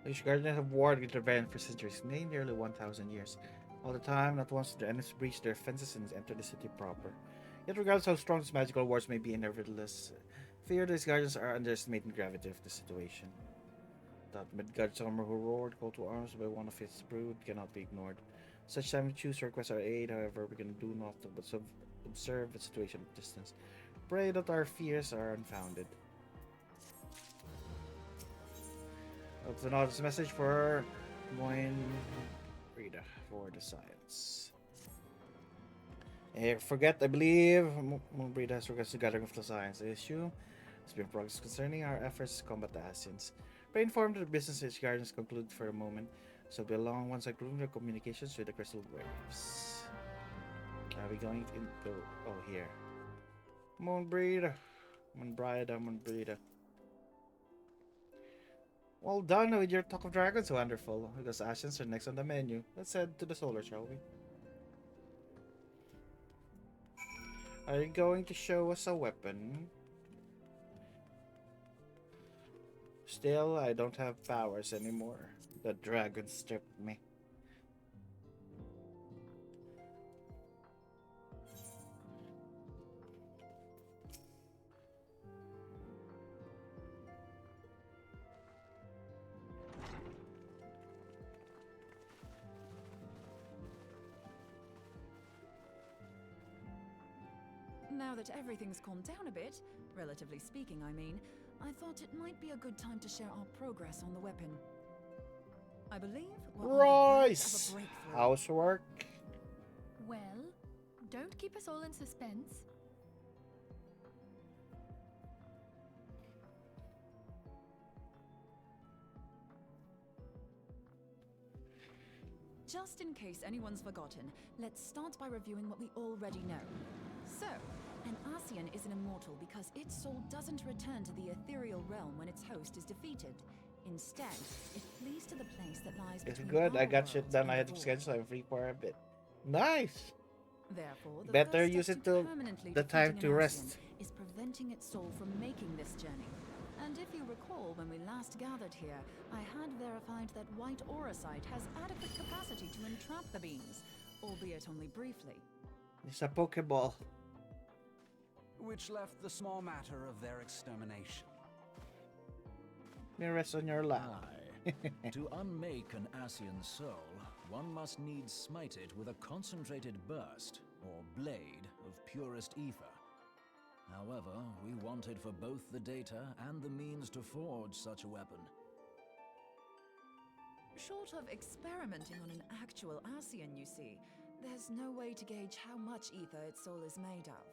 The Guardians have warred with Revan for centuries, nearly 1,000 years. All the time, not once did the enemies breach their fences and enter the city proper. Yet regardless how strong these magical wars may be, nevertheless, fear these guardians are underestimating the gravity of the situation. That Midgard Summer who roared, called to arms by one of his brood, cannot be ignored. Such time we choose to request our aid, however, we can do nothing but observe the situation at distance. Pray that our fears are unfounded. That's an honest message for Moin Rita for the science. Forget, I believe Moonbreed has requested gathering of the science issue. There's been progress concerning our efforts to combat the Asians. Pray informed that the business edge gardens conclude for a moment, so be along once I groom your communications with the crystal waves. Are we going into here? Moonbreed. Moonbreed. Well done with your Talk of Dragons, wonderful. Because Asians are next on the menu. Let's head to the solar, shall we? Are you going to show us a weapon? Still, I don't have powers anymore. The dragon stripped me. Now that everything's calmed down a bit, relatively speaking, I mean, I thought it might be a good time to share our progress on the weapon. I believe we're on the verge Royce! of a breakthrough. Housework. Well, don't keep us all in suspense. Just in case anyone's forgotten, let's start by reviewing what we already know. So, an Ascian is an immortal because its soul doesn't return to the ethereal realm when its host is defeated. Instead, it flees to the place that lies It's between good. I our got shit world done and ahead the of Void. schedule, so I'm free for a bit. Nice! Therefore, the Better first use step it to till permanently the time defeating to an rest. Ascian is preventing its soul from making this journey. And if you recall, when we last gathered here, I had verified that white auracite has adequate capacity to entrap the beams, albeit only briefly. It's a Pokeball. Which left the small matter of their extermination. May rest on your lap. Aye. To unmake an Ascian soul, one must needs smite it with a concentrated burst, or blade, of purest ether. However, we wanted for both the data and the means to forge such a weapon. Short of experimenting on an actual Ascian, you see, there's no way to gauge how much ether its soul is made of.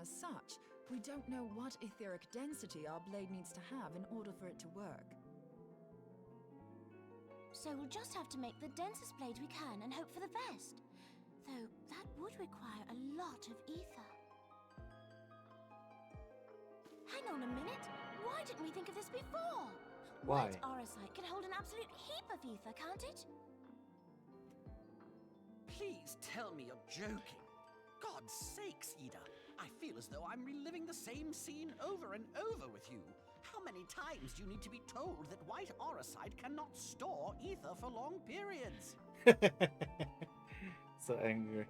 As such, we don't know what etheric density our blade needs to have in order for it to work. So we'll just have to make the densest blade we can and hope for the best. Though that would require a lot of ether. Hang on a minute. Why didn't we think of this before? Why? White auracite can hold an absolute heap of ether, can't it? Please tell me you're joking. God's sakes, Ida. I feel as though I'm reliving the same scene over and over with you. How many times do you need to be told that white auracite cannot store ether for long periods? So angry.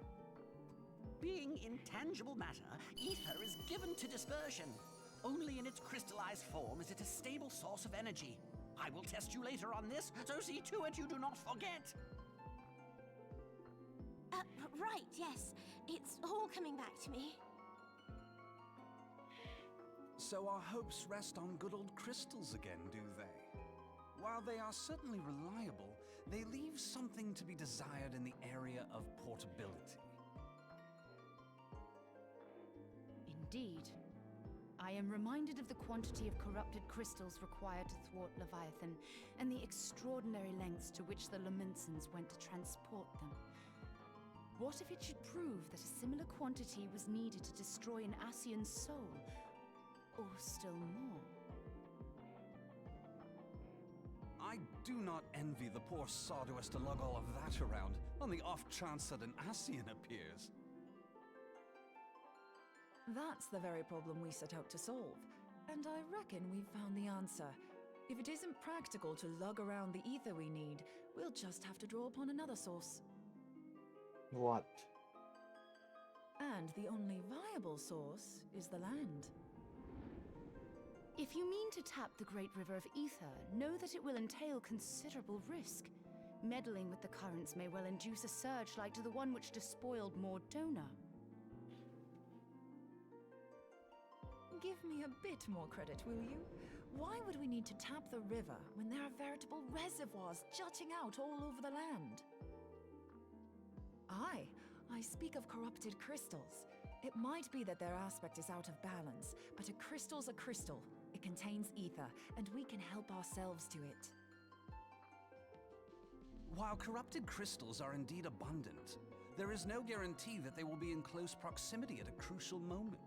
Being intangible matter, ether is given to dispersion. Only in its crystallized form is it a stable source of energy. I will test you later on this, so see to it you do not forget. Right, yes. It's all coming back to me. So our hopes rest on good old crystals again, do they? While they are certainly reliable, they leave something to be desired in the area of portability. Indeed. I am reminded of the quantity of corrupted crystals required to thwart Leviathan, and the extraordinary lengths to which the Lamentsons went to transport them. What if it should prove that a similar quantity was needed to destroy an Ascian's soul? Or still more? I do not envy the poor Sawdust to lug all of that around, on the off chance that an Ascian appears. That's the very problem we set out to solve, and I reckon we've found the answer. If it isn't practical to lug around the ether we need, we'll just have to draw upon another source. What? And the only viable source is the land. If you mean to tap the Great River of Ether, know that it will entail considerable risk. Meddling with the currents may well induce a surge like to the one which despoiled Mordona. Give me a bit more credit, will you? Why would we need to tap the river when there are veritable reservoirs jutting out all over the land? Aye, I speak of corrupted crystals. It might be that their aspect is out of balance, but a crystal's a crystal. It contains ether, and we can help ourselves to it. While corrupted crystals are indeed abundant, there is no guarantee that they will be in close proximity at a crucial moment.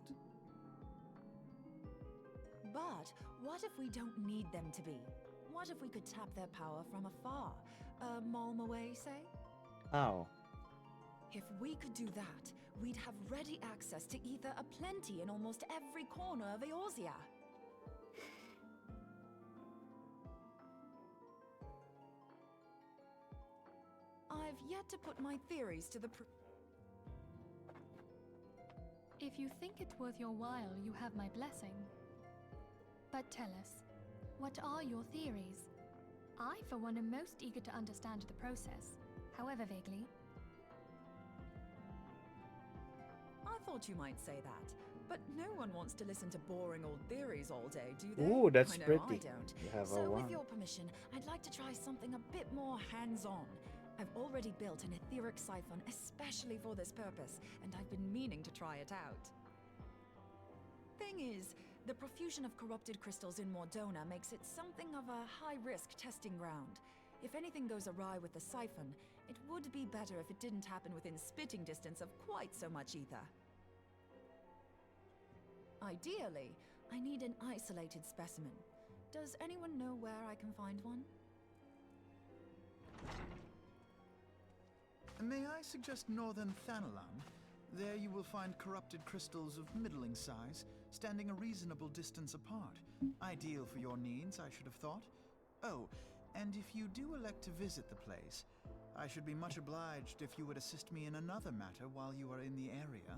But what if we don't need them to be? What if we could tap their power from afar? A malm away, say? How? If we could do that, we'd have ready access to ether aplenty in almost every corner of Eorzea. I've yet to put my theories to the If you think it's worth your while, you have my blessing. But tell us, what are your theories? I, for one, am most eager to understand the process, however vaguely. thought you might say that. But no one wants to listen to boring old theories all day, do they? Ooh, that's I know pretty. I don't. You have a So with wand. your permission, I'd like to try something a bit more hands-on. I've already built an etheric siphon especially for this purpose, and I've been meaning to try it out. Thing is, the profusion of corrupted crystals in Mordona makes it something of a high-risk testing ground. If anything goes awry with the siphon, it would be better if it didn't happen within spitting distance of quite so much ether. Ideally, I need an isolated specimen. Does anyone know where I can find one? May I suggest northern Thanalan? There you will find corrupted crystals of middling size, standing a reasonable distance apart. Ideal for your needs, I should have thought. Oh, and if you do elect to visit the place, I should be much obliged if you would assist me in another matter while you are in the area.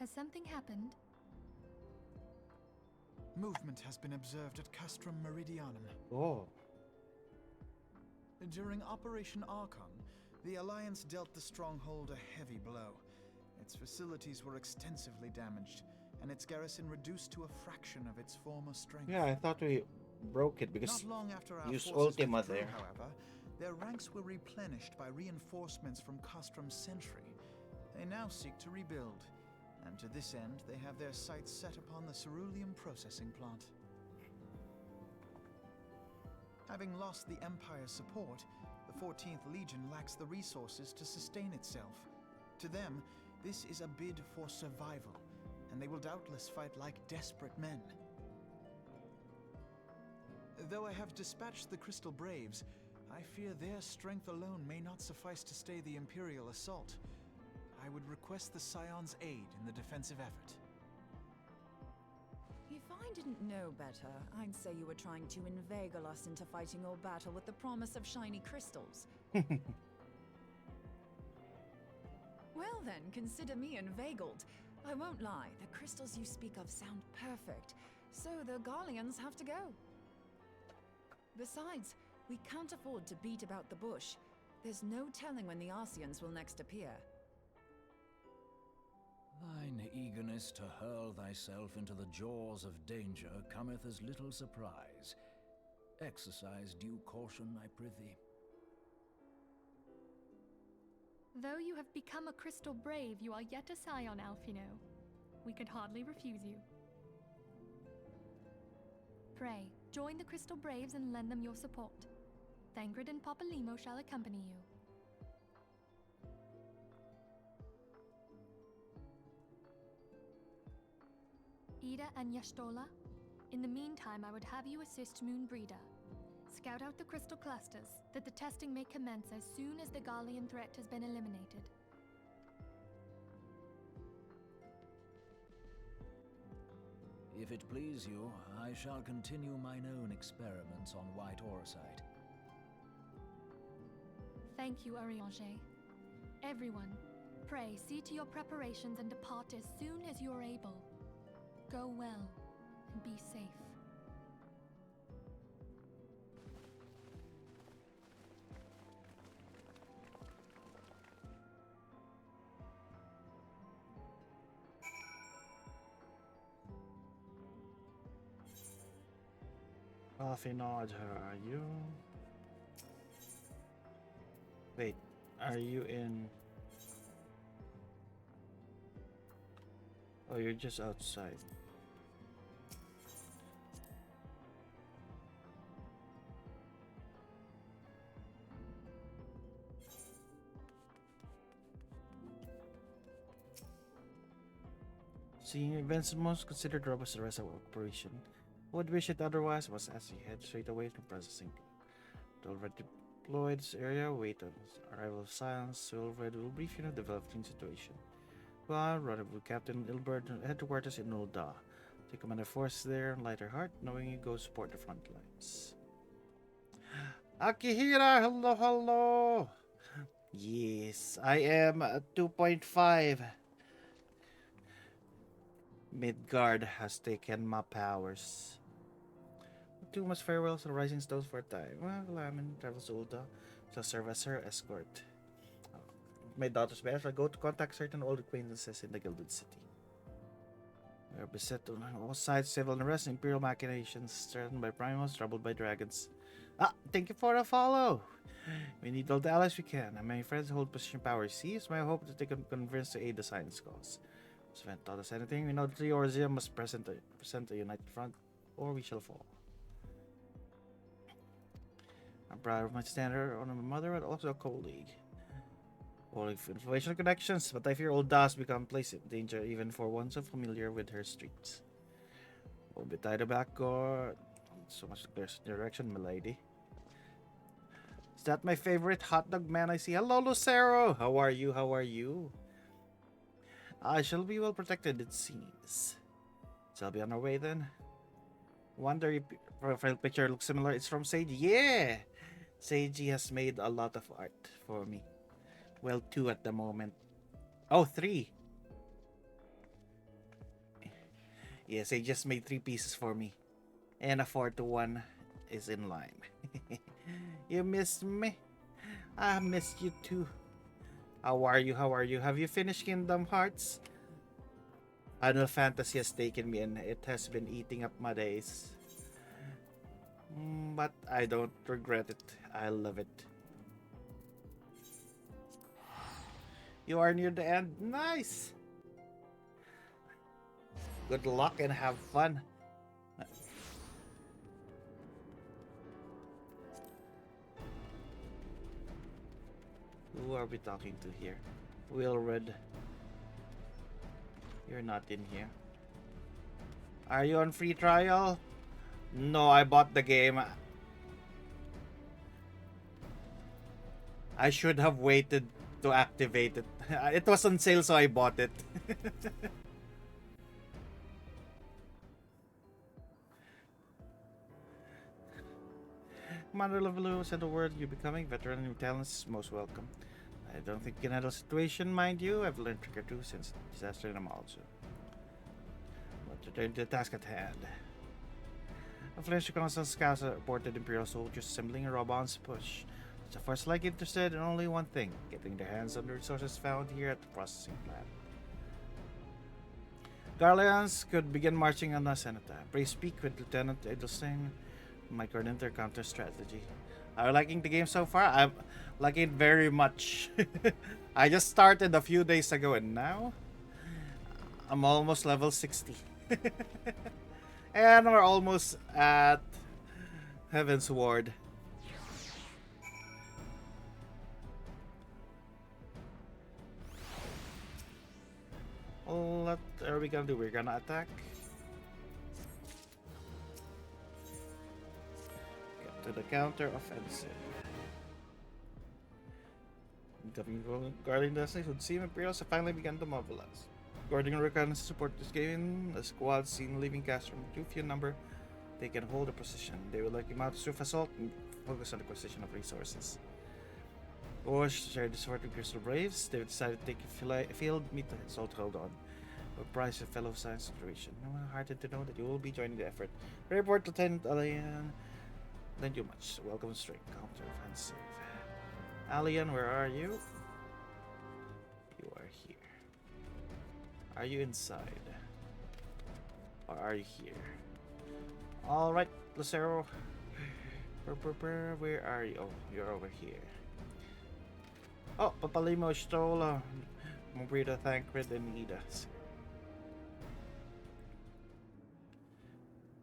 Has something happened? Movement has been observed at Castrum Meridianum. Oh. During Operation Archon, the Alliance dealt the stronghold a heavy blow. Its facilities were extensively damaged, and its garrison reduced to a fraction of its former strength. Yeah, I thought we broke it because Not long after our use forces Ultima withdrew, there. however, their ranks were replenished by reinforcements from Castrum's sentry. They now seek to rebuild, and to this end, they have their sights set upon the ceruleum processing plant. Having lost the Empire's support, the 14th Legion lacks the resources to sustain itself. To them, this is a bid for survival, and they will doubtless fight like desperate men. Though I have dispatched the Crystal Braves, I fear their strength alone may not suffice to stay the Imperial assault. I would request the Scion's aid in the defensive effort. If I didn't know better, I'd say you were trying to inveigle us into fighting your battle with the promise of shiny crystals. Well then, consider me inveigled. I won't lie, the crystals you speak of sound perfect, so the Garleans have to go. Besides, we can't afford to beat about the bush. There's no telling when the Arceans will next appear. Thine eagerness to hurl thyself into the jaws of danger cometh as little surprise. Exercise due caution, I prithee. Though you have become a Crystal Brave, you are yet a Scion, Alphino. We could hardly refuse you. Pray, join the Crystal Braves and lend them your support. Thangrid and Papalymo shall accompany you. Ida and Yashtola, in the meantime I would have you assist Moonbreeder. Scout out the crystal clusters, that the testing may commence as soon as the Garlean threat has been eliminated. If it please you, I shall continue mine own experiments on white orosite. Thank you, Arianger. Everyone, pray see to your preparations and depart as soon as you are able. Go well, and be safe. Alphino, are you? Wait, are you in? Oh, you're just outside. Seeing events most considered robust the rest of operation. Would wish it otherwise was as he head straight away from processing. Already deployed this area, wait on arrival of Silence, Wilfred will brief you on the developing situation. Well, rendezvous Captain Ilbert head to quarters in Ulda. Take command of forces there, lighter heart, knowing you go support the front lines. Akihira, hello, hello! Yes, I am at 2.5. Midgard has taken my powers. Two must farewells and rising stones for a time. Well, Lamin travels to Ulda to serve as her escort. my daughter's best, I'll go to contact certain old acquaintances in the Gilded City. We are beset on all sides, civil unrest, imperial machinations, threatened by primals, troubled by dragons. Ah, thank you for the follow! We need all the allies we can, and many friends hold position power. See, it's my hope that they can convince to aid the science cause. If Sven taught us anything, we know that the Eorzea must present a united front, or we shall fall. I'm proud of my standard on my mother, but also a colleague. Only influential connections, but I fear old Das become placed in danger even for one so familiar with her streets. Won't be tied back or so much clear direction, milady. Is that my favorite hot dog man I see? Hello, Lucero! How are you? How are you? I shall be well protected, it seems. Shall be on our way then. Wonder if profile picture looks similar. It's from Seiji. Yeah! Seiji has made a lot of art for me. Well, 2 at the moment. Oh, 3. Yes, they just made 3 pieces for me. And a 4th one is in line. You missed me? I missed you too. How are you? How are you? Have you finished Kingdom Hearts? Final Fantasy has taken me and it has been eating up my days. But I don't regret it. I love it. You are near the end. Nice! Good luck and have fun. Who are we talking to here? Wilred. You're not in here. Are you on free trial? No, I bought the game. I should have waited to activate it. It was on sale, so I bought it. Commander Levelou sent a word. You becoming veteran and new talents is most welcome. I don't think you can handle the situation, mind you. I've learned a trick or two since disaster in Amalzu. But return to the task at hand. A Flemish reconnaissance scouts reported Imperial soldiers assembling a Robon's push. The first like interested in only one thing, getting their hands on the resources found here at the processing plant. Garleans could begin marching on the Senata. Pray speak with Lieutenant Edelstein. My coordinate their counter strategy. Are you liking the game so far? I'm liking it very much. I just started a few days ago and now I'm almost level 60. And we're almost at Heaven's Ward. What are we gonna do? We're gonna attack. Get to the counter offensive. Guarding destinies would seem Imperials have finally begun to mobilize. Guarding reconnaissance support this game, the squad seen leaving Castro with too few number, they can hold a position. They will likely mount a swift assault and focus on the acquisition of resources. Or shared the sword with Crystal Braves, they decided to take a field, meet the assault, hold on. Or prize a fellow science situation. Heartened to know that you will be joining the effort. Report Lieutenant Alien. Thank you much. Welcome straight. Counter offensive. Alien, where are you? You are here. Are you inside? Or are you here? Alright, Lucero. Where are you? Oh, you're over here. Oh, Papalimo Stola. Mobrita, Thancred, and Nidas.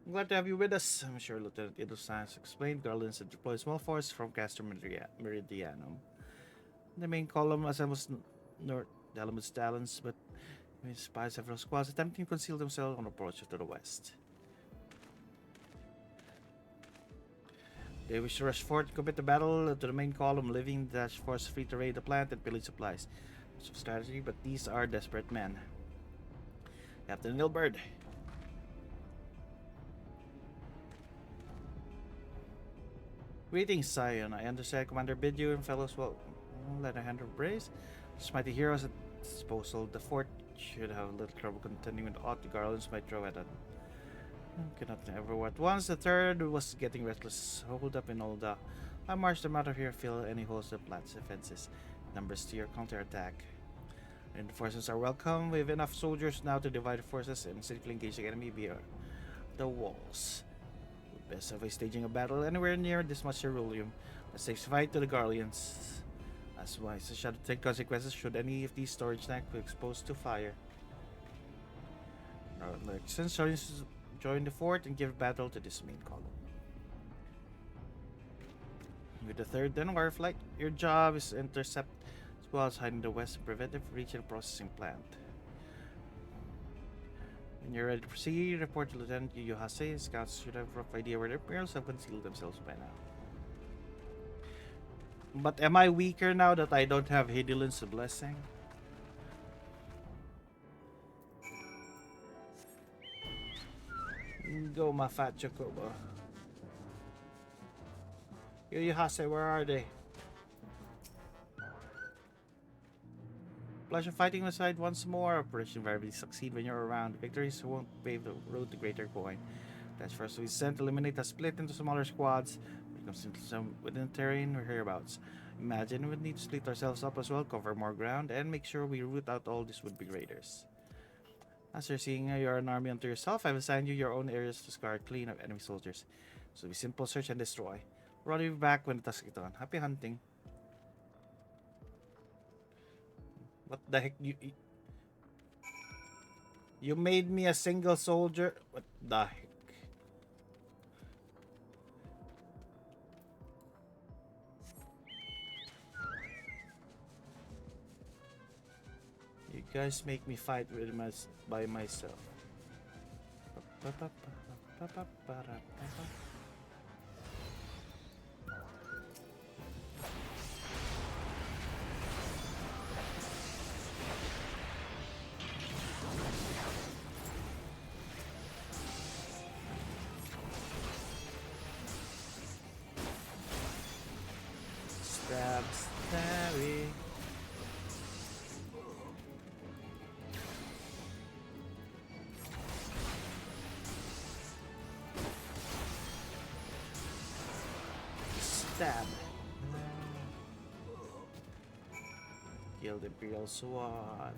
I'm glad to have you with us. I'm sure Lieutenant Edelstein has explained. Garlands had deployed a small force from Castor Meridianum. The main column assembles north the Alamus Talons, but we spy several squads attempting to conceal themselves on approach to the west. They wish to rush forward to commit the battle to the main column, leaving the dash force free to raid the plant and pillage supplies. Much of strategy, but these are desperate men. Captain Nilbert. Greetings, Scion. I understand Commander bid you and fellows will let a hand of brace. Such mighty heroes at disposal. The fort should have little trouble contending with aught the Garlands might throw at it. Cannot ever at once. The third was getting restless. Hold up in Olda. I marched them out of here, fill any holes the plat's defenses. numbers to your counterattack. And the forces are welcome. We have enough soldiers now to divide the forces and safely engage the enemy via the walls. We best avoid staging a battle anywhere near this much ceruleum. Let's say fight to the Guardians. As wise, shall take consequences should any of these storage tanks be exposed to fire. Since join the fort and give battle to this main column. With the 3rd Denwar flight, your job is to intercept squads hiding in the west and prevent them from reaching the processing plant. When you're ready to proceed, report to Lieutenant Yuhase. Scouts should have a rough idea where the Imperials have concealed themselves by now. But am I weaker now that I don't have Hidilin's blessing? Go, my fat Chocobo. Yuhase, where are they? Pleasure fighting aside once more. Operation invariably succeed when you're around. Victories won't pave the road to greater coin. That's first we sent to eliminate a split into smaller squads. When it comes into some within terrain or hereabouts. Imagine we would need to split ourselves up as well, cover more ground, and make sure we root out all these would-be raiders. As you're seeing you're an army unto yourself, I've assigned you your own areas to scour clean of enemy soldiers. So be simple, search and destroy. We'll be back when the task is done. Happy hunting. What the heck? You made me a single soldier? What the heck? You guys make me fight with by myself. Stab, stabby. Stab. Guild Imperial Sword.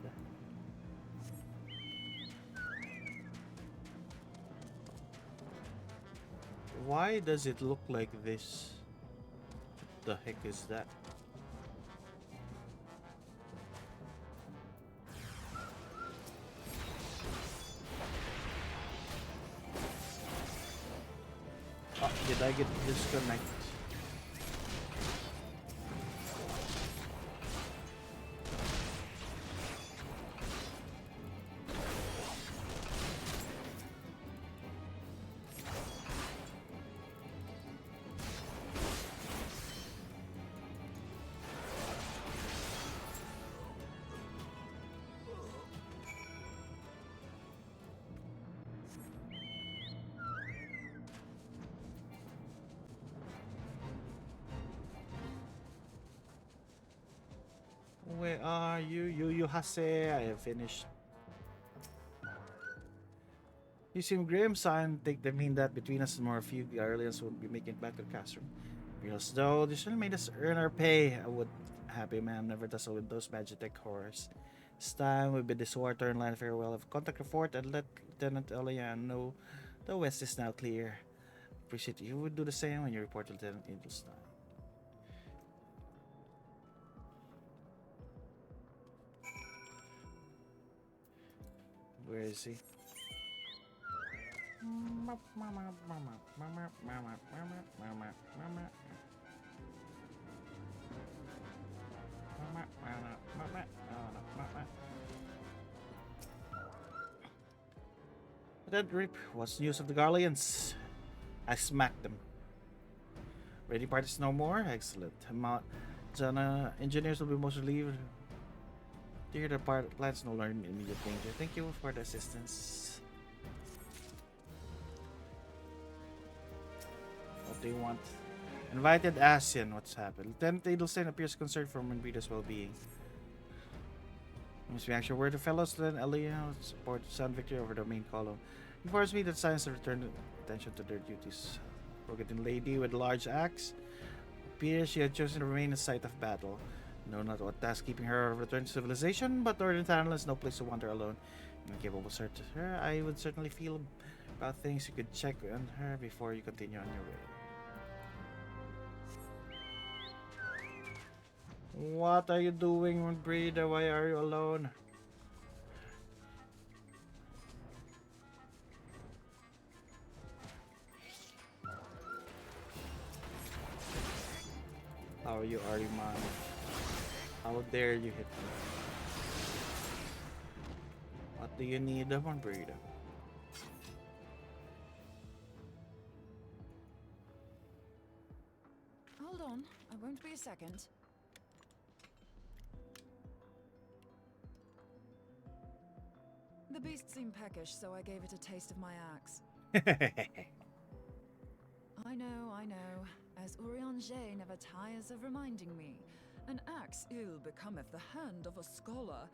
Why does it look like this? What the heck is that? Oh, did I get disconnected? Where are you? Yuhase? I have finished. You seem grim, son. Take the mean that between us and more of you, the Irelands won't be making it back to the classroom. Reals though, they should have made us earn our pay. I would happy man never tussle with those Magitech horrors. This time we bid this war-torn land farewell. I've contact the fort and let Lieutenant Elian know the west is now clear. Appreciate you would do the same when you report to Lieutenant Edelstein. Where is he? That rip. What's the news of the Garleans? I smacked them. Raiding parties no more? Excellent. Jana engineers will be most relieved to hear the plants no longer in immediate danger. Thank you for the assistance. What do you want? Invited Asian. What's happened? Lieutenant Edelstein appears concerned for Monbrita's well-being. Must be actual word of fellows. Then Elia support Sun Victory over the main column. Informs me that science have returned attention to their duties. Forgotten lady with large axe. Appears she had chosen to remain in sight of battle. No, not what task keeping her return to civilization, but Northern Thailand is no place to wander alone. Incapable search her, I would certainly feel about things you could check on her before you continue on your way. What are you doing, Brida? Why are you alone? How are you, Ariman? How dare you hit me? What do you need, Brida? Hold on, I won't be a second. The beast seemed peckish, so I gave it a taste of my axe. I know. As Urianger never tires of reminding me, an axe ill becometh the hand of a scholar.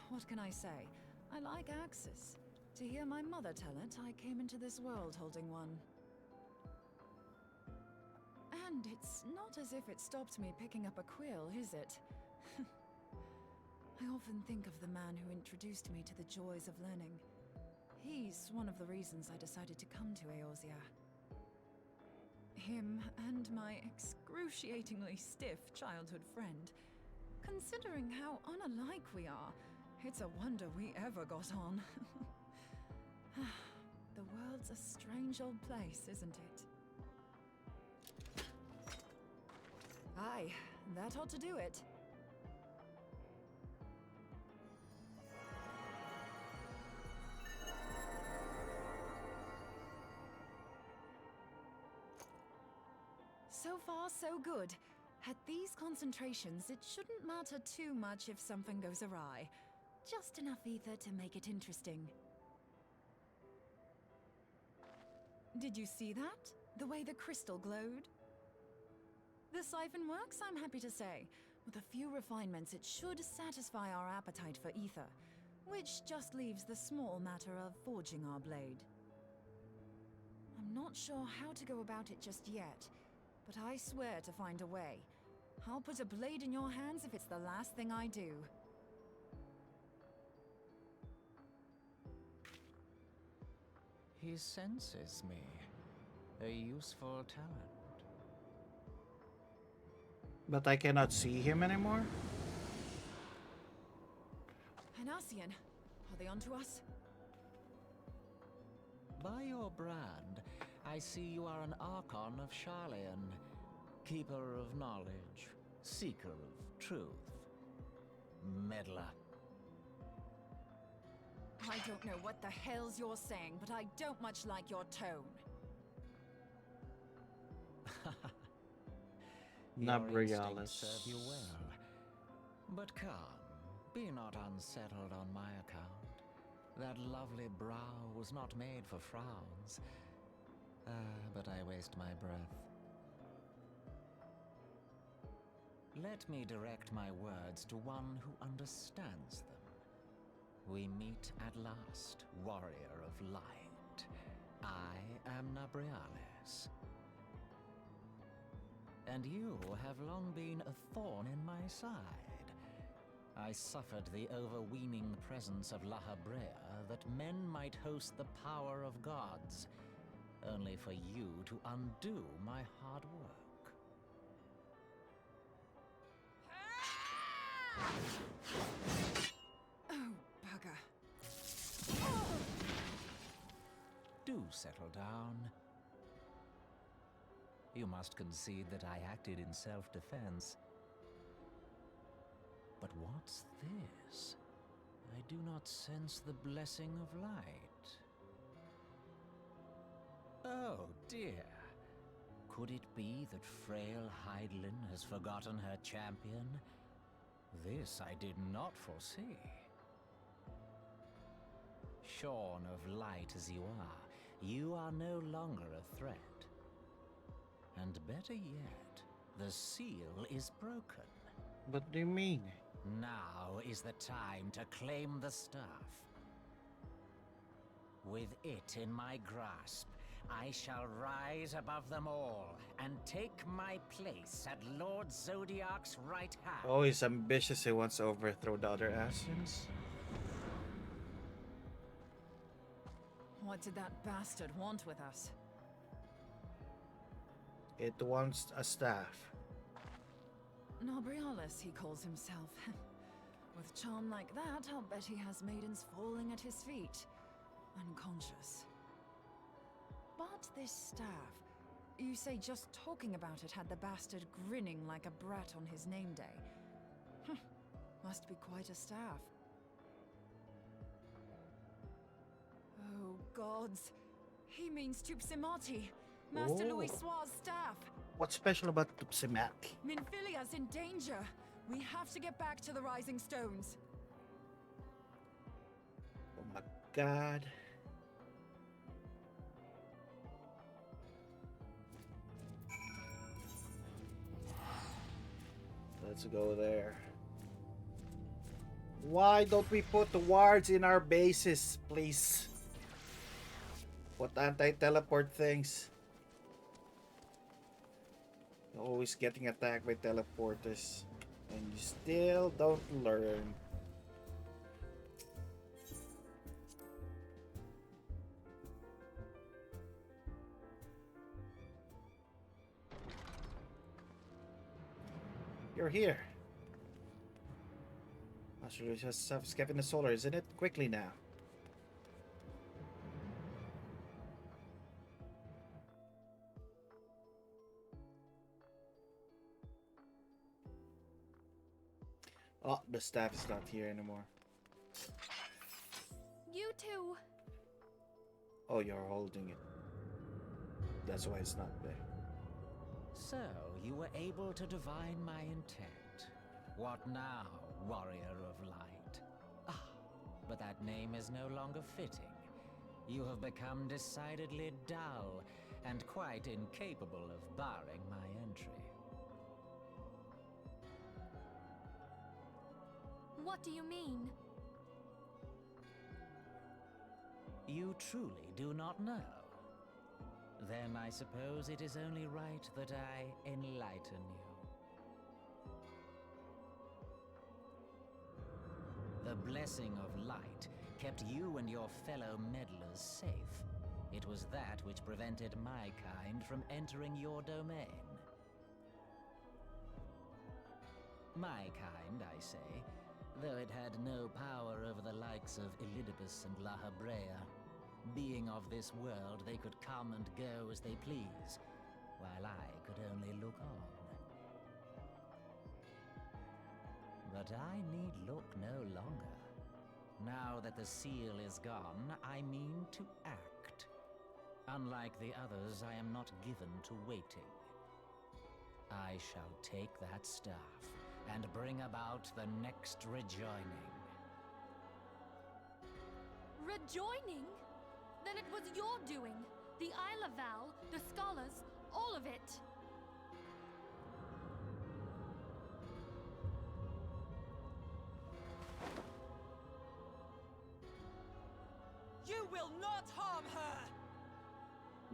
What can I say? I like axes. To hear my mother tell it, I came into this world holding one. And it's not as if it stopped me picking up a quill, is it? I often think of the man who introduced me to the joys of learning. He's one of the reasons I decided to come to Eorzea. Him and my excruciatingly stiff childhood friend. Considering how unalike we are, it's a wonder we ever got on. The world's a strange old place, isn't it? Aye, that ought to do it. So far, so good. At these concentrations, it shouldn't matter too much if something goes awry. Just enough ether to make it interesting. Did you see that? The way the crystal glowed? The siphon works, I'm happy to say. With a few refinements, it should satisfy our appetite for ether, which just leaves the small matter of forging our blade. I'm not sure how to go about it just yet, but I swear to find a way. I'll put a blade in your hands if it's the last thing I do. He senses me. A useful talent. But I cannot see him anymore? Hanassian, are they onto us? By your brand, I see you are an Archon of Sharlayan, keeper of knowledge, seeker of truth, meddler. I don't know what the hell's you're saying, but I don't much like your tone. Your instincts serve you well. But come, be not unsettled on my account. That lovely brow was not made for frowns. But I waste my breath. Let me direct my words to one who understands them. We meet at last, warrior of light. I am Nabriales. And you have long been a thorn in my side. I suffered the overweening presence of La Habrea that men might host the power of gods, only for you to undo my hard work. Oh, bugger. Do settle down. You must concede that I acted in self-defense. But what's this? I do not sense the blessing of light. Oh dear. Could it be that frail Hydaelyn has forgotten her champion? This I did not foresee. Shorn of light as you are no longer a threat. And better yet, the seal is broken. What do you mean? Now is the time to claim the staff. With it in my grasp, I shall rise above them all and take my place at Lord Zodiac's right hand. Oh, he's ambitious. He wants to overthrow the other Ascians. What did that bastard want with us? It wants a staff. Nobrialis, he calls himself. With charm like that, I'll bet he has maidens falling at his feet, unconscious. But this staff, you say just talking about it had the bastard grinning like a brat on his name day. Must be quite a staff. Oh, gods. He means Tupsimati, Master Oh. Louis Soir's staff. What's special about Tupsimati? Minfilia's in danger. We have to get back to the Rising Stones. Oh my god. Let's go there. Why don't we put the wards in our bases, please? Put anti-teleport things. You're always getting attacked by teleporters. And you still don't learn. You're here. Master Louis has escaped in the solar, isn't it? Quickly now. Oh, the staff is not here anymore. You two. Oh, you're holding it. That's why it's not there. So, you were able to divine my intent. What now, warrior of light? Ah, but that name is no longer fitting. You have become decidedly dull and quite incapable of barring my entry. What do you mean? You truly do not know? Then I suppose it is only right that I enlighten you. The blessing of light kept you and your fellow meddlers safe. It was that which prevented my kind from entering your domain. My kind, I say, though it had no power over the likes of Elidibus and La Habrea. Being of this world, they could come and go as they please, while I could only look on. But I need look no longer. Now that the seal is gone, I mean to act. Unlike the others, I am not given to waiting. I shall take that staff and bring about the next rejoining. Rejoining? Then it was your doing. The Isle of Val, the scholars, all of it. You will not harm her!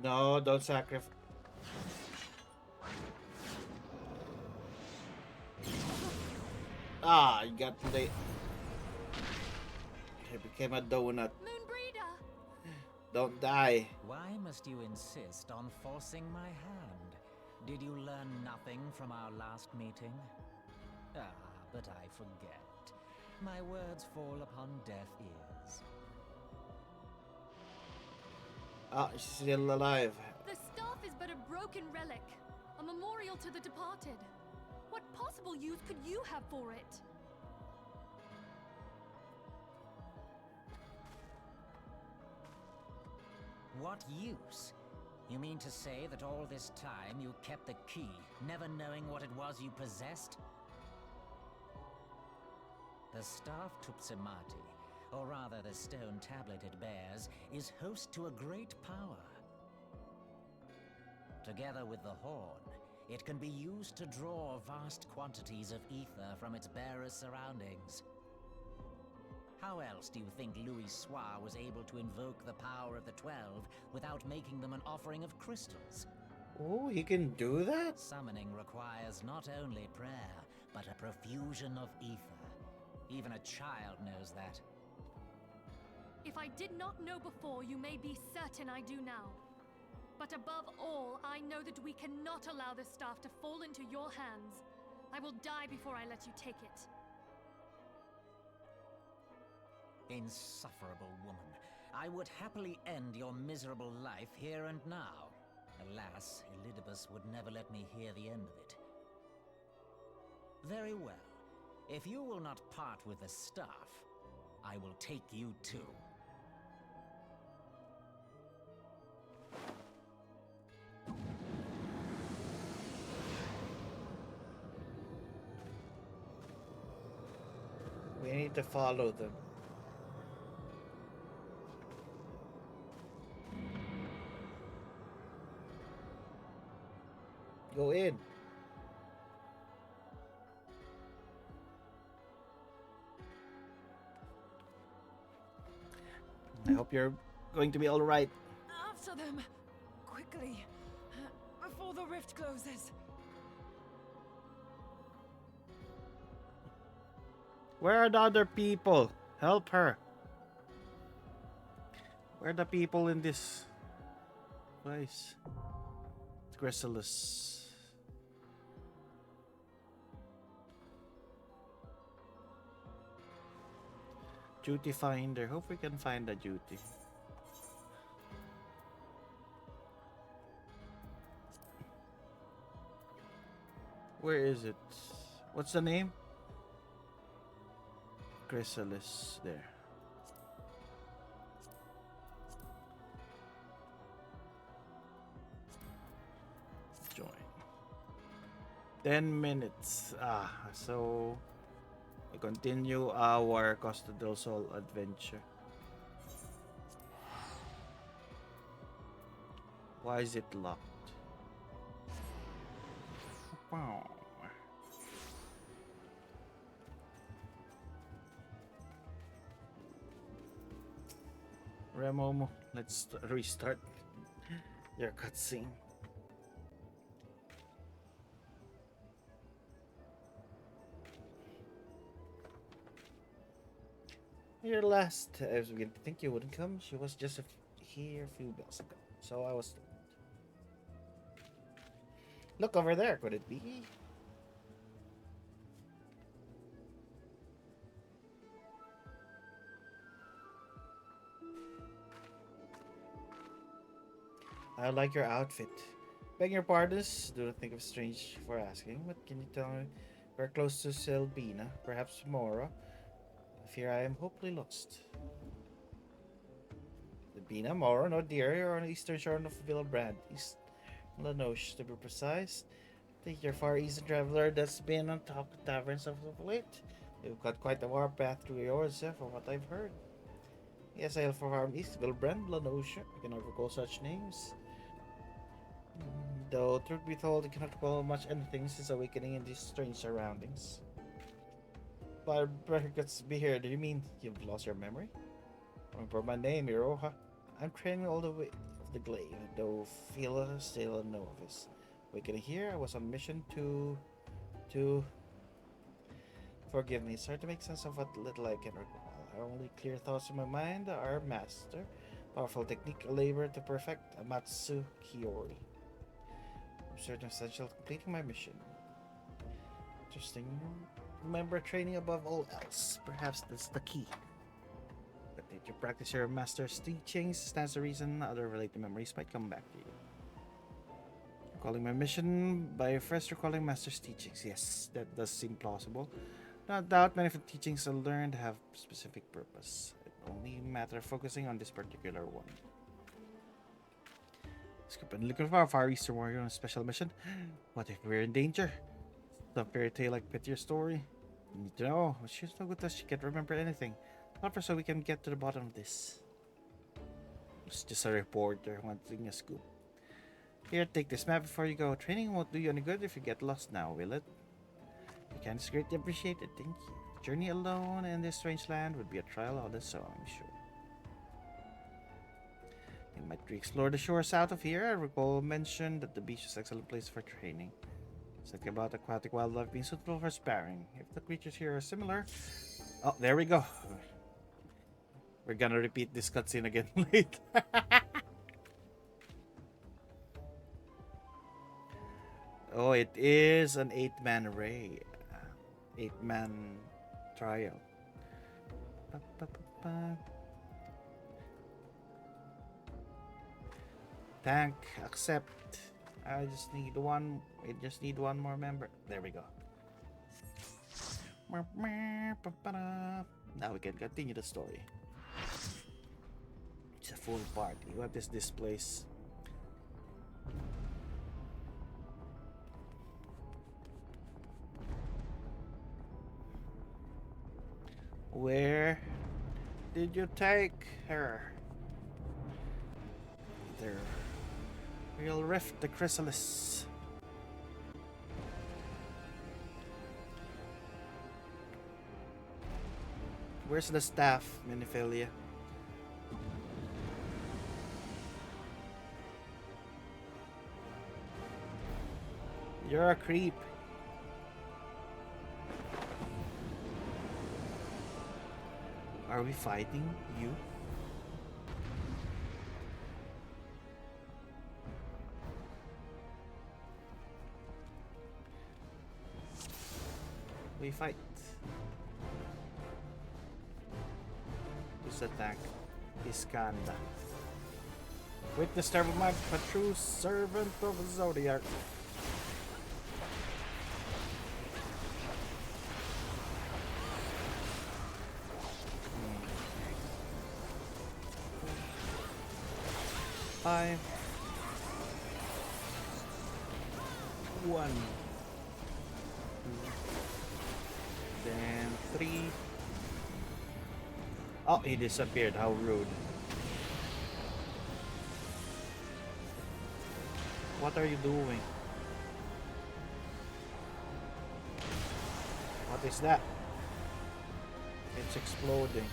No, don't sacrifice. Ah, you got the. It became a donut. Moonbreeder! Don't die. Why must you insist on forcing my hand? Did you learn nothing from our last meeting? Ah, but I forget. My words fall upon deaf ears. Ah, she's still alive. The staff is but a broken relic, a memorial to the departed. What possible use could you have for it? What use? You mean to say that all this time you kept the key, never knowing what it was you possessed? The staff Tupsimati, or rather the stone tablet it bears, is host to a great power. Together with the horn, it can be used to draw vast quantities of ether from its bearer's surroundings. How else do you think Louis Soir was able to invoke the power of the 12 without making them an offering of crystals? Oh, he can do that? Summoning requires not only prayer, but a profusion of ether. Even a child knows that. If I did not know before, you may be certain I do now. But above all, I know that we cannot allow this staff to fall into your hands. I will die before I let you take it. Insufferable woman. I would happily end your miserable life here and now. Alas, Elidibus would never let me hear the end of it. Very well. If you will not part with the staff, I will take you too. We need to follow them. Go in. I hope you're going to be all right. After them! Quickly! Before the rift closes! Where are the other people? Help her. Where are the people in this place? Chrysalis. Duty finder. Hope we can find a duty. Where is it? What's the name? Chrysalis. There. Join. 10 minutes. So we continue our Costa del Sol adventure. Why is it locked? Wow. Remomo, let's restart your cutscene. Your last, I was beginning to think you wouldn't come. She was just here a few bells ago, so I was told. Look over there, could it be? I like your outfit. Beg your pardons, do not think of strange for asking, but can you tell me we're close to Selbina, perhaps Mora? I fear I am hopelessly lost. Selbina, Mora, no dear, you're on the eastern shore of Villebrand, East Lanoche to be precise. I think you're far eastern traveler that's been on top of taverns of late. You've got quite a warpath through yours, from what I've heard. Yes, I hail from East Villebrand, Lanoche. I cannot recall such names. Though, truth be told, I cannot recall much anything since awakening in these strange surroundings. But Berkut's be here. Do you mean you've lost your memory? Remember my name, Iroha. I'm training all the way of the glaive, though feel still a novice. Awakening here, I was on mission to... Forgive me, it's hard to make sense of what little I can recall. Our only clear thoughts in my mind are master, powerful technique, labor to perfect, Amatsu Kiyori. Certain essential to completing my mission. Interesting. Remember training above all else. Perhaps that's the key. But did you practice your master's teachings? Stands to reason other related memories might come back to you. Recalling my mission by first recalling master's teachings. Yes, that does seem plausible. Not doubt many of the teachings I learned have specific purpose. It only matter of focusing on this particular one. Looking for a Far Eastern warrior on a special mission. What if we're in danger? Some fairy tale like pit your story. You need to know. She's no good that she can't remember anything. Not for so we can get to the bottom of this. It's just a reporter wanting a scoop. Here, take this map before you go. Training won't do you any good if you get lost now, will it? You can. It's greatly appreciated. Thank you. Journey alone in this strange land would be a trial on its own, I'm sure. You might re-explore the shore south of here. I recall mentioned that the beach is an excellent place for training. Something about aquatic wildlife being suitable for sparring. If the creatures here are similar... Oh, there we go. We're gonna repeat this cutscene again later. Oh, it is an 8-man array. 8-man trial. Tank, accept. I just need one more member. There we go. Now we can continue the story. It's a full party. What is this place? Where did you take her? There. We'll rift the chrysalis. Where's the staff, Miniphilia? You're a creep. Are we fighting you? We fight. This attack. Iskanda. Witness terrible match, a true servant of Zodiac. Five. 1. 2. Then 3. Oh, he disappeared. How rude. What are you doing? What is that? It's exploding.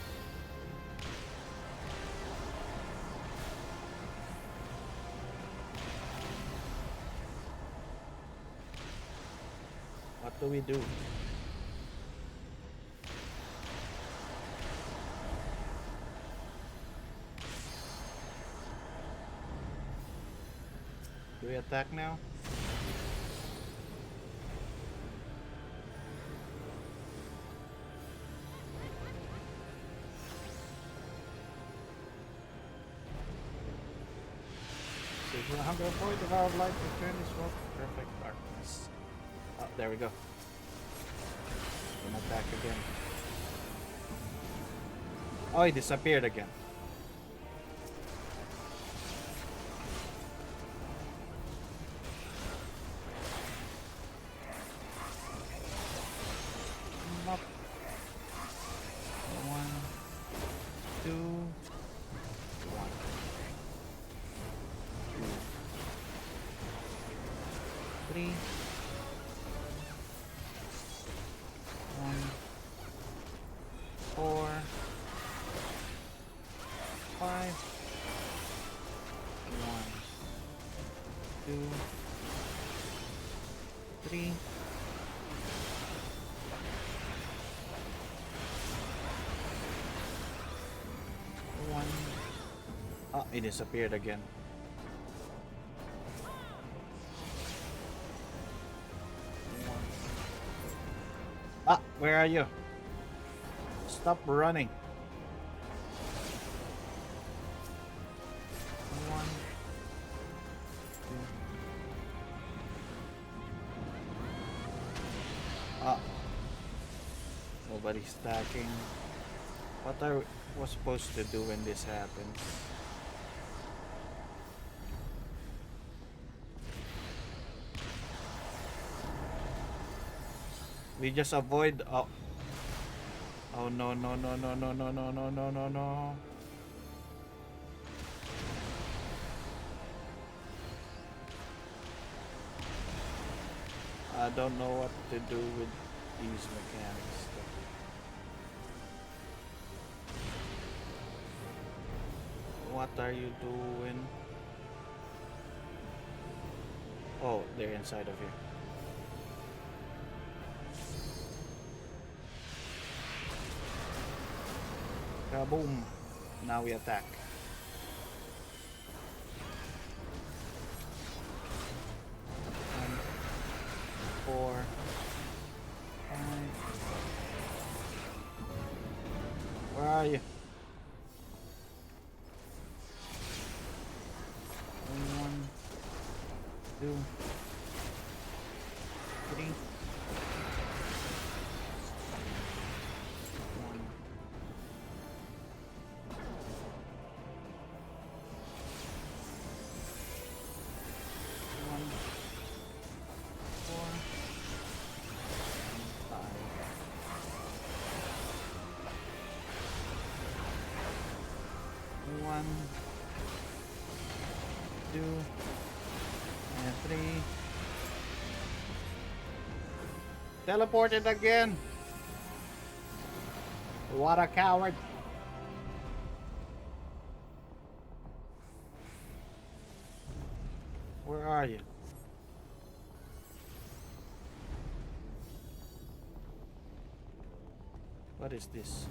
What do we do? Do we attack now? Save 100 point of our light to turn this world to perfect darkness. Oh, there we go. Can attack again. Oh, he disappeared again. Up. 1, 2, 1, 2, 3, 1, 4, 5, 1, 2, 3. Oh, it disappeared again. Ah, where are you? Stop running. 1, 2. Ah, nobody's stacking. What are we supposed to do when this happens? We just avoid. Oh, oh no no no no no no no no no no no. I don't know what to do with these mechanics. What are you doing? Oh, they're inside of here. Kaboom! Now we attack. Four, five. Where are you? One, two, three. One. One. Four. Five. One. Two. And three. Teleported again. What a coward. Where are you? What is this?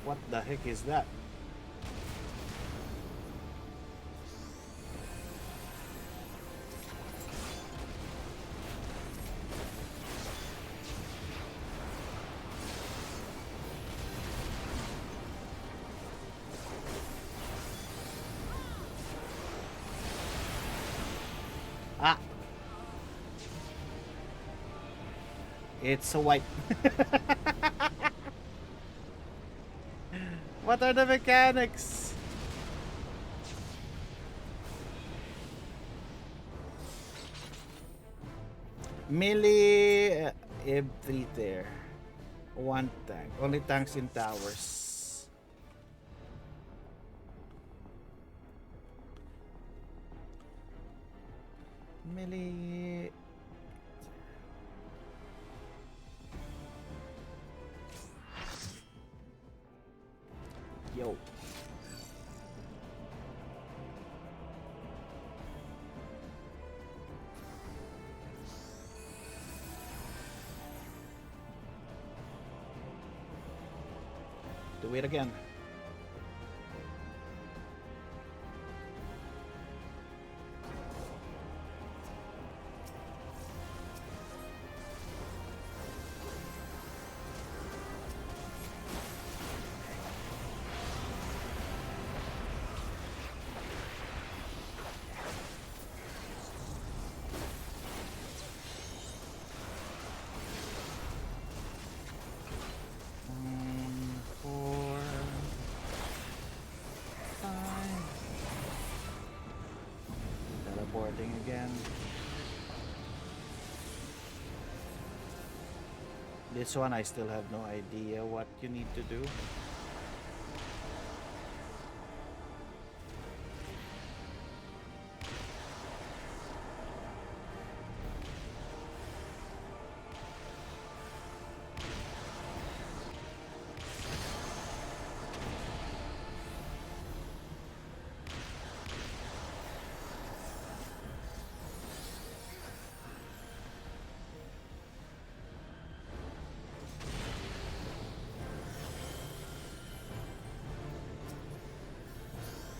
What the heck is that? Ah! It's a white. What are the mechanics? Melee every there. One tank. Only tanks in towers. Melee. Yo. Do it again. Four, five. Teleporting again. This one I still have no idea what you need to do.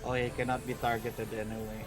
Oh, he cannot be targeted anyway.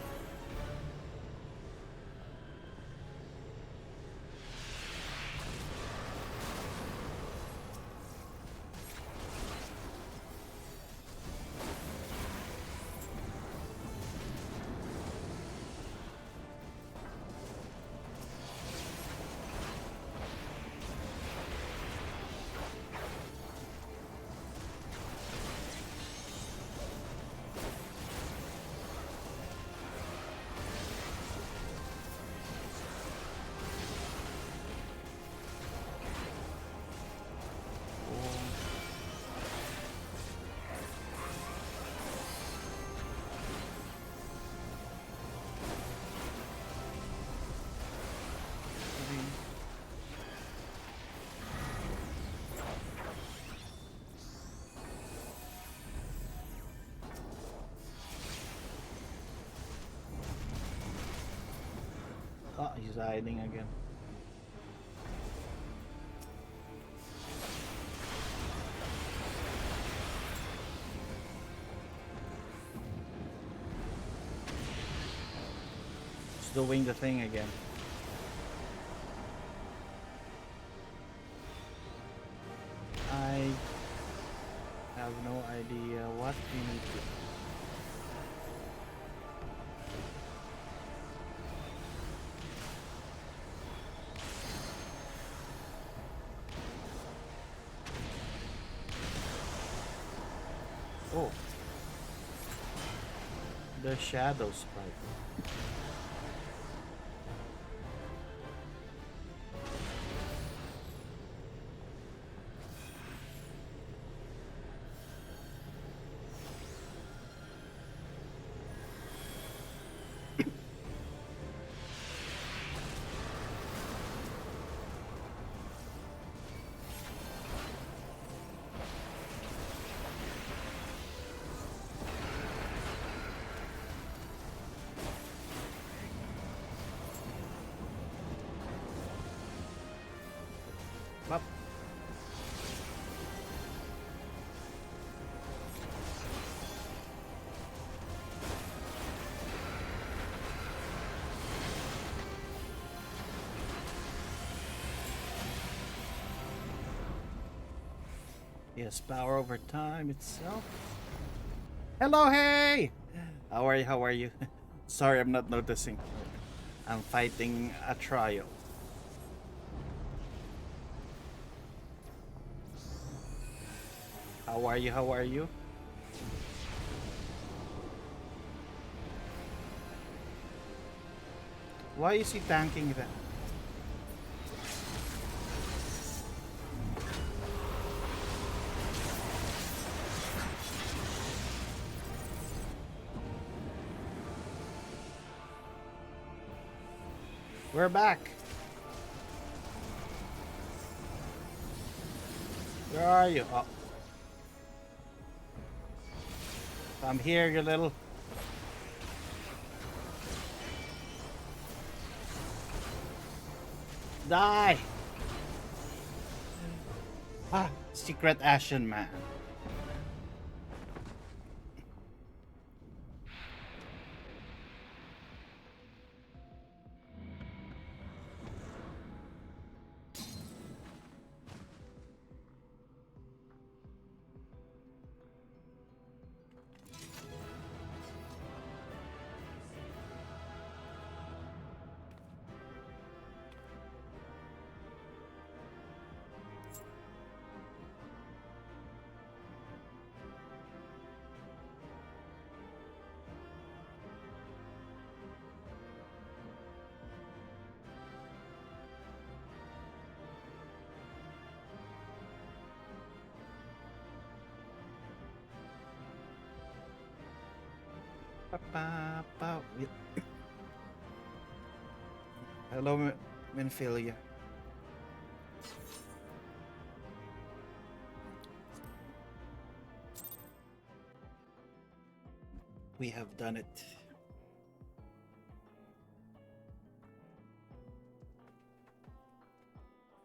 He's hiding again. He's doing the thing again. I have no idea what we need to do. Oh, the shadow sprite. Up. Yes, power over time itself. Hello, hey! How are you? How are you? Sorry, I'm not noticing. I'm fighting a trial. How are you? How are you? Why is he tanking that? We're back. Where are you? Oh. I'm here, you little. Die! Ah, Secret Ashen Man. Hello, Menphilia. We have done it.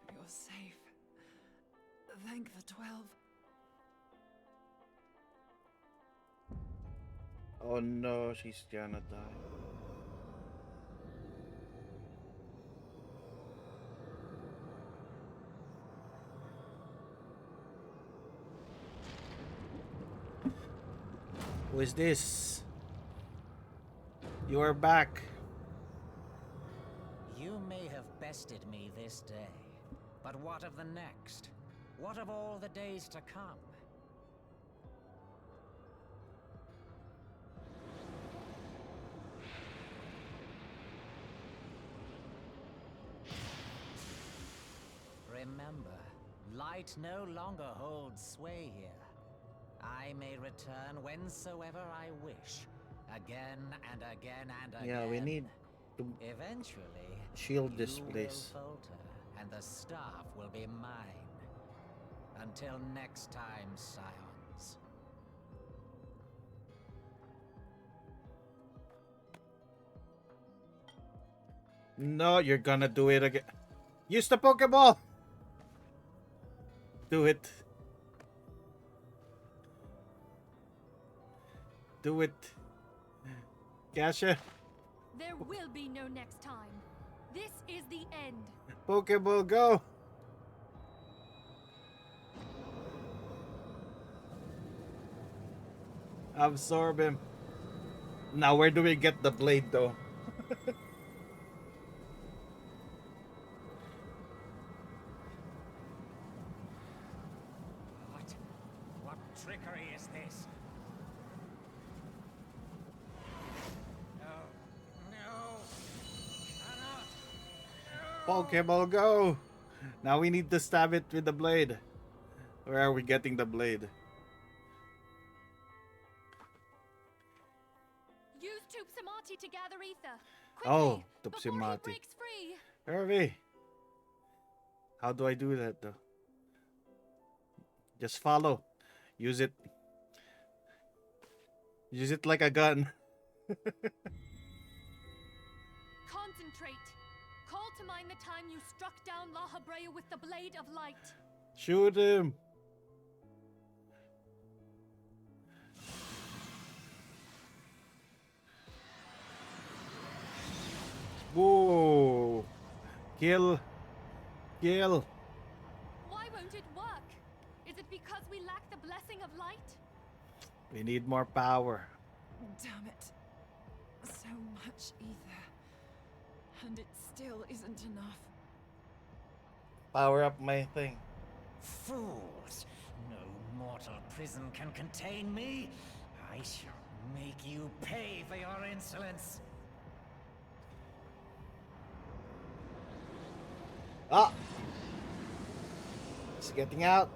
You're safe. Thank the 12. Oh no, she's gonna die. Who is this? You are back. You may have bested me this day, but what of the next? What of all the days to come? Remember, light no longer holds sway here. I may return whensoever I wish, again and again and again. Yeah, we need to eventually shield this you place. will falter, and the staff will be mine. Until next time, Scions. No, you're gonna do it again. Use the Pokeball! Do it. Do it. Gasha. There will be no next time. This is the end. Pokeball, go! Absorb him. Now, where do we get the blade, though? What trickery is this? No. Cannot. Pokeball, go! Now we need to stab it with the blade. Where are we getting the blade? Use Tupsamati to gather ether. Oh, Quickly, before he Tupsimati. breaks free. Hervey! How do I do that, though? Just follow. Use it. Use it like a gun. Concentrate. Call to mind the time you struck down La Habrea with the Blade of Light. Shoot him! Whoa! Kill! Kill! Why won't it work? Is it because we lack the blessing of light? We need more power. Damn it. So much ether. And it still isn't enough. Power up my thing. Fools! No mortal prison can contain me. I shall make you pay for your insolence. Ah! It's getting out.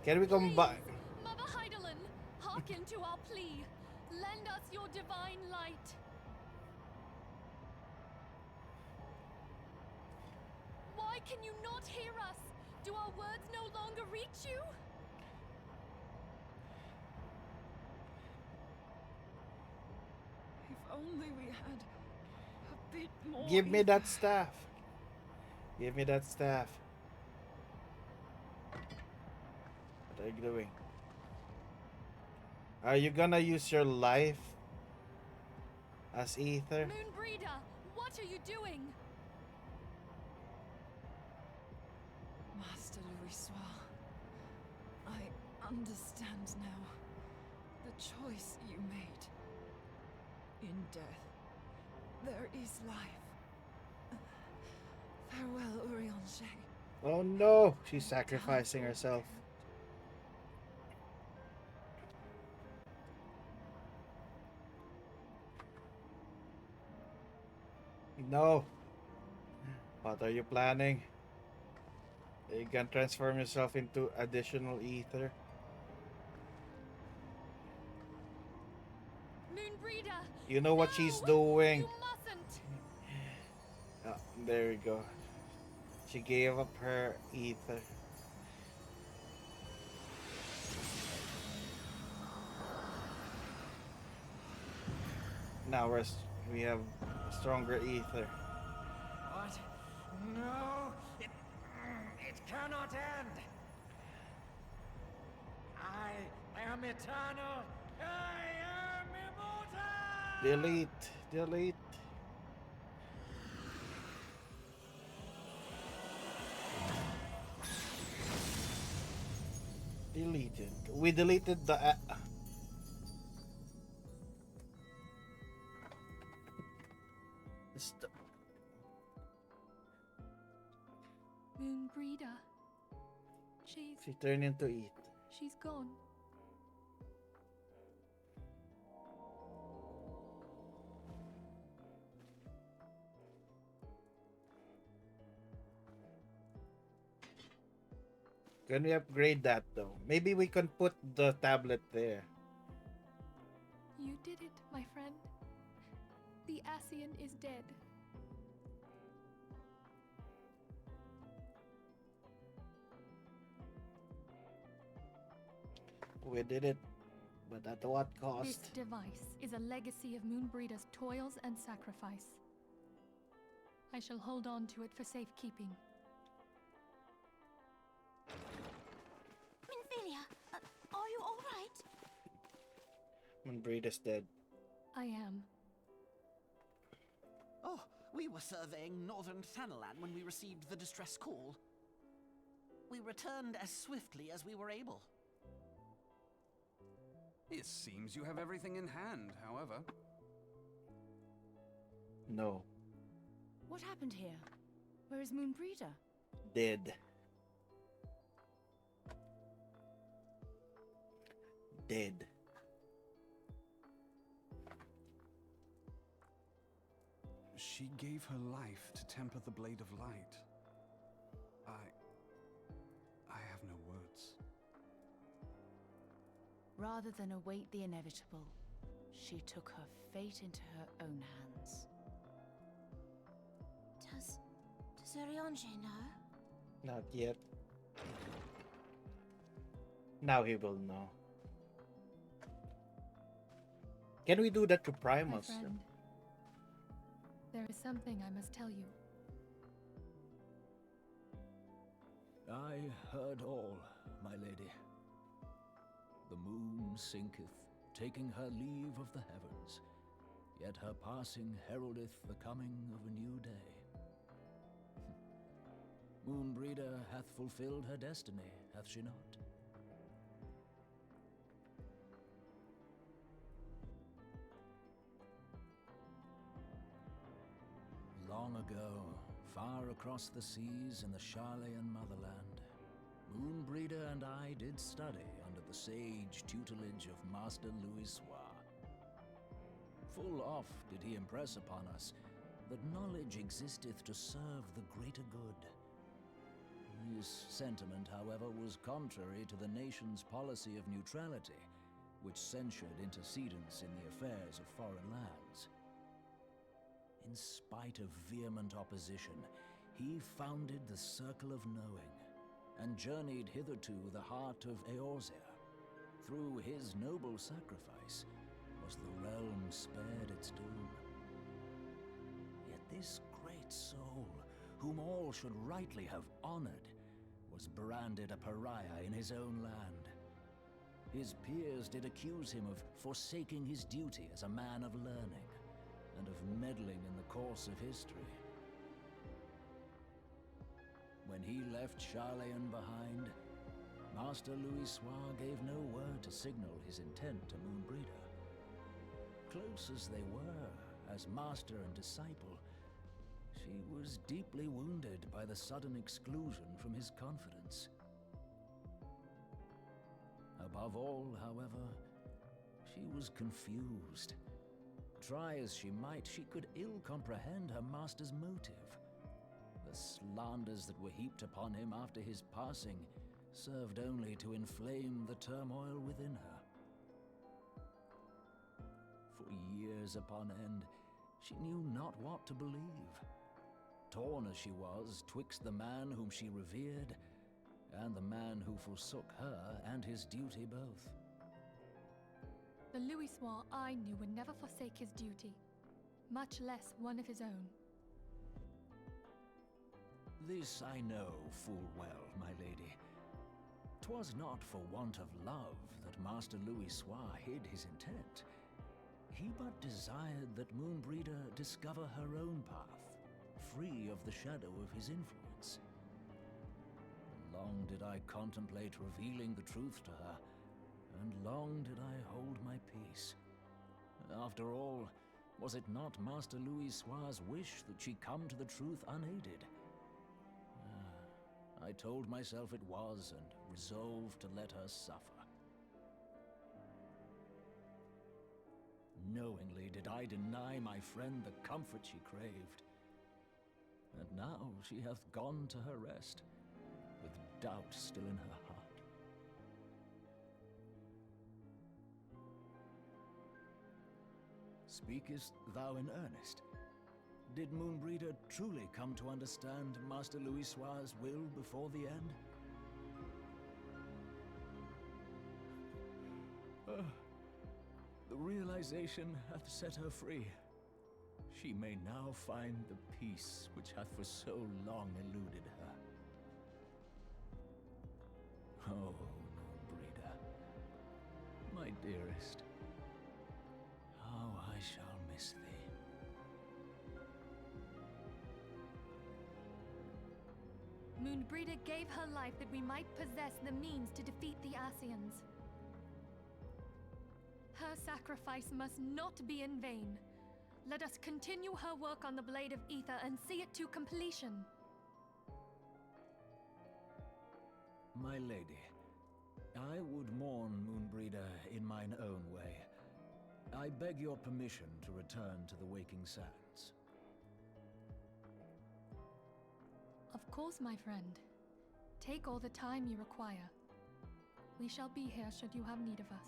Can we come back? Mother Heidelin, hearken to our plea. Lend us your divine light. Why can you not hear us? Do our words no longer reach you? If only we had a bit more. Give me ether. that staff. Give me that staff. What are you doing? Are you gonna use your life as ether? Moonbreeder, what are you doing? Master Louisoix, I understand now the choice you made. In death, there is life. Farewell, Urianger. Oh no! She's sacrificing herself. No. What are you planning? You can transform yourself into additional ether. Moonbreeder! You know what she's doing. You mustn't! Ah, there we go. She gave up her ether. Now we have stronger ether. What? No! It cannot end! I am eternal! I am immortal! Delete. Delete. Deleted. We deleted the... Moonbreeder. She turned into ether. She's gone. Can we upgrade that though? Maybe we can put the tablet there. You did it, my friend. The Ascian is dead. We did it. But at what cost? This device is a legacy of Moonbreeder's toils and sacrifice. I shall hold on to it for safekeeping. Minthelia, are you all right? Moonbreeder's dead. I am. Oh, we were surveying northern Thanalan when we received the distress call. We returned as swiftly as we were able. It seems you have everything in hand, however. No. What happened here? Where is Moonbreeder? Dead. Dead. She gave her life to temper the Blade of Light. I have no words. Rather than await the inevitable, she took her fate into her own hands. Does Ariange know? Not yet. Now he will know. Can we do that to My Primus? friend, there is something I must tell you. I heard all, my lady. The moon sinketh, taking her leave of the heavens, yet her passing heraldeth the coming of a new day. Moonbreeder hath fulfilled her destiny, hath she not? Long ago, far across the seas in the Charlayan motherland, Moonbreeder and I did study under the sage tutelage of Master Louis Soir. Full oft did he impress upon us that knowledge existeth to serve the greater good. This sentiment, however, was contrary to the nation's policy of neutrality, which censured intercedence in the affairs of foreign lands. In spite of vehement opposition, he founded the Circle of Knowing, and journeyed hitherto the heart of Eorzea. Through his noble sacrifice was the realm spared its doom. Yet this great soul, whom all should rightly have honored, was branded a pariah in his own land. His peers did accuse him of forsaking his duty as a man of learning, and of meddling in the course of history. When he left Charlayan behind, Master Louis Soir gave no word to signal his intent to Moonbreeder. Close as they were, as master and disciple, she was deeply wounded by the sudden exclusion from his confidence. Above all, however, she was confused. Try as she might, she could ill comprehend her master's motive. The slanders that were heaped upon him after his passing served only to inflame the turmoil within her. For years upon end, she knew not what to believe. Torn as she was twixt the man whom she revered and the man who forsook her and his duty both. The Louis Soir I knew would never forsake his duty, much less one of his own. This I know full well, my lady. 'Twas not for want of love that Master Louis Soir hid his intent. He but desired that Moonbreeder discover her own path, free of the shadow of his influence. Long did I contemplate revealing the truth to her, and long did I hold my peace. After all, was it not Master Louis Soir's wish that she come to the truth unaided? I told myself it was, and resolved to let her suffer. Knowingly did I deny my friend the comfort she craved. And now she hath gone to her rest, with doubt still in her heart. Speakest thou in earnest? Did Moonbreeder truly come to understand Master Louis Soir's will before the end? The realization hath set her free. She may now find the peace which hath for so long eluded her. Oh, Breda, my dearest, how I shall miss thee. Moonbreeder gave her life that we might possess the means to defeat the Ascians. Her sacrifice must not be in vain. Let us continue her work on the Blade of Ether and see it to completion. My lady, I would mourn Moonbreeder in mine own way. I beg your permission to return to the Waking Sands. Of course, my friend. Take all the time you require. We shall be here should you have need of us.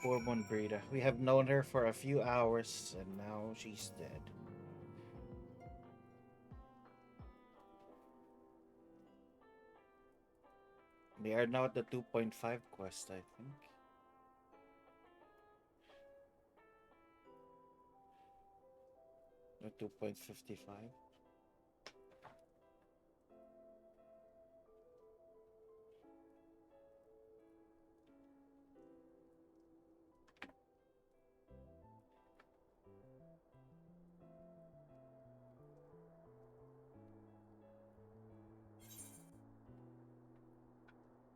Poor Moonbreeda. We have known her for a few hours, and now she's dead. We are now at the 2.5 quest, I think. Or 2.55.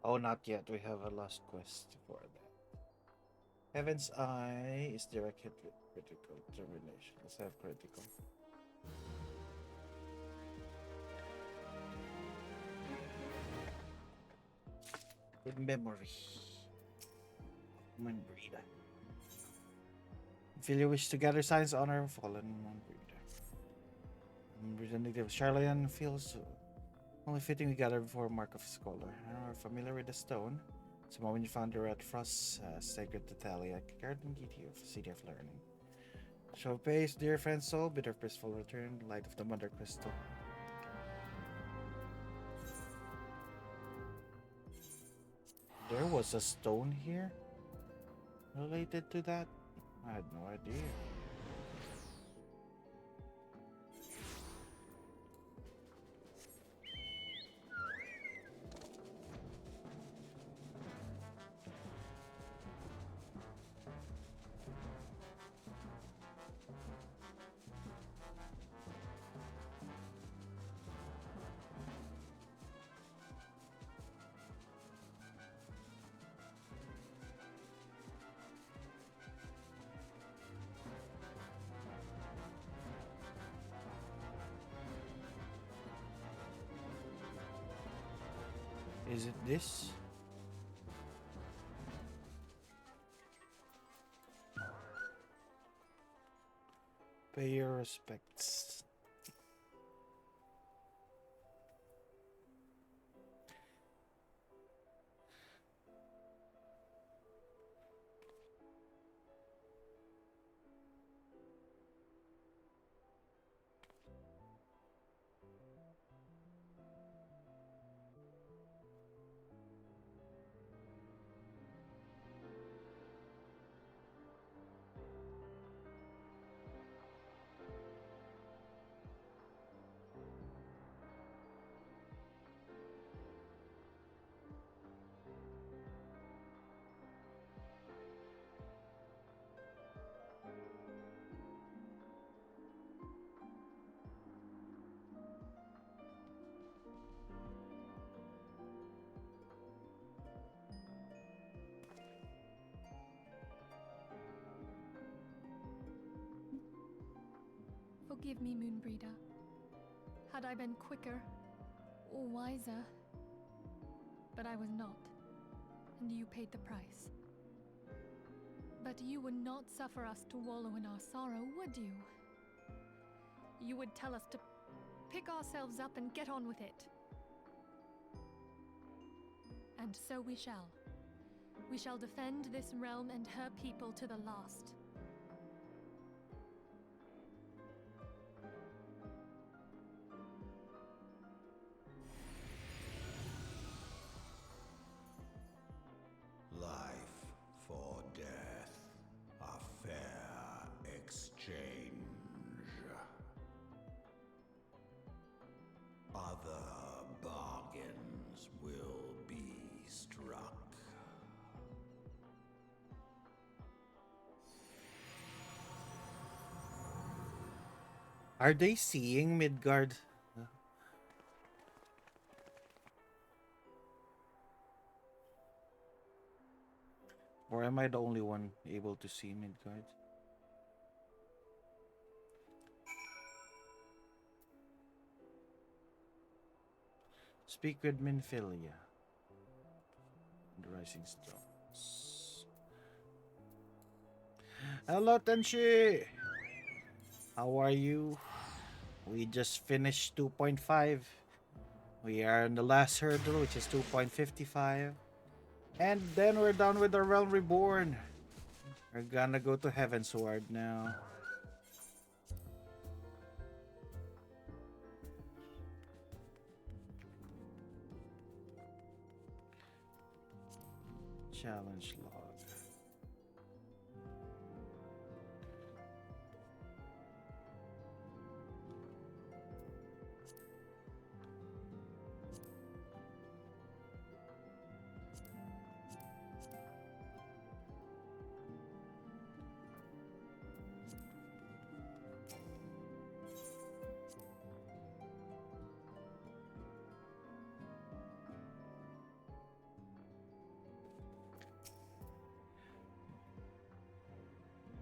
Oh, not yet. We have a last quest for that. Heaven's Eye is directed with critical determination. Let's have critical. In memory. Moonbreeder. If you wish to gather signs, honor fallen Moonbreeder. Moonbreeder native Charlayan feels only fitting we gather before a mark of scholar. Are familiar with the stone? It's the moment you found the red frost sacred to Thalia, guardian deity of City of Learning. Show of pace, dear friend soul, bid of peaceful return, light of the mother crystal. There was a stone here related to that? I had no idea. Is it this? Pay your respects. Forgive me, Moonbreeder. Had I been quicker or wiser, but I was not, and you paid the price. But you would not suffer us to wallow in our sorrow, would you? You would tell us to pick ourselves up and get on with it. And so we shall. We shall defend this realm and her people to the last. Are they seeing Midgard? Or am I the only one able to see Midgard? Speak with Minfilia. The Rising Stones. Hello, Tenshi! How are you? We just finished 2.5. We are on the last hurdle, which is 2.55. And then we're done with the Realm Reborn. We're gonna go to Heavensward now. Challenge log.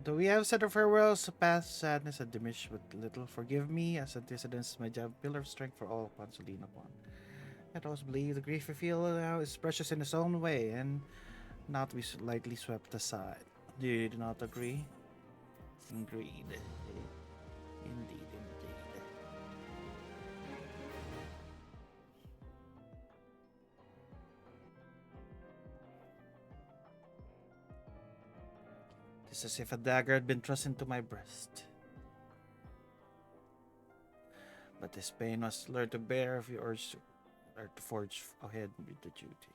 Do we have said of farewells? Past sadness and diminished with little. Forgive me, as antecedents, my job, pillar of strength for all upon to lean upon. I always believe the grief we feel now is precious in its own way, and not be lightly swept aside. Do you not agree? Agreed. Indeed. It's as if a dagger had been thrust into my breast. But this pain must learn to bear if you urge to forge ahead with the duty.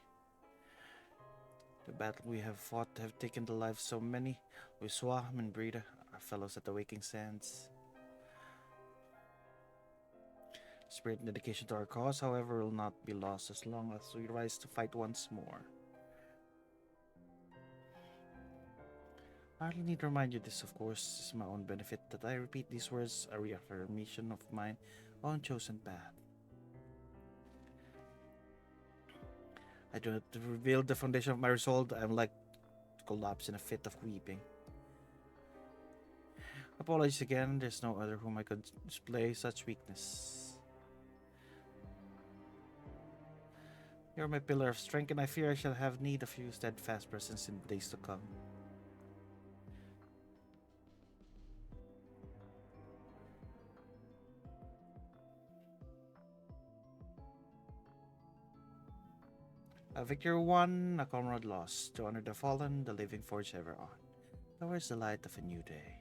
The battle we have fought have taken the lives so many. Wiswa and Breda, our fellows at the Waking Sands. Spirit and dedication to our cause, however, will not be lost as long as we rise to fight once more. I hardly need to remind you this, of course, is my own benefit that I repeat these words, a reaffirmation of mine own chosen path. I do not reveal the foundation of my resolve. I am like to collapse in a fit of weeping. Apologies again, there's no other whom I could display such weakness. You're my pillar of strength, and I fear I shall have need of your steadfast presence in the days to come. A victory won, a comrade lost. To honor the fallen, the living forge ever on. Towards the light of a new day.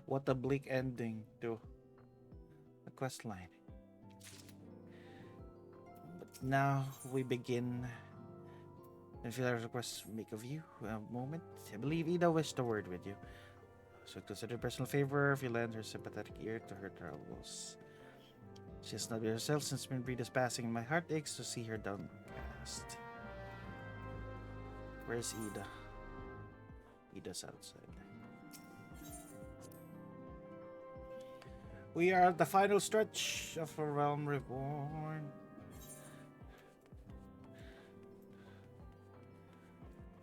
What a bleak ending to a quest line. But now we begin. And feel I request make of you a moment. I believe Ida wished a word with you. So consider personal favor if you lend her sympathetic ear to her troubles. She has not been herself since Minbreda's passing, and my heart aches to see her downcast. Where's Ida? Ida's outside. We are at the final stretch of a Realm Reborn.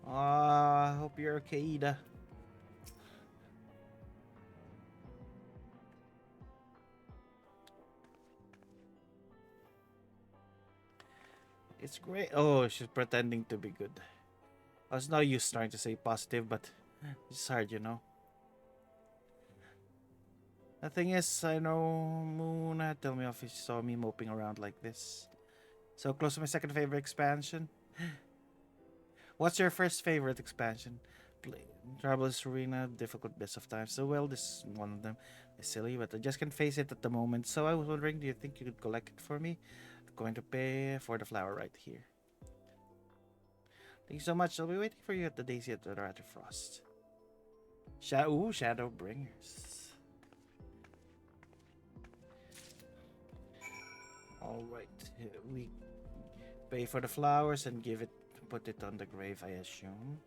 I hope you're okay, Ida. It's great. Oh, she's pretending to be good. I was no use trying to say positive, but it's hard, you know. The thing is, I know Moon tell me off if she saw me moping around like this. So close to my second favorite expansion. What's your first favorite expansion? Travelers Arena, difficult best of times. So well, this is one of them. It's silly, but I just can't face it at the moment. So I was wondering, do you think you could collect it for me? I'm going to pay for the flower right here. Thank you so much. I'll be waiting for you at the Daisy at the Rather Frost. Shadow Bringers. Alright, we pay for the flowers and put it on the grave, I assume.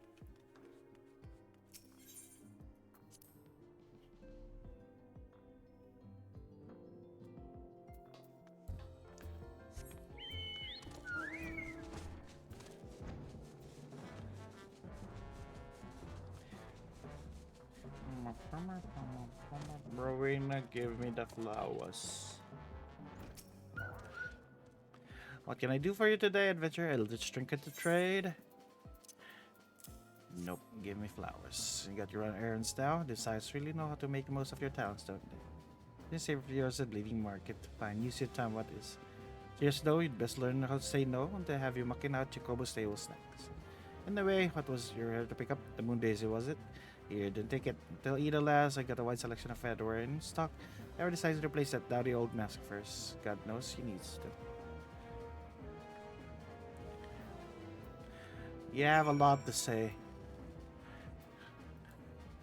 Rowena, give me the flowers. What can I do for you today, adventurer? Eldritch trinket to trade? Nope, give me flowers. You got your own errands now? These guys really know how to make most of your towns, don't they? This save for yours a bleeding market. Fine, use your time, what is? Just though, you'd best learn how to say no and to have you mucking out Jacobo's stable snacks. Anyway, what was your here to pick up? The Moon Daisy, was it? Here, then take it. Till Ida last, I got a wide selection of featherware in stock. I already decided to replace that dowdy old mask first. God knows he needs to. You have a lot to say.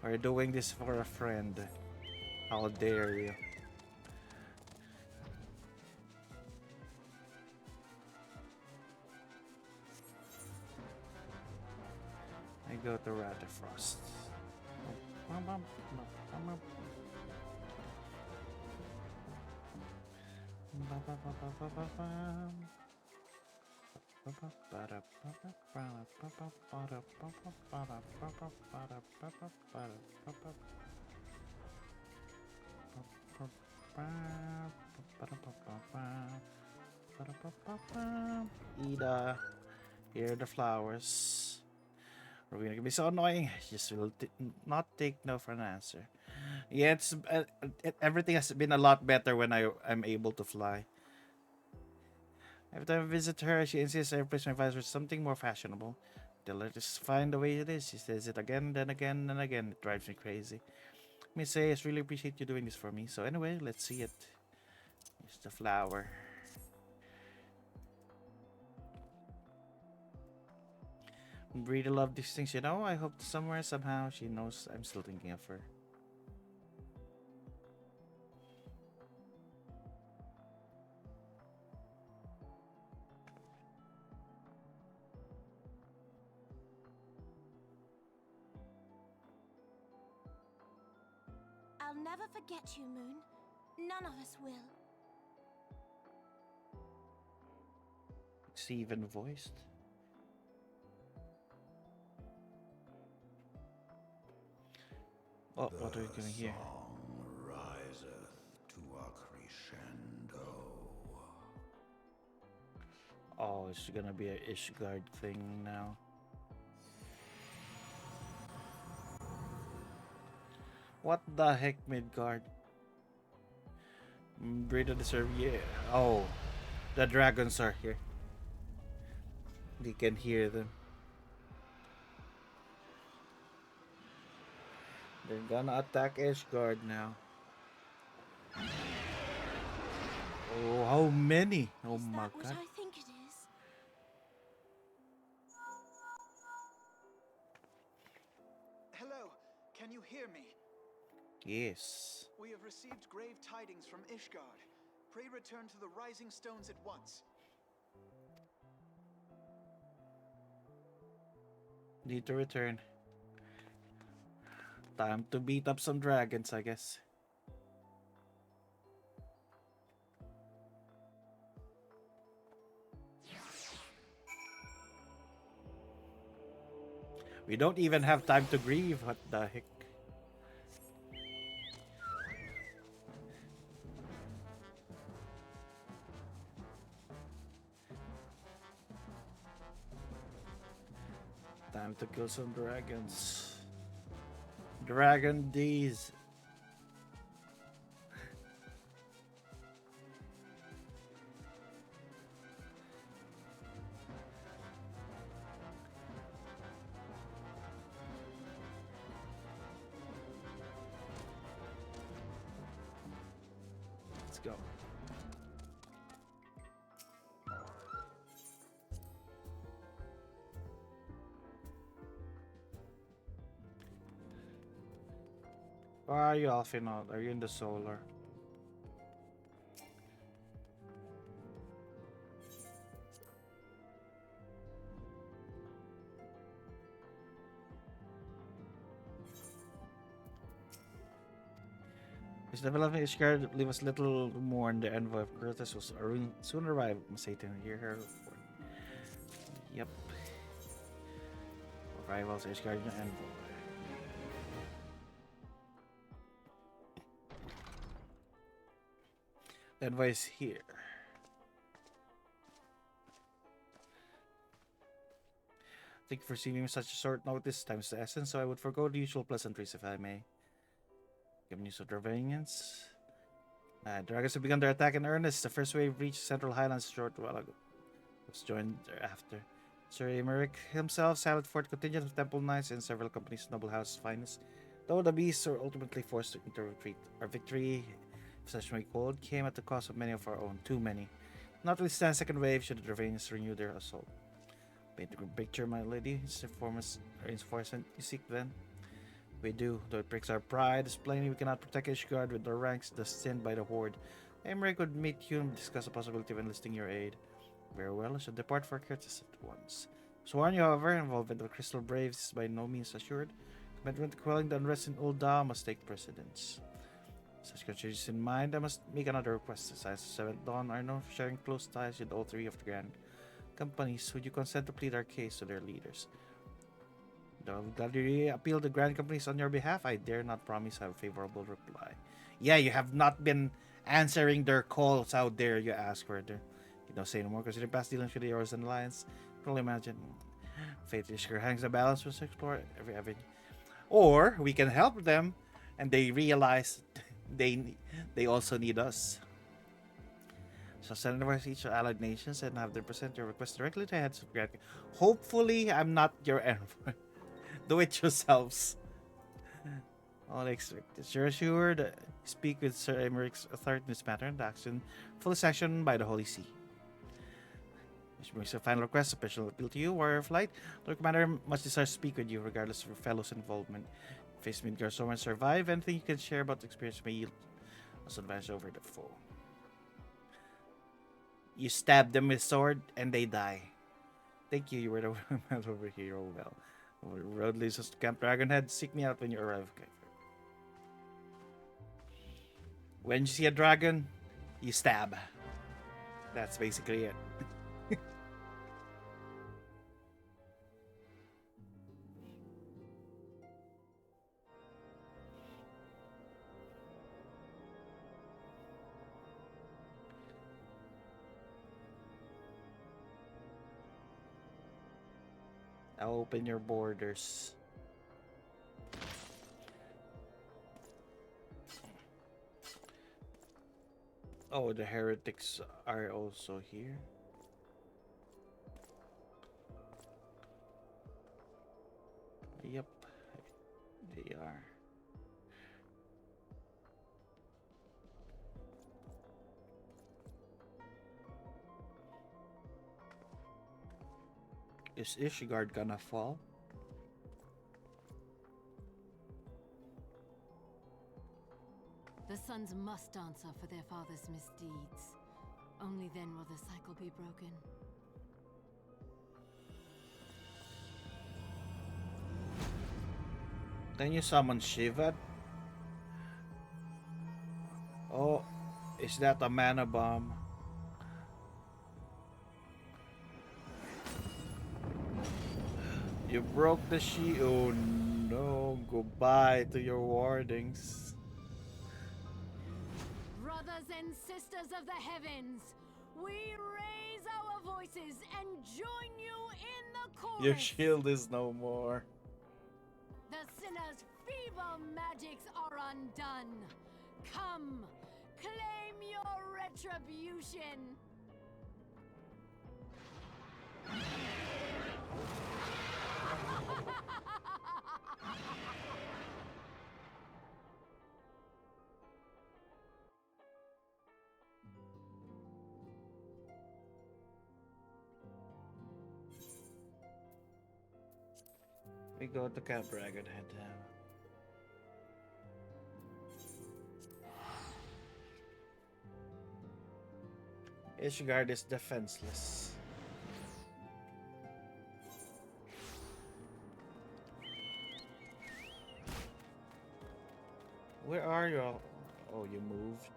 We're doing this for a friend. How dare you? I go to Ratterfrost. Ida, here are the flowers. Are we gonna be so annoying? Just will not take no for an answer. Yeah, everything has been a lot better when I'm able to fly. Every time I visit her, she insists I replace my visor with something more fashionable. They'll let us find the way it is. She says it again, then again, and again. It drives me crazy. Miss say, I really appreciate you doing this for me. So anyway, let's see it. Here's the flower. Really love these things, you know. I hope somewhere, somehow, she knows I'm still thinking of her. I'll never forget you, Moon. None of us will. It's even voiced. Oh, what are we doing here? Song riseth to a crescendo. Oh, it's gonna be a Ishgard thing now. What the heck, Midgard? Brita deserve, yeah. Oh, the dragons are here. We can hear them. They're gonna attack Ishgard now. Oh, how many? Oh my What god. I think it is. Hello, can you hear me? Yes. We have received grave tidings from Ishgard. Pray return to the Rising Stones at once. Need to return. Time to beat up some dragons, I guess. We don't even have time to grieve. What the heck? Time to kill some dragons. Dragon D's. Let's go. Where are you, Alphinaud? Are you in the solar? His development is scared leave us little more in the envoy of Curtis will soon arrive. Satan hear her report. Yep. Arrivals is guardian envoy. Advice here. Thank you for seeing me such a short notice. Time's the essence, so I would forego the usual pleasantries if I may. Give news of Dravanians. Dragons have begun their attack in earnest. The first wave reached Central Highlands a short while ago. It was joined thereafter. Sir Emerick himself sallied forth contingent of temple knights and several companies of noble house's finest, though the beasts were ultimately forced to retreat. Our victory, if such may be called, came at the cost of many of our own, too many. Notwithstanding second wave, should the Dravanians renew their assault. Paint a good picture, my lady. Is reinforcement you seek then? We do, though it breaks our pride. It's plainly we cannot protect Ishgard with our ranks thus thinned by the Horde. Emmerich would meet you and discuss the possibility of enlisting your aid. Very well, I shall depart for Curtis at once. Sworn you, however, involvement with Crystal Braves is by no means assured. Commitment to quelling the unrest in Ul'dah must take precedence. Such conditions in mind, I must make another request. The Science of Seventh Dawn are known for sharing close ties with all three of the Grand Companies. Would you consent to plead our case to their leaders? Though I would gladly appeal to Grand Companies on your behalf, I dare not promise a favorable reply. Yeah, you have not been answering their calls out there, you ask further. You don't say no more because your past dealings with the Yours and Alliance. You can only imagine. Fate Ishgard hangs the balance, must explore every avenue. Or we can help them and they realize they also need us. So send advice to each allied nations and have them present your request directly to heads of Grand. Hopefully, I'm not your envoy. Do it yourselves. All I expect is you're assured. Speak with Sir Emmerich's authority in this matter and action fully sanctioned by the Holy See. Which brings a final request, a special appeal to you, Warrior of Light. Lord Commander much desires to speak with you regardless of your fellow's involvement. Face Midgar so and survive. Anything you can share about the experience may yield us advantage over the foe. You stab them with sword and they die. Thank you, you were the man over here. Oh well. Road leads us to Camp Dragonhead. Seek me out when you arrive. Okay. When you see a dragon, you stab. That's basically it. Open your borders. Oh, the heretics are also here. Yep, they are. Is Ishgard gonna fall? The sons must answer for their father's misdeeds. Only then will the cycle be broken. Can you summon Shiva? Oh, is that a mana bomb? You broke the shield. Oh no, goodbye to your wardings. Brothers and sisters of the heavens, we raise our voices and join you in the chorus. Your shield is no more. The sinner's feeble magics are undone. Come, claim your retribution. We go to Camp Dragonhead now. Ishgard is defenseless. Where are you all? Oh, you moved.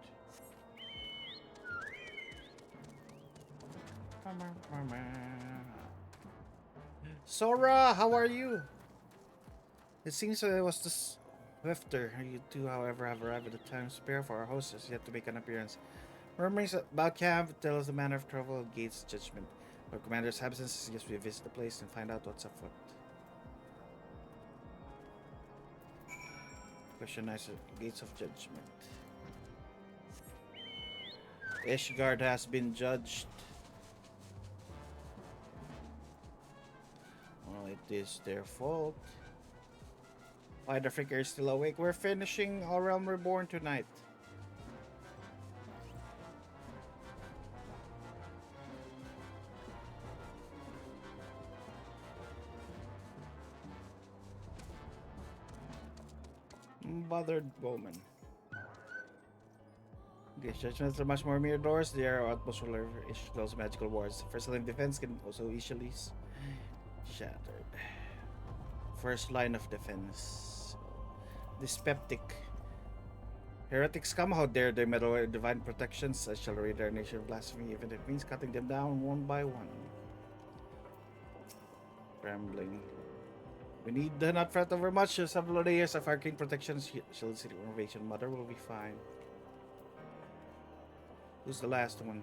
Sora, how are you? It seems that it was the Swifter. You two, however, have arrived at the time spare for our host has yet to make an appearance. Murmurings about camp tell us the manner of travel gates judgment. Our commander's absence suggests we visit the place and find out what's afoot. Questionize gates of judgment. Ishgard has been judged. Well, it is their fault. Why the frick are you still awake? We're finishing Our Realm Reborn tonight. Bothered woman. Okay, judgments are much more mere doors. They are utmost ruler close magical wars. First line of defense can also easily shattered. First line of defense. Dyspeptic. Heretics come out there, they meddle with divine protections. I shall raid their nation of blasphemy, even if it means cutting them down one by one. Trembling. We need not fret over much. Several layers of arcane protections. Shield City Renovation Mother will be fine. Who's the last one?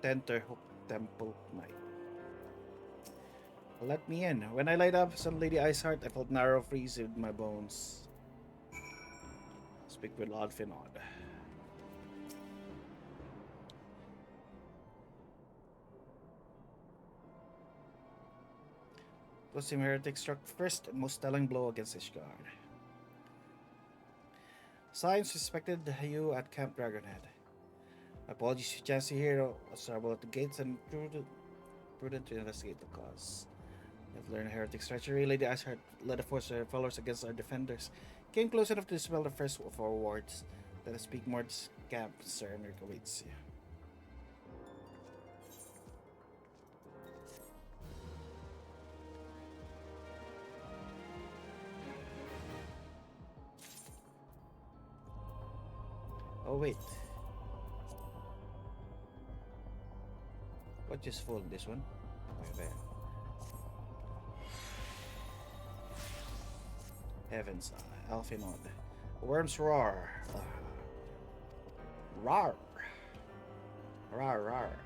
Tenterhook Temple Knight. Let me in. When I light up some Lady Iceheart, I felt narrow freeze in my bones. Speak with Lord Finod. Muslim heretic struck first and most telling blow against Ishgard. Signs suspected you at Camp Dragonhead. Apologies to Chancy here was trouble at the gates and prudent to investigate the cause. I've learned heretic treachery. Lady Iceheart led a force of her followers against our defenders. Came close enough to dispel the first of our wards. Let us speak more to this camp, Sir Enric awaits you. Oh wait. What just full? This one? Okay, there. Heavens, Alphinod. Worms roar. Rar. Rar, rar.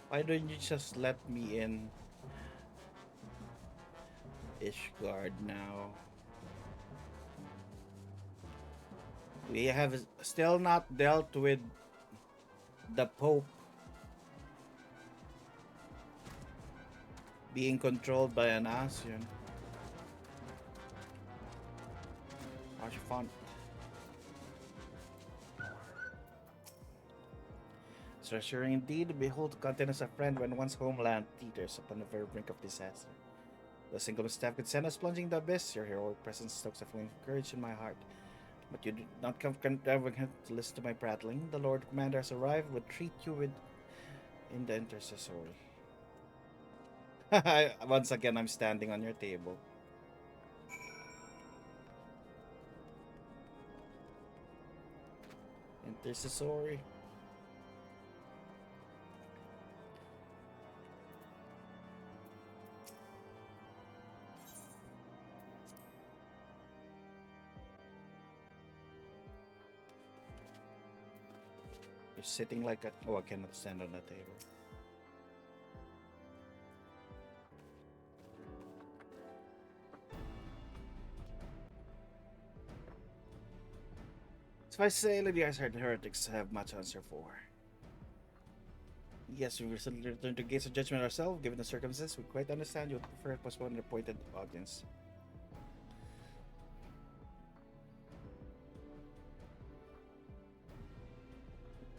Why don't you just let me in? Ishgard now. We have still not dealt with the Pope being controlled by an Asian. Watch font. It's reassuring indeed to behold the continent as a friend when one's homeland teeters upon the very brink of disaster. The single misstep could send us plunging the abyss. Your heroic presence stokes a flame of courage in my heart. But you did not come to listen to my prattling. The Lord Commander has arrived, would treat you with in the intercessory. Once again, I'm standing on your table. Intercessory. You're sitting like a... Oh, I cannot stand on the table. So I say, Lady Iceheart, the heretics have much to answer for. Yes, we recently returned to gates of judgment ourselves. Given the circumstances, we quite understand you would prefer to postpone the appointed audience.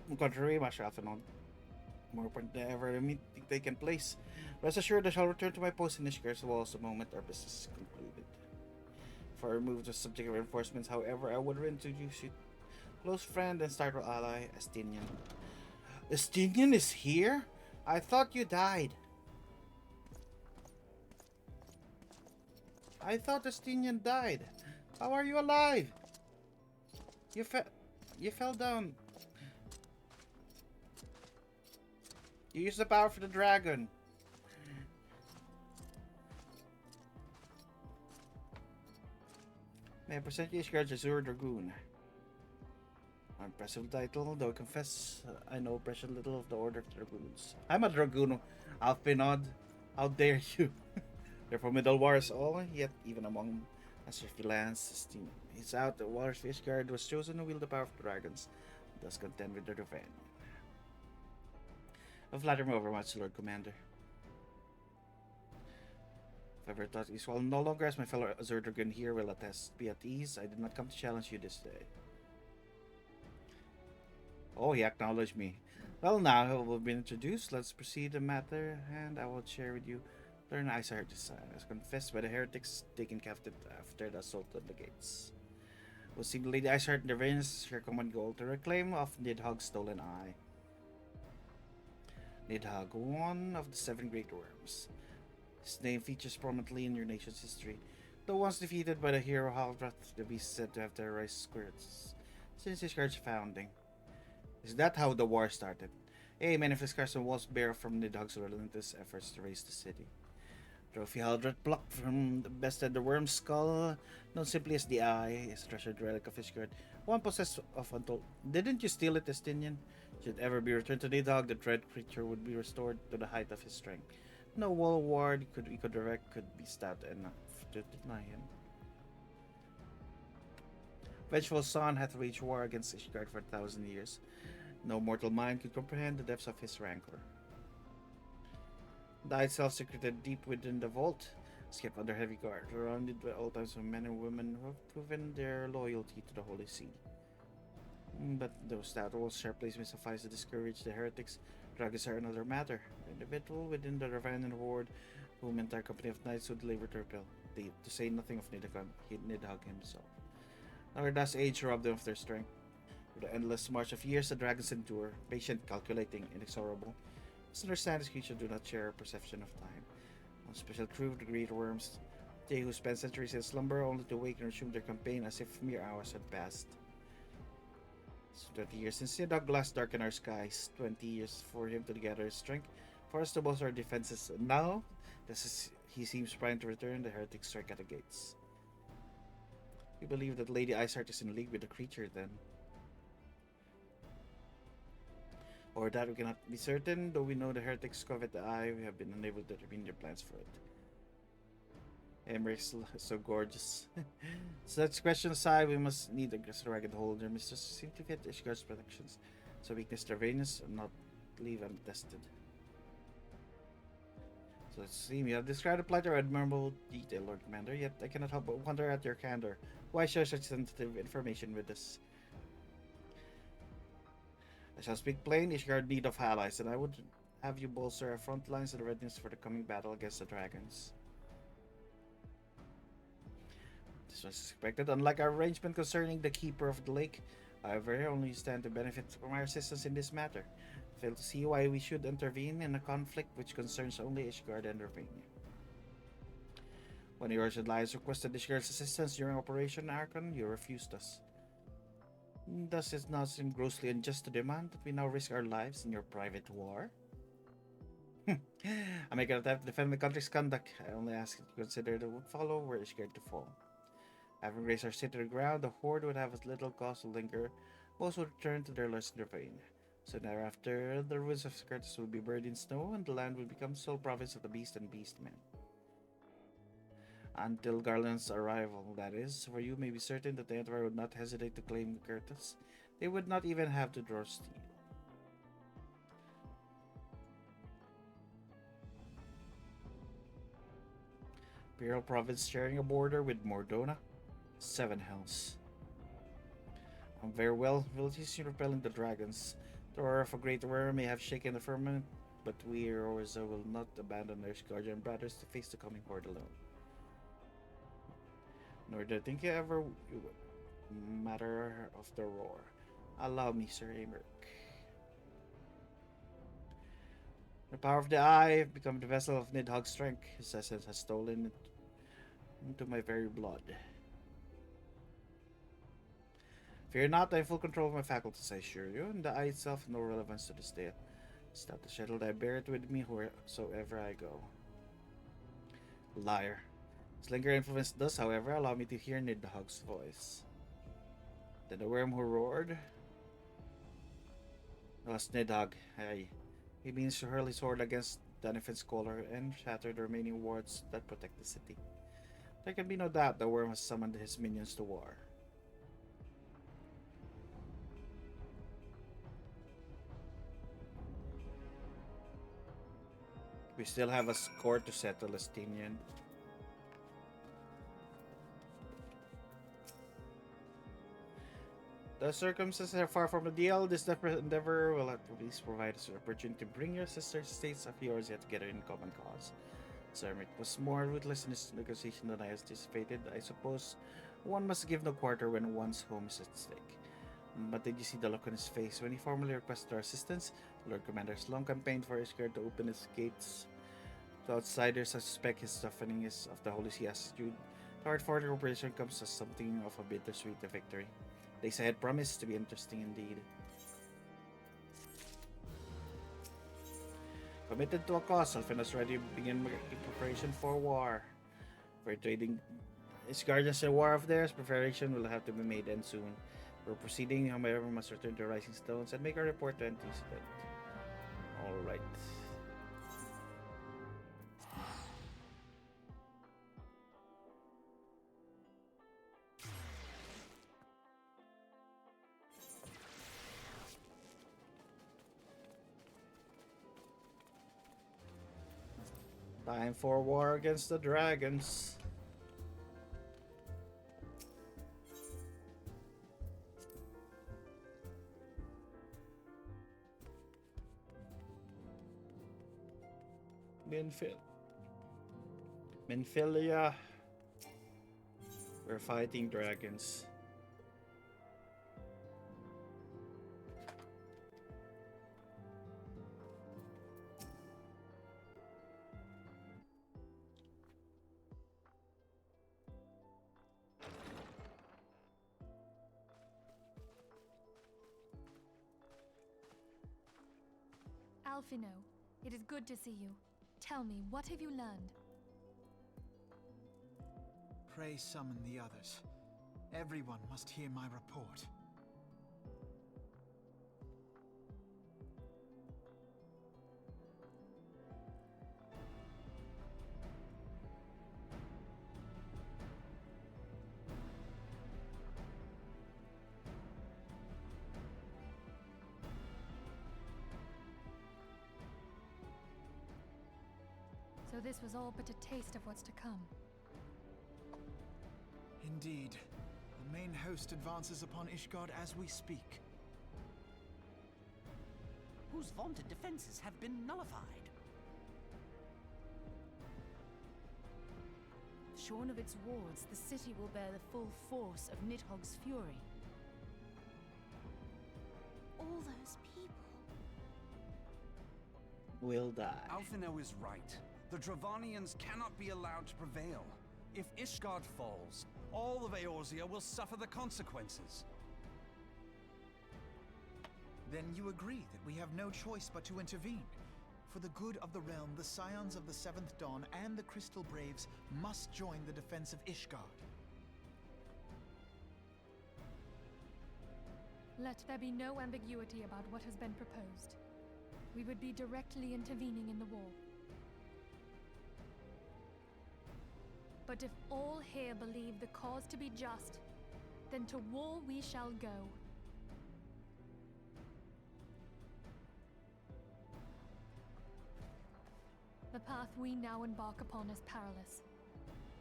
On the contrary, Master Alphanon, more important than ever, the meeting taken place. Rest assured, I shall return to my post in Ishgar's walls the moment our business is concluded. If I remove the subject of reinforcements, however, I would reintroduce you close friend and startled ally, Estinian. Estinian is here? I thought you died. I thought Estinian died. How are you alive? You fell down. You used the power for the dragon. I present you Ishgard's Azure Dragoon. Impressive title, though I confess I know precious little of the Order of Dragoons. I'm a Dragoon, Alpinod. How dare you? They're formidable warriors all, yet even among us thrifty lands, esteem. It's out that Warriors Ishgard was chosen to wield the power of dragons, thus contend with their revenge. I flatter me overmuch, Lord Commander. If I ever thought Israel no longer as my fellow Azure Dragoon here will attest, be at ease. I did not come to challenge you this day. Oh, he acknowledged me. Well, now we've been introduced. Let's proceed the matter, and I will share with you learn Iceheart design, as confessed by the heretics taken captive after the assault on the gates. We'll see the Lady Iceheart in the Venus, her common goal to reclaim of Nidhogg's stolen eye. Nidhogg, one of the 7 great worms. His name features prominently in your nation's history. Though once defeated by the hero Haldrath, the beast is said to have terrorized squirts since Ishgard's founding. Is that how the war started? Many of the scars and walls bear from Nidhogg's relentless efforts to raise the city. Trophy Haldrath plucked from the bested the worm's skull, known simply as the Eye, is a treasured relic of Ishgard, one possessed of untold. Didn't you steal it, Estinian? Should it ever be returned to Nidhogg, the dread creature would be restored to the height of his strength. No wall ward we could direct could be stout enough to deny him. Vengeful Son hath waged war against Ishgard for 1,000 years. No mortal mind could comprehend the depths of his rancor. The eye itself secreted deep within the vault, kept under heavy guard, surrounded by all types of men and women who have proven their loyalty to the Holy See. But those stout walls sharp placements suffice to discourage the heretics. Dragons are another matter. The individual within the Ravanian horde, whom entire company of knights would labor to repel, to say nothing of Nidhogg himself. Nor does age rob them of their strength. Through the endless march of years, the dragons endure, patient, calculating, inexorable. As understand these creatures do not share a perception of time. On special crew of the great worms, they who spend centuries in slumber only to wake and resume their campaign as if mere hours had passed. It's 20 years since Nidhogg last darkened our skies, 20 years for him to gather his strength, for us to bolster our defenses. And now, just as he seems primed to return, the heretics strike at the gates. We believe that Lady Iceheart is in league with the creature, then. Or that we cannot be certain, though we know the heretics covet the eye, we have been unable to determine their plans for it. Emmerich's so gorgeous. Such questions aside, we must need a ragged holder. Mr. Seem to fit Ishgard's protections, so weakness to Venus and not leave untested. So let's see, you have described the plight of admirable detail, Lord Commander, yet I cannot help but wonder at your candor. Why share such sensitive information with us? I shall speak plain, Ishgard need of allies, and I would have you bolster our front lines and readiness for the coming battle against the dragons. This was expected, unlike our arrangement concerning the Keeper of the Lake. However, I only stand to benefit from our assistance in this matter. I fail to see why we should intervene in a conflict which concerns only Ishgard and Ravania. When your allies requested Ishgard's assistance during Operation Archon, you refused us. Does it not seem grossly unjust to demand that we now risk our lives in your private war? I make an attempt to defend the country's conduct. I only ask you to consider that would follow were Ishgard to fall. Having raised our city to the ground, the horde would have as little cause to linger. Most would return to their lust in their vein. So thereafter, the ruins of Scartus will be buried in snow, and the land will become sole province of the beast and beastmen. Until Garland's arrival, that is, for you may be certain that the Empire would not hesitate to claim Curtis. They would not even have to draw steel. Imperial province sharing a border with Mordona. 7 hells. I'm very well abilities in repelling the dragons. The roar of a great worm may have shaken the firmament, but we Rosa will not abandon their guardian brothers to face the coming horde alone. Nor do I think you ever would. Matter of the roar. Allow me, Sir Emerick. The power of the eye have become the vessel of Nidhogg's strength. His essence has stolen it into my very blood. Fear not, I have full control of my faculties, I assure you, and the eye itself has no relevance to this tale. Stop the shuttle, I bear it with me wheresoever I go. Liar. Slinger influence does, however, allow me to hear Nidhogg's voice. Then the worm who roared was Nidhogg. He means to hurl his sword against Danifen's collar and shatter the remaining wards that protect the city. There can be no doubt the worm has summoned his minions to war. We still have a score to settle, Estinian. The circumstances are far from ideal. This endeavor will at least provide us an opportunity to bring your sister states of yours yet together in common cause. It was more ruthless in this negotiation than I anticipated. I suppose one must give no quarter when one's home is at stake. But did you see the look on his face when he formally requested our assistance? The Lord Commander's long campaigned for Ishgard to open its gates to outsiders. I suspect his softening is of the Holy See attitude toward foreign cooperation comes as something of a bittersweet victory. Days ahead promise to be interesting indeed. Committed to a cause, Alphen has already begun preparation for war. For trading Ishgard as a war of theirs, preparation will have to be made and soon. We're proceeding, however, we must return to Rising Stones and make a report to Incident. Alright. Time for war against the dragons. Minfilia. We're fighting dragons. Alphino, it is good to see you. Tell me, what have you learned? Pray summon the others. Everyone must hear my report. So this was all but a taste of what's to come. Indeed. The main host advances upon Ishgard as we speak. Whose vaunted defenses have been nullified. Shorn of its wards, the city will bear the full force of Nidhogg's fury. All those people. Will die. Alphino is right. The Dravanians cannot be allowed to prevail. If Ishgard falls, all of Eorzea will suffer the consequences. Then you agree that we have no choice but to intervene. For the good of the realm, the Scions of the Seventh Dawn and the Crystal Braves must join the defense of Ishgard. Let there be no ambiguity about what has been proposed. We would be directly intervening in the war. But if all here believe the cause to be just, then to war we shall go. The path we now embark upon is perilous,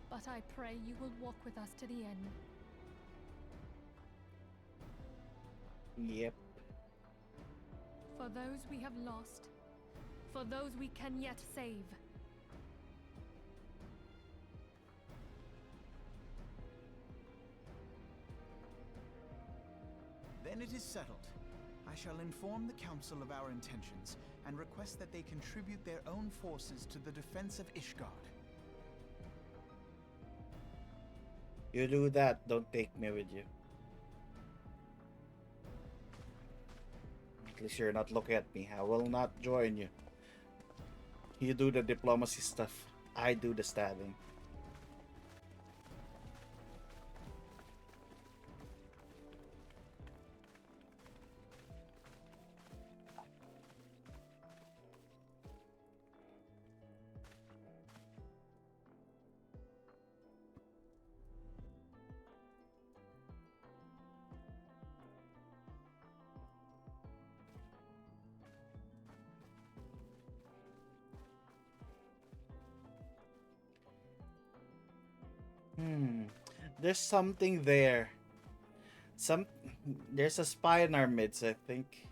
but I pray you will walk with us to the end. Yep. For those we have lost, for those we can yet save. Then it is settled. I shall inform the Council of our intentions and request that they contribute their own forces to the defense of Ishgard. You do that, don't take me with you. At least you're not looking at me. I will not join you. You do the diplomacy stuff. I do the stabbing. There's something there. There's a spy in our midst, I think.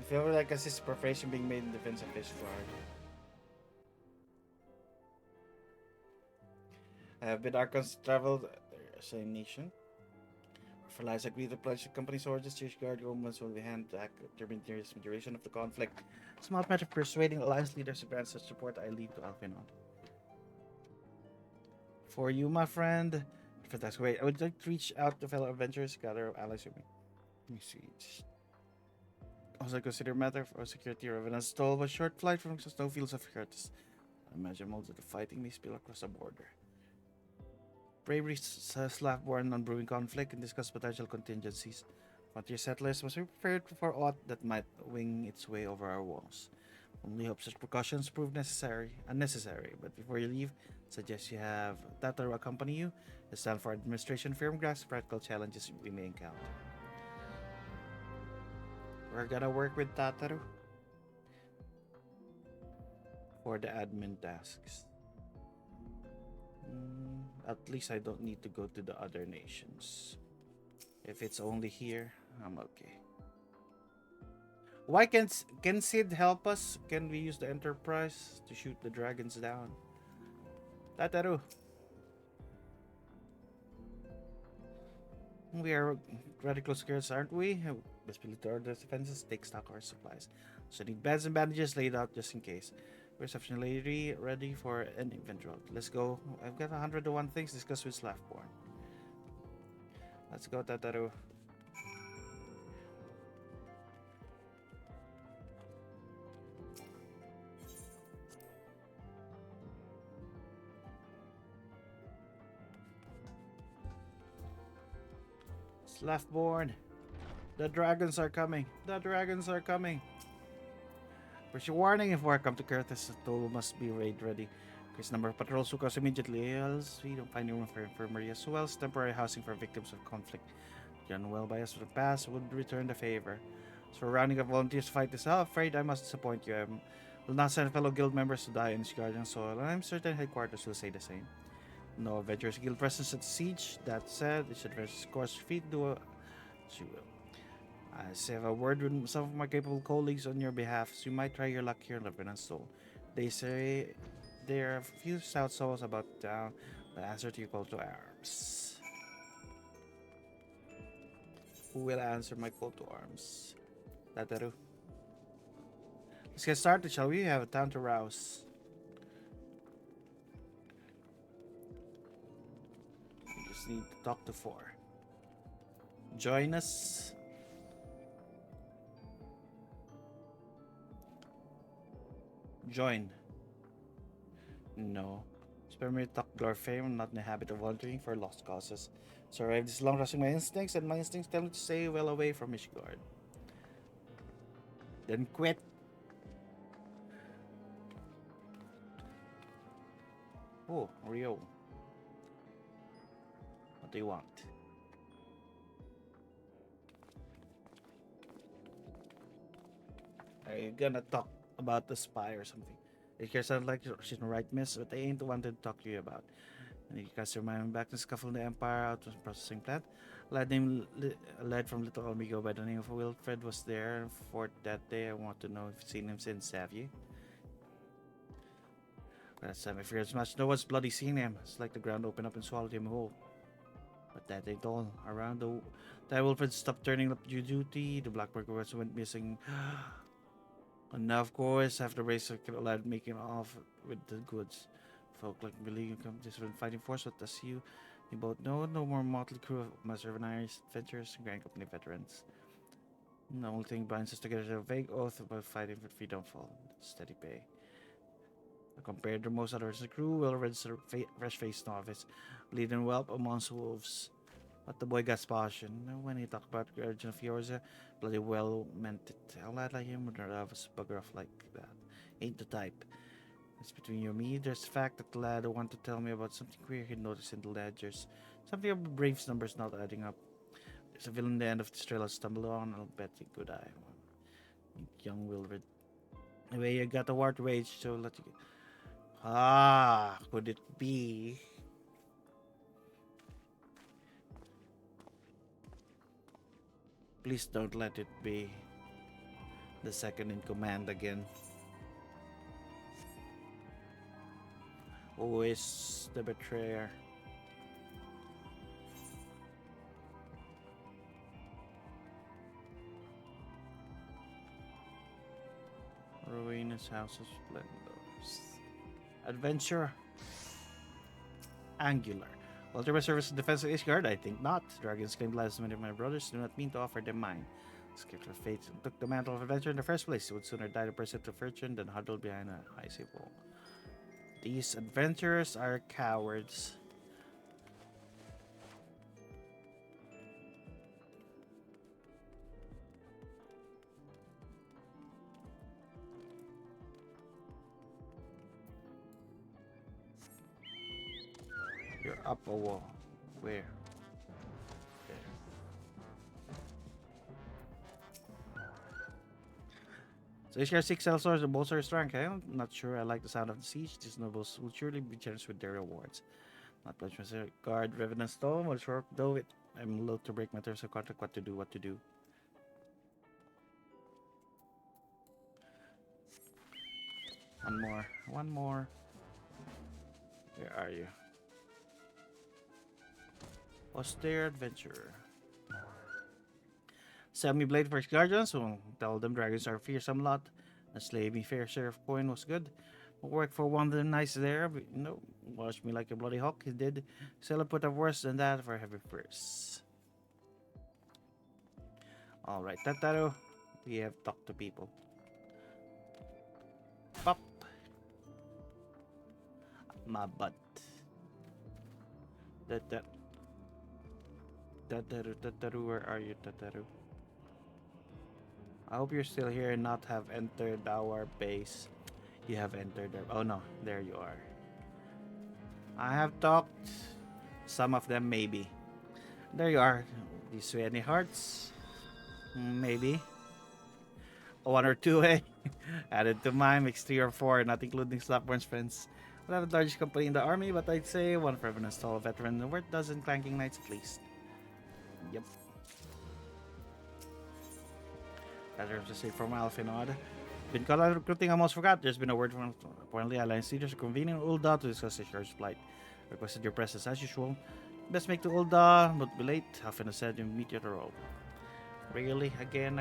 I feel like I see preparation being made in defense of this guard. I have been Archon's traveled same nation. For lives agreed to pledge the company's orders, Church Guard governments will be hand to act determine the duration of the conflict. Small matter of persuading alliance leaders to grant such support, I leave to Alphinon. For you, my friend, fantastic. Wait, I would like to reach out to fellow adventurers, gather allies with me. Let me see. Also consider matter for security revenants stole a short flight from the snowfields of Curtis. I imagine most of the fighting may spill across the border. Bravery slap born on brewing conflict and discuss potential contingencies. Frontier settlers must be prepared for aught that might wing its way over our walls. Only hope such precautions prove unnecessary. But before you leave, suggest you have Tataru accompany you. The stand for administration firm grasp practical challenges we may encounter. We're gonna work with Tataru for the admin tasks. At least I don't need to go to the other nations. If it's only here, I'm okay. Why can Sid help us? Can we use the Enterprise to shoot the dragons down? Tataru. We are rather close girls, aren't we? Best be to our defenses, take stock our supplies. So need beds and bandages laid out just in case. Reception lady ready for an eventuality. Let's go. I've got 101 things to discuss with Slaftborn. Let's go, Tataru. Slaftborn. The dragons are coming. The dragons are coming. Push your warning if war come to Curtis. The toll must be raid ready. Increase number of patrols who cause immediately, else we don't find room for infirmary as well as temporary housing for victims of conflict. Done well by us for the past would return the favor. So for rounding up volunteers to fight this out, afraid I must disappoint you. I will not send fellow guild members to die in this guardian soil, and I'm certain headquarters will say the same. No adventurers guild presence at siege. That said, it should of course feet do a she will. I say have a word with some of my capable colleagues on your behalf, so you might try your luck here in Lebanon Soul. They say there are a few stout souls about town, but answer to your call to arms. Who will answer my call to arms? Tataru. Let's get started, shall we? Have a time to rouse. We just need to talk to 4. Join us. Join. No. Spare me talk glory fame. I'm not in the habit of volunteering for lost causes. So I have this long rushing my instincts, and my instincts tell me to stay well away from Ishgard. Then quit. Oh, Rio. What do you want? Are you gonna talk about the spy or something? It can sound like she's the right, miss, but I ain't the one to talk to you about. And you guys remind me back to scuffle the Empire out of processing plant. A lad from Little Amigo by the name of Wilfred was there for that day. I want to know if you've seen him since, have you? Last time I feared as much, no one's bloody seen him. It's like the ground opened up and swallowed him whole. But that ain't all. Around that Wilfred stopped turning up duty. The Blackbird Guards went missing. And now, of course, after the race, I lad making off with the goods. Folk like Billy come different fighting force, but as you both know, no more motley crew of mercenaries, adventurers, and Grand Company veterans. And the only thing binds us together is a vague oath about fighting for freedom fall. Steady pay. Compared to most others, the crew will register fresh-faced novice, leading whelp amongst wolves. But the boy got passion. When he talked about the urgent of yours, bloody well meant it. A lad like him would rather have a bugger off like that. Ain't the type. It's between you and me. There's the fact that the lad wanted to tell me about something queer he noticed in the ledgers. Something about Brave's numbers not adding up. There's a villain in the end of this trail I stumbled on. I'll bet a good eye. Young Wilred. Anyway, you got a ward wage, so let you. Ah, could it be? Please don't let it be the second in command again. Who is the betrayer? Ruinous House of Splendors. Adventure. Angular. Walter my service in defense of Ishgard? I think not. Dragons claimed lives of many of my brothers. Do not mean to offer them mine. Skipped of fate and took the mantle of adventure in the first place. Would sooner die the pursuit of fortune than huddle behind a icy wall. These adventurers are cowards. You're up a wall. Where? There. So Ishgar 6 cell swords and bolster his rank. I'm not sure I like the sound of the siege. These nobles will surely be generous with their rewards. Not pledge myself. Guard Revenant Stone will short though it. I'm loath to break my terms of contract. What to do. One more. Where are you? Austere adventurer. Sell me blade for guardians. So tell them dragons are fearsome lot. A slave me fair share of coin was good. Work for one of the nice there. But no, watch me like a bloody hawk. He did. Sell a put up worse than that for heavy purse. Alright, Tataro. We have talked to people. Pop. My butt. Tataru, where are you, Tataru? I hope you're still here and not have entered our base. You have entered there. Oh no, there you are. I have talked. Some of them, maybe. There you are. Do you sway any hearts? Maybe. One or two, eh? Added to mine, makes 3 or 4, not including Slapborn's friends. We'll have the largest company in the army, but I'd say one for everyone install a veteran and worth dozen clanking knights at least. Yep. Better to say from Alfinod. Been caught out recruiting, almost forgot. There's been a word from apparently Alliance leaders convening Ulda to discuss Ishgar's plight. Requested your presence as usual. Best make to Ulda, but be late. Halfina said you meet you at the road. Really? Again?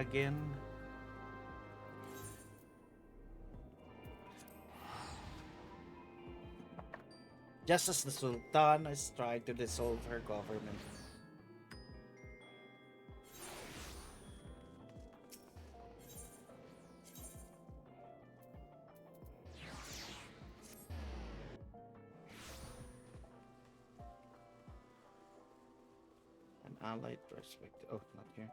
Just as the Sultan is trying to dissolve her government. An allied perspective. Oh, not here.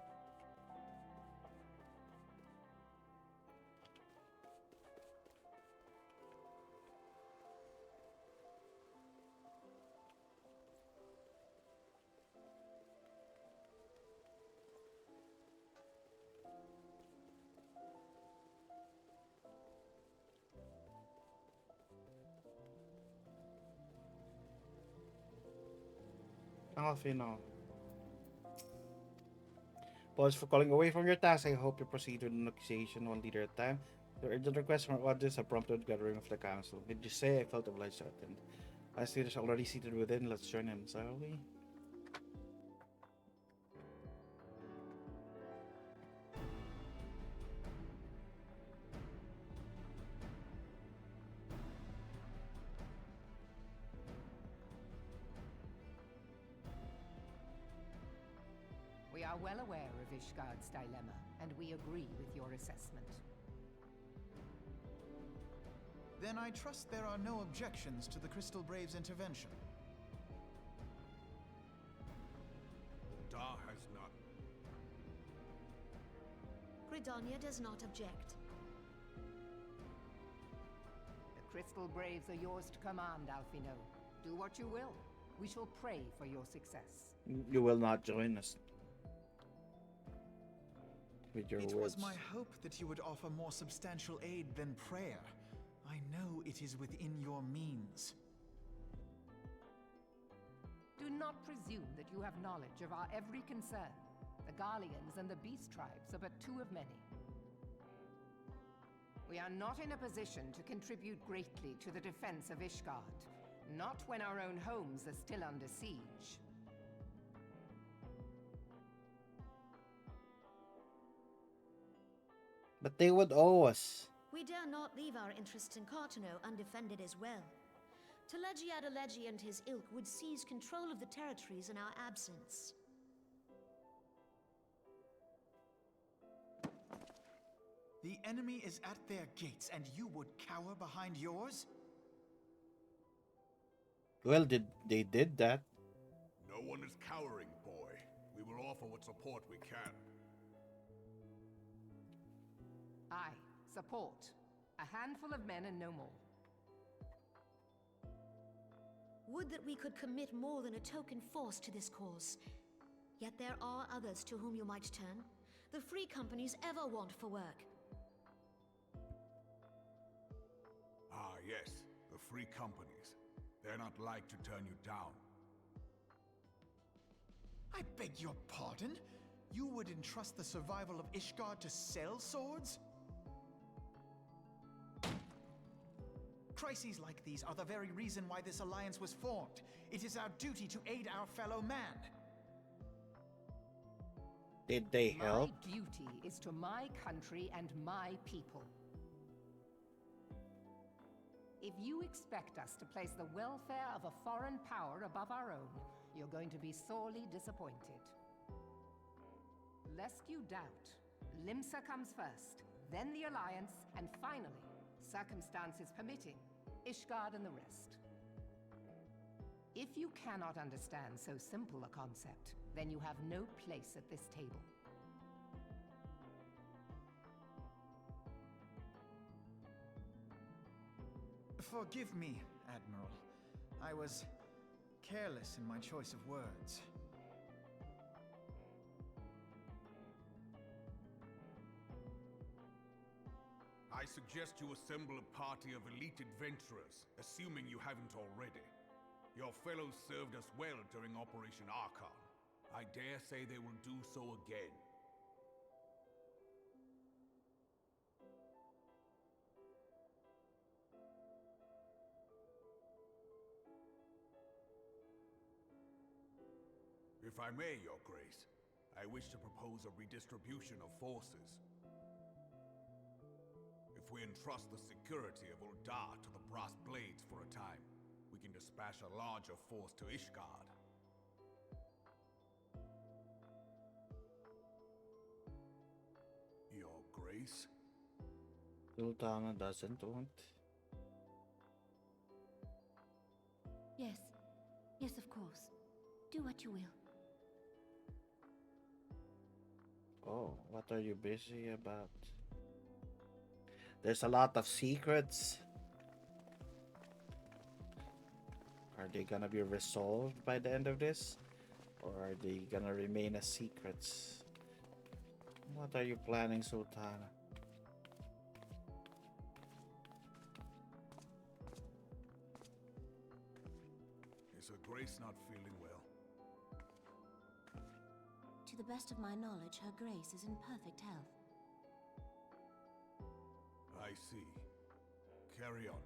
Alfino. Pause for calling away from your task. I hope you proceed with an accusation one leader at a time. The urgent request from our audience have prompted gathering of the council. Did you say I felt obliged to attend? Last leaders already seated within. Let's join them, shall we? We are well aware of Ishgard's dilemma, and we agree with your assessment. Then I trust there are no objections to the Crystal Braves' intervention. Dar has not. Gridania does not object. The Crystal Braves are yours to command, Alfino. Do what you will. We shall pray for your success. You will not join us. with your It words. was my hope that you would offer more substantial aid than prayer. I know it is within your means. Do not presume that you have knowledge of our every concern. The Garleans and the Beast Tribes are but two of many. We are not in a position to contribute greatly to the defense of Ishgard, not when our own homes are still under siege. But they would owe us. We dare not leave our interests in Cartano undefended as well. Telegi Adalegi and his ilk would seize control of the territories in our absence. The enemy is at their gates, and you would cower behind yours? Well, they did that. No one is cowering, boy. We will offer what support we can. Aye, support. A handful of men and no more. Would that we could commit more than a token force to this cause. Yet there are others to whom you might turn. The free companies ever want for work. Ah, yes, the free companies. They're not like to turn you down. I beg your pardon? You would entrust the survival of Ishgard to sell swords? Crises like these are the very reason why this alliance was formed. It is our duty to aid our fellow man. Did they help? My duty is to my country and my people. If you expect us to place the welfare of a foreign power above our own, you're going to be sorely disappointed. Lest you doubt, Limsa comes first, then the Alliance, and finally, circumstances permitting, Ishgard and the rest. If you cannot understand so simple a concept, then you have no place at this table. Forgive me, Admiral. I was careless in my choice of words. I suggest you assemble a party of elite adventurers, assuming you haven't already. Your fellows served us well during Operation Archon. I dare say they will do so again. If I may, Your Grace, I wish to propose a redistribution of forces. If we entrust the security of Uldar to the Brass Blades for a time, we can dispatch a larger force to Ishgard. Your Grace? Sultana doesn't want. Yes. Yes, of course. Do what you will. Oh, what are you busy about? There's a lot of secrets. Are they gonna be resolved by the end of this? Or are they gonna remain as secrets? What are you planning, Sultana? Is Her Grace not feeling well? To the best of my knowledge, Her Grace is in perfect health. I see. Carry on.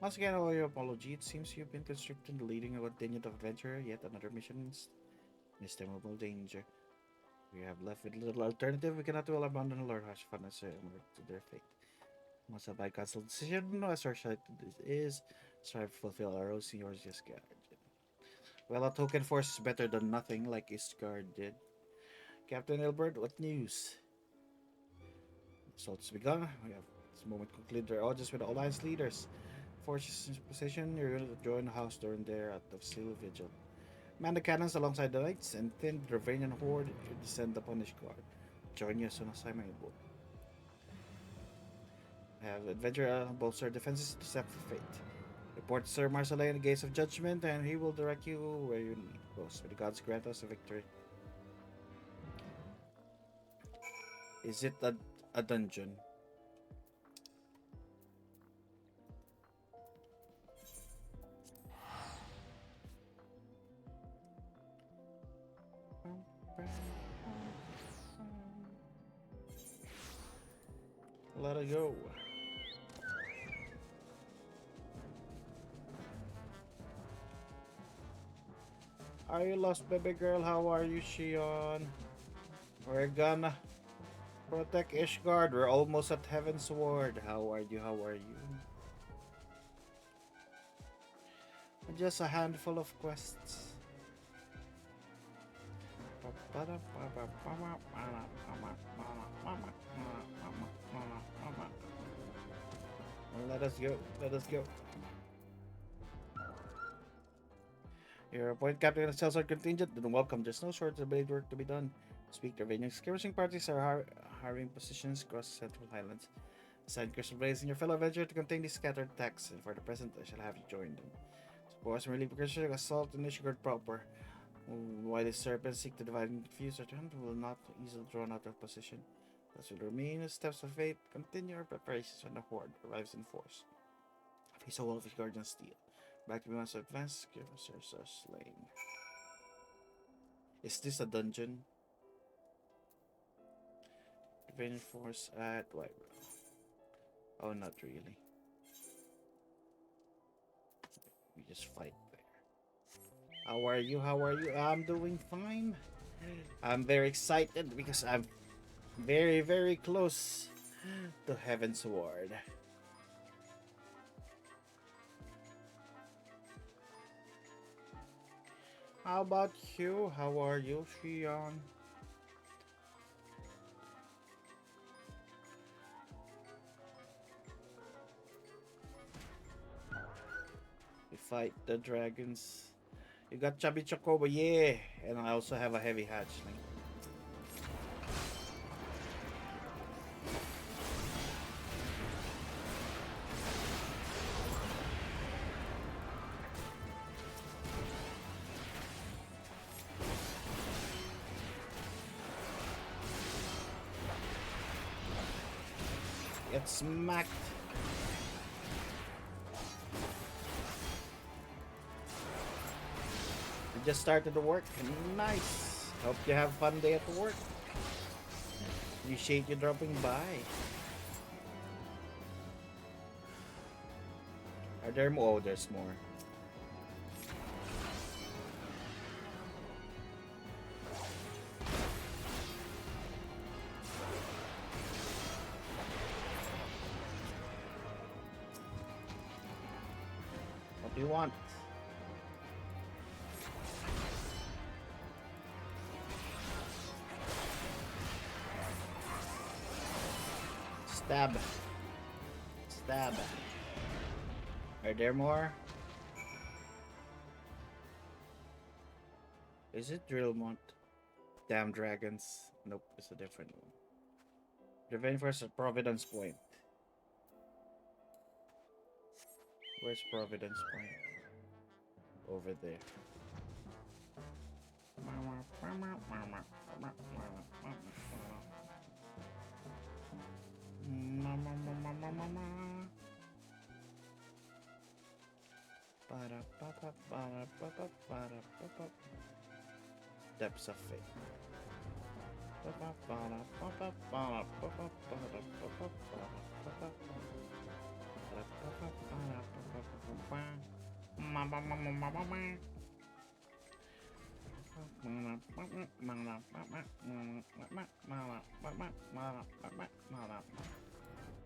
Once again, all your apology. It seems you've been constricted leading a contingent of adventurer, yet another mission in inestimable danger. We have left with little alternative. We cannot well abandon Lord Hashfan and to their fate. Must abide council decision, as our side is, strive to fulfill our oath, yours just guide. Well, a token force is better than nothing, like Istgard did. Captain Ilbert, what news? Assault's begun. We have this moment concluded our audience with the Alliance leaders. Forces in position, your unit will join the house during their at the Seal Vigil. Man the cannons alongside the knights and thin the Ravanian horde descend upon Ishgard. Join you as soon as I'm able. Have adventure bolster defenses to step for fate. Report to Sir Marcelin in the gates of judgment, and he will direct you where you need. Most may the gods grant us a victory. Is it a dungeon? Let it go. Are you lost, baby girl? How are you, Shion? We're gonna protect Ishgard. We're almost at Heaven's Ward. How are you? How are you? Just a handful of quests. Let us go. Let us go. Your appointed captain of the Celsar contingent, then welcome. There's no shortage of blade work to be done. Speak to Ravanian skirmishing parties are hiring positions across Central Highlands. Assign Crystal Blaze and your fellow adventurer to contain these scattered attacks, and for the present, I shall have you join them. Suppose and relieve Christian assault in Ishgard proper. While the serpents seek to divide and confuse our hunt, will not easily drawn out of position. Thus will remain as steps of fate. Continue our preparations when the horde arrives in force. Face a wall of Ishgard and steel. Back to me once advanced, skirmishers are slain. Is this a dungeon? Divine force at White. Oh, not really. We just fight there. How are you? How are you? I'm doing fine. I'm very excited because I'm very, very close to Heaven's Ward. How about you? How are you, Shion? We fight the dragons. You got Chubby Chocobo, yeah. And I also have a heavy hatchling. Get smacked. We just started to work. Nice. Hope you have fun day at work. Appreciate you dropping by. Are there more? Oh, there's more. What do you want? Stab. Stab. Are there more? Is it Drillmont? Damn dragons. Nope, it's a different one. Revenge versus Providence Point. Where's Providence Point? Over there. Depths of Fate.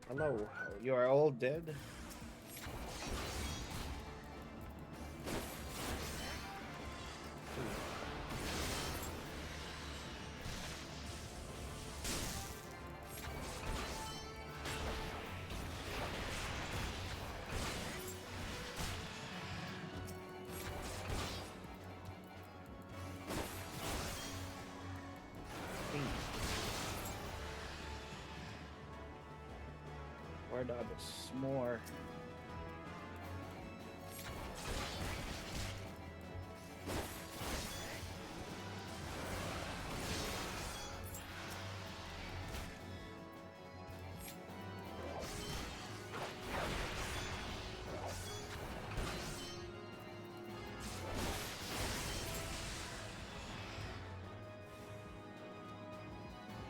Hello, you are all dead? Where are the others? More.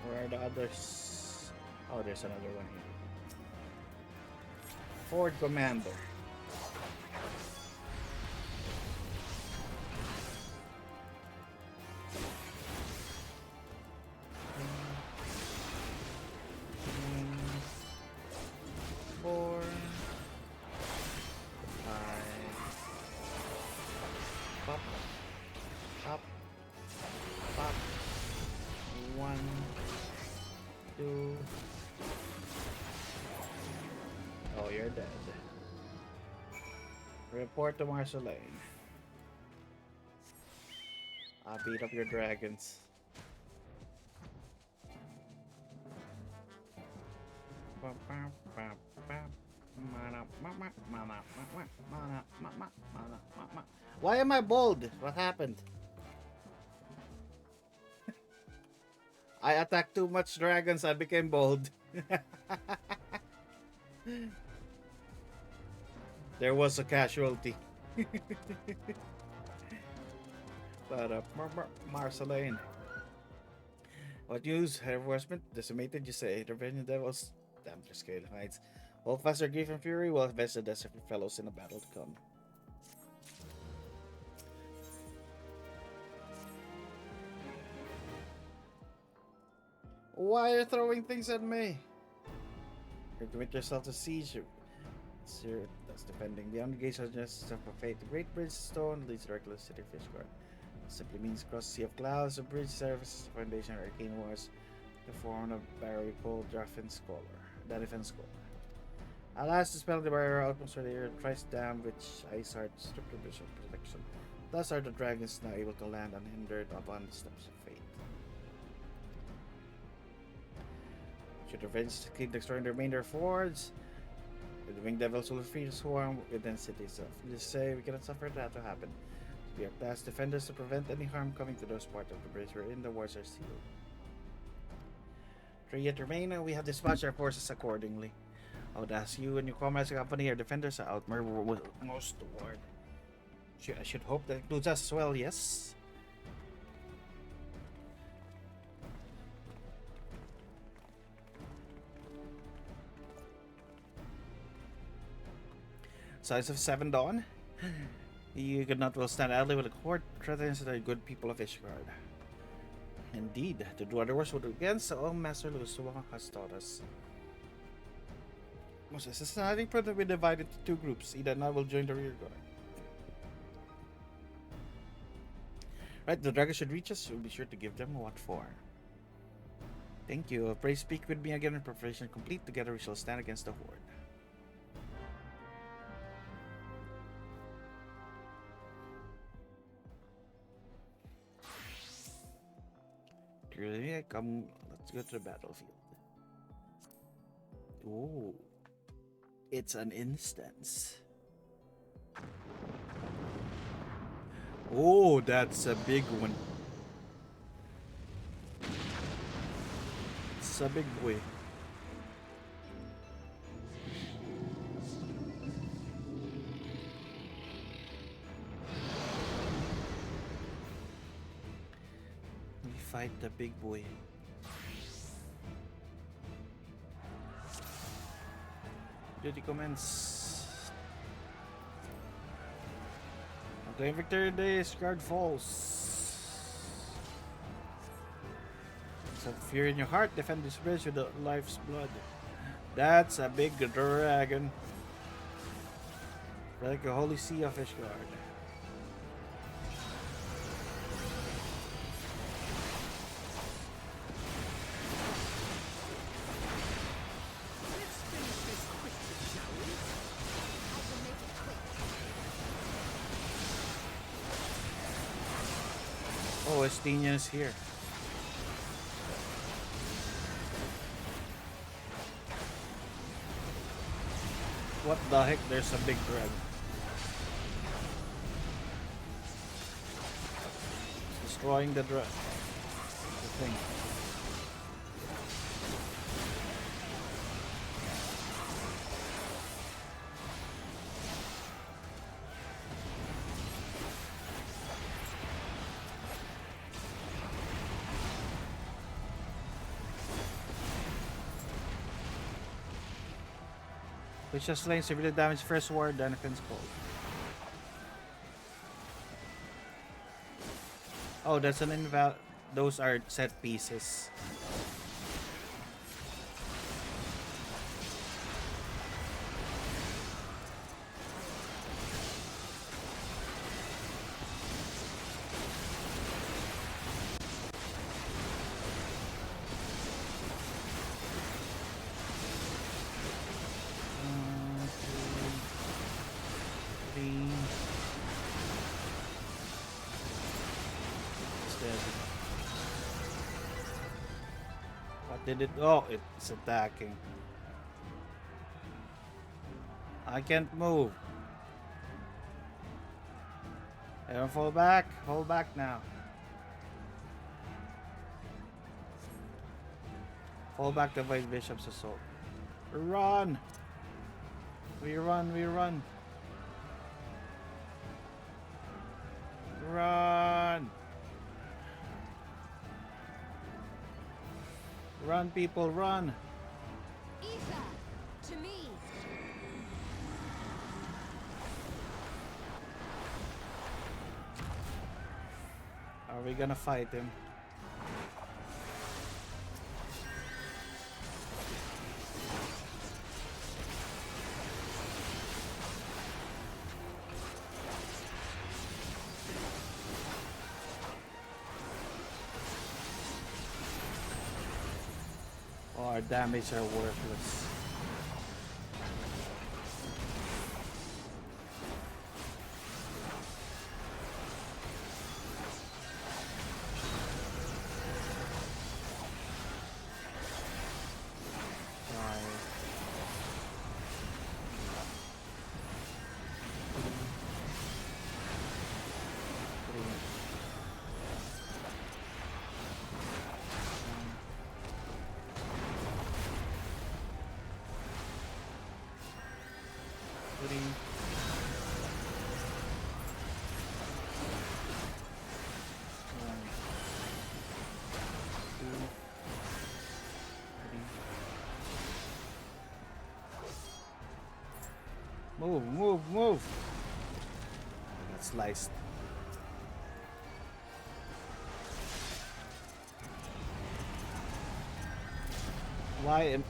Where are the others? Oh, there's another one here. Ford Commander. Four. Five. Pop. Up. Pop. 1, 2. Oh, you're dead. Report to Marceline. I'll beat up your dragons. Why am I bold? What happened? I attacked too much dragons. I became bold. There was a casualty. But Marceline. What news? Reinforcement decimated, you say. The Revenant Devils. Damn, they're scared heights. Hold faster, grief and fury will avenge the desert fellows in a battle to come. Why are you throwing things at me? You're commit yourself to siege. Sir, that's defending. Beyond the gates of justice of fate, the great bridge stone leads directly to the city of Fishguard. It simply means across the sea of clouds, the bridge serves as the foundation of arcane wars to form a barrier we call defense scholar. Alas, dispel the barrier outpost for the air thrice dam which Iceheart stripped the bridge of protection. Thus are the dragons now able to land unhindered upon the steps of fate. Should revenge keep destroying the remainder of fords, the winged devils will free to swarm within city itself. Just say we cannot suffer that to happen. We have tasked defenders to prevent any harm coming to those parts of the bridge wherein the wars are sealed. 3 yet remain, we have dispatched our forces accordingly. I would ask you and your comrades accompany our defenders out most toward. I should hope that includes us as well, yes? Size of 7 Dawn. You could not withstand idly with a court threatens the good people of Ishgard. Indeed, to do otherwise would against all Master Luswa has taught us. Moses is nothing proof that we divide into 2 groups. Ida and I will join the rear guard. Right, the dragon should reach us. We'll be sure to give them what for. Thank you. Pray speak with me again in preparation complete. Together we shall stand against the horde. Clearly, let's go to the battlefield. Ooh. It's an instance. Oh, that's a big one. It's a big boy. We fight the big boy. Duty commence. Claim victory day, Scarred Falls. Some fear in your heart, defend this bridge with life's blood. That's a big dragon. Like a holy sea of Ishgard. Oh, Estinian is here. What the heck? There's a big drag. Destroying the thing. Which has slain severely damaged first ward, then offense called. Oh, that's an inval. Those are set pieces. Did it? Oh, it's attacking. I can't move. I don't fall back. Fall back now. Fall back to avoid Bishop's assault. Run! We run, we run. Run! Run, people, run! Ether, to me! Are we gonna fight him? Our damage are worthless. Move, move, move! That's sliced. Why am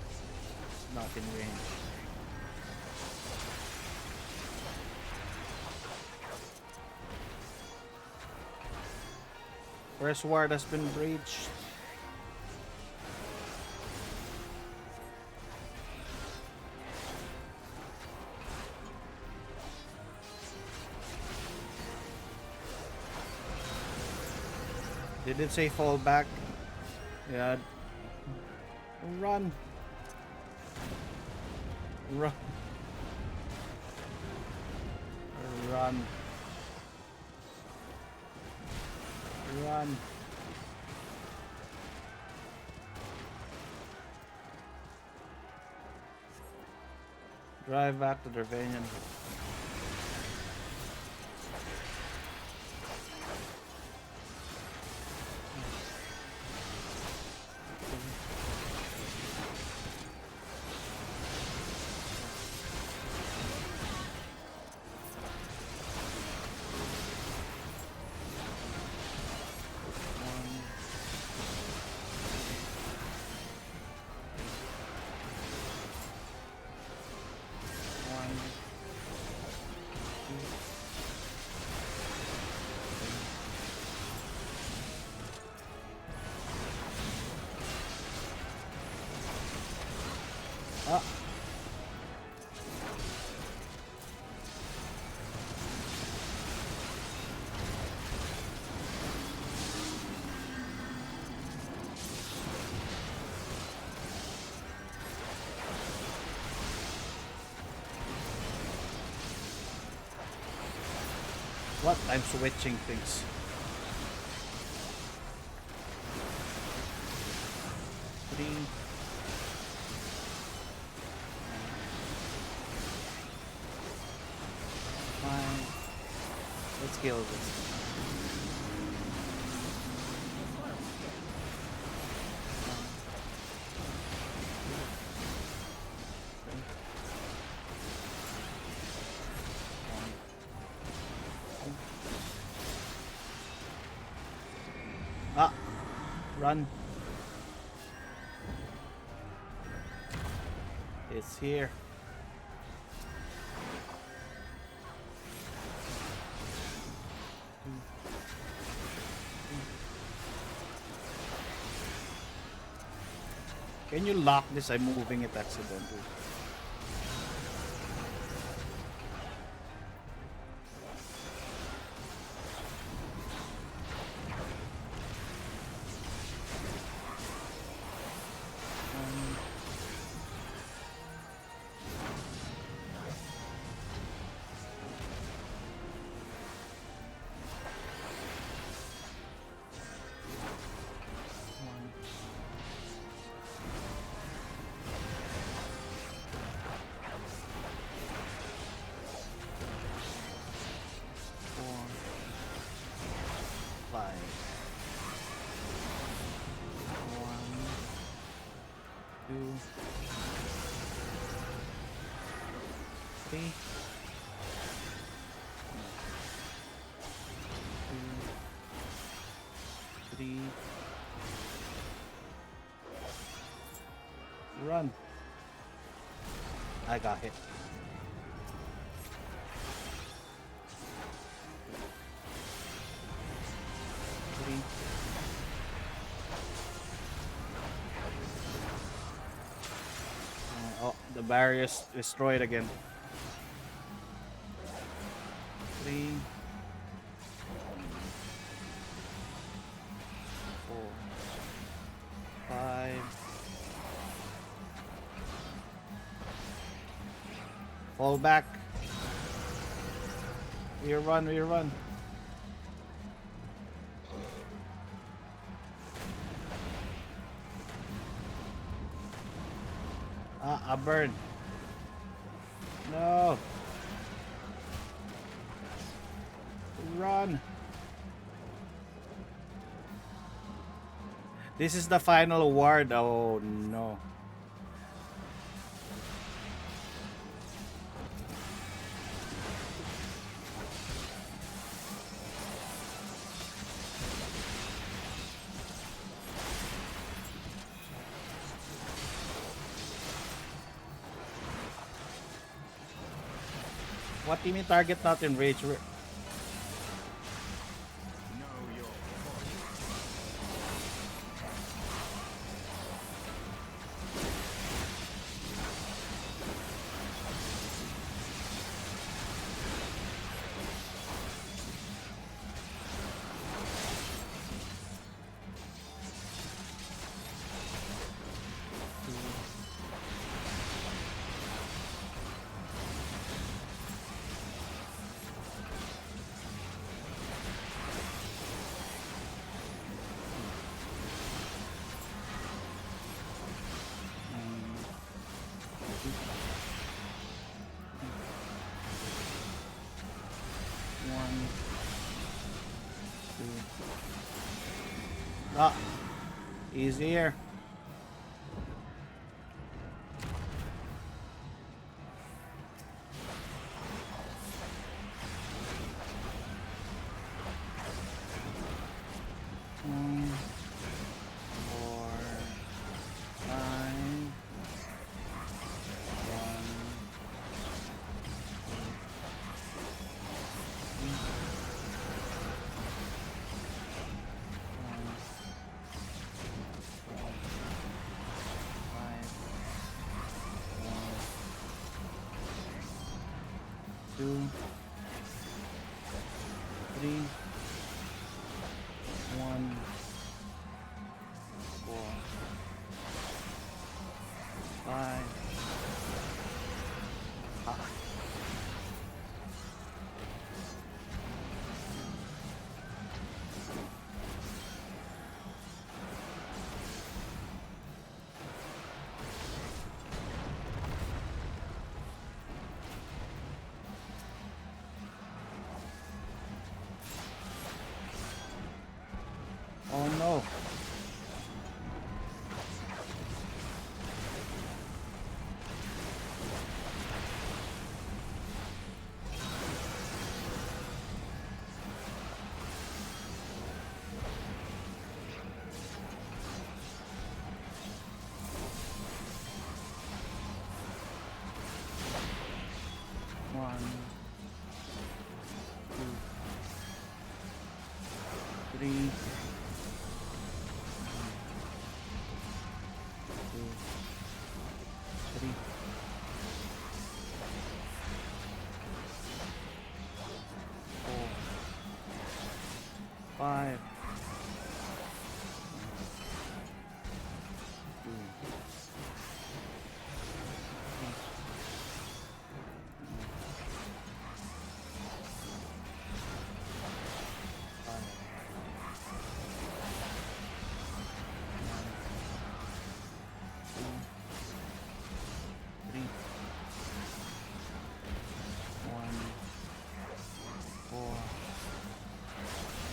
not in range? First ward has been breached. Did it say fall back? Yeah. Run. Run. Run. Run. Drive back to Dervanian. Ah. What? I'm switching things. Three. Fine. Let's kill this. Ah, run. It's here. Can you lock this? I'm moving it accidentally. Run. I got hit. Three. Oh, the barrier's destroyed again. 3, 4, 5. Fall back. We run, we run. Ah, I burned. No. Run. This is the final award. Oh no. What team in target not in rage? Ah, easier. Two, 3, 1, 4, 5. Ah. 3, 4, 5,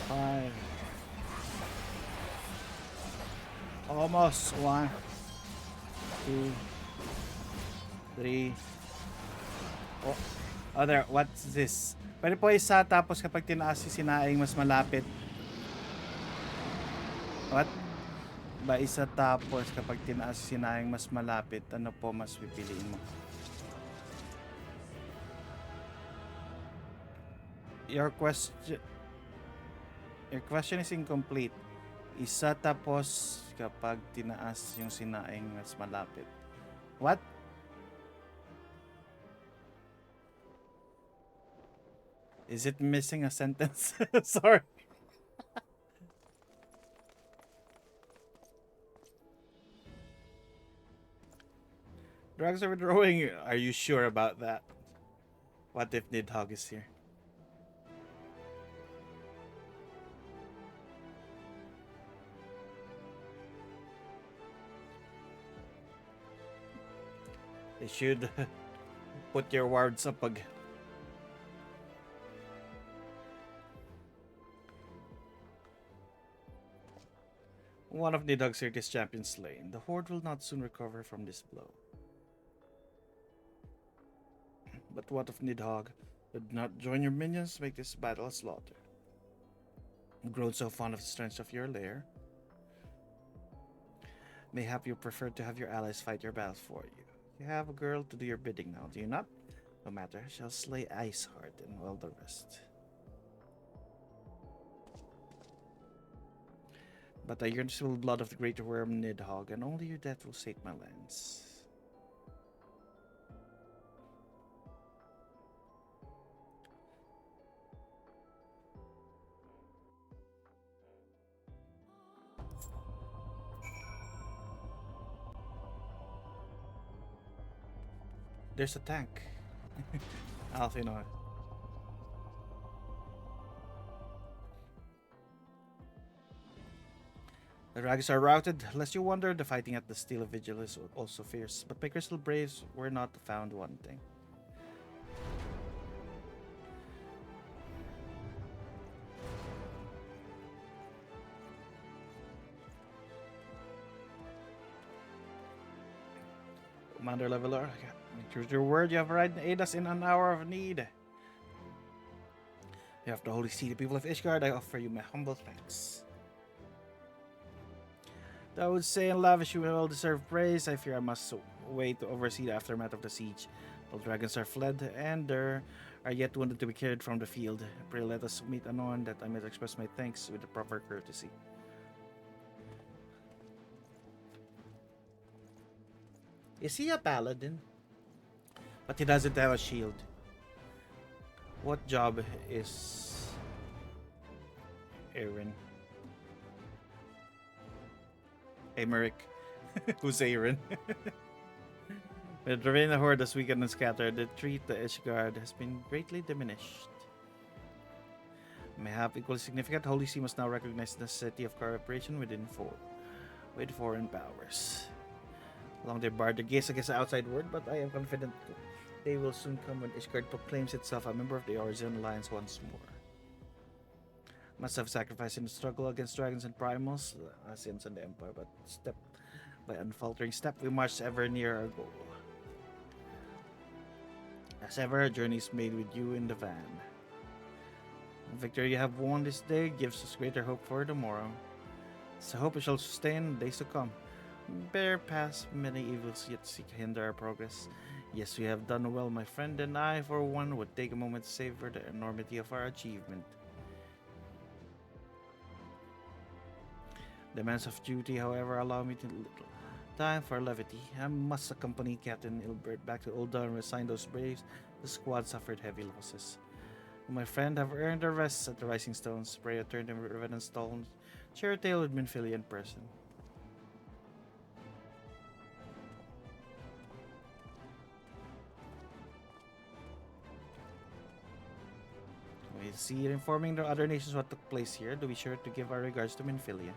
5. Almost. 1, 2, 3. Oh, there. What's this? Pwede po isa, tapos kapag tinaas si sinaing mas malapit. What? Ba isa tapos kapag tinaas si sinaing mas malapit, ano po mas pipiliin mo? Your question is incomplete. Isa tapos kapag tinaas yung sinaing mas malapit. What? Is it missing a sentence? Sorry. Drugs are withdrawing. Are you sure about that? What if Nidhogg is here? They should put your wards up pag. One of Nidhogg's greatest champions slain. The Horde will not soon recover from this blow. But what if Nidhogg would not join your minions to make this battle a slaughter? You've grown so fond of the strength of your lair. Mayhap you prefer to have your allies fight your battles for you. You have a girl to do your bidding now, do you not? No matter, shall slay Iceheart and all the rest. But I yearn to spill the blood of the great worm Nidhogg, and only your death will sate my lands. There's a tank. Alfie, no. The Rags are routed. Lest you wonder, the fighting at the Steel of Vigil is also fierce, but my crystal braves were not found wanting. Commander Leveler, make your word, you have right to aid us in an hour of need. You have the Holy See, the people of Ishgard, I offer you my humble thanks. I would say and lavish you well-deserved praise. I fear I must wait to oversee the aftermath of the siege. All dragons are fled, and there are yet wounded to be carried from the field. Pray let us meet anon, that I may express my thanks with the proper courtesy. Is he a paladin? But he doesn't have a shield. What job is Aaron? Emeric. Who's Aaron? With the Ravena Horde has weakened and scattered, the threat to Ishgard has been greatly diminished. Mayhap equally significant, Holy See must now recognize the necessity of cooperation with foreign powers. Long they barred the gates against the outside world, but I am confident they will soon come when Ishgard proclaims itself a member of the Origin Alliance once more. Must have sacrificed in the struggle against dragons and primals, Ascians and the Empire, but step by unfaltering step, we march ever nearer our goal. As ever, our journey is made with you in the van. The victory you have won this day gives us greater hope for tomorrow. So hope we shall sustain the days to come. Bear past many evils yet seek to hinder our progress. Yes, we have done well, my friend, and I, for one, would take a moment to savor the enormity of our achievement. Demands of duty, however, allow me to Time for levity. I must accompany Captain Ilbert back to Ulda and resign those braves. The squad suffered heavy losses. My friend have earned a rest at the Rising Stones. Pray turn them Revenant Stones. Share a tale with Minfilia in person. We see informing the other nations what took place here. Do be sure to give our regards to Minfilia.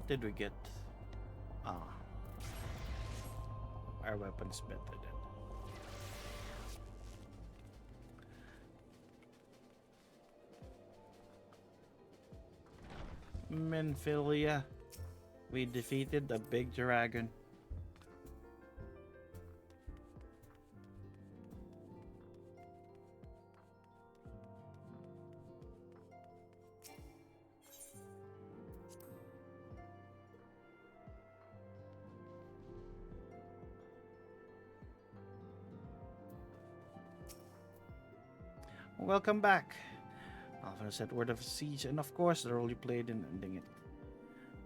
Did we get? Ah, our weapons better then. Minfilia, we defeated a big dragon. Welcome back. Alvin said word of siege, and of course the role you played in ending it.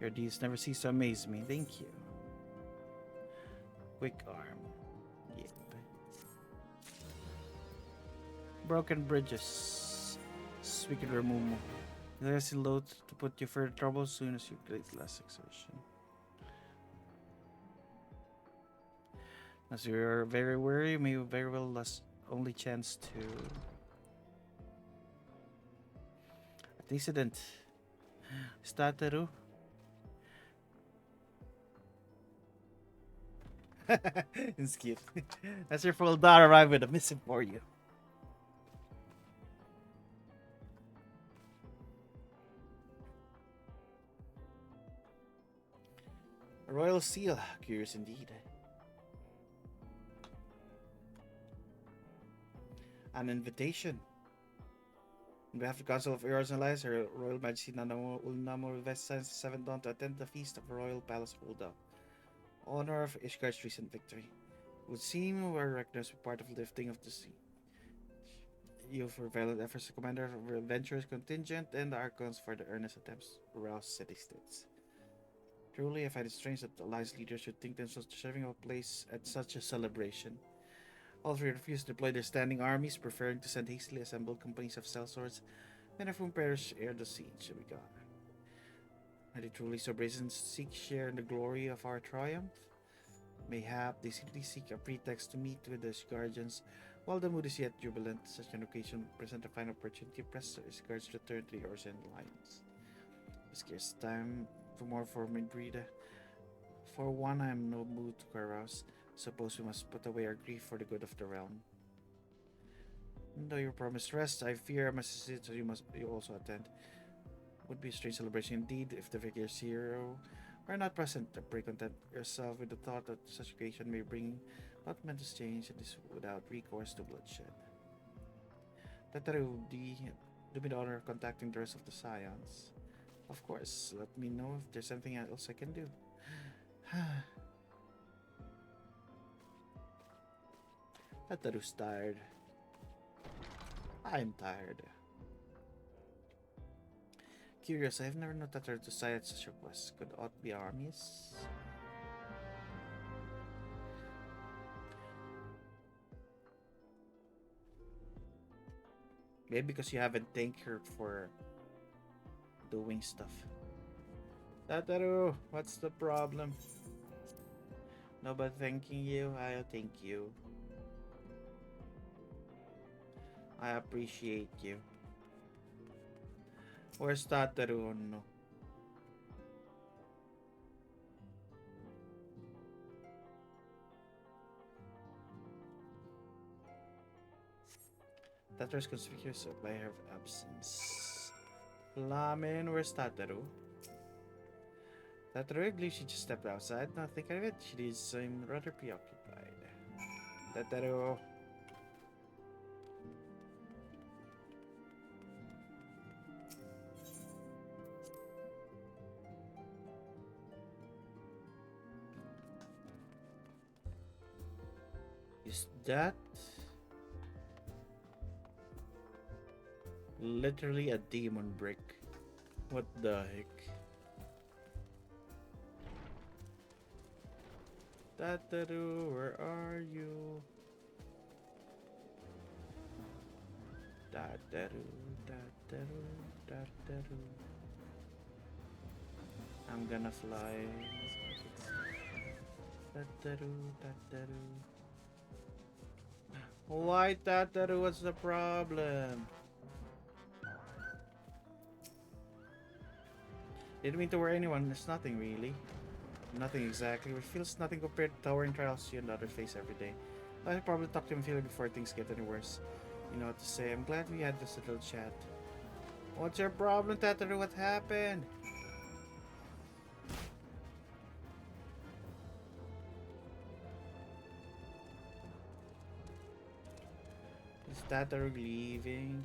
Your deeds never cease to amaze me. Thank you. Quick arm. Yep. Broken bridges. We could remove more. There's a load to put you further trouble as soon as you complete last exertion. As you're very weary, you may very well last only chance to Dissident. Stataru. It's cute. As your full daughter arrived with a missive for you. A royal seal. Curious indeed. An invitation. On behalf of the Council of Eros and Allies, Her Royal Majesty Nanamo Ulnamo revests the 7th Dawn to attend the feast of the Royal Palace of Ulda. Honor of Ishgard's recent victory. It would seem we are recognized as part of the lifting of the sea. You for valiant efforts, the commander of the adventurous contingent, and the Archons for the earnest attempts to rouse city-states. Truly, I find it strange that the Alliance leaders should think themselves deserving of a place at such a celebration. All three refused to deploy their standing armies, preferring to send hastily assembled companies of sellswords, many of whom perish ere the siege began. Are they truly so brazen seek share in the glory of our triumph? Mayhap they simply seek a pretext to meet with the guardians, while the mood is yet jubilant. Such an occasion would present a fine opportunity to press the guards return to the Orson Alliance. Scarce time for more for Midbrida. For one, I am in no mood to carouse. Suppose we must put away our grief for the good of the realm. Though you promised rest, I fear I must sit so you also attend. Would be a strange celebration indeed if the victorious hero were not present. Pray content yourself with the thought that such occasion may bring about momentous change and this without recourse to bloodshed. Tataru, do me the honor of contacting the rest of the Scions. Of course, let me know if there's anything else I can do. Tataru's tired. I'm tired. Curious, I have never known Tataru to sigh at such a request. Could aught be armies? Maybe because you haven't thanked her for doing stuff. Tataru, what's the problem? Nobody thanking you, I'll thank you. I appreciate you. Where's Tataru? Oh no. Tataru's conspicuous by her absence. Lamin, where's Tataru? Tataru, I believe she just stepped outside. Now think of it, she seems rather preoccupied. Tataru. Is that literally a demon brick? What the heck? Tataru, where are you? Tataru, Tataru, Tataru. I'm gonna fly. Tataru, Tataru. Why Tataru? What's the problem? Didn't mean to worry anyone. It's nothing really. Nothing exactly. It feels nothing compared to towering trials you and the other face every day. I should probably talk to him before things get any worse. You know what to say. I'm glad we had this little chat. What's your problem, Tataru? What happened? Is Tataru leaving?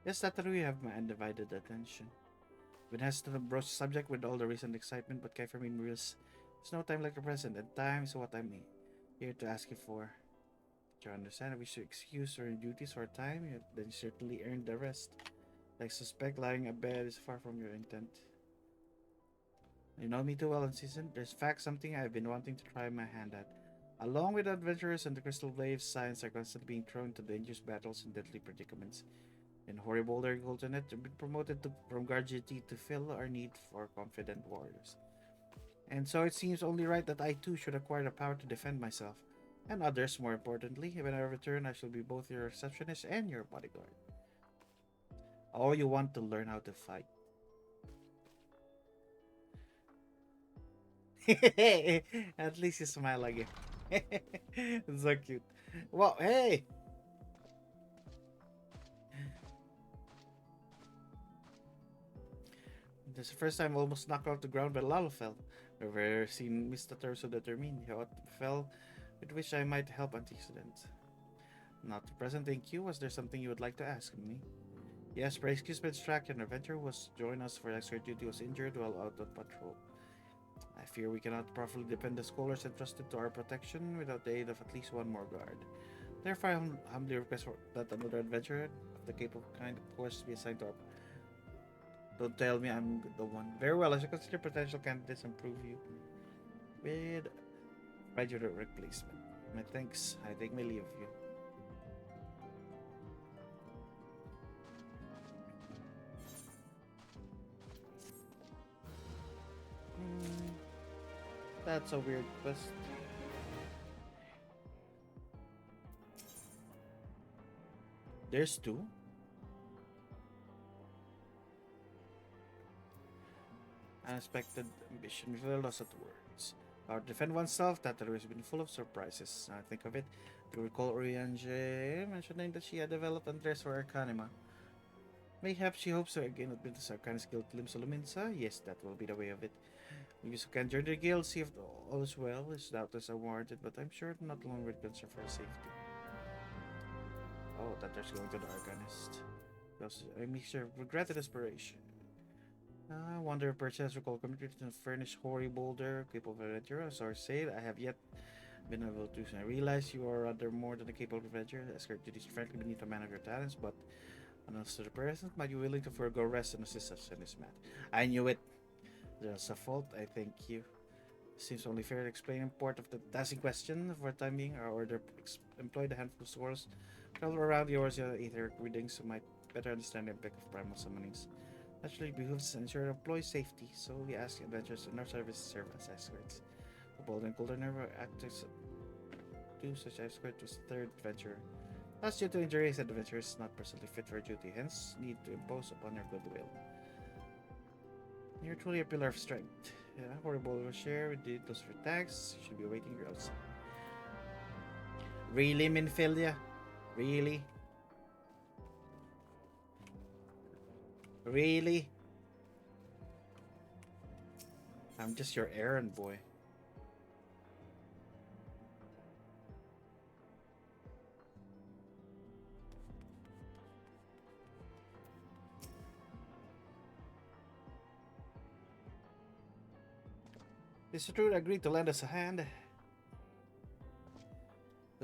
Yes, Tataru, you have my undivided attention. Been hesitant to broach the subject with all the recent excitement, but Kaifermin reveals there's no time like the present, and time is what I'm here to ask you for. Do you understand? I wish to excuse your duties for a time, then you certainly earned the rest. I suspect lying abed is far from your intent. You know me too well, unseasoned. There's in fact something I've been wanting to try my hand at. Along with adventurers and the Crystal Waves, science are constantly being thrown into dangerous battles and deadly predicaments. In Horrible Goldenet, we've been promoted from guard duty to fill our need for confident warriors. And so it seems only right that I too should acquire the power to defend myself. And others, more importantly. When I return, I shall be both your receptionist and your bodyguard. Oh, you want to learn how to fight. At least you smile again. It's so cute. Wow, hey! This is the first time I almost knocked off the ground by Lalafell. I've never seen Mr. Tatar so determined. What fell with which I might help antecedents. Not the present, thank you. Was there something you would like to ask me? Yes, pray excuse my distraction. An adventurer was join us for extra duty was injured while out on patrol. I fear we cannot properly defend the scholars entrusted to our protection without the aid of at least one more guard. Therefore, I humbly request that another adventurer of the capable kind of course be assigned to our... Don't tell me I'm the one. Very well, I shall consider potential candidates and prove you with graduate replacement. My thanks. I take my leave of you. That's a weird quest. There's two? Unexpected ambition with loss at words. Power to defend oneself, that has been full of surprises. Now I think of it, you recall Oriange mentioning that she had developed interest for Arcanima. Mayhap she hopes to again admit this arcana skill to Limsa. Yes, that will be the way of it. We can join the guild, see if all is well. His doubtless unwarranted, but I'm sure not alone with concern for her safety. Oh, that there's going to the Arcanist. I mixture of regret and desperation. I wonder if perchance recall committed to furnish hoary boulder, capable of adventure. As I say, I have yet been able to. I realize you are rather more than a capable adventurer. Escort duties frankly beneath a man of your talents, but unless to the present, might you willing to forego rest and assist us in this matter? I knew it. There's a fault. I thank you. Seems only fair to explain the import of the task in question. For the time being, our order employed a handful of scholars travel around the Orsia Aether readings so might better understand the impact of primal summonings. Naturally, it behooves to ensure employee safety, so we ask adventurers in our service to serve as escorts. The bold and colder never act as do such escort was the third adventurer. Last due to injuries, adventurers not personally fit for duty, hence need to impose upon your goodwill. You're truly a pillar of strength. Yeah, horrible will share with the those for tax. You should be waiting here outside. Really, Minfilia? Really? Really? I'm just your errand boy. Mr. Trude agreed to lend us a hand.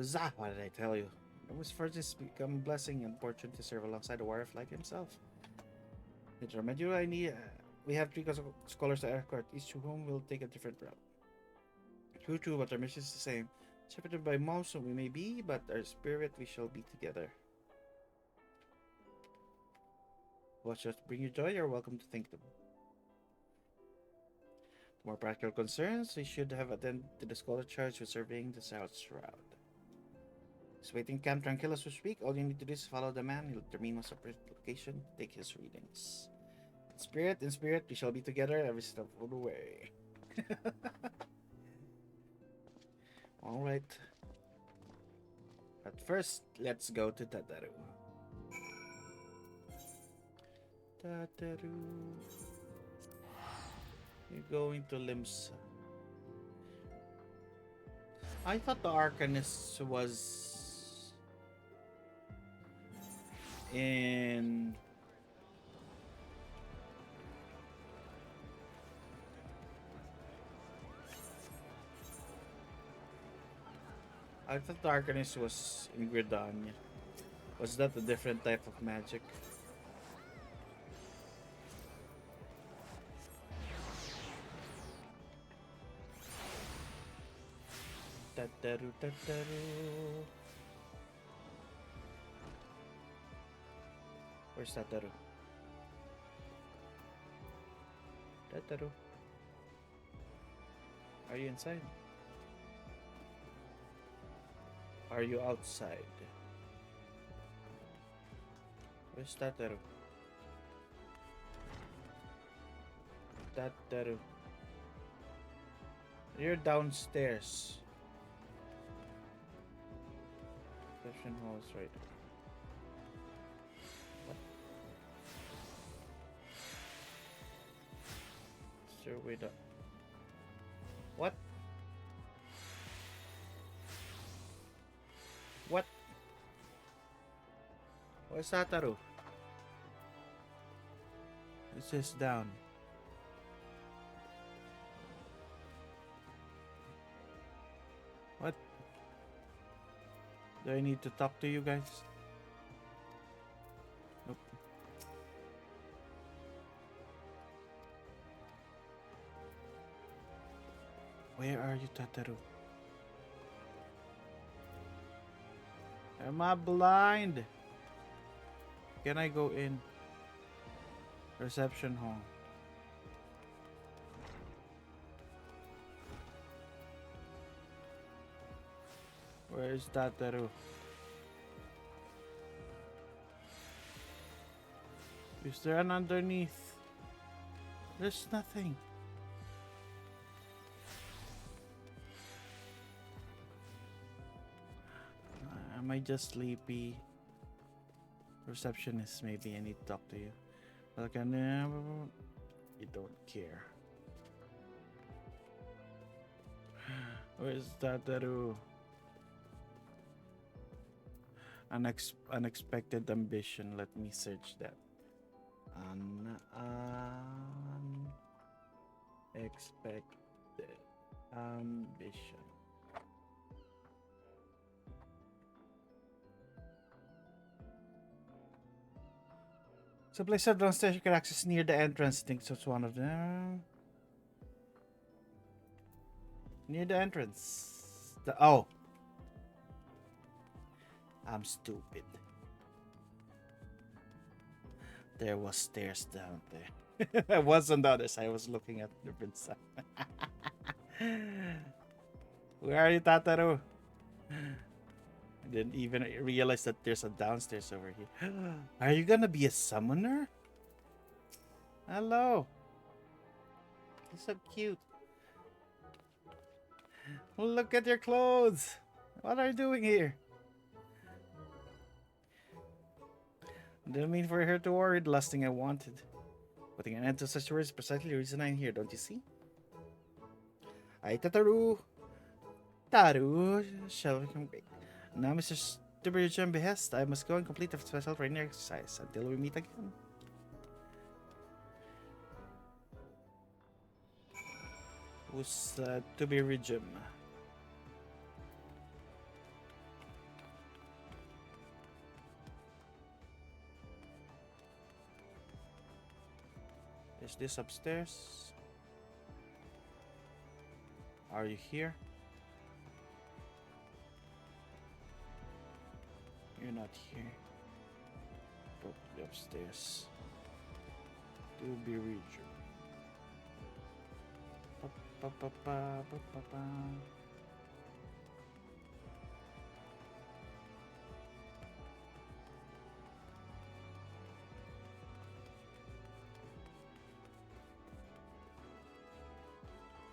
Zah, what did I tell you? It was for this become a blessing and fortune to serve alongside a warrior like himself. It's remember I need. We have 3 scholars to escort, each to whom will take a different route. True, but our mission is the same. Separated by miles we may be, but our spirit we shall be together. What shall bring you joy? You're welcome to think them. More practical concerns, we should have attended to the scholar charged with surveying the South Shroud. He's waiting Camp Tranquillus to speak. All you need to do is follow the man. He'll determine what's the location. Take his readings. In spirit, we shall be together every step of the way. Alright. But first, let's go to Tataru. Tataru. You're going to Limsa. I thought the Arcanist was in I thought the Arcanist was in Gridania. Was that a different type of magic? Tataru, Tataru. Where's Tataru? Tataru. Are you inside? Are you outside? Where's Tataru? Tataru. You're downstairs. Session hall is right. What? Sure, wait up. What? What? Where's Sataru? It says down. What? Do I need to talk to you guys? Nope. Where are you, Tataru? Am I blind? Can I go in? Reception hall. Where is Tataru? Is there an underneath? There's nothing. Am I just sleepy? Receptionist, maybe I need to talk to you. Like, you don't care. Where's Tataru? Unexpected ambition. Let me search that. Unexpected ambition. So place of downstairs you can access near the entrance. I think that's one of them. Near the entrance. Oh. I'm stupid. There was stairs down there. I was on the other side. I was looking at the different side. Where are you, Tataru? I didn't even realize that there's a downstairs over here. Are you gonna be a summoner? Hello. You're so cute. Look at your clothes. What are you doing here? Didn't mean for her to worry. The last thing I wanted. Putting an end to such words is precisely the reason I'm here, don't you see? Ay, Tataru! Taru! Shall we come? Now, Mr. Stubbergen behest, I must go and complete a special training exercise until we meet again. Who's to be regime? Is this upstairs? Are you here? You're not here. Probably upstairs. To be regime. Ba, ba, ba, ba, ba, ba.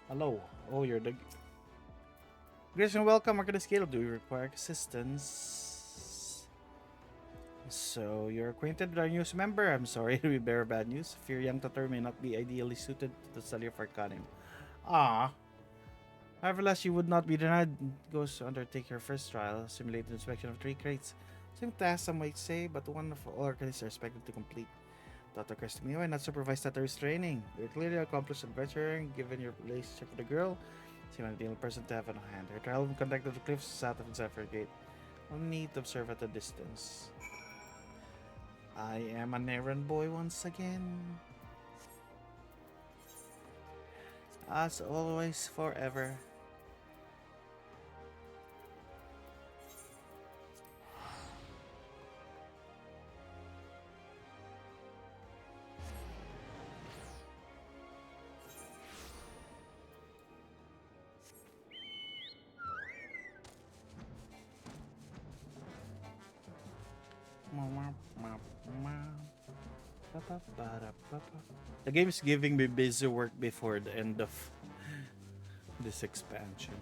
Hello. Oh, you're the... Greetings and welcome. Mark of the scale. Do you require assistance? So, you're acquainted with our news member? I'm sorry to bear bad news. Fear young Tatar may not be ideally suited to the study of Arcanim. Ah. Nevertheless, she would not be denied. Goes to undertake her first trial, simulate the inspection of 3 crates. Same task, some might say, but one of all archivists are expected to complete. Thought occurs to me, why not supervise Tatar's training? You're clearly an accomplished adventurer, and given your relationship with the girl, seem an ideal person to have on hand. Her trial will be conducted at the cliffs south of Zephyr Gate. Only need to observe at a distance. I am an errand boy once again. As always, forever. The game is giving me busy work before the end of this expansion.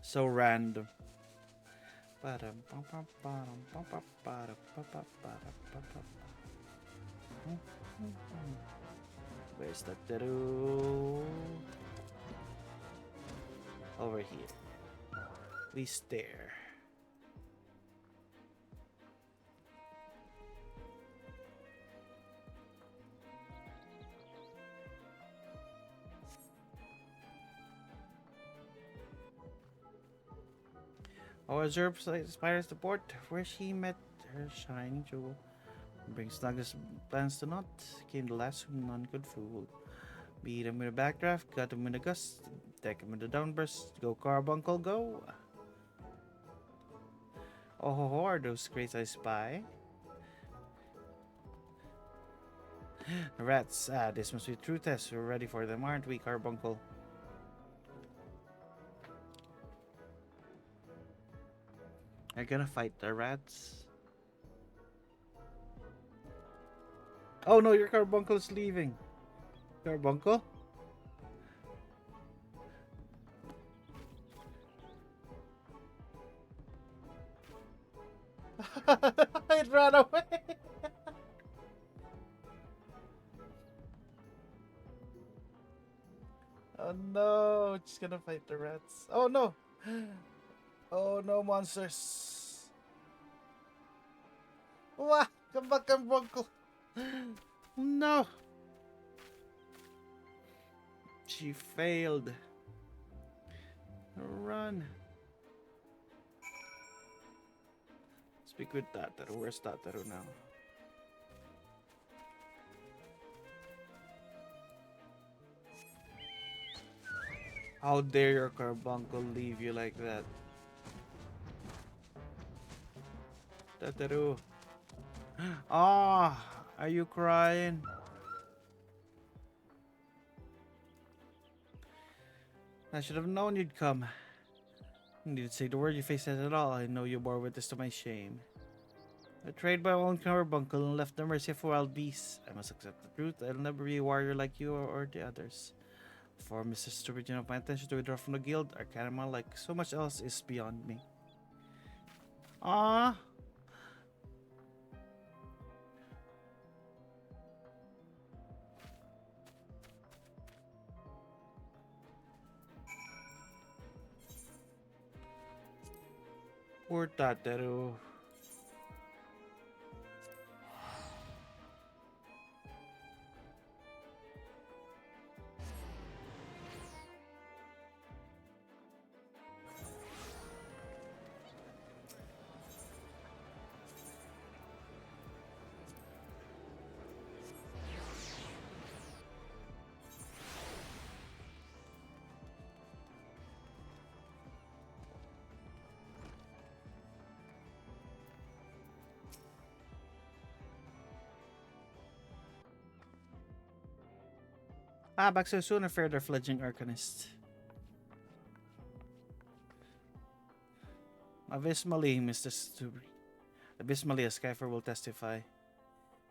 So random. Where's that Teru? Over here. We stare. Our observed Spider's report where she met her shining jewel. Brings Douglas plans to naught. Came the last whom none could fool. Beat him with a backdraft, cut him with a gust, deck him with a downburst. Go carbuncle, go! Oh ho ho, are those crates I spy? Rats, this must be a true test. We're ready for them, aren't we, carbuncle? Are you gonna fight the rats? Oh no, your carbuncle is leaving. Carbuncle? It ran away. Oh no, it's gonna fight the rats. Oh no. Oh no, monsters. Wah, come back, carbuncle. No. She failed. Run. Speak with Tataru. Where's Tataru now? How dare your carbuncle leave you like that? Tataru. Ah, are you crying? I should have known you'd come. You didn't say the word you faced it at all. I know you bore witness to my shame. Betrayed by my own carbuncle and left the mercy of wild beasts. I must accept the truth. I'll never be a warrior like you or the others. For Mr. Stupid, my intention to withdraw from the guild, Arcanima, like so much else, is beyond me. Ah. Poor Tataru. Ah, back so soon, a further fledgling arcanist. Abysmally, Mr. Stubri. Abysmally, as Skyfer will testify.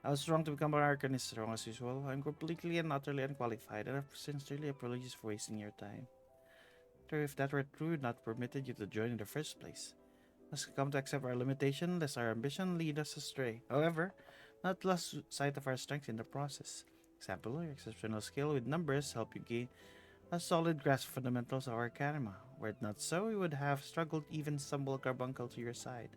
I was wrong to become an arcanist, wrong as usual. I'm completely and utterly unqualified, and I sincerely apologize for wasting your time. If that were true, not permitted you to join in the first place. Must come to accept our limitation, lest our ambition lead us astray. However, not lose sight of our strength in the process. Example, your exceptional skill with numbers help you gain a solid grasp of fundamentals of Arcanima. Were it not so, you would have struggled even stumble carbuncle to your side.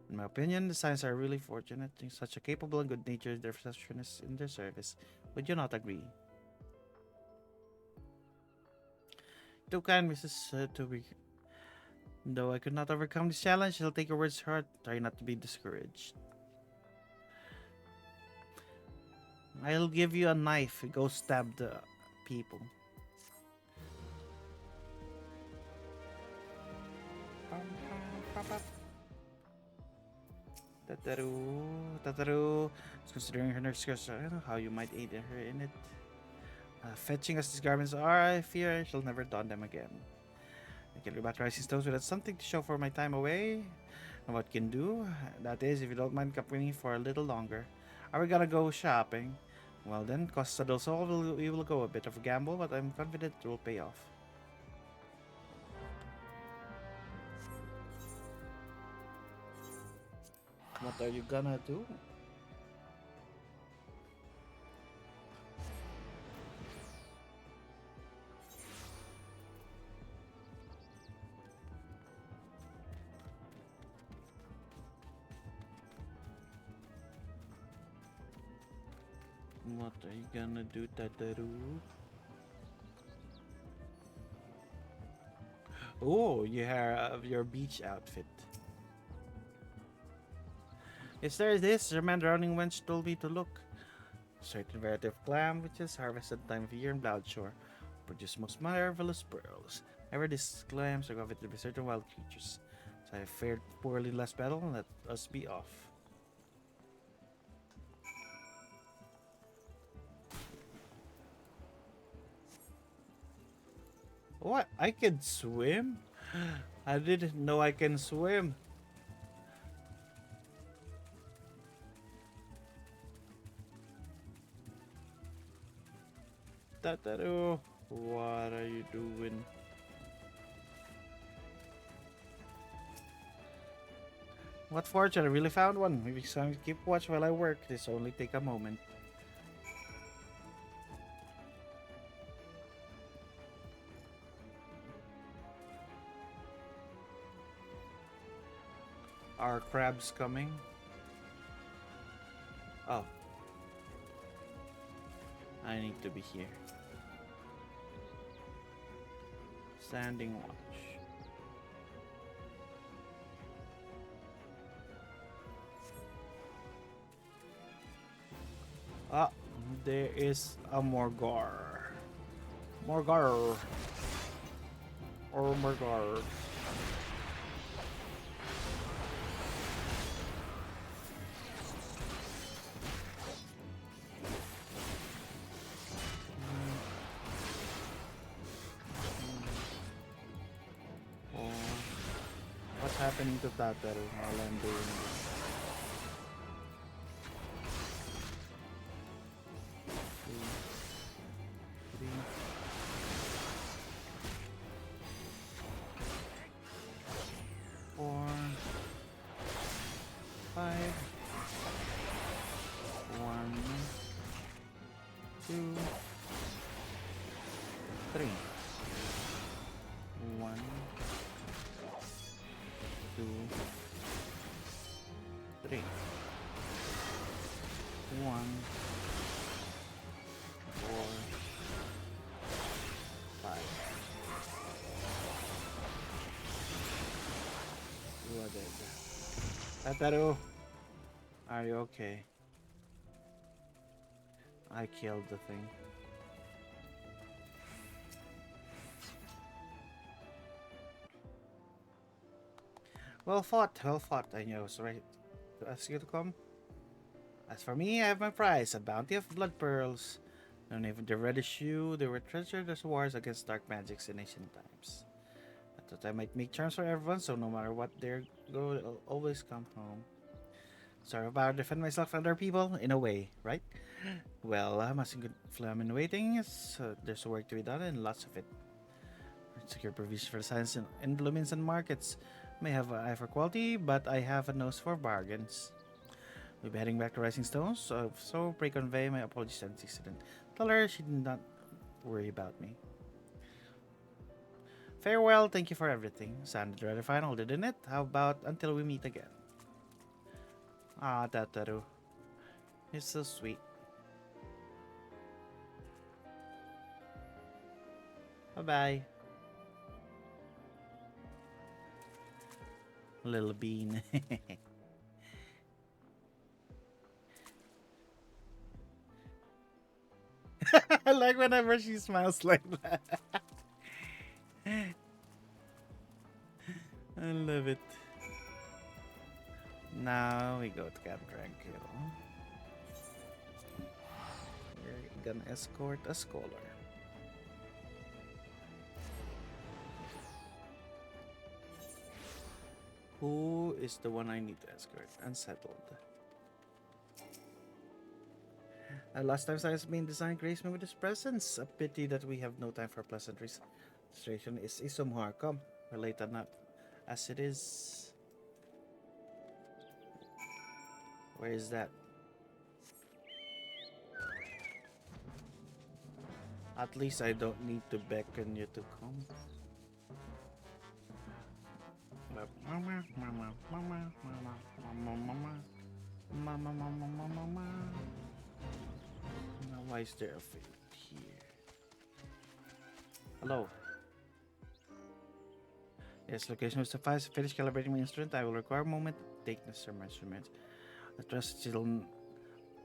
In my opinion, the Science are really fortunate in such a capable and good-natured receptionist in their service. Would you not agree? Too kind, Mrs. Toby. Though I could not overcome this challenge, I'll take your words to heart. Try not to be discouraged. I'll give you a knife. Go stab the people. Tataru is considering her next course. I don't know how you might aid her in it. Fetching as these garments are, I fear I shall never don them again. I can rebat rising stones without something to show for my time away. And what can do? That is, if you don't mind company for a little longer. Are we gonna go shopping? Well then, Costa del Sol, we will go a bit of a gamble, but I'm confident it will pay off. What are you gonna do? What are you gonna do, Tataru? Oh, you have your beach outfit. Yes, there it is. Your man drowning wench told me to look. Certain variety of clam, which is harvested time of year in Bloodshore, produce most marvelous pearls. However, these clams are coveted by certain wild creatures. So I fared poorly last battle, and let us be off. What? I can swim? I didn't know I can swim. Tataru, what are you doing? What fortune, I really found one. Maybe some keep watch while I work. This only take a moment. Are crabs coming? Oh. I need to be here. Standing watch. Ah, there is a Morgar. Morgar. Or Morgar. What's happening to Tataru while I'm doing this? 2, 3, 1, 4, 5. You are dead. Tataru, are you okay? I killed the thing. Well fought, well fought. I knew I was right to ask you to come. As for me, I have my prize, a bounty of blood pearls. And even the reddish hue, they were treasured as wars against dark magics in ancient times. I thought I might make charms for everyone, so no matter what they go, they'll always come home. Sorry about defend myself from other people, in a way, right? Well, I'm a good flam in waiting, so there's work to be done and lots of it. Secure provision for science and implements and markets. May have an eye for quality, but I have a nose for bargains. We'll be heading back to Rising Stones, so pray convey my apologies to the incident. Tell her she did not worry about me. Farewell, thank you for everything. Sounded rather final, didn't it? How about until we meet again? Ah, Tataru. You're so sweet. Bye-bye. Little bean. I like whenever she smiles like that. I love it. Now we go to Camp Tranquil. We're gonna escort a scholar. Who is the one I need to escort? Unsettled. Last time Science main design graced me with his presence. A pity that we have no time for pleasantries. Situation is Isumhar. Come, relate enough as it is. Where is that? At least I don't need to beckon you to come. Mama, mama, mama, mama, mama, mama, mama, mama, mama, mama. Now, why is there a field here? Hello. Yes, location will suffice. To finish calibrating my instrument, I will require a moment to take necessary measurements. I trust you'll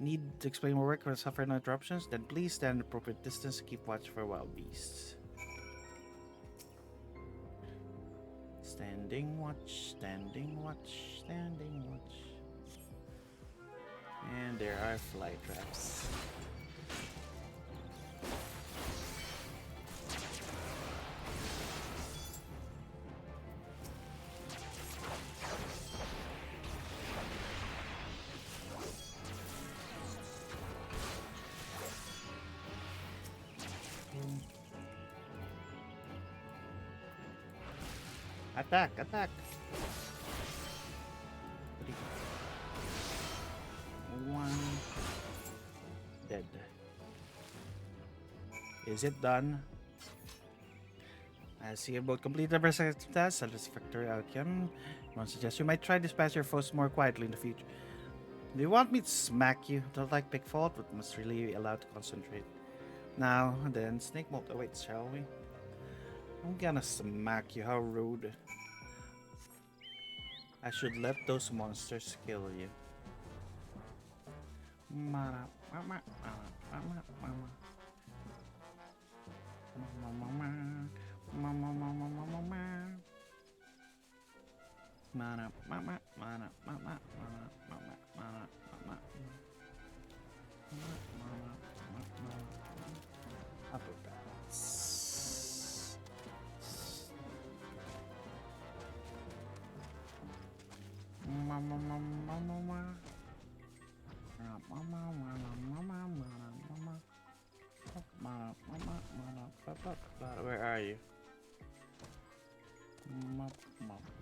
need to explain more work or suffer no interruptions. Then please stand at appropriate distance to keep watch for wild beasts. Standing watch, standing watch, standing watch. And there are fly traps. Attack, attack! 3, 1, dead. Is it done? I see you both complete the perceptive test. Satisfactory outcome. I suggest you might try to dispatch your foes more quietly in the future. Do you want me to smack you? Don't like pick fault, but must really be allowed to concentrate. Now, then, snake mode awaits, shall we? I'm gonna smack you, how rude. I should let those monsters kill you. Mama, mama, mama, mama, mama, mama, mama, mama, mama, mama. Mana, mama, mana, mama, mama, mama, mama, mama, mama, upper balance. Mama, mama, mama, mama. Where are you?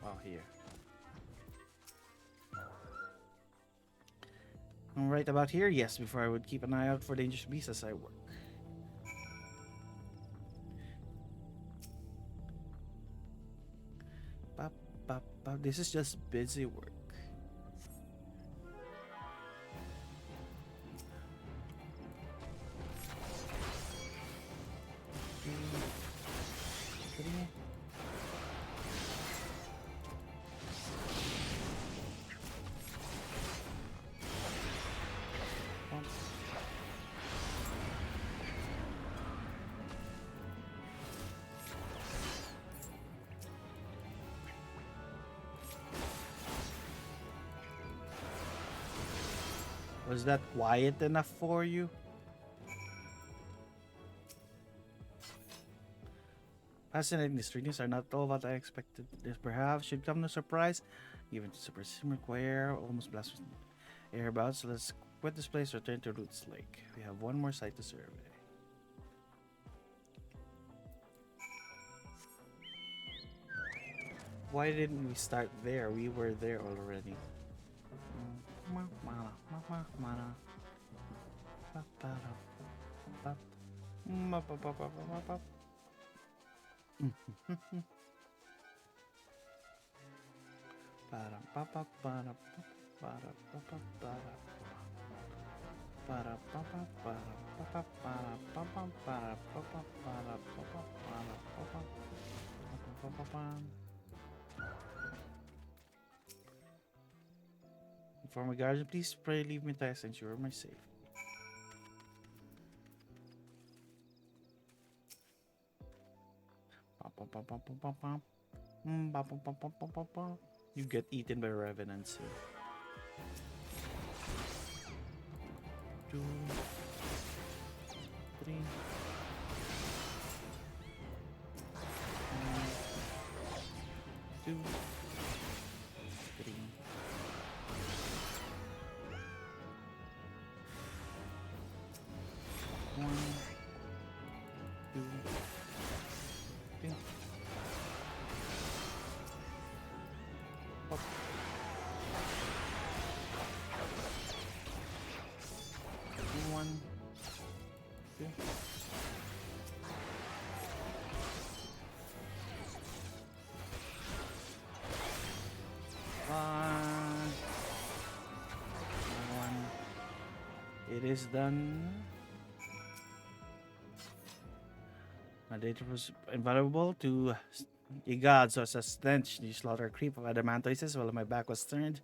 Oh, here. I'm right about here? Yes, before I would keep an eye out for dangerous beasts as I work. Ba, ba, ba, This is just busy work. Was that quiet enough for you? Fascinating, these readings are not all what I expected. This perhaps should come no surprise. Even to Super Sim require almost blasphemous air about, so let's quit this place, return to Roots Lake. We have one more site to survey. Why didn't we start there? We were there already. For my guardian, please pray leave me to ensure my safety. You get eaten by revenants here. 2, 3, 2, 3. One, two, three. Up. One, two. One. It is done. My data was invaluable to ye gods, so as a stench, you slaughter a creep of adamantoises while my back was turned.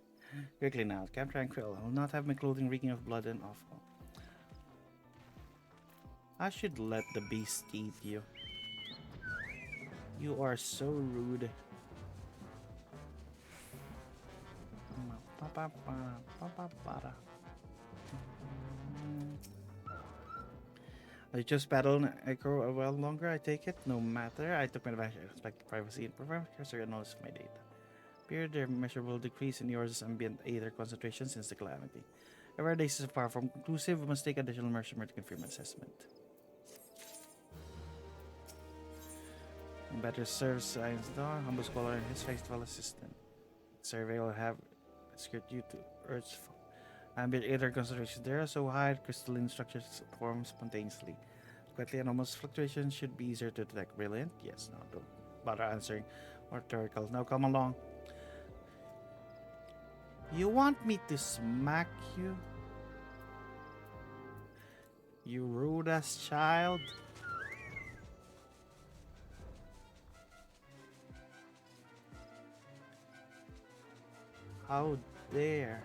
Quickly now, Camp Tranquil. I will not have my clothing reeking of blood and offal. I should let the beast eat you. You are so rude. I just battled Echo a while longer, I take it. No matter. I took my advantage of expected privacy and prefer cursor analysis of my data. Appeared a measurable decrease in yours ambient aether concentration since the calamity. However, this is far from conclusive. We must take additional measurement to confirm assessment. Better serves Science Dawn, humble scholar and his faithful assistant. Survey will have escort you to Earth's ambient aether concentration. There are so high crystalline structures form spontaneously. Quickly anomalous fluctuations should be easier to detect. Brilliant? Yes, no, don't bother answering. Or rhetorical. Now come along. You want me to smack you? You rude ass child. How dare.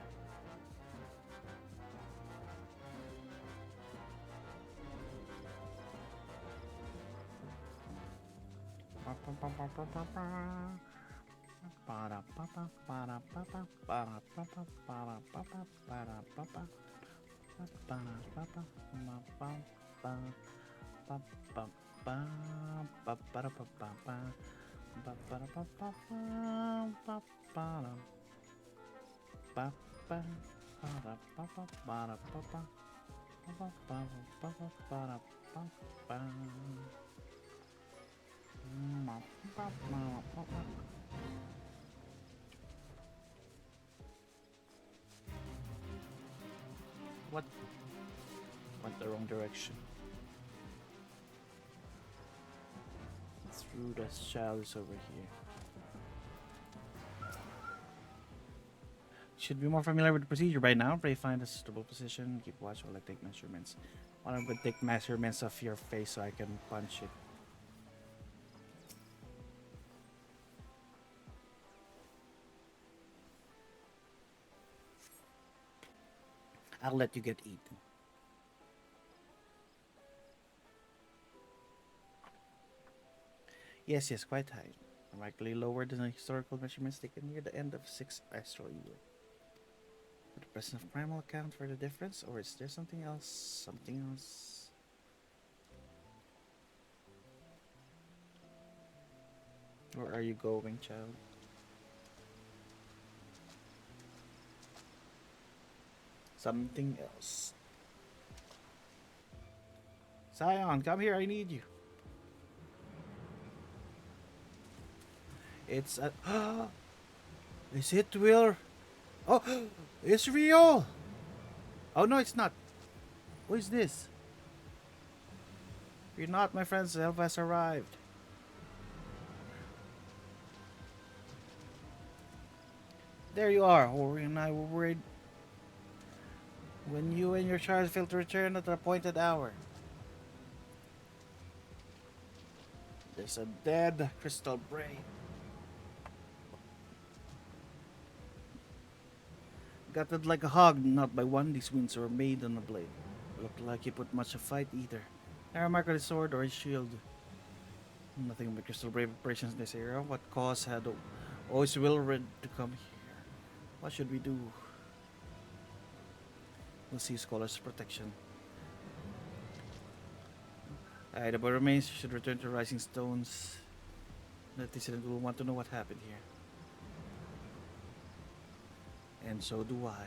What? Went the wrong direction. This rude ass child is over here. Should be more familiar with the procedure by now. Pray find a suitable position. Keep watch while I take measurements. I'm going to take measurements of your face so I can punch it. I'll let you get eaten. Yes, quite high. Remarkably lower than the historical measurements taken near the end of 6th astral year. Would the presence of primal account for the difference, or is there something else? Something else? Where are you going, child? Something else. Scion, come here, I need you. It's a... Is it Will? Oh, it's real! Oh no, it's not. Who is this? You're not, my friends. Help has arrived. There you are. Ori and I were worried when you and your child failed to return at the appointed hour. There's a dead crystal brain. Gutted like a hog, not by one. These wounds were made on the blade. Looked like he put much of fight either. No mark on his sword or his shield. Nothing but crystal brave operations in this era. What cause had always Wilred to come here? What should we do? We'll see Scholar's protection. The boy remains should return to Rising Stones. The dissident will want to know what happened here. And so do I.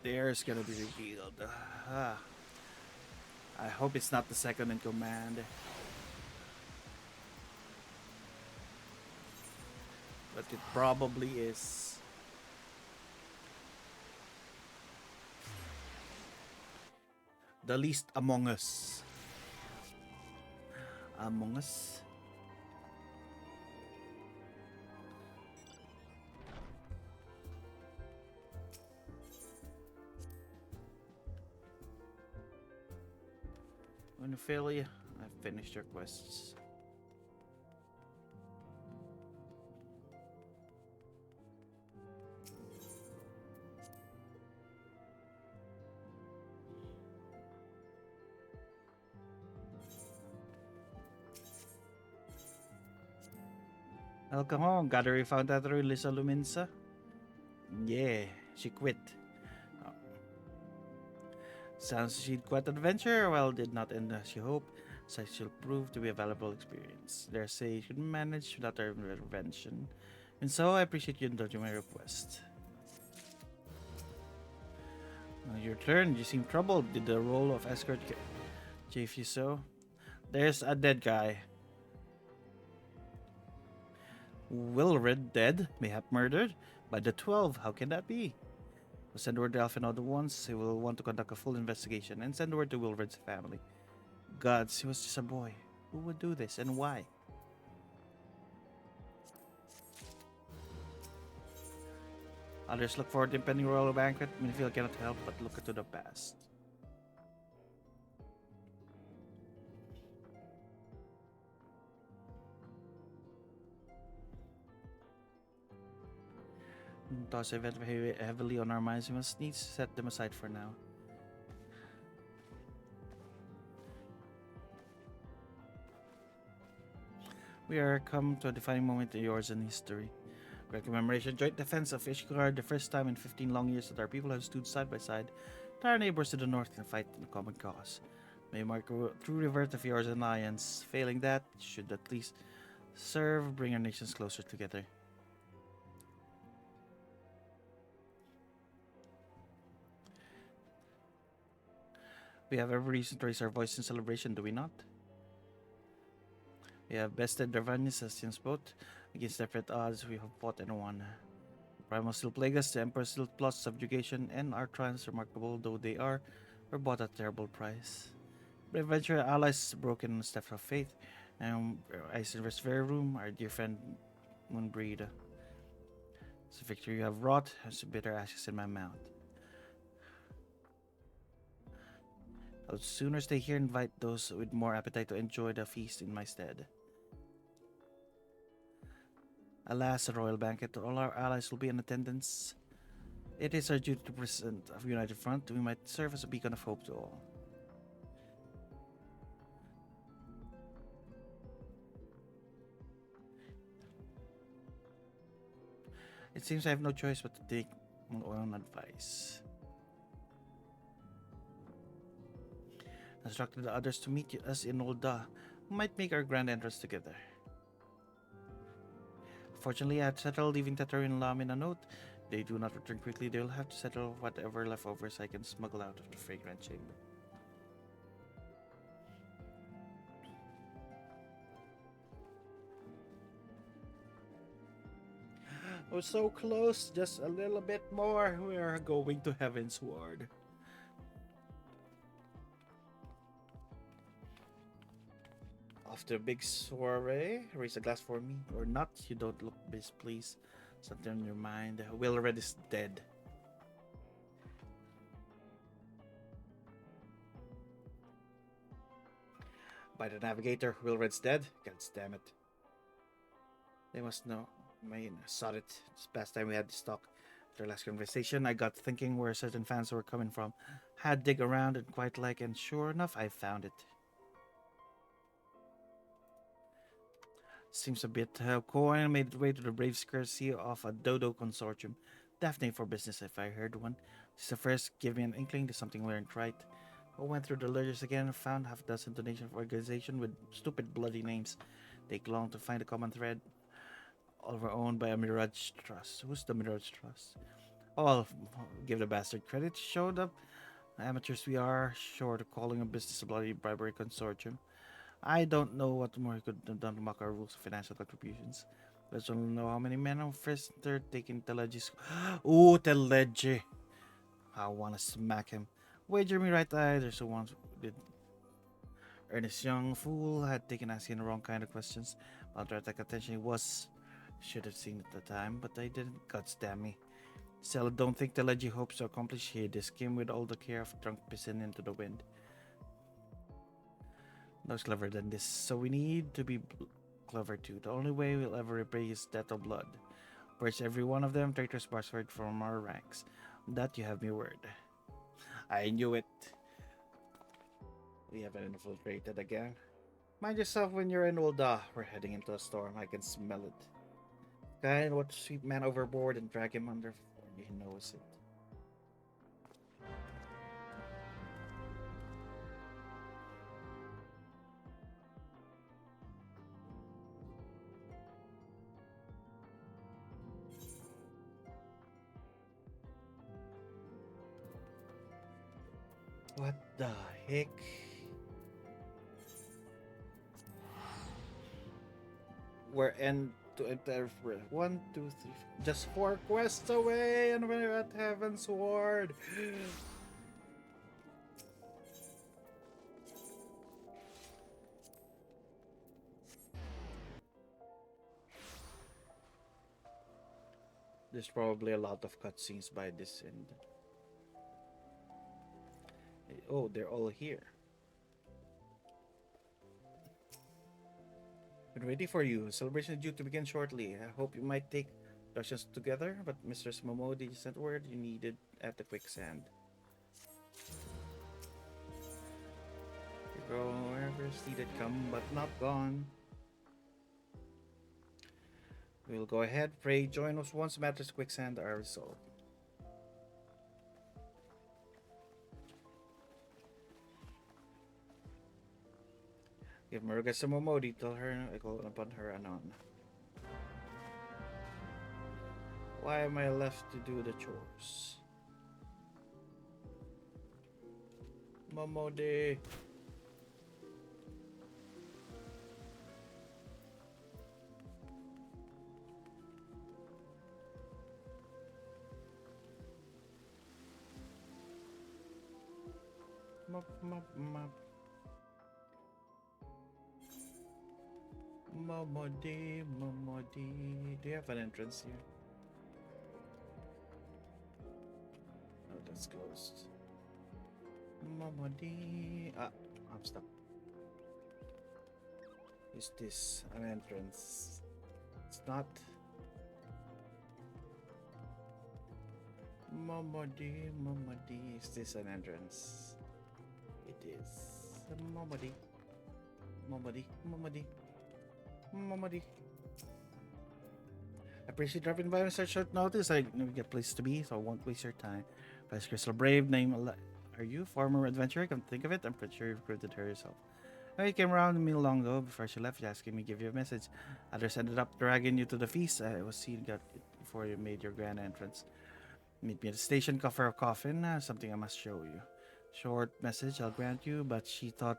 There's gonna be revealed. I hope it's not the second in command. But it probably is. The least among us. Among us? When you fail, I've finished your quests. Welcome home. Gather found that Lisa Luminsa? Yeah, she quit. Oh. Sounds she'd quite adventure. Well, did not end as she hoped. Such she'll prove to be a valuable experience. Dare say she could manage without her intervention. And so I appreciate you indulging my request. Your turn. You seem troubled. Did the role of escort chafe you so? There's a dead guy. Wilred dead, mayhap murdered by the 12. How can that be? We'll send word to Alphenod at once. He will want to conduct a full investigation and send word to Wilred's family. Gods, he was just a boy. Who would do this and why? Others look forward to impending royal banquet. Minfield cannot help but look to the past. Toss event heavily on our minds. We must needs set them aside for now. We are come to a defining moment in yours in history. Great commemoration, joint defense of Ishgard, the first time in 15 long years that our people have stood side by side to our neighbors to the north and fight in a common cause. May mark a true revert of yours alliance. Failing that, should at least serve, bring our nations closer together. We have every reason to raise our voice in celebration, do we not? We have bested Darvanius as since both. Against desperate odds, we have fought and won. The Primal still plague us, the Emperor still plots subjugation, and our triumphs, remarkable though they are, were bought at a terrible price. But eventually, our allies broken on the steps of faith, and Eisenver's very room, our dear friend Moonbreed. The victory you have wrought has bitter ashes in my mouth. I'll sooner stay here and invite those with more appetite to enjoy the feast in my stead. Alas, a royal banquet, all our allies will be in attendance. It is our duty to present a united front. We might serve as a beacon of hope to all. It seems I have no choice but to take my own advice. I instructed the others to meet us in Olda. We might make our grand entrance together. Fortunately, I had settled leaving Tataru and Lam in a note. If they do not return quickly, they will have to settle whatever leftovers I can smuggle out of the fragrant chamber. We're so close, just a little bit more. We are going to Heaven's Ward. After a big soiree, raise a glass for me. Or not, you don't look displeased. Something on your mind. Wilred is dead. By the navigator, Wilred's dead. God damn it. They must know. I saw it. This past time we had this talk. After our last conversation, I got thinking where certain fans were coming from. Had dig around and quite like, and sure enough, I found it. Seems a bit coin made its way to the brave courtesy of a Dodo consortium. Daphne for business if I heard one. This is the first give me an inkling that something weren't right. I went through the ledgers again and found half a dozen donations of organizations with stupid bloody names. Take long to find a common thread. All were owned by a Mirage Trust. Who's the Mirage Trust? Oh, I'll give the bastard credit. Showed up. Amateurs we are, short of calling a business a bloody bribery consortium. I don't know what more he could have done to mock our rules of financial contributions. Let's only know how many men on first and third taking Telegi's. Ooh, Telegi. I wanna smack him. Wager me right eye, there's the ones who did. Ernest Young fool had taken asking the wrong kind of questions. I'll try to take attention he was. Should have seen it at the time, but I didn't. Guts damn me. Still, I don't think Telegi hopes to accomplish here. This came with all the care of drunk pissing into the wind. No clever than this, so we need to be clever too. The only way we'll ever repay is debt of blood. Purge every one of them, traitors bastard from our ranks. On that you have me word. I knew it. We haven't infiltrated again. Mind yourself when you're in Ulda. We're heading into a storm. I can smell it. Guy and what sweep man overboard and drag him under before he knows it. What the heck? We're in to enter 1, 2, 3, just 4 quests away, and we're at Heaven's Ward. There's probably a lot of cutscenes by this end. Oh, they're all here. Been waiting for you. Celebration is due to begin shortly. I hope you might take productions together, but Mr. Momodi sent word you needed at the quicksand. You go wherever seated come, but not gone. We'll go ahead, pray, join us once matters quicksand are resolved. Give Muruga some Momodi, tell her I call upon her anon. Why am I left to do the chores? Momodi. Momodi. Momodi. Do you have an entrance here? that's closed. Momodi. Ah, I'm stuck. Is this an entrance? It's not. Momodi, Momodi. Is this an entrance? It is. Momodi. Momodi, Momodi, Momodi. I appreciate dropping by on such short notice. I know we get places to be, so I won't waste your time. Vice Crystal Brave, are you former adventurer? Come think of it, I'm pretty sure you recruited her yourself. You came around me long ago before she left, asking me to give you a message. Others ended up dragging you to the feast. I was seeing got it before you made your grand entrance. Meet me at the station, cover a coffin, something I must show you. Short message, I'll grant you, but she thought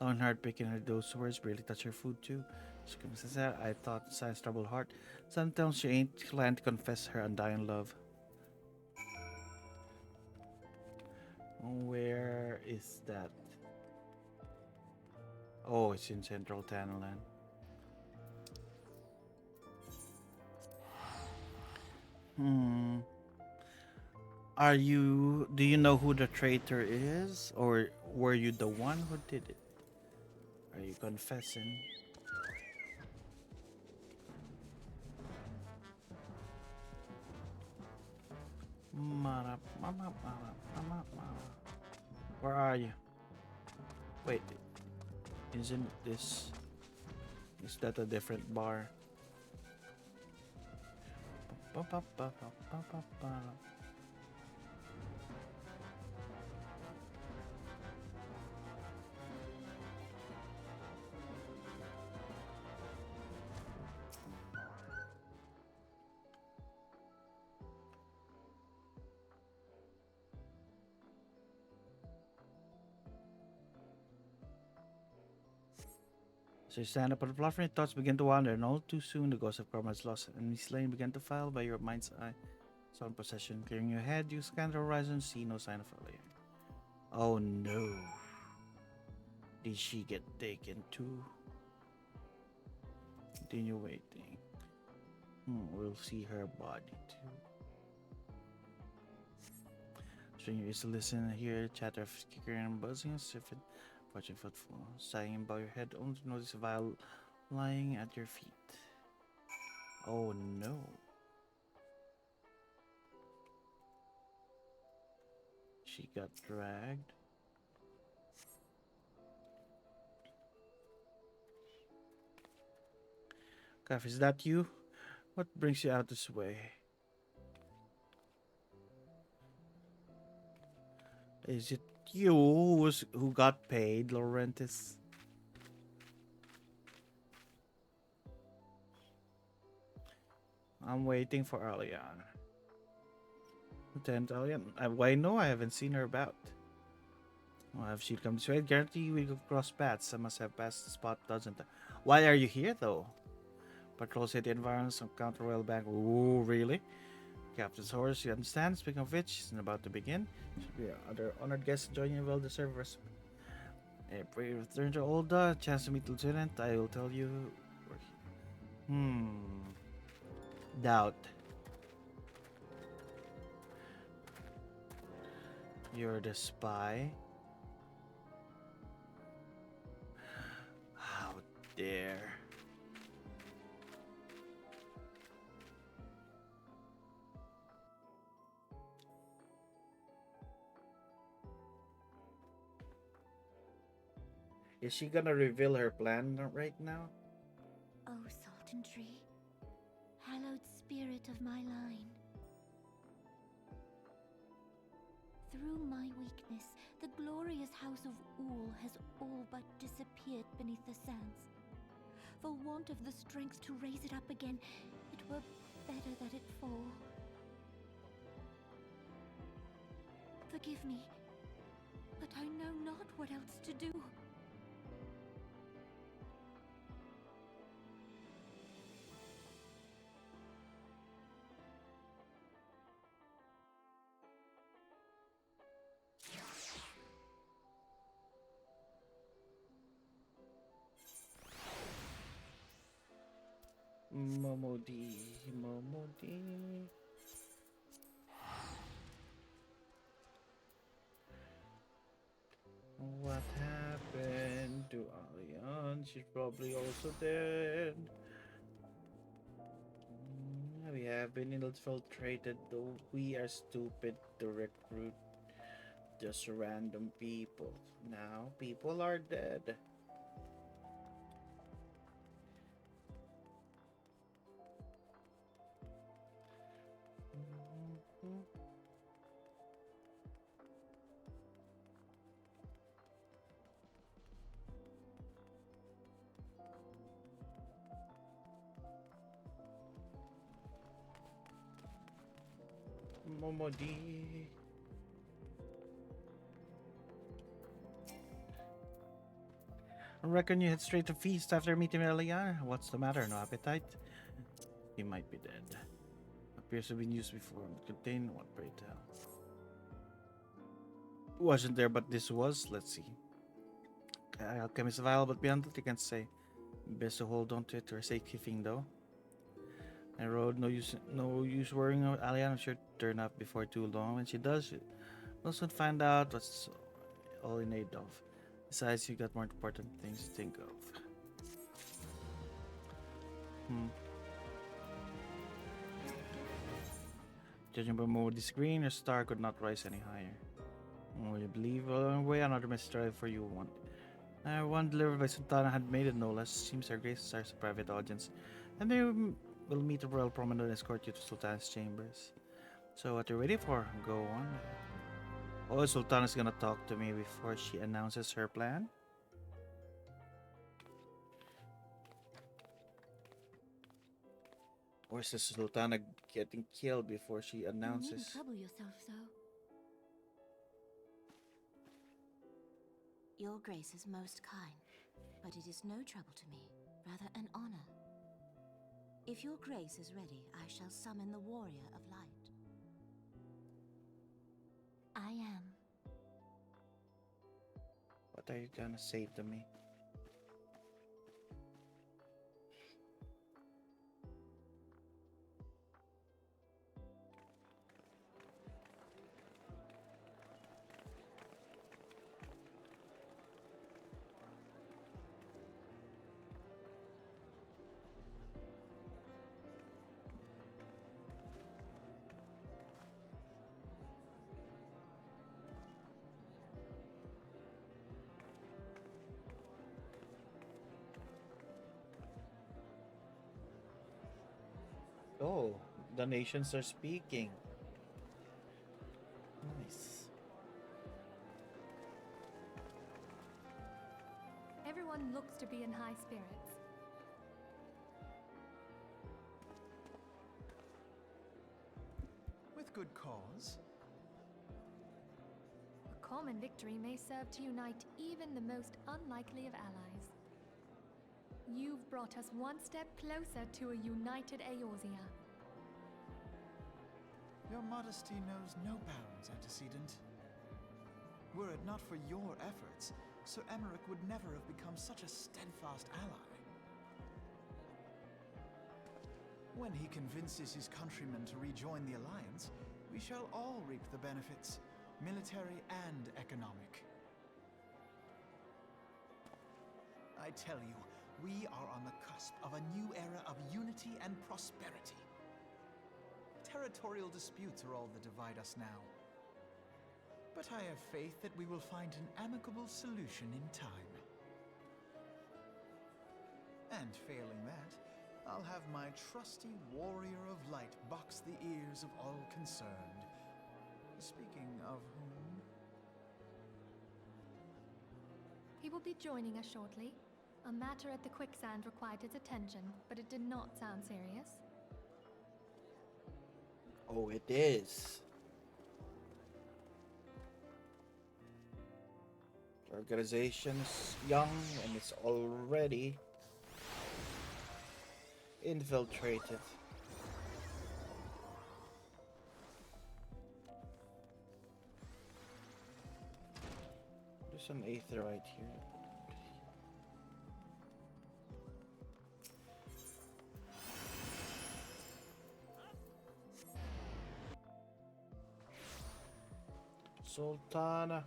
long hard picking her those words really touched her food too. She comes and said, I thought Sign's troubled heart. Sometimes she ain't glad to confess her undying love. Where is that? Oh, it's in Central Tanalan. Do you know who the traitor is? Or were you the one who did it? Are you confessing? Where are you? Wait, isn't this... Is that a different bar? So you stand up on the platform, your thoughts begin to wander, and all too soon the ghost of Karma's lost and Miss Lane began to file by your mind's eye. So in possession, clearing your head, you scan the horizon, see no sign of Alia. Oh no. Did she get taken too? Continue waiting. We'll see her body too. Stranger is to listen and hear chatter of kicking and buzzing as if it watching footfall. Sighing about your head, only to notice a vial lying at your feet. Oh no. She got dragged. Gaff, is that you? What brings you out this way? Is it you who got paid, Laurentis? I'm waiting for Alian. Lieutenant Alian? Why no, I haven't seen her about. Well, if she'd come this way, I guarantee we could cross paths. I must have passed the spot, doesn't I? Why are you here, though? Patrol city environs on Counter Royal Bank. Ooh, really? Captain's horse, you understand? Speaking of which, it's about to begin. Should be other honored guests joining you well-deserved respect. If we return to Olda, chance to meet Lieutenant, I will tell you we're here. Doubt. You're the spy? How dare. Is she gonna reveal her plan right now? Oh, Sultan Tree, hallowed spirit of my line. Through my weakness, the glorious house of Ul has all but disappeared beneath the sands. For want of the strength to raise it up again, it were better that it fall. Forgive me, but I know not what else to do. Momodi. She's probably also dead. We have been infiltrated, though we are stupid to recruit just random people. Now people are dead. Momodi. I reckon you head straight to feast after meeting Eliana. What's the matter? No appetite? He might be dead. Appears to have been used before. Contain what, pray tell? Wasn't there, but this was. Let's see. Alchemist vial, but beyond that, you can't say. Best to hold on to it for safekeeping, though. I rode. No use worrying. Aliana should turn up before too long. When she does, we'll soon find out what's all in need of. Besides, you got more important things to think of. Judging by Moody's screen, your star could not rise any higher. Oh, you believe? Way another message drive for you one. One delivered by Sultana had made it no less. Seems our grace starts a private audience, and they will meet the royal promenade and escort you to Sultana's chambers. So what you're waiting for? Go on. Oh, Sultana's gonna talk to me before she announces her plan? Or is Sultana getting killed before she announces? You needn't trouble yourself so. Your grace is most kind, but it is no trouble to me, rather an honor. If your grace is ready, I shall summon the warrior of light. I am. What are you gonna say to me? Oh, the nations are speaking. Nice. Everyone looks to be in high spirits. With good cause. A common victory may serve to unite even the most unlikely of allies. You've brought us one step closer to a united Eorzea. Your modesty knows no bounds, antecedent. Were it not for your efforts, Sir Emmerich would never have become such a steadfast ally. When he convinces his countrymen to rejoin the Alliance, we shall all reap the benefits, military and economic. I tell you, we are on the cusp of a new era of unity and prosperity. Territorial disputes are all that divide us now. But I have faith that we will find an amicable solution in time. And failing that, I'll have my trusty warrior of light box the ears of all concerned. Speaking of whom... He will be joining us shortly. A matter at the quicksand required his attention, but it did not sound serious. Oh, it is. The organization is young and it's already infiltrated. There's an aether right here. Sultana.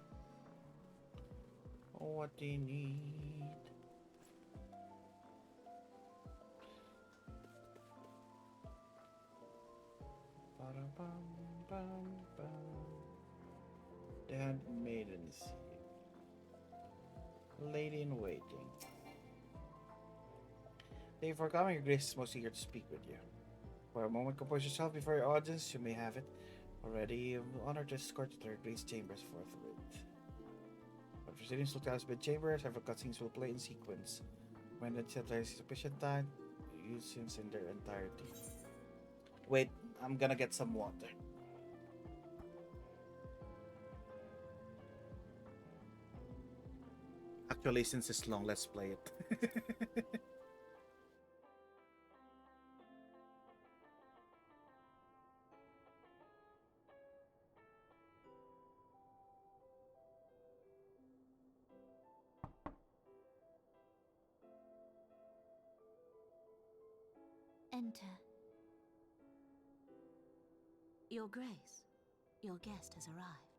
Oh, what do you need? The handmaidens. Lady in waiting. Thank you for coming. Your Grace is most eager to speak with you. For a moment, compose yourself before your audience. You may have it. Already, I'm honored to escort you to her Grace chambers forthwith. But proceedings will tell us bed chambers. Several cutscenes will play in sequence. When it's sufficient time, use scenes in their entirety. Wait, I'm gonna get some water. Actually, since it's long, let's play it. Enter. Your Grace, your guest has arrived.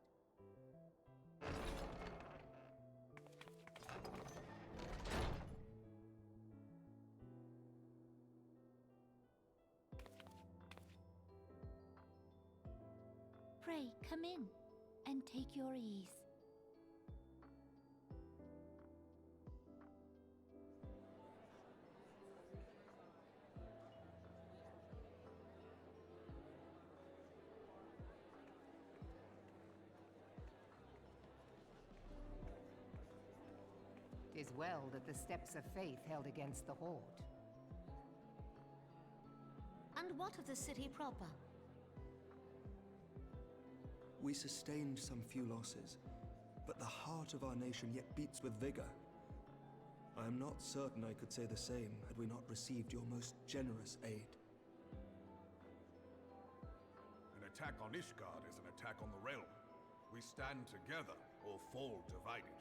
Pray, come in and take your ease. Tis well that the steps of faith held against the Horde. And what of the city proper? We sustained some few losses, but the heart of our nation yet beats with vigor. I am not certain I could say the same had we not received your most generous aid. An attack on Ishgard is an attack on the realm. We stand together or fall divided.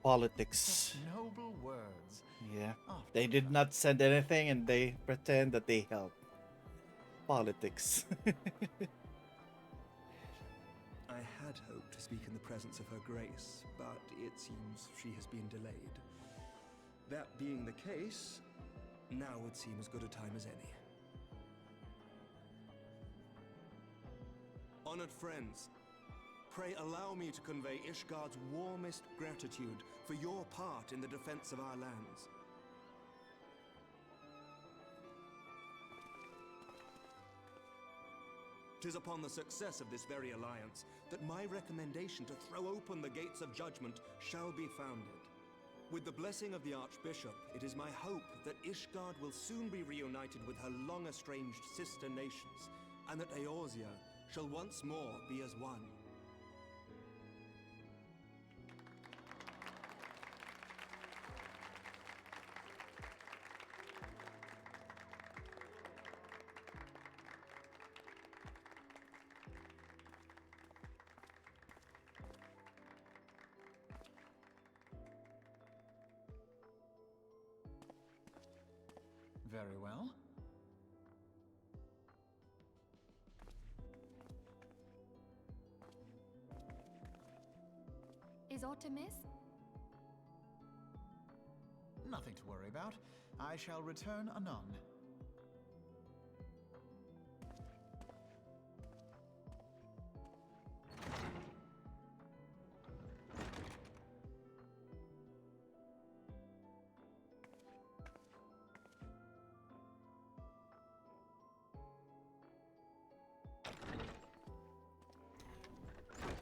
Politics. Noble words. Yeah. They did not send anything and they pretend that they helped. Politics. I had hoped to speak in the presence of her grace, but it seems she has been delayed. That being the case, now would seem as good a time as any. Honored friends, pray allow me to convey Ishgard's warmest gratitude for your part in the defense of our lands. Tis upon the success of this very alliance that my recommendation to throw open the gates of judgment shall be founded. With the blessing of the Archbishop, it is my hope that Ishgard will soon be reunited with her long-estranged sister nations, and that Eorzea shall once more be as one. Very well. Is aught amiss? Nothing to worry about. I shall return anon.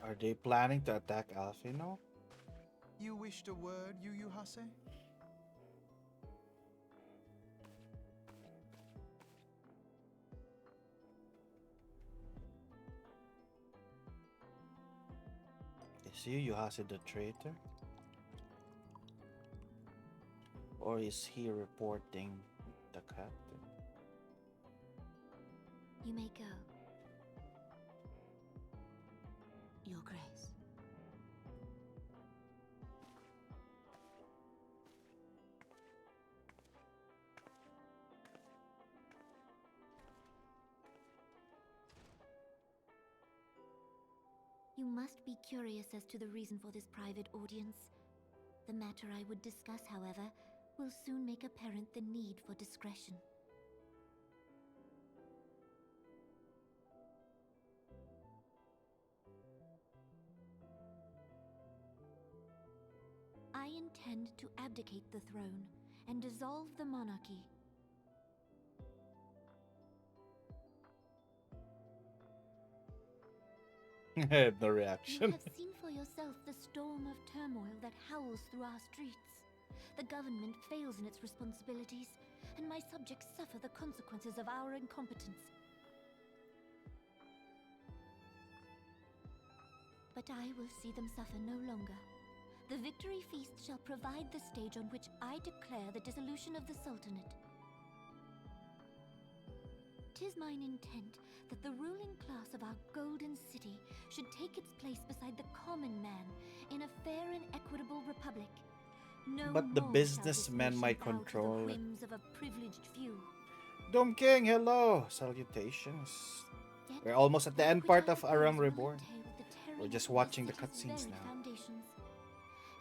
Are they planning to attack Alfino? You wished a word, Yu Hase? Is Yuhase the traitor? Or is he reporting the captain? You may go. Your Grace. You must be curious as to the reason for this private audience. The matter I would discuss, however, will soon make apparent the need for discretion. I intend to abdicate the throne and dissolve the monarchy. No reaction. You have seen for yourself the storm of turmoil that howls through our streets. The government fails in its responsibilities, and my subjects suffer the consequences of our incompetence. But I will see them suffer no longer. The victory feast shall provide the stage on which I declare the dissolution of the Sultanate. 'Tis mine intent that the ruling class of our golden city should take its place beside the common man in a fair and equitable republic. No But the more businessmen shall this might nation bow to control. the whims of a privileged few. Doom King, hello! Salutations. Yet We're almost at the end which part I of oppose Aram will Reborn. entail the tearing We're just of watching the city's cutscenes very now. foundations.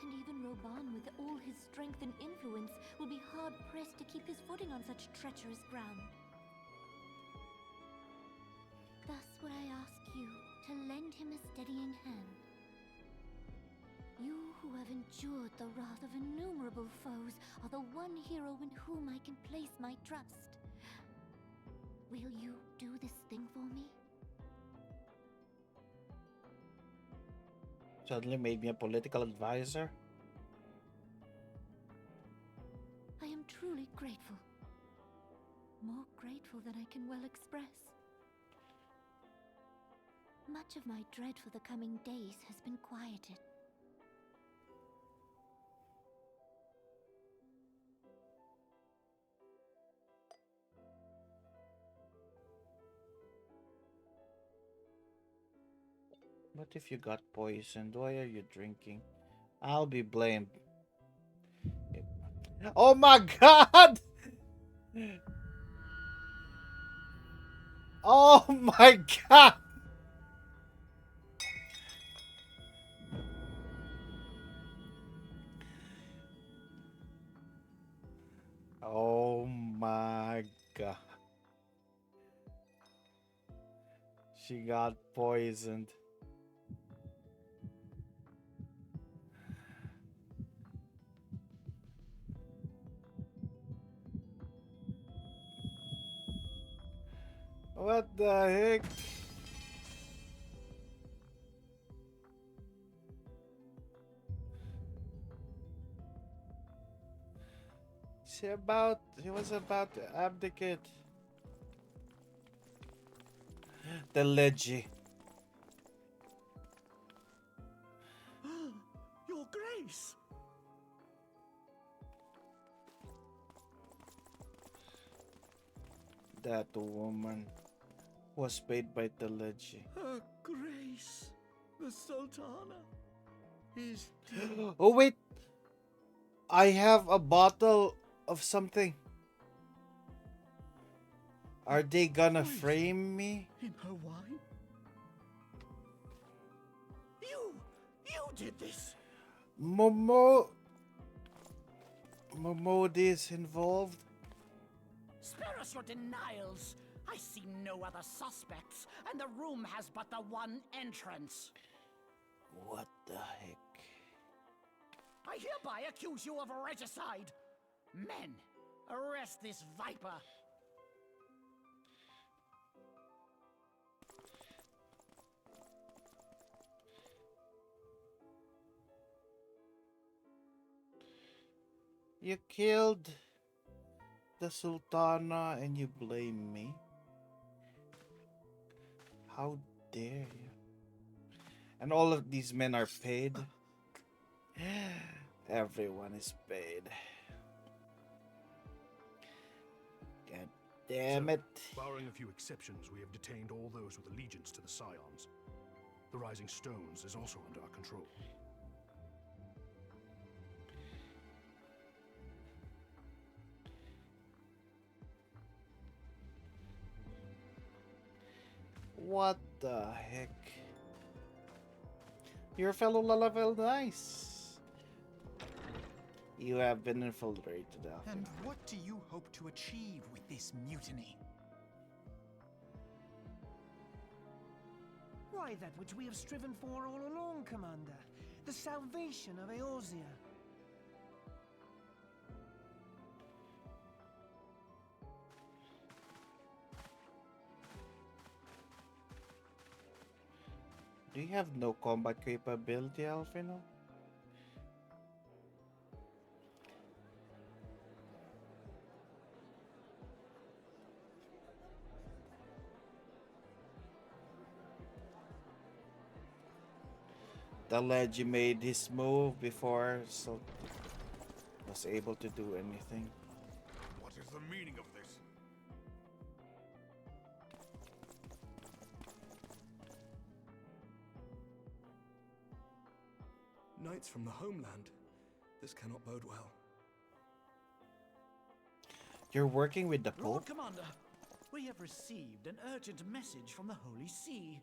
And even Roban, with all his strength and influence, will be hard-pressed to keep his footing on such treacherous ground. Thus would I ask you to lend him a steadying hand. You who have endured the wrath of innumerable foes are the one hero in whom I can place my trust. Will you do this thing for me? Suddenly made me a political advisor. I am truly grateful. More grateful than I can well express. Much of my dread for the coming days has been quieted. But if you got poisoned, why are you drinking? I'll be blamed. Oh my god! Oh my god! Oh my god. She got poisoned. What the heck? He was about to abdicate. The Leggy. Your Grace! That woman was paid by the Leggy. Her Grace, the Sultana, is dead. Oh wait! I have a bottle of something. Are they gonna frame me? In her wine? You did this! Momodi's involved? Spare us your denials! I see no other suspects, and the room has but the one entrance. What the heck? I hereby accuse you of regicide. Men, arrest this viper. You killed the Sultana and you blame me? How dare you? And all of these men are paid? Everyone is paid. God damn it. Barring a few exceptions, we have detained all those with allegiance to the Scions. The Rising Stones is also under our control. What the heck? Your fellow Lalavel nice. You have been infiltrated, Alfred. And what do you hope to achieve with this mutiny? Why, that which we have striven for all along, Commander. The salvation of Eorzea. Do you have no combat capability, Alfino? The Leggy made his move before, so was able to do anything. What is the meaning of this? Knights from the homeland. This cannot bode well. You're working with the Lord Pope? Commander, we have received an urgent message from the Holy See.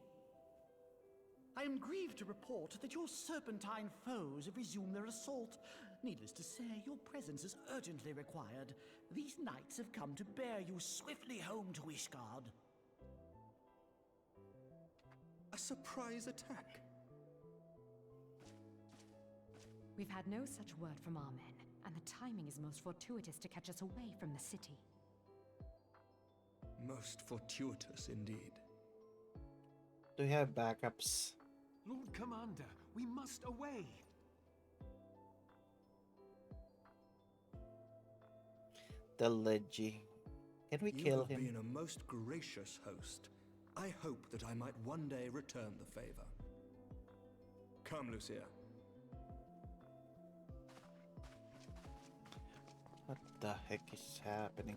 I am grieved to report that your serpentine foes have resumed their assault. Needless to say, your presence is urgently required. These knights have come to bear you swiftly home to Ishgard. A surprise attack? We've had no such word from our men, and the timing is most fortuitous to catch us away from the city. Most fortuitous indeed. Do you have backups? Lord Commander, we must away. The Leggy. Can we You kill have him? been a most gracious host. I hope that I might one day return the favor. Come, Lucia. What the heck is happening?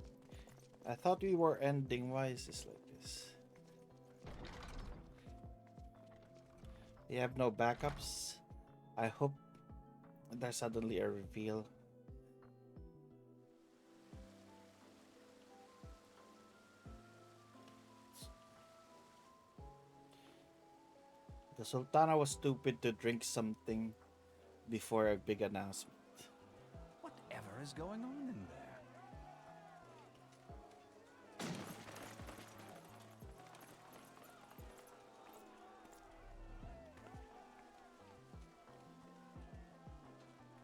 I thought we were ending. Why is this like this? We have no backups. I hope there's suddenly a reveal. The Sultana was stupid to drink something before a big announcement. Whatever is going on in there?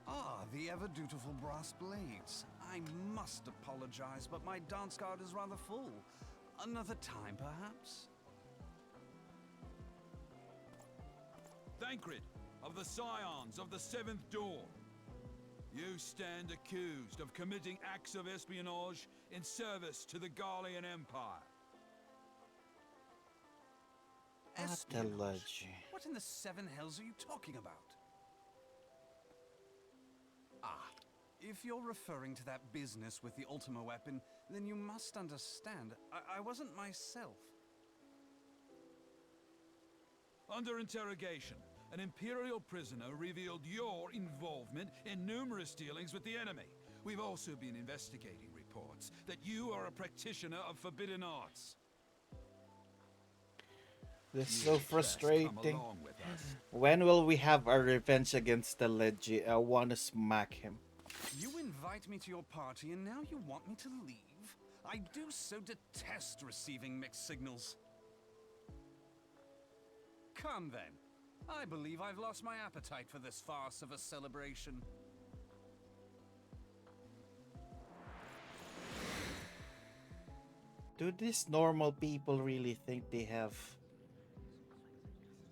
Ah, the ever-dutiful brass blades. I must apologize, but my dance card is rather full. Another time, perhaps? Thancred, of the Scions of the Seventh Dawn. You stand accused of committing acts of espionage in service to the Garlean Empire. Espionage. What in the seven hells are you talking about? Ah, if you're referring to that business with the Ultima weapon, then you must understand, I wasn't myself. Under interrogation, an Imperial prisoner revealed your involvement in numerous dealings with the enemy. We've also been investigating reports that you are a practitioner of forbidden arts. This is so frustrating. Come along with us. When will we have our revenge against the Leggy? I want to smack him. You invite me to your party and now you want me to leave? I do so detest receiving mixed signals. Come then. I believe I've lost my appetite for this farce of a celebration. Do these normal people really think they have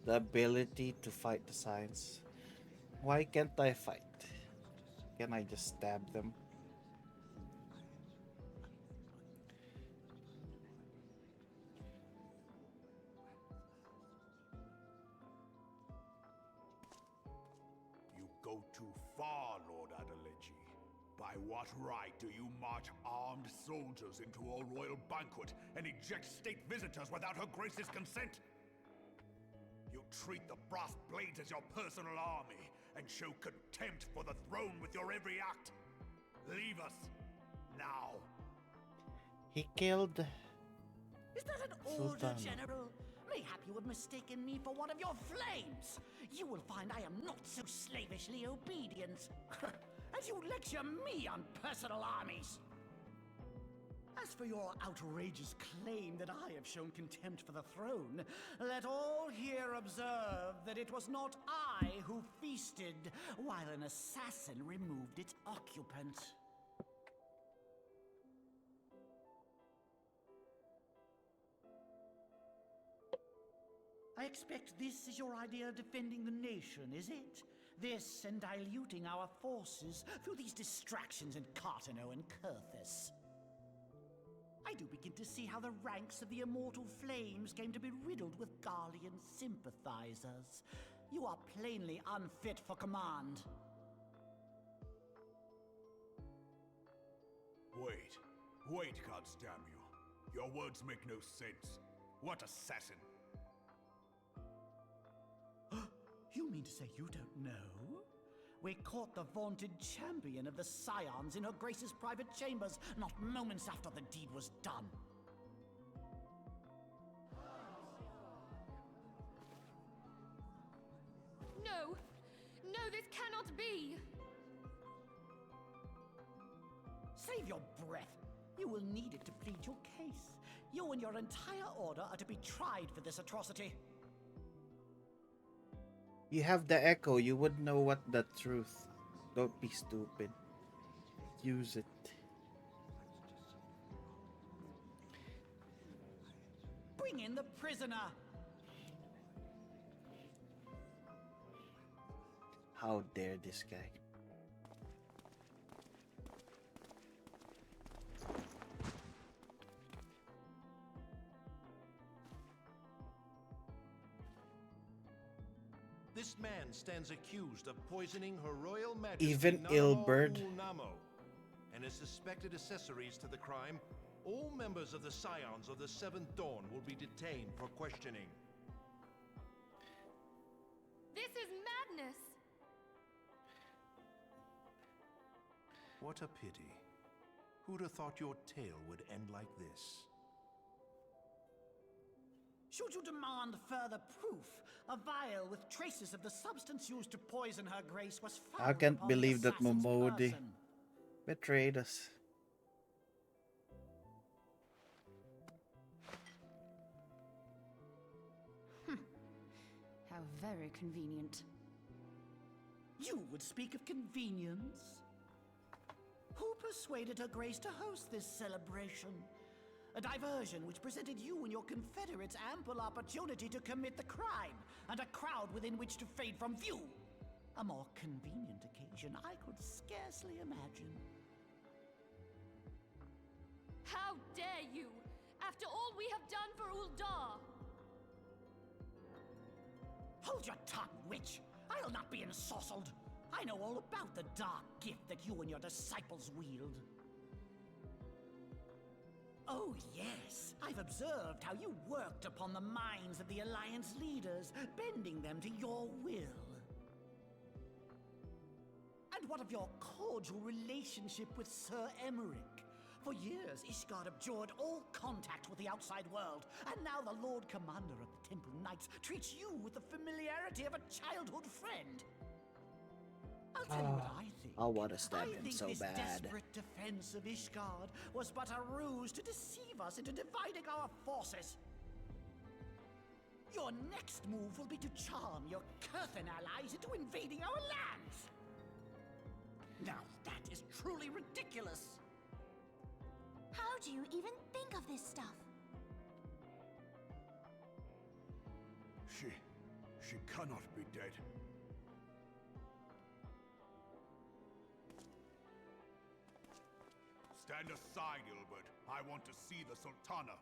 the ability to fight the Scions? Why can't I fight? Can I just stab them? You go too far, Lord Adeleji. By what right do you march armed soldiers into a royal banquet and eject state visitors without her grace's consent? You treat the brass blades as your personal army and show contempt for the throne with your every act. Leave us now. He killed Is that an order, Sultana. General? Mayhap you have mistaken me for one of your flames. You will find I am not so slavishly obedient. And you lecture me on personal armies! As for your outrageous claim that I have shown contempt for the throne, let all here observe that it was not I who feasted while an assassin removed its occupant. I expect this is your idea of defending the nation, is it? This and diluting our forces through these distractions in Cartano and Kurthus. I do begin to see how the ranks of the Immortal Flames came to be riddled with Garlean sympathizers. You are plainly unfit for command. Wait, goddamn you. Your words make no sense. What assassin? You mean to say you don't know? We caught the vaunted champion of the Scions in her Grace's private chambers, not moments after the deed was done. No! No, this cannot be! Save your breath. You will need it to plead your case. You and your entire order are to be tried for this atrocity. You have the echo, you would know what the truth. Don't be stupid. Use it. Bring in the prisoner! How dare this guy? This man stands accused of poisoning Her Royal Majesty Even Namo Ilberd. Namo, and as suspected accessories to the crime, all members of the Scions of the Seventh Dawn will be detained for questioning. This is madness! What a pity. Who'd have thought your tale would end like this? Should you demand further proof, a vial with traces of the substance used to poison her grace was found I can't upon the believe that assassin's Momodi person. betrayed us. How very convenient. You would speak of convenience? Who persuaded her grace to host this celebration? A diversion which presented you and your confederates ample opportunity to commit the crime, and a crowd within which to fade from view. A more convenient occasion I could scarcely imagine. How dare you! After all we have done for Uldar! Hold your tongue, witch! I'll not be ensorcelled! I know all about the dark gift that you and your disciples wield. Oh, yes. I've observed how you worked upon the minds of the Alliance leaders, bending them to your will. And what of your cordial relationship with Sir Emmerich? For years, Ishgard abjured all contact with the outside world, and now the Lord Commander of the Temple Knights treats you with the familiarity of a childhood friend. I'll tell you what I think. I want to stab I him think so this bad. desperate defense of Ishgard was but a ruse to deceive us into dividing our forces. Your next move will be to charm your Kurthan allies into invading our lands. Now that is truly ridiculous. How do you even think of this stuff? She cannot be dead. Stand aside, Ilbert. I want to see the Sultana.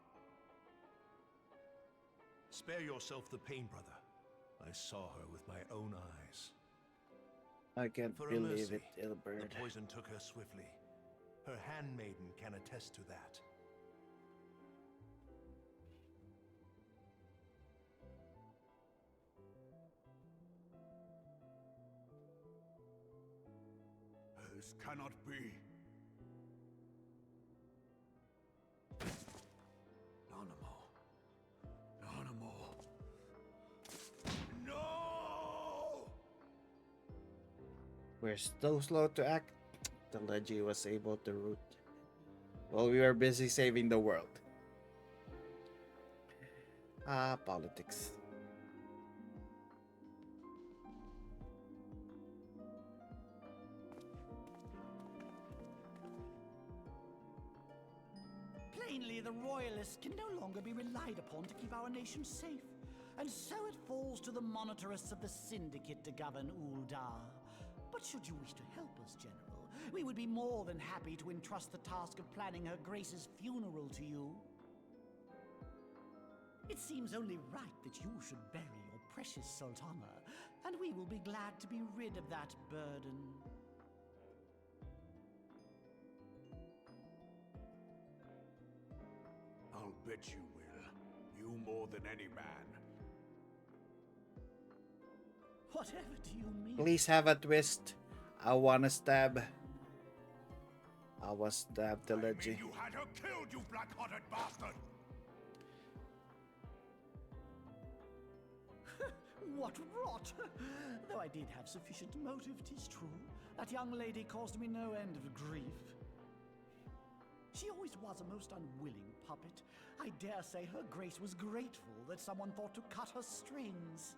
Spare yourself the pain, brother. I saw her with my own eyes. I can't For a believe mercy, it, Ilberd. the poison took her swiftly. Her handmaiden can attest to that. This cannot be. Nanamo. No! We're so slow to act. the Leggy was able to root while we were busy saving the world. Politics. Plainly, the Royalists can no longer be relied upon to keep our nation safe. And so it falls to the monitorists of the Syndicate to govern Uldar. But should you wish to help us, General, we would be more than happy to entrust the task of planning Her Grace's funeral to you. It seems only right that you should bury your precious Sultana, and we will be glad to be rid of that burden. I'll bet you will. You more than any man. Whatever do you mean? Please have a twist. I wanna stab. I was stabbed the Leggy. You had her killed, you black-hearted bastard! What rot! Though I did have sufficient motive, 'tis true. That young lady caused me no end of grief. She always was a most unwilling puppet. I dare say Her Grace was grateful that someone thought to cut her strings.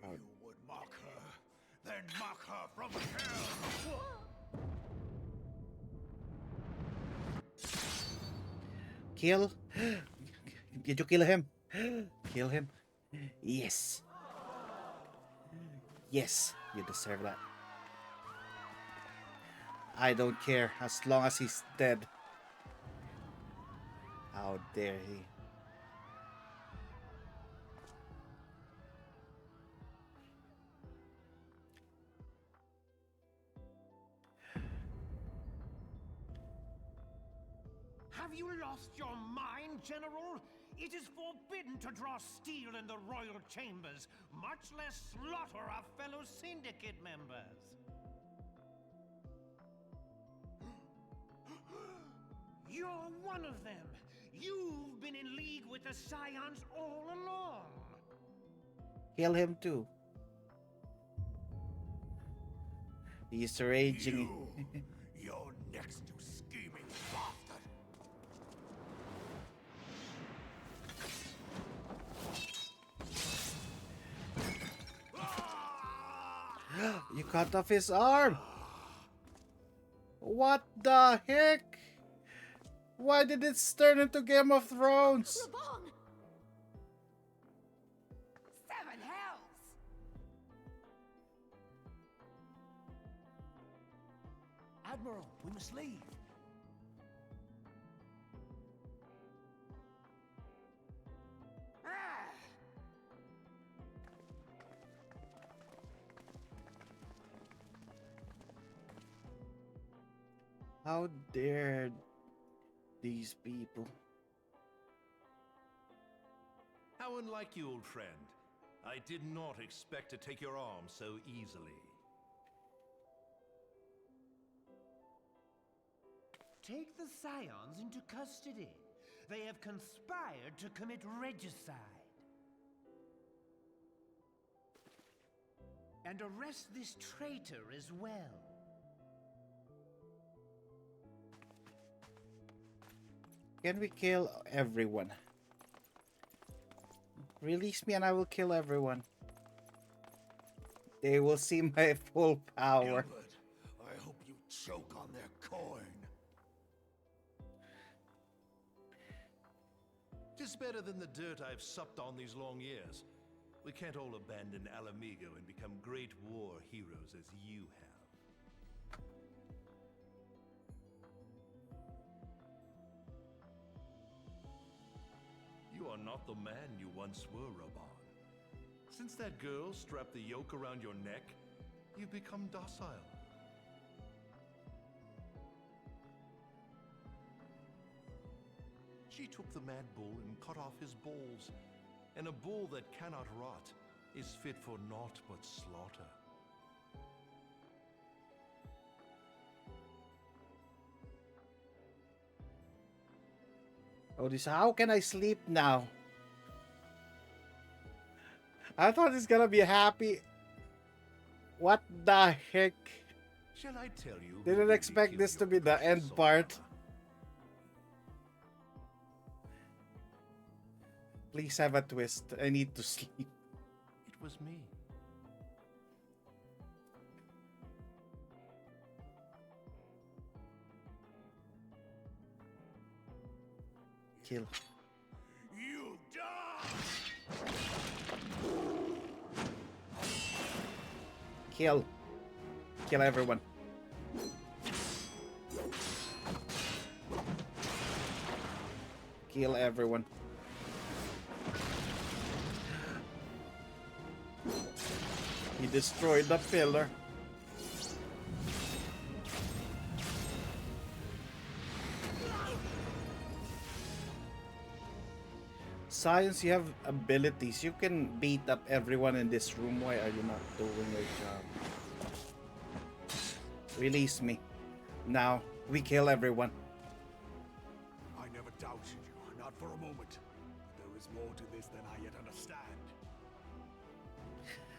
You would mock her, then mock her from hell! Kill? Did you kill him? Kill him? Yes. Yes, you deserve that. I don't care as long as he's dead. How dare he? Have you lost your mind, General? It is forbidden to draw steel in the royal chambers, much less slaughter our fellow syndicate members. You're one of them. You've been in league with the Scions all along. Kill him too. He's raging. You're next, you scheming bastard! You cut off his arm. What the heck? Why did it turn into Game of Thrones? Raban! Seven hells! Admiral, we must leave. How dare these people? How unlike you, old friend. I did not expect to take your arm so easily. Take the Scions into custody. They have conspired to commit regicide. And arrest this traitor as well. Can we kill everyone? Release me and I will kill everyone. They will see my full power. Gilbert, I hope you choke on their coin. Tis better than the dirt I've supped on these long years. We can't all abandon Alamigo and become great war heroes as you have. You are not the man you once were, Raban. Since that girl strapped the yoke around your neck, you've become docile. She took the mad bull and cut off his balls, and a bull that cannot rot is fit for naught but slaughter. Oh, this. How can I sleep now? I thought it's gonna be happy. What the heck? Shall I tell you? who Didn't really expect killed this to your be the precious end part. Sultana? Please have a twist. I need to sleep. It was me. Kill. You die! Kill. Kill everyone. Kill everyone. He destroyed the pillar. Science, you have abilities. You can beat up everyone in this room. Why are you not doing your job? Release me. Now, we kill everyone. I never doubted you, not for a moment. But there is more to this than I yet understand.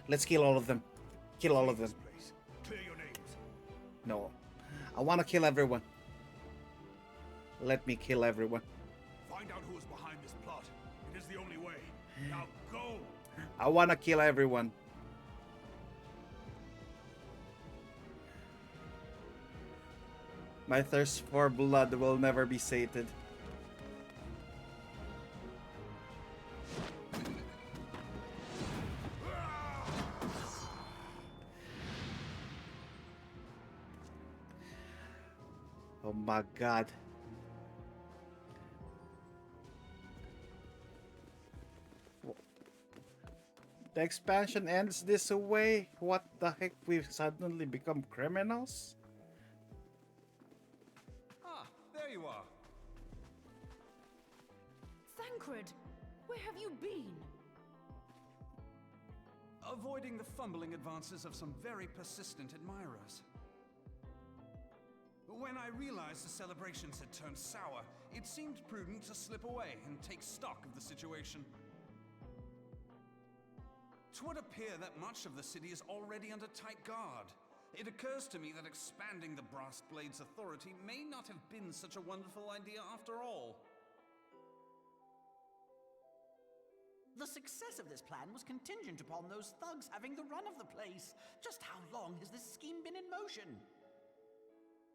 Let's kill all of them. Kill all of them. Please, clear your names. No. I want to kill everyone. Let me kill everyone. Find out who is behind this plot. It is the only way. Now go! I want to kill everyone. My thirst for blood will never be sated. Oh my god. The expansion ends this way? What the heck? We've suddenly become criminals? Ah, there you are. Thancred, where have you been? Avoiding the fumbling advances of some very persistent admirers. When I realized the celebrations had turned sour, it seemed prudent to slip away and take stock of the situation. 'Twould appear that much of the city is already under tight guard. It occurs to me that expanding the Brass Blade's authority may not have been such a wonderful idea after all. The success of this plan was contingent upon those thugs having the run of the place. Just how long has this scheme been in motion?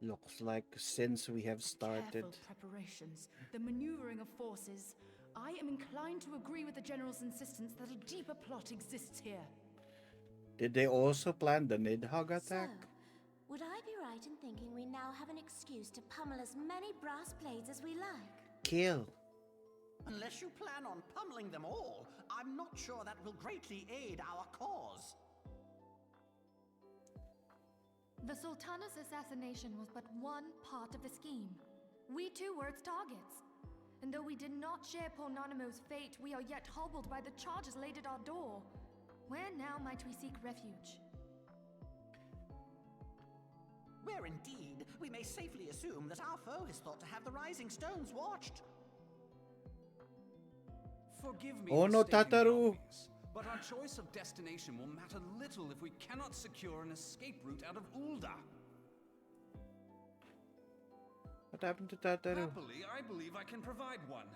Looks like since we have started. Careful preparations, the maneuvering of forces. I am inclined to agree with the General's insistence that a deeper plot exists here. Did they also plan the Nidhogg attack? So, would I be right in thinking we now have an excuse to pummel as many brass blades as we like? Kill. Unless you plan on pummeling them all, I'm not sure that will greatly aid our cause. The Sultana's assassination was but one part of the scheme. We too were its targets. And though we did not share poor Nanamo's fate, we are yet hobbled by the charges laid at our door. Where now might we seek refuge? Where indeed, we may safely assume that our foe is thought to have the Rising Stones watched. Forgive me Oh for no, stating the Tataru! obvious, but our choice of destination will matter little if we cannot secure an escape route out of Ul'dah. What happened to Tataru? Happily, I believe I can provide one.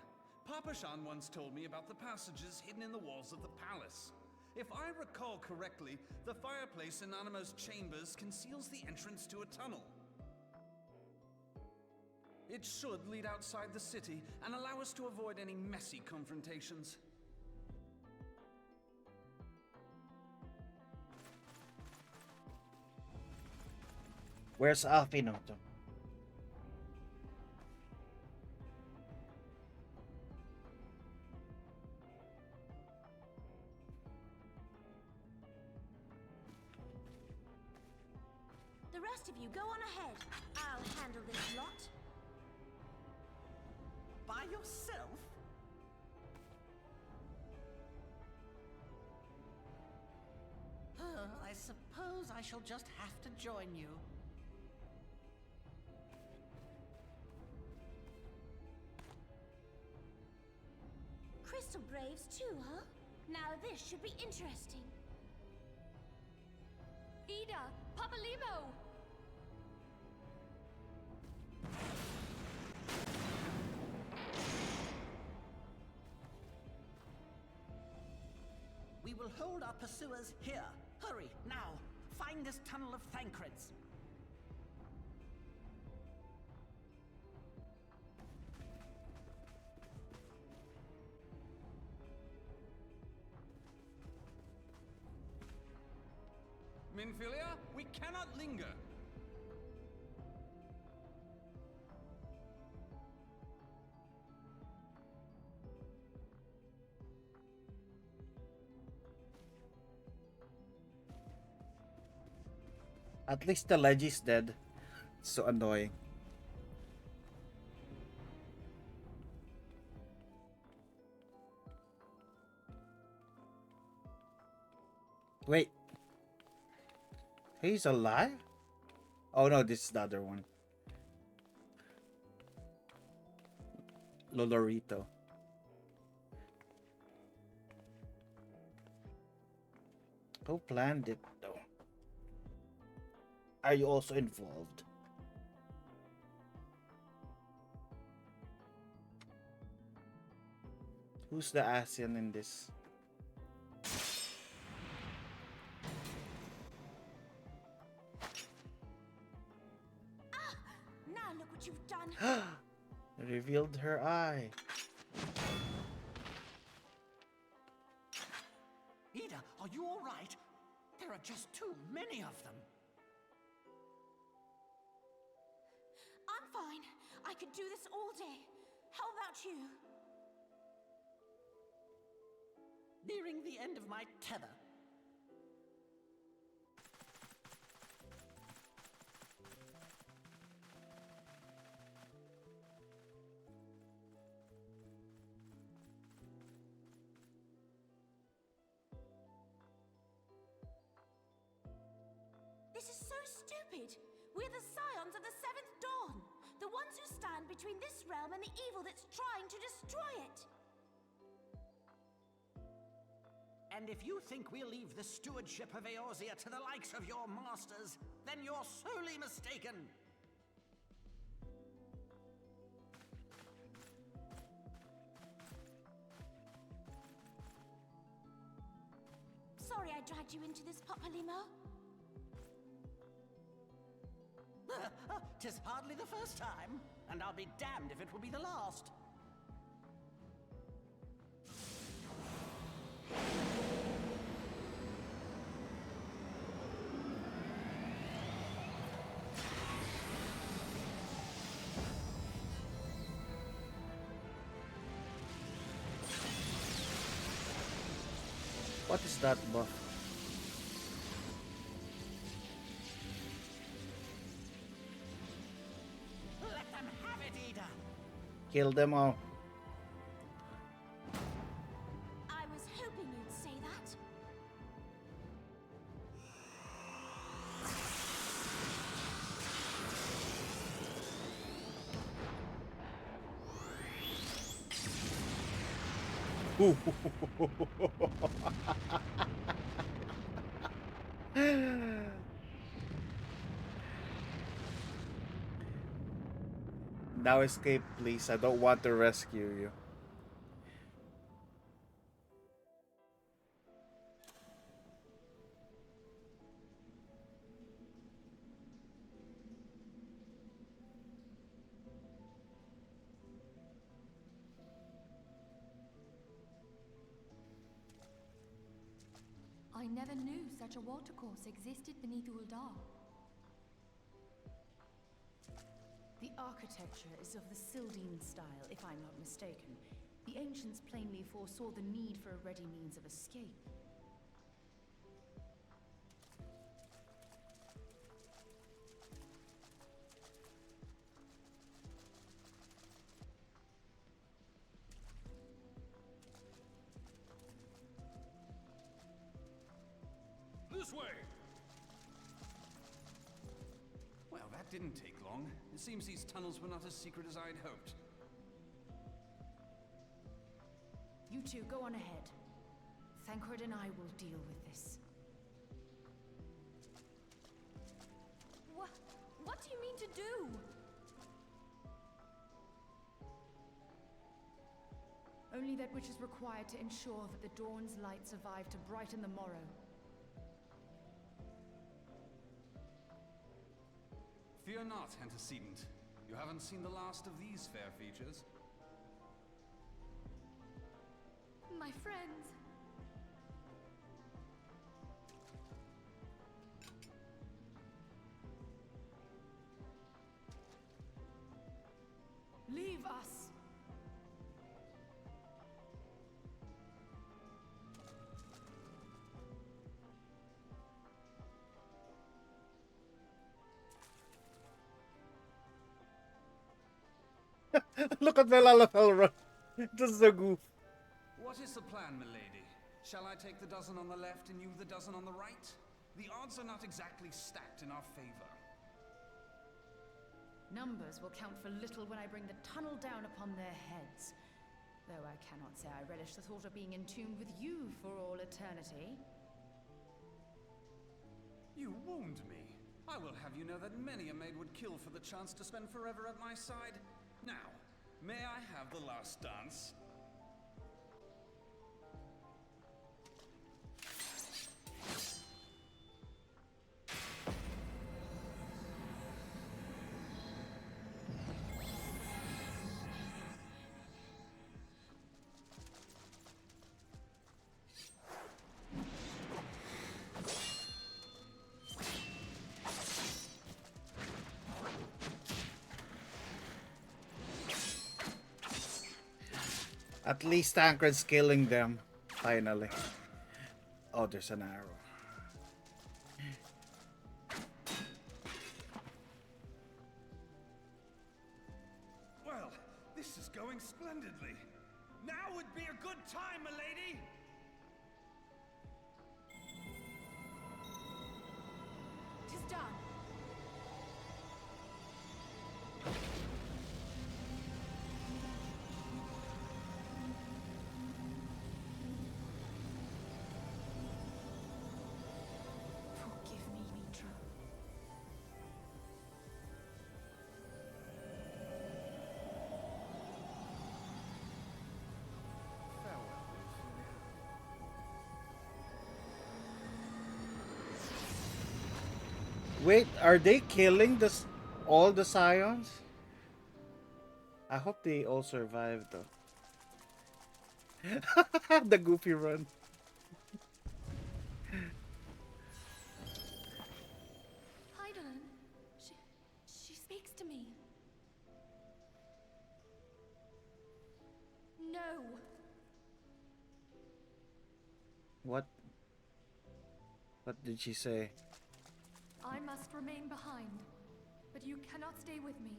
Papa Shan once told me about the passages hidden in the walls of the palace. If I recall correctly, the fireplace in Animo's chambers conceals the entrance to a tunnel. It should lead outside the city and allow us to avoid any messy confrontations. Where's Alfinoto? The rest of you go on ahead. I'll handle this lot. By yourself? I suppose I shall just have to join you. Crystal Braves too, huh? Now Now this should be interesting. Ida, Papalimo! We will hold our pursuers here. Hurry, now! Find this tunnel of Thancreds. Minfilia, we cannot linger. At least the ledge is dead. It's so annoying. Wait. He's alive? Oh no, this is the other one. Lolorito. Who planned it though? Are you also involved? Who's the ASEAN in this? Now look what you've done. Revealed her eye. Ida, are you all right? There are just too many of them. I'm fine. I could do this all day. How about you? Nearing the end of my tether. This is so stupid. We're the scions of the Seventh Dawn. The ones who stand between this realm and the evil that's trying to destroy it. And if you think we'll leave the stewardship of Eorzea to the likes of your masters, then you're sorely mistaken. Sorry I dragged you into this, Papalimo. 'Tis hardly the first time, and I'll be damned if it will be the last. What is that buff? Let them have it, Ida. Kill them all. I was hoping you'd say that. Now escape, please. I don't want to rescue you. I never knew such a watercourse existed beneath Uldar. The architecture is of the Sildine style, if I'm not mistaken. The ancients plainly foresaw the need for a ready means of escape. This way! Well, that didn't take long. It seems these tunnels were not as secret as I'd hoped. You two, go on ahead. Thancred and I will deal with this. What do you mean to do? Only that which is required to ensure that the dawn's light survive to brighten the morrow. Fear not, antecedent. You haven't seen the last of these fair features. My friends. Leave us! Look at Velalafel run. This is a goof. What is the plan, milady? Shall I take the dozen on the left and you the dozen on the right? The odds are not exactly stacked in our favor. Numbers will count for little when I bring the tunnel down upon their heads. Though I cannot say I relish the thought of being in tune with you for all eternity. You wound me. I will have you know that many a maid would kill for the chance to spend forever at my side. Now, may I have the last dance? At least Tancred's killing them. Finally. Oh, there's an arrow. Well, this is going splendidly. Now would be a good time, milady! Tis done. Forgive me, Mitra. Farewell, Wait, are they killing all the Scions? I hope they all survive though. The goofy run. Heidelin, she speaks to me. No. What did she say? I must remain behind, but you cannot stay with me.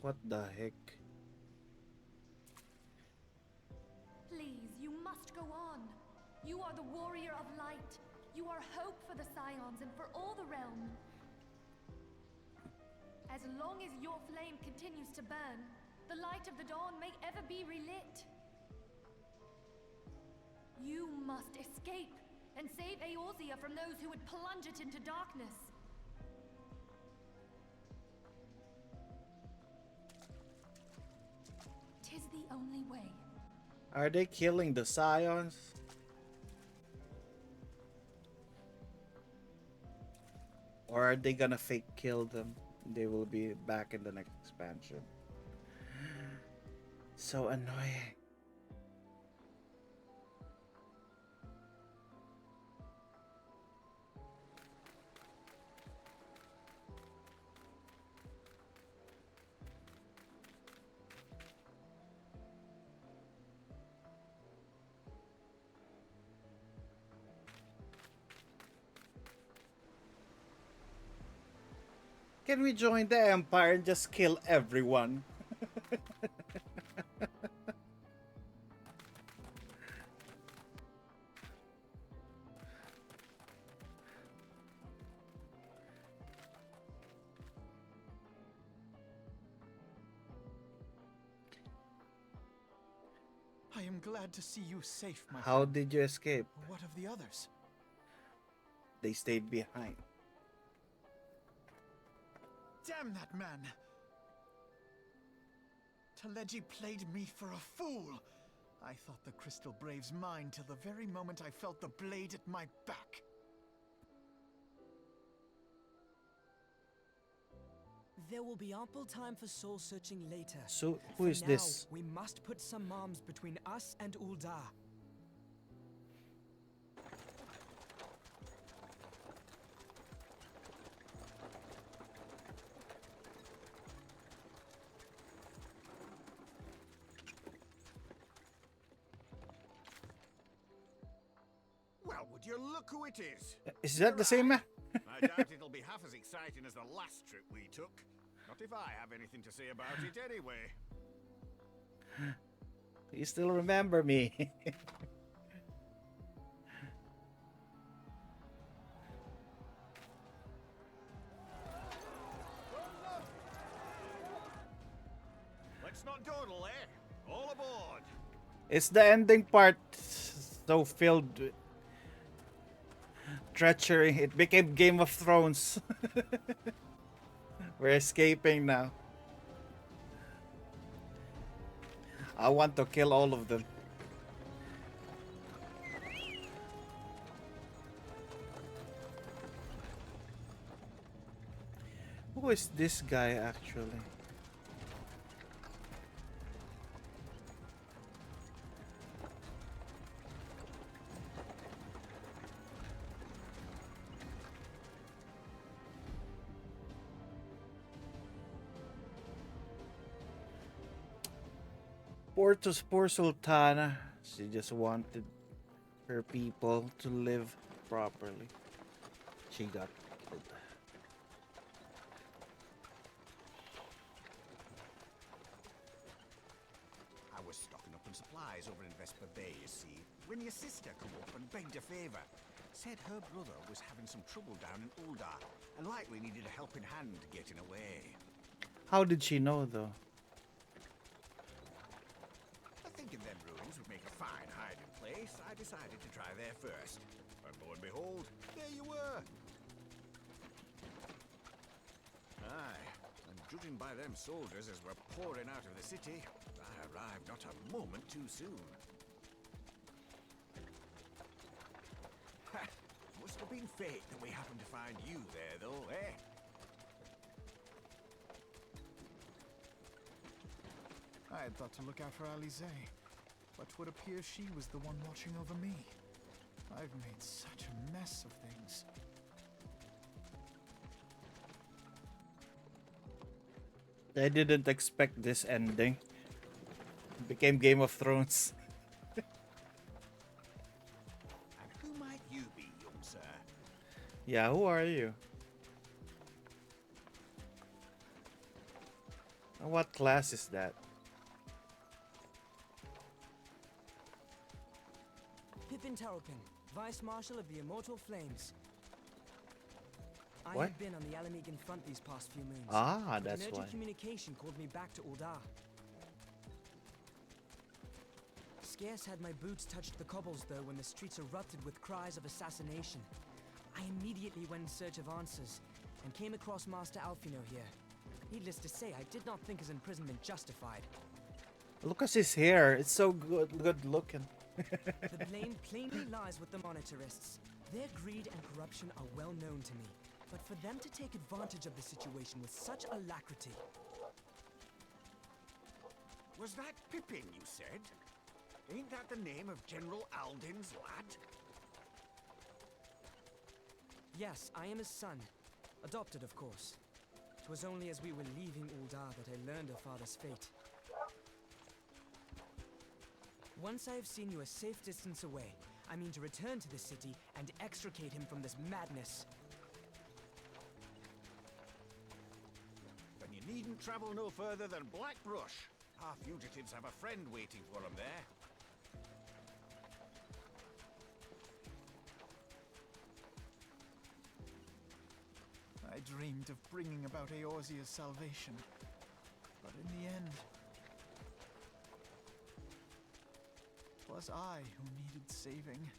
What the heck? Please, you must go on. You are the warrior of light. You are hope for the Scions and for all the realm. As long as your flame continues to burn, the light of the dawn may ever be relit. You must escape and save Eorzea from those who would plunge it into darkness. Tis the only way. Are they killing the Scions? Or are they gonna fake kill them? They will be back in the next expansion. So annoying. Can we join the Empire and just kill everyone? I am glad to see you safe, my How friend. did you escape? What of the others? They stayed behind. Damn that man! Teleji played me for a fool! I thought the Crystal Brave's mine till the very moment I felt the blade at my back. There will be ample time for soul searching later. So, who For is now, this? We must put some arms between us and Uldar. Well, would you look who it is? Is that the same man? I doubt it'll be half as exciting as the last trip we took. Not if I have anything to say about it anyway. You still remember me? Let's not dawdle, eh? All aboard. It's the ending part, so filled with treachery. It became Game of Thrones. We're escaping now. I want to kill all of them. Who is this guy actually? Poor Sultana. She just wanted her people to live properly. She got killed. I was stocking up on supplies over in Vesper Bay, you see, when your sister come up and begged a favor. Said her brother was having some trouble down in Uldar and likely needed a helping hand getting away. How did she know though? Thinking them ruins would make a fine hiding place, I decided to try there first. And lo and behold, there you were. Aye, and judging by them soldiers as we're pouring out of the city, I arrived not a moment too soon. Ha! Must have been fate that we happened to find you there, though, eh? I had thought to look out for Alize, but would appear she was the one watching over me. I've made such a mess of things. I didn't expect this ending. It became Game of Thrones. And who might you be, young sir? Yeah, who are you? And what class is that? Pippin Terrapin, Vice Marshal of the Immortal Flames. I What? have been on the Alamegan front these past few moons. Ah, but that's an urgent why. communication called me back to Uldar. Scarce had my boots touched the cobbles, though, when the streets erupted with cries of assassination. I immediately went in search of answers, and came across Master Alfino here. Needless to say, I did not think his imprisonment justified. Look at his hair. It's so good looking. The blame plainly lies with the monetarists. Their greed and corruption are well known to me, but for them to take advantage of the situation with such alacrity... Was that Pippin, you said? Ain't that the name of General Alden's lad? Yes, I am his son. Adopted, of course. It was only as we were leaving Uldar that I learned of father's fate. Once I have seen you a safe distance away, I mean to return to the city and extricate him from this madness. Then you needn't travel no further than Blackbrush. Our fugitives have a friend waiting for them there. I dreamed of bringing about Eorzea's salvation, but in the end... was I who needed saving.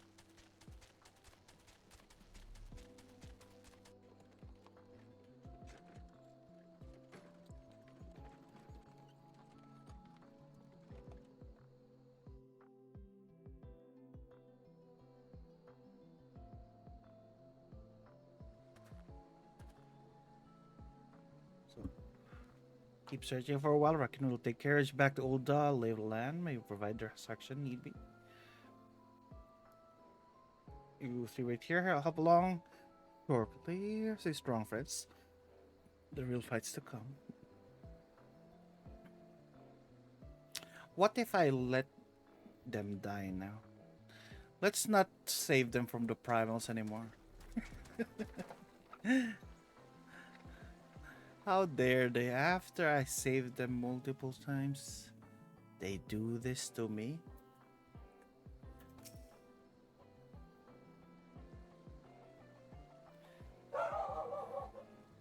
Keep searching for a while. Reckon we'll take carriage back to Old lay of the land. Maybe provide their suction need be. You three wait here. I'll hop along. Sure, please. Stay strong, friends. The real fight's to come. What if I let them die now? Let's not save them from the primals anymore. How dare they? After I saved them multiple times, they do this to me?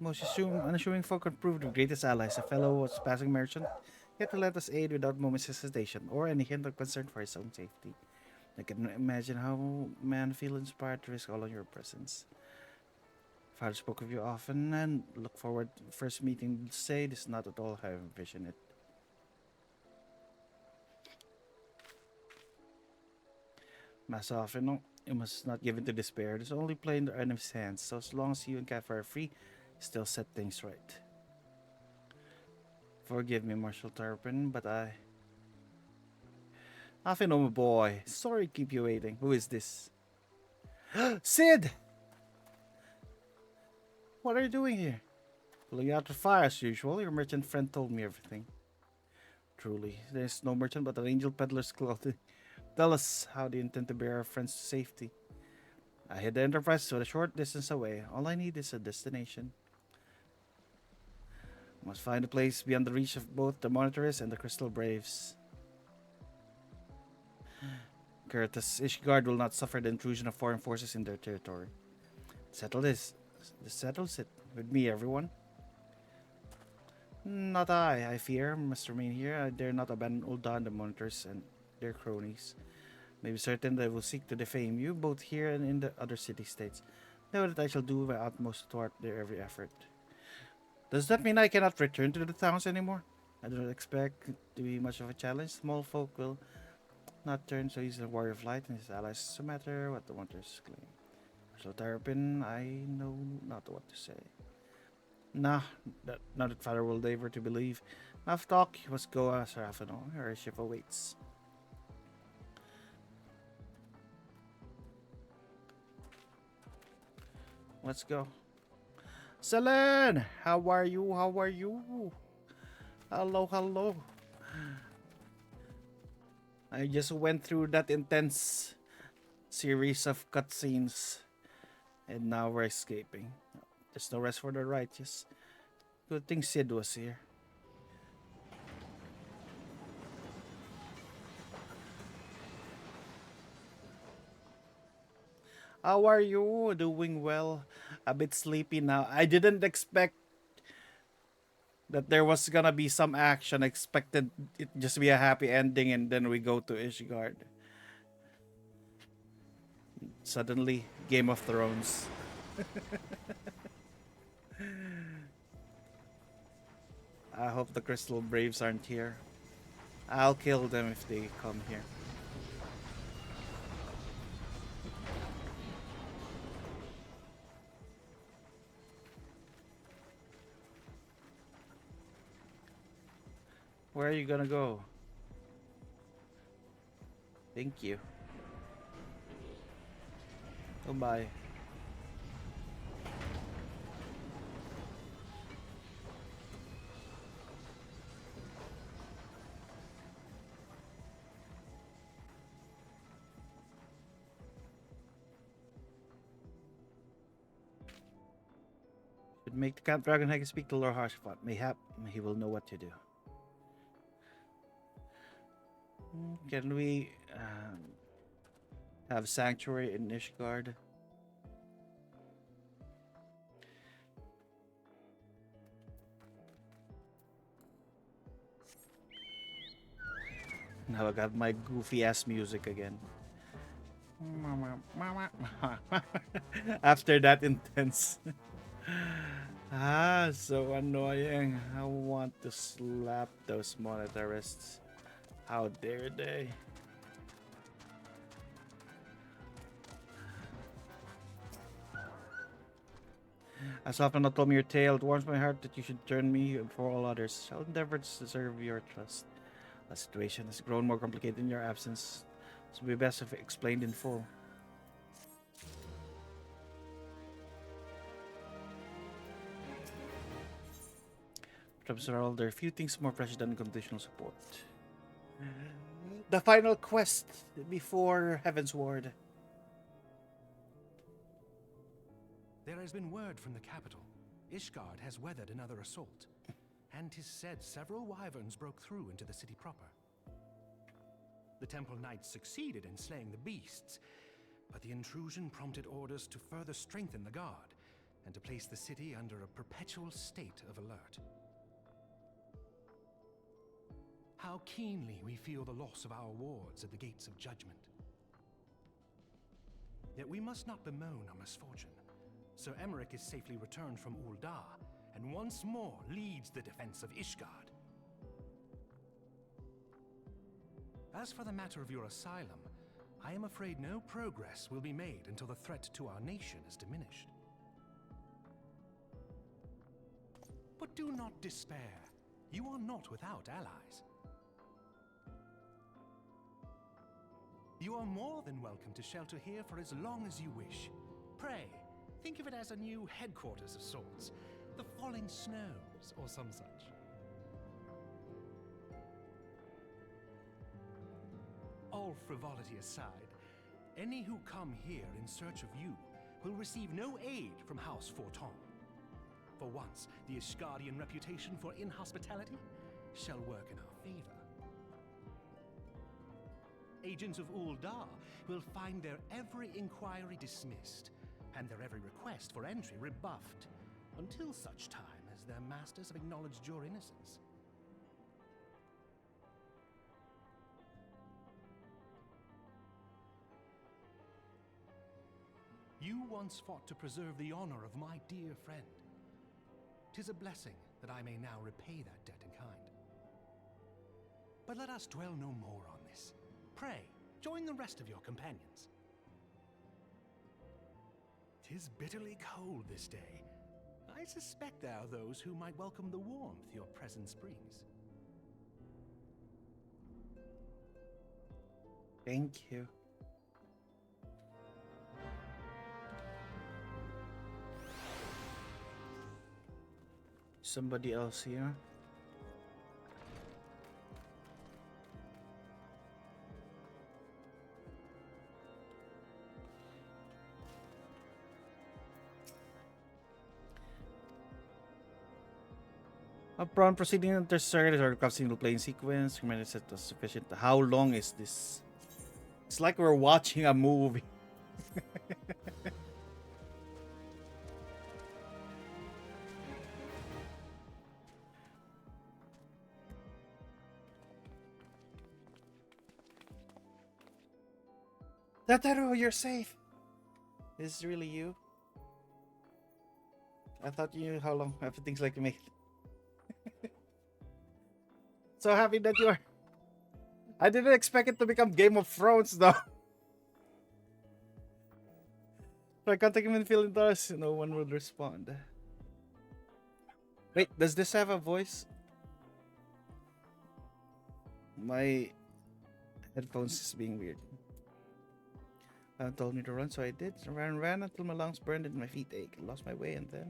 Most unassuming folk can prove the greatest allies. A fellow was passing merchant, yet to let us aid without moment's hesitation or any hint of concern for his own safety. I can imagine how man feel inspired to risk all of your presence. Father spoke of you often and look forward to the first meeting. Say this is not at all how I envision it. Master often, you must not give in to despair. There's only play in the enemy's hands. So as long as you and Catfire are free, still set things right. Forgive me, Marshal Tarpon, but I know my boy. Sorry to keep you waiting. Who is this? Sid! What are you doing here? Pulling out the fire as usual. Your merchant friend told me everything. Truly, there's no merchant but an angel peddler's clothing. Tell us how do you intend to bear our friends to safety? I hid the Enterprise to a short distance away. All I need is a destination. Must find a place beyond the reach of both the Monitors and the Crystal Braves. Curtis, Ishgard will not suffer the intrusion of foreign forces in their territory. Settle this. This settles it. With me, everyone. Not I fear. Must remain here. I dare not abandon Ul'dah and the Monitors and their cronies. May be certain they will seek to defame you, both here and in the other city-states. Know that I shall do my utmost to thwart their every effort. Does that mean I cannot return to the towns anymore? I do not expect it to be much of a challenge. Small folk will not turn so easily. Warrior of Light and his allies, no matter what the Monitors claim. So Tarpon, I know not what to say. Nah, not that Father will endeavor to believe. Enough talk, you must go, Serafino. Our ship awaits. Let's go. Selen! How are you? How are you? Hello, hello. I just went through that intense series of cutscenes. And now we're escaping. There's no rest for the righteous. Good thing Sid was here. How are you? Doing well. A bit sleepy now. I didn't expect that there was gonna be some action. I expected it just be a happy ending and then we go to Ishgard. Suddenly, Game of Thrones. I hope the Crystal Braves aren't here. I'll kill them if they come here. Where are you gonna go? Thank you. Goodbye. Should make the Camp Dragon Hag speak to Lord Harshfot. Mayhap he will know what to do. Can we have sanctuary in Ishgard? Now I got my goofy ass music again. After that intense. So annoying. I want to slap those monetarists. How dare they? As often not told me your tale, it warms my heart that you should turn me before all others. I'll endeavor to deserve your trust. The situation has grown more complicated in your absence, so it would be best if explained in full. Professor Earl, there are few things more precious than conditional support. The final quest before Heaven's Ward. There has been word from the capital. Ishgard has weathered another assault. And 'tis said several wyverns broke through into the city proper. The Temple Knights succeeded in slaying the beasts, but the intrusion prompted orders to further strengthen the guard and to place the city under a perpetual state of alert. How keenly we feel the loss of our wards at the gates of judgment. Yet we must not bemoan our misfortune. Sir Emmerich is safely returned from Uldar, and once more leads the defense of Ishgard. As for the matter of your asylum, I am afraid no progress will be made until the threat to our nation is diminished. But do not despair. You are not without allies. You are more than welcome to shelter here for as long as you wish. Pray, think of it as a new headquarters of sorts. The Falling Snows, or some such. All frivolity aside, any who come here in search of you will receive no aid from House Forton. For once, the Ishgardian reputation for inhospitality shall work in our favor. Agents of Uldar will find their every inquiry dismissed, and their every request for entry rebuffed, until such time as their masters have acknowledged your innocence. You once fought to preserve the honor of my dear friend. 'Tis a blessing that I may now repay that debt in kind. But let us dwell no more on this. Pray, join the rest of your companions. 'Tis bitterly cold this day. I suspect there are those who might welcome the warmth your presence brings. Thank you. Somebody else here? Upon proceeding into circuit or single playing sequence, recommended set to sufficient. How long is this? It's like we're watching a movie. Tataru, you're safe. This is really you. I thought you knew how long everything's like me. So happy that you are. I didn't expect it to become Game of Thrones though. I can't take him in feeling does. No one will respond. Wait, does this have a voice? My headphones is being weird. Told me to run, so I did. So ran until my lungs burned and my feet ached. I lost my way and then...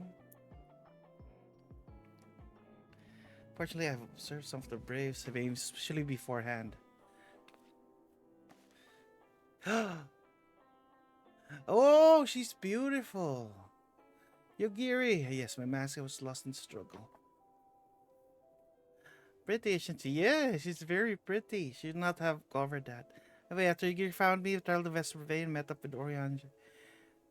Fortunately, I've observed some of the brave civilians, especially beforehand. Oh, she's beautiful. Yogiri. Yes, my mask was lost in struggle. Pretty, isn't she? Yeah, she's very pretty. She should not have covered that. Anyway, after Yogiri found me, we traveled to Vespervane and met up with Orion.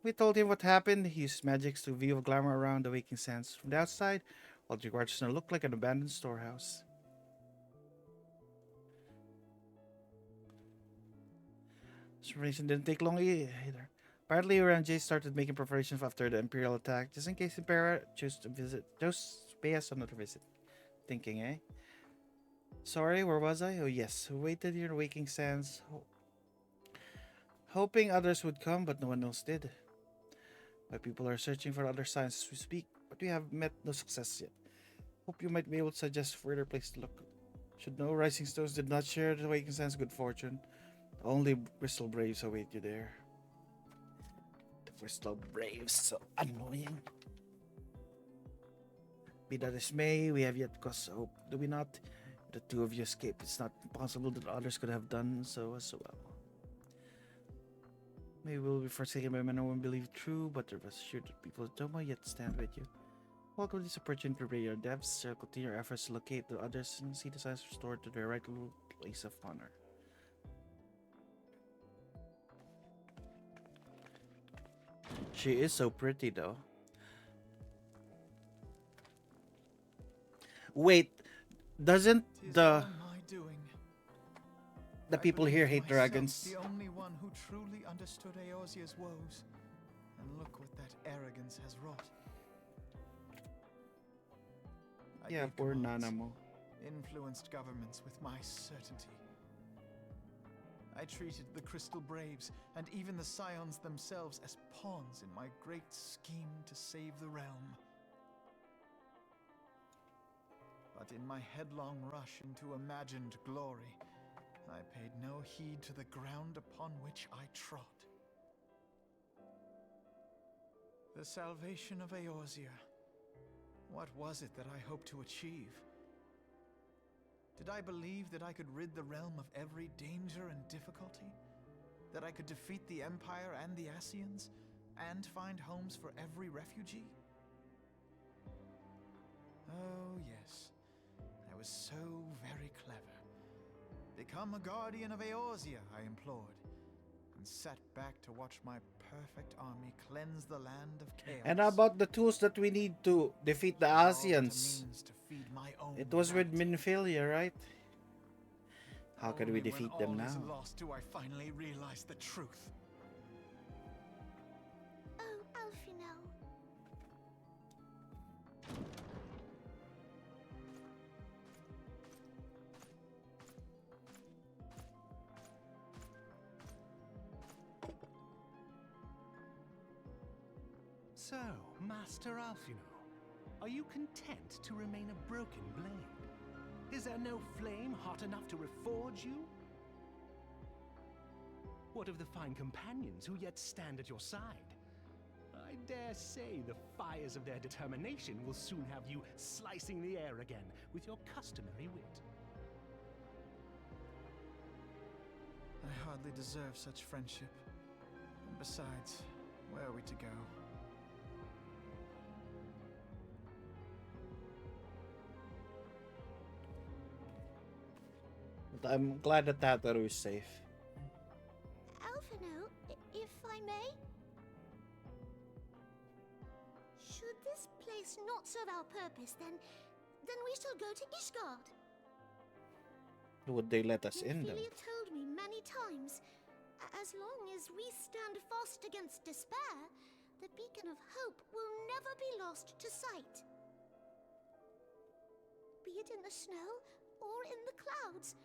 We told him what happened. He used magics to view a glamour around the waking sands. From the outside, all the guards looked like an abandoned storehouse. This information didn't take long either. Apparently, Orange started making preparations after the Imperial attack, just in case Impera chose to pay us another visit. Thinking, eh? Sorry, where was I? Oh yes, waited here in Waking Sands, hoping others would come, but no one else did. My people are searching for other signs as we speak, but we have met no success yet. Hope you might be able to suggest further place to look. Should know Rising Stones did not share the Waking Sands' good fortune. Only Bristol Braves await you there. The Bristol Braves, so annoying. Be that as may, we have yet cause hope, do we not? The two of you escaped. It's not impossible that others could have done so as well. Maybe we'll be forsaken by men who won't believe true, but rest assured that people of Tomo yet stand with you. Welcome this opportunity to bring your depths, continue your efforts to locate the others and see the signs restored to their rightful place of honor. She is so pretty though. Wait, doesn't the people here hate dragons? The only one who truly understood Eorzea's woes, and look what that arrogance has wrought. Yeah, poor Nanamo. Influenced governments with my certainty. I treated the Crystal Braves and even the Scions themselves as pawns in my great scheme to save the realm. But in my headlong rush into imagined glory, I paid no heed to the ground upon which I trod. The salvation of Eorzea. What was it that I hoped to achieve? Did I believe that I could rid the realm of every danger and difficulty? That I could defeat the Empire and the Ascians, and find homes for every refugee? Oh, yes. I was so very clever. Become a guardian of Eorzea, I implored, and sat back to watch my perfect army cleanse the land of chaos. And how about the tools that we need to defeat the Ascians? It was with Minfilia, right? How can we defeat them now? When all is lost do I finally realize the truth. Oh, Alfino. So, Master Alfino, are you content to remain a broken blade? Is there no flame hot enough to reforge you? What of the fine companions who yet stand at your side? I dare say the fires of their determination will soon have you slicing the air again with your customary wit. I hardly deserve such friendship. And besides, where are we to go? But I'm glad that Tataru is safe. Alfino, if I may? Should this place not serve our purpose, then we shall go to Ishgard. Would they let us in though? Minfilia told me many times, as long as we stand fast against despair, the beacon of hope will never be lost to sight. Be it in the snow or in the clouds,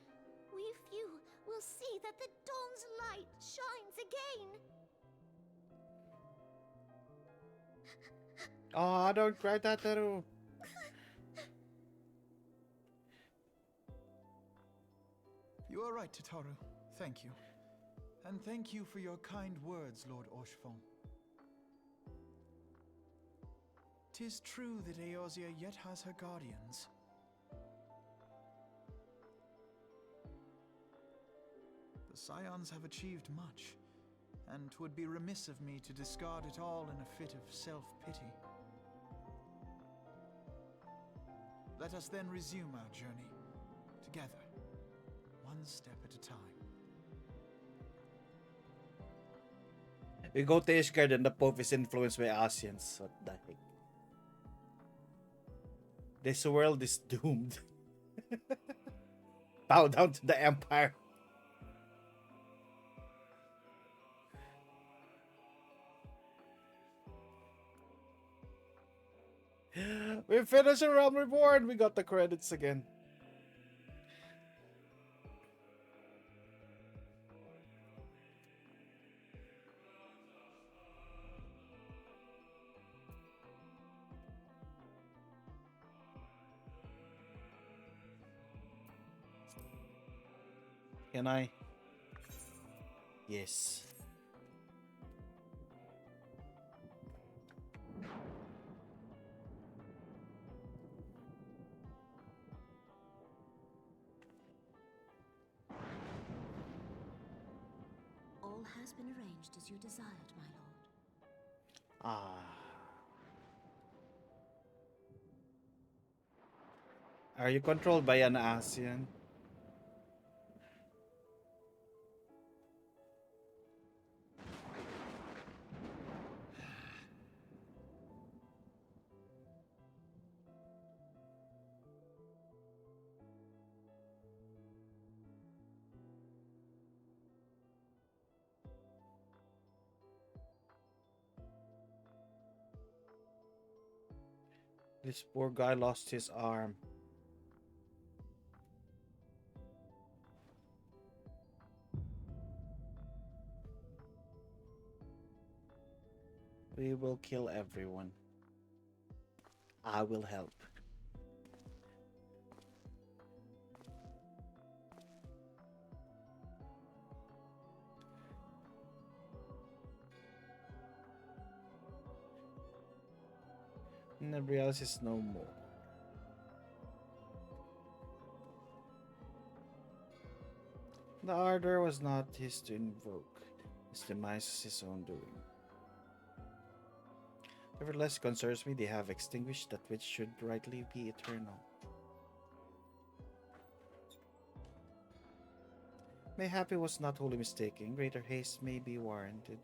we few will see that the dawn's light shines again. Oh, don't cry, Tataru. You are right, Tataru. Thank you. And thank you for your kind words, Lord Orchefon. 'Tis true that Eorzea yet has her guardians. The Scions have achieved much, and 'twould be remiss of me to discard it all in a fit of self-pity. Let us then resume our journey, together, one step at a time. We go to Ishgard and the Pope is influenced by Ascians. What the heck? This world is doomed. Bow down to the Empire. We finished a realm reborn. We got the credits again. Can I? Yes. All has been arranged as you desired, my lord. Ah. Are you controlled by an ASEAN? This poor guy lost his arm. We will kill everyone. I will help. Nebriels is no more. The ardor was not his to invoke. His demise is his own doing. Nevertheless, concerns me they have extinguished that which should rightly be eternal. Mayhap he was not wholly mistaken. Greater haste may be warranted.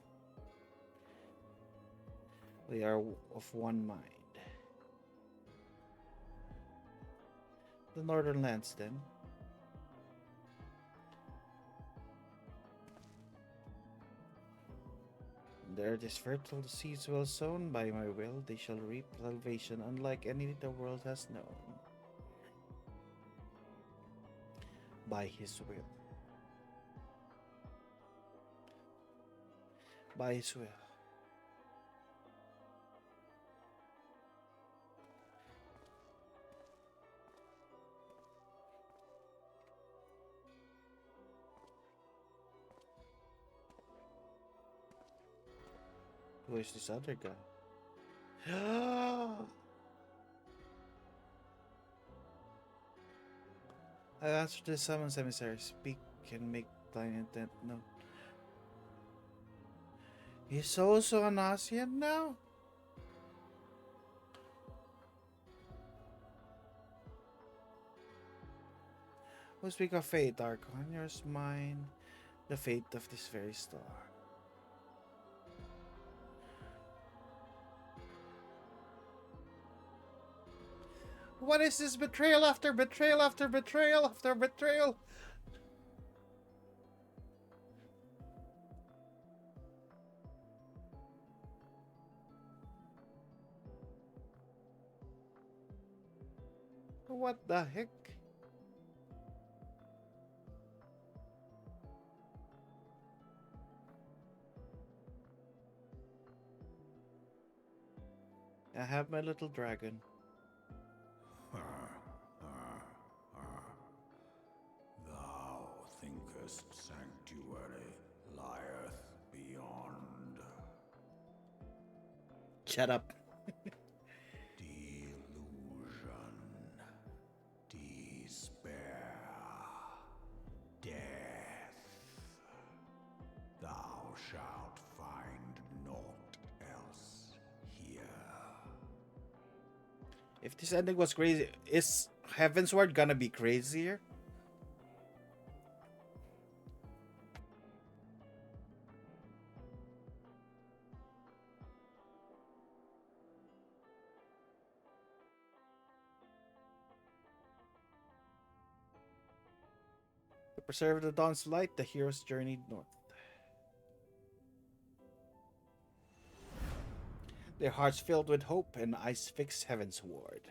We are of one mind. The northern lands, then. The earth is fertile, the seeds well sown. By my will, they shall reap salvation unlike any the world has known. By his will. By his will. Who is this other guy? I answered the summons, emissary. Speak and make thine intent known. He's also an ASEAN now? Who speak of fate, Archon? Yours mine, the fate of this very star. What is this betrayal after betrayal after betrayal after betrayal? What the heck? I have my little dragon. Thou thinkest sanctuary lieth beyond. Shut up. Delusion. Despair. Death. Thou shalt find naught else here. If this ending was crazy, is Heavensward gonna be crazier? To preserve the dawn's light, the heroes journeyed north. their hearts filled with hope and eyes fixed heavensward.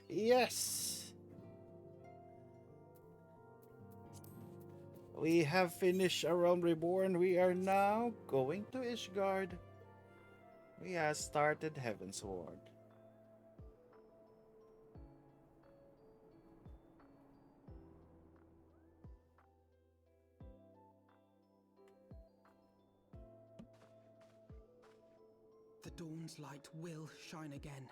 Yes! We have finished A Realm Reborn. We are now going to Ishgard. We have started Heavensward. The dawn's light will shine again.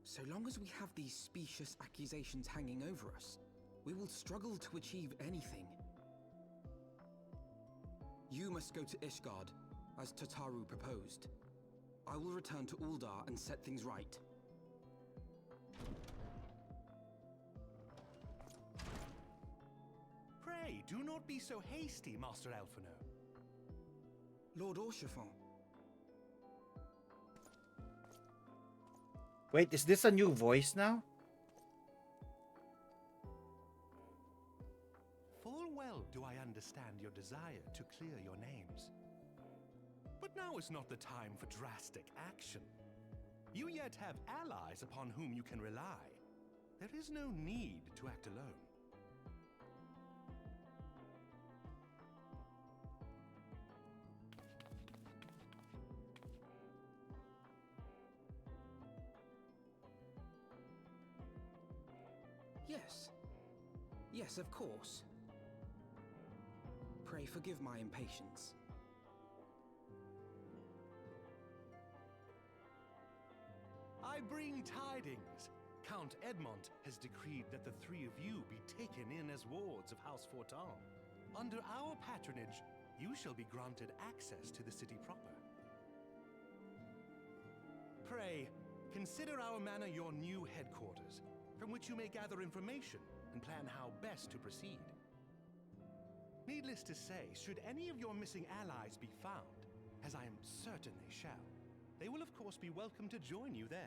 So long as we have these specious accusations hanging over us, we will struggle to achieve anything. You must go to Ishgard, as Tataru proposed. I will return to Uldar and set things right. Pray, do not be so hasty, Master Alphino. Lord Orchefon. Wait, is this a new voice now? Full well do I understand your desire to clear your names. But now is not the time for drastic action. You yet have allies upon whom you can rely. There is no need to act alone. Yes. Yes, of course. Pray forgive my impatience. I bring tidings. Count Edmont has decreed that the three of you be taken in as wards of House Fortan. Under our patronage, you shall be granted access to the city proper. Pray, consider our manor your new headquarters, from which you may gather information and plan how best to proceed. Needless to say, should any of your missing allies be found, as I am certain they shall, they will of course be welcome to join you there.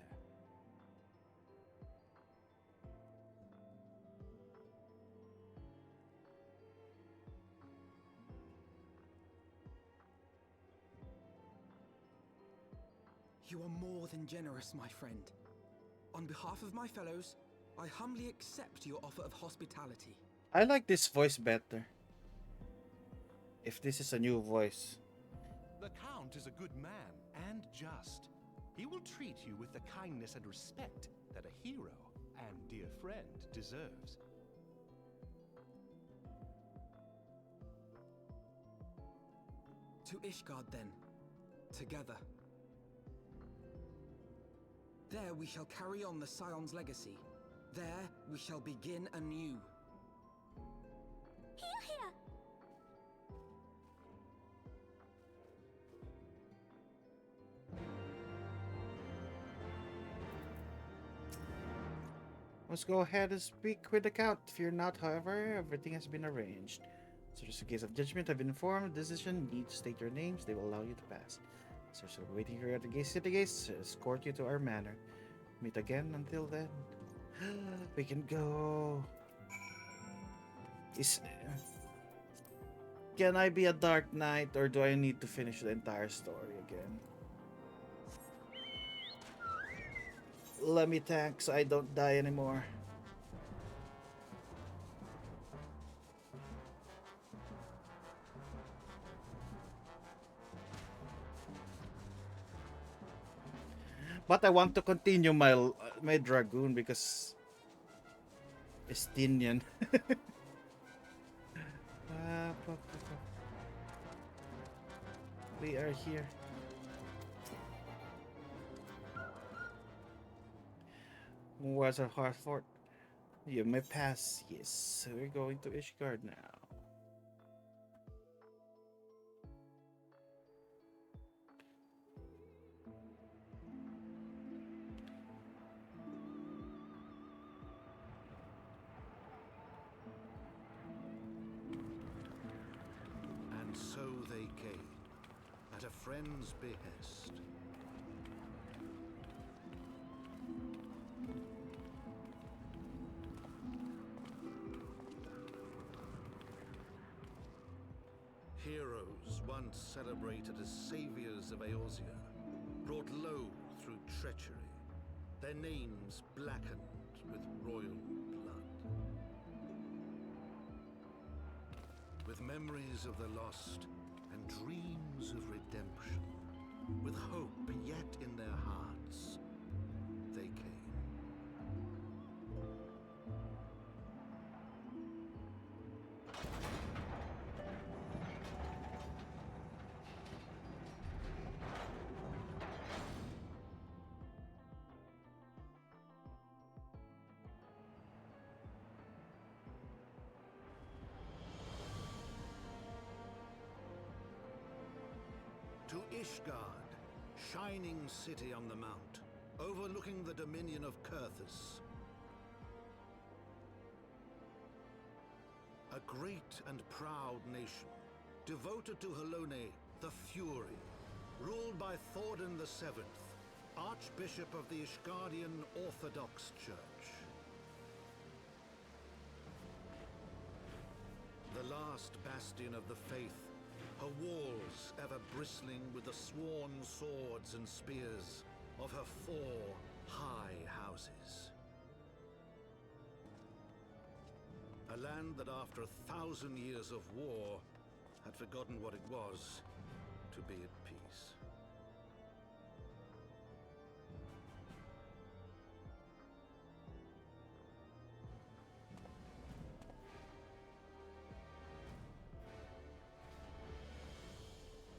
You are more than generous, my friend. On behalf of my fellows, I humbly accept your offer of hospitality. I like this voice better. If this is a new voice. The Count is a good man and just. He will treat you with the kindness and respect that a hero and dear friend deserves. To Ishgard, then. Together. There we shall carry on the Scion's legacy. There we shall begin anew. Here, here! Let's go ahead and speak with the Count. Fear not, however, everything has been arranged. So just in case of judgment, I've been informed. Decision, need to state your names. They will allow you to pass. So we'll be waiting here at the city gates to escort you to our manor. Meet again until then. We can go. Can I be a Dark Knight, or do I need to finish the entire story again? Let me tank so I don't die anymore. But I want to continue my Dragoon because Estinian. We are here. Was a hard fort. You may pass. Yes, we're going to Ishgard now. And so they came, at a friend's behest. Heroes once celebrated as saviors of Eorzea, brought low through treachery, their names blackened with royal blood. With memories of the lost and dreams of redemption, with hope yet in their hearts, they came. To Ishgard, shining city on the mount, overlooking the dominion of Kurthus. A great and proud nation, devoted to Halone, the Fury, ruled by Thordan VII, Archbishop of the Ishgardian Orthodox Church. The last bastion of the faith, her walls ever bristling with the sworn swords and spears of her 4 high houses. A land that after 1,000 years of war had forgotten what it was to be at peace.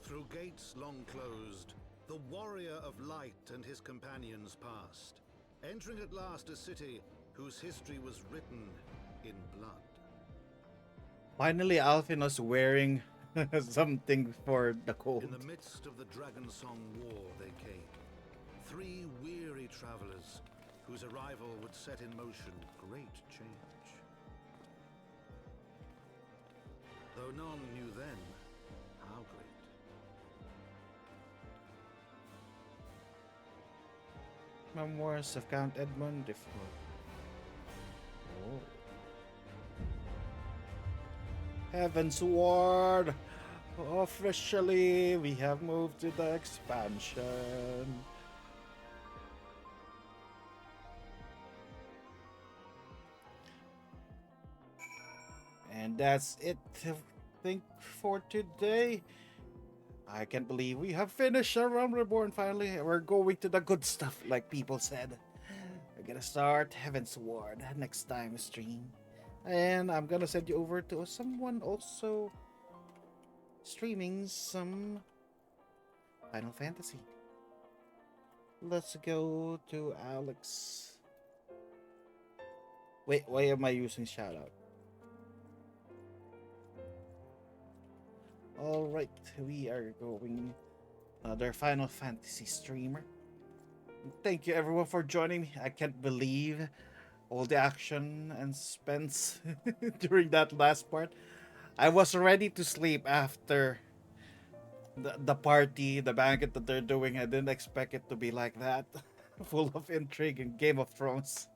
Through gates long closed, the warrior of light and his companions passed, entering at last a city whose history was written in blood. Finally, Alphina's wearing something for the cold. In the midst of the Dragonsong War they came, 3 weary travelers whose arrival would set in motion great change. Though none knew then how great. Memoirs of Count Edmund Defoe. Oh. Heavensward! Officially, we have moved to the expansion. And that's it, I think, for today. I can't believe we have finished our Realm Reborn finally. We're going to the good stuff, like people said. We're gonna start Heavensward next time stream. And I'm gonna send you over to someone also streaming some Final Fantasy. Let's go to Alex. Wait, why am I using shoutout? Alright, we are going another Final Fantasy streamer. Thank you everyone for joining me. I can't believe all the action and suspense during that last part. I was ready to sleep after the party, the banquet that they're doing. I didn't expect it to be like that. Full of intrigue and Game of Thrones.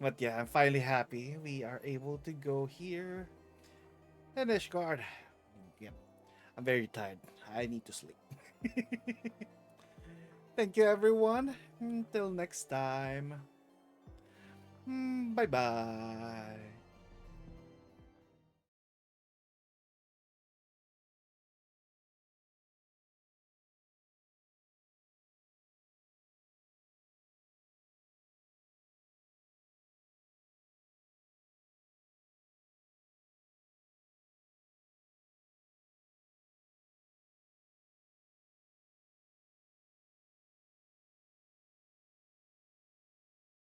But yeah, I'm finally happy we are able to go here. And Ishgard. Yep. I'm very tired. I need to sleep. Thank you everyone. Until next time. Bye bye.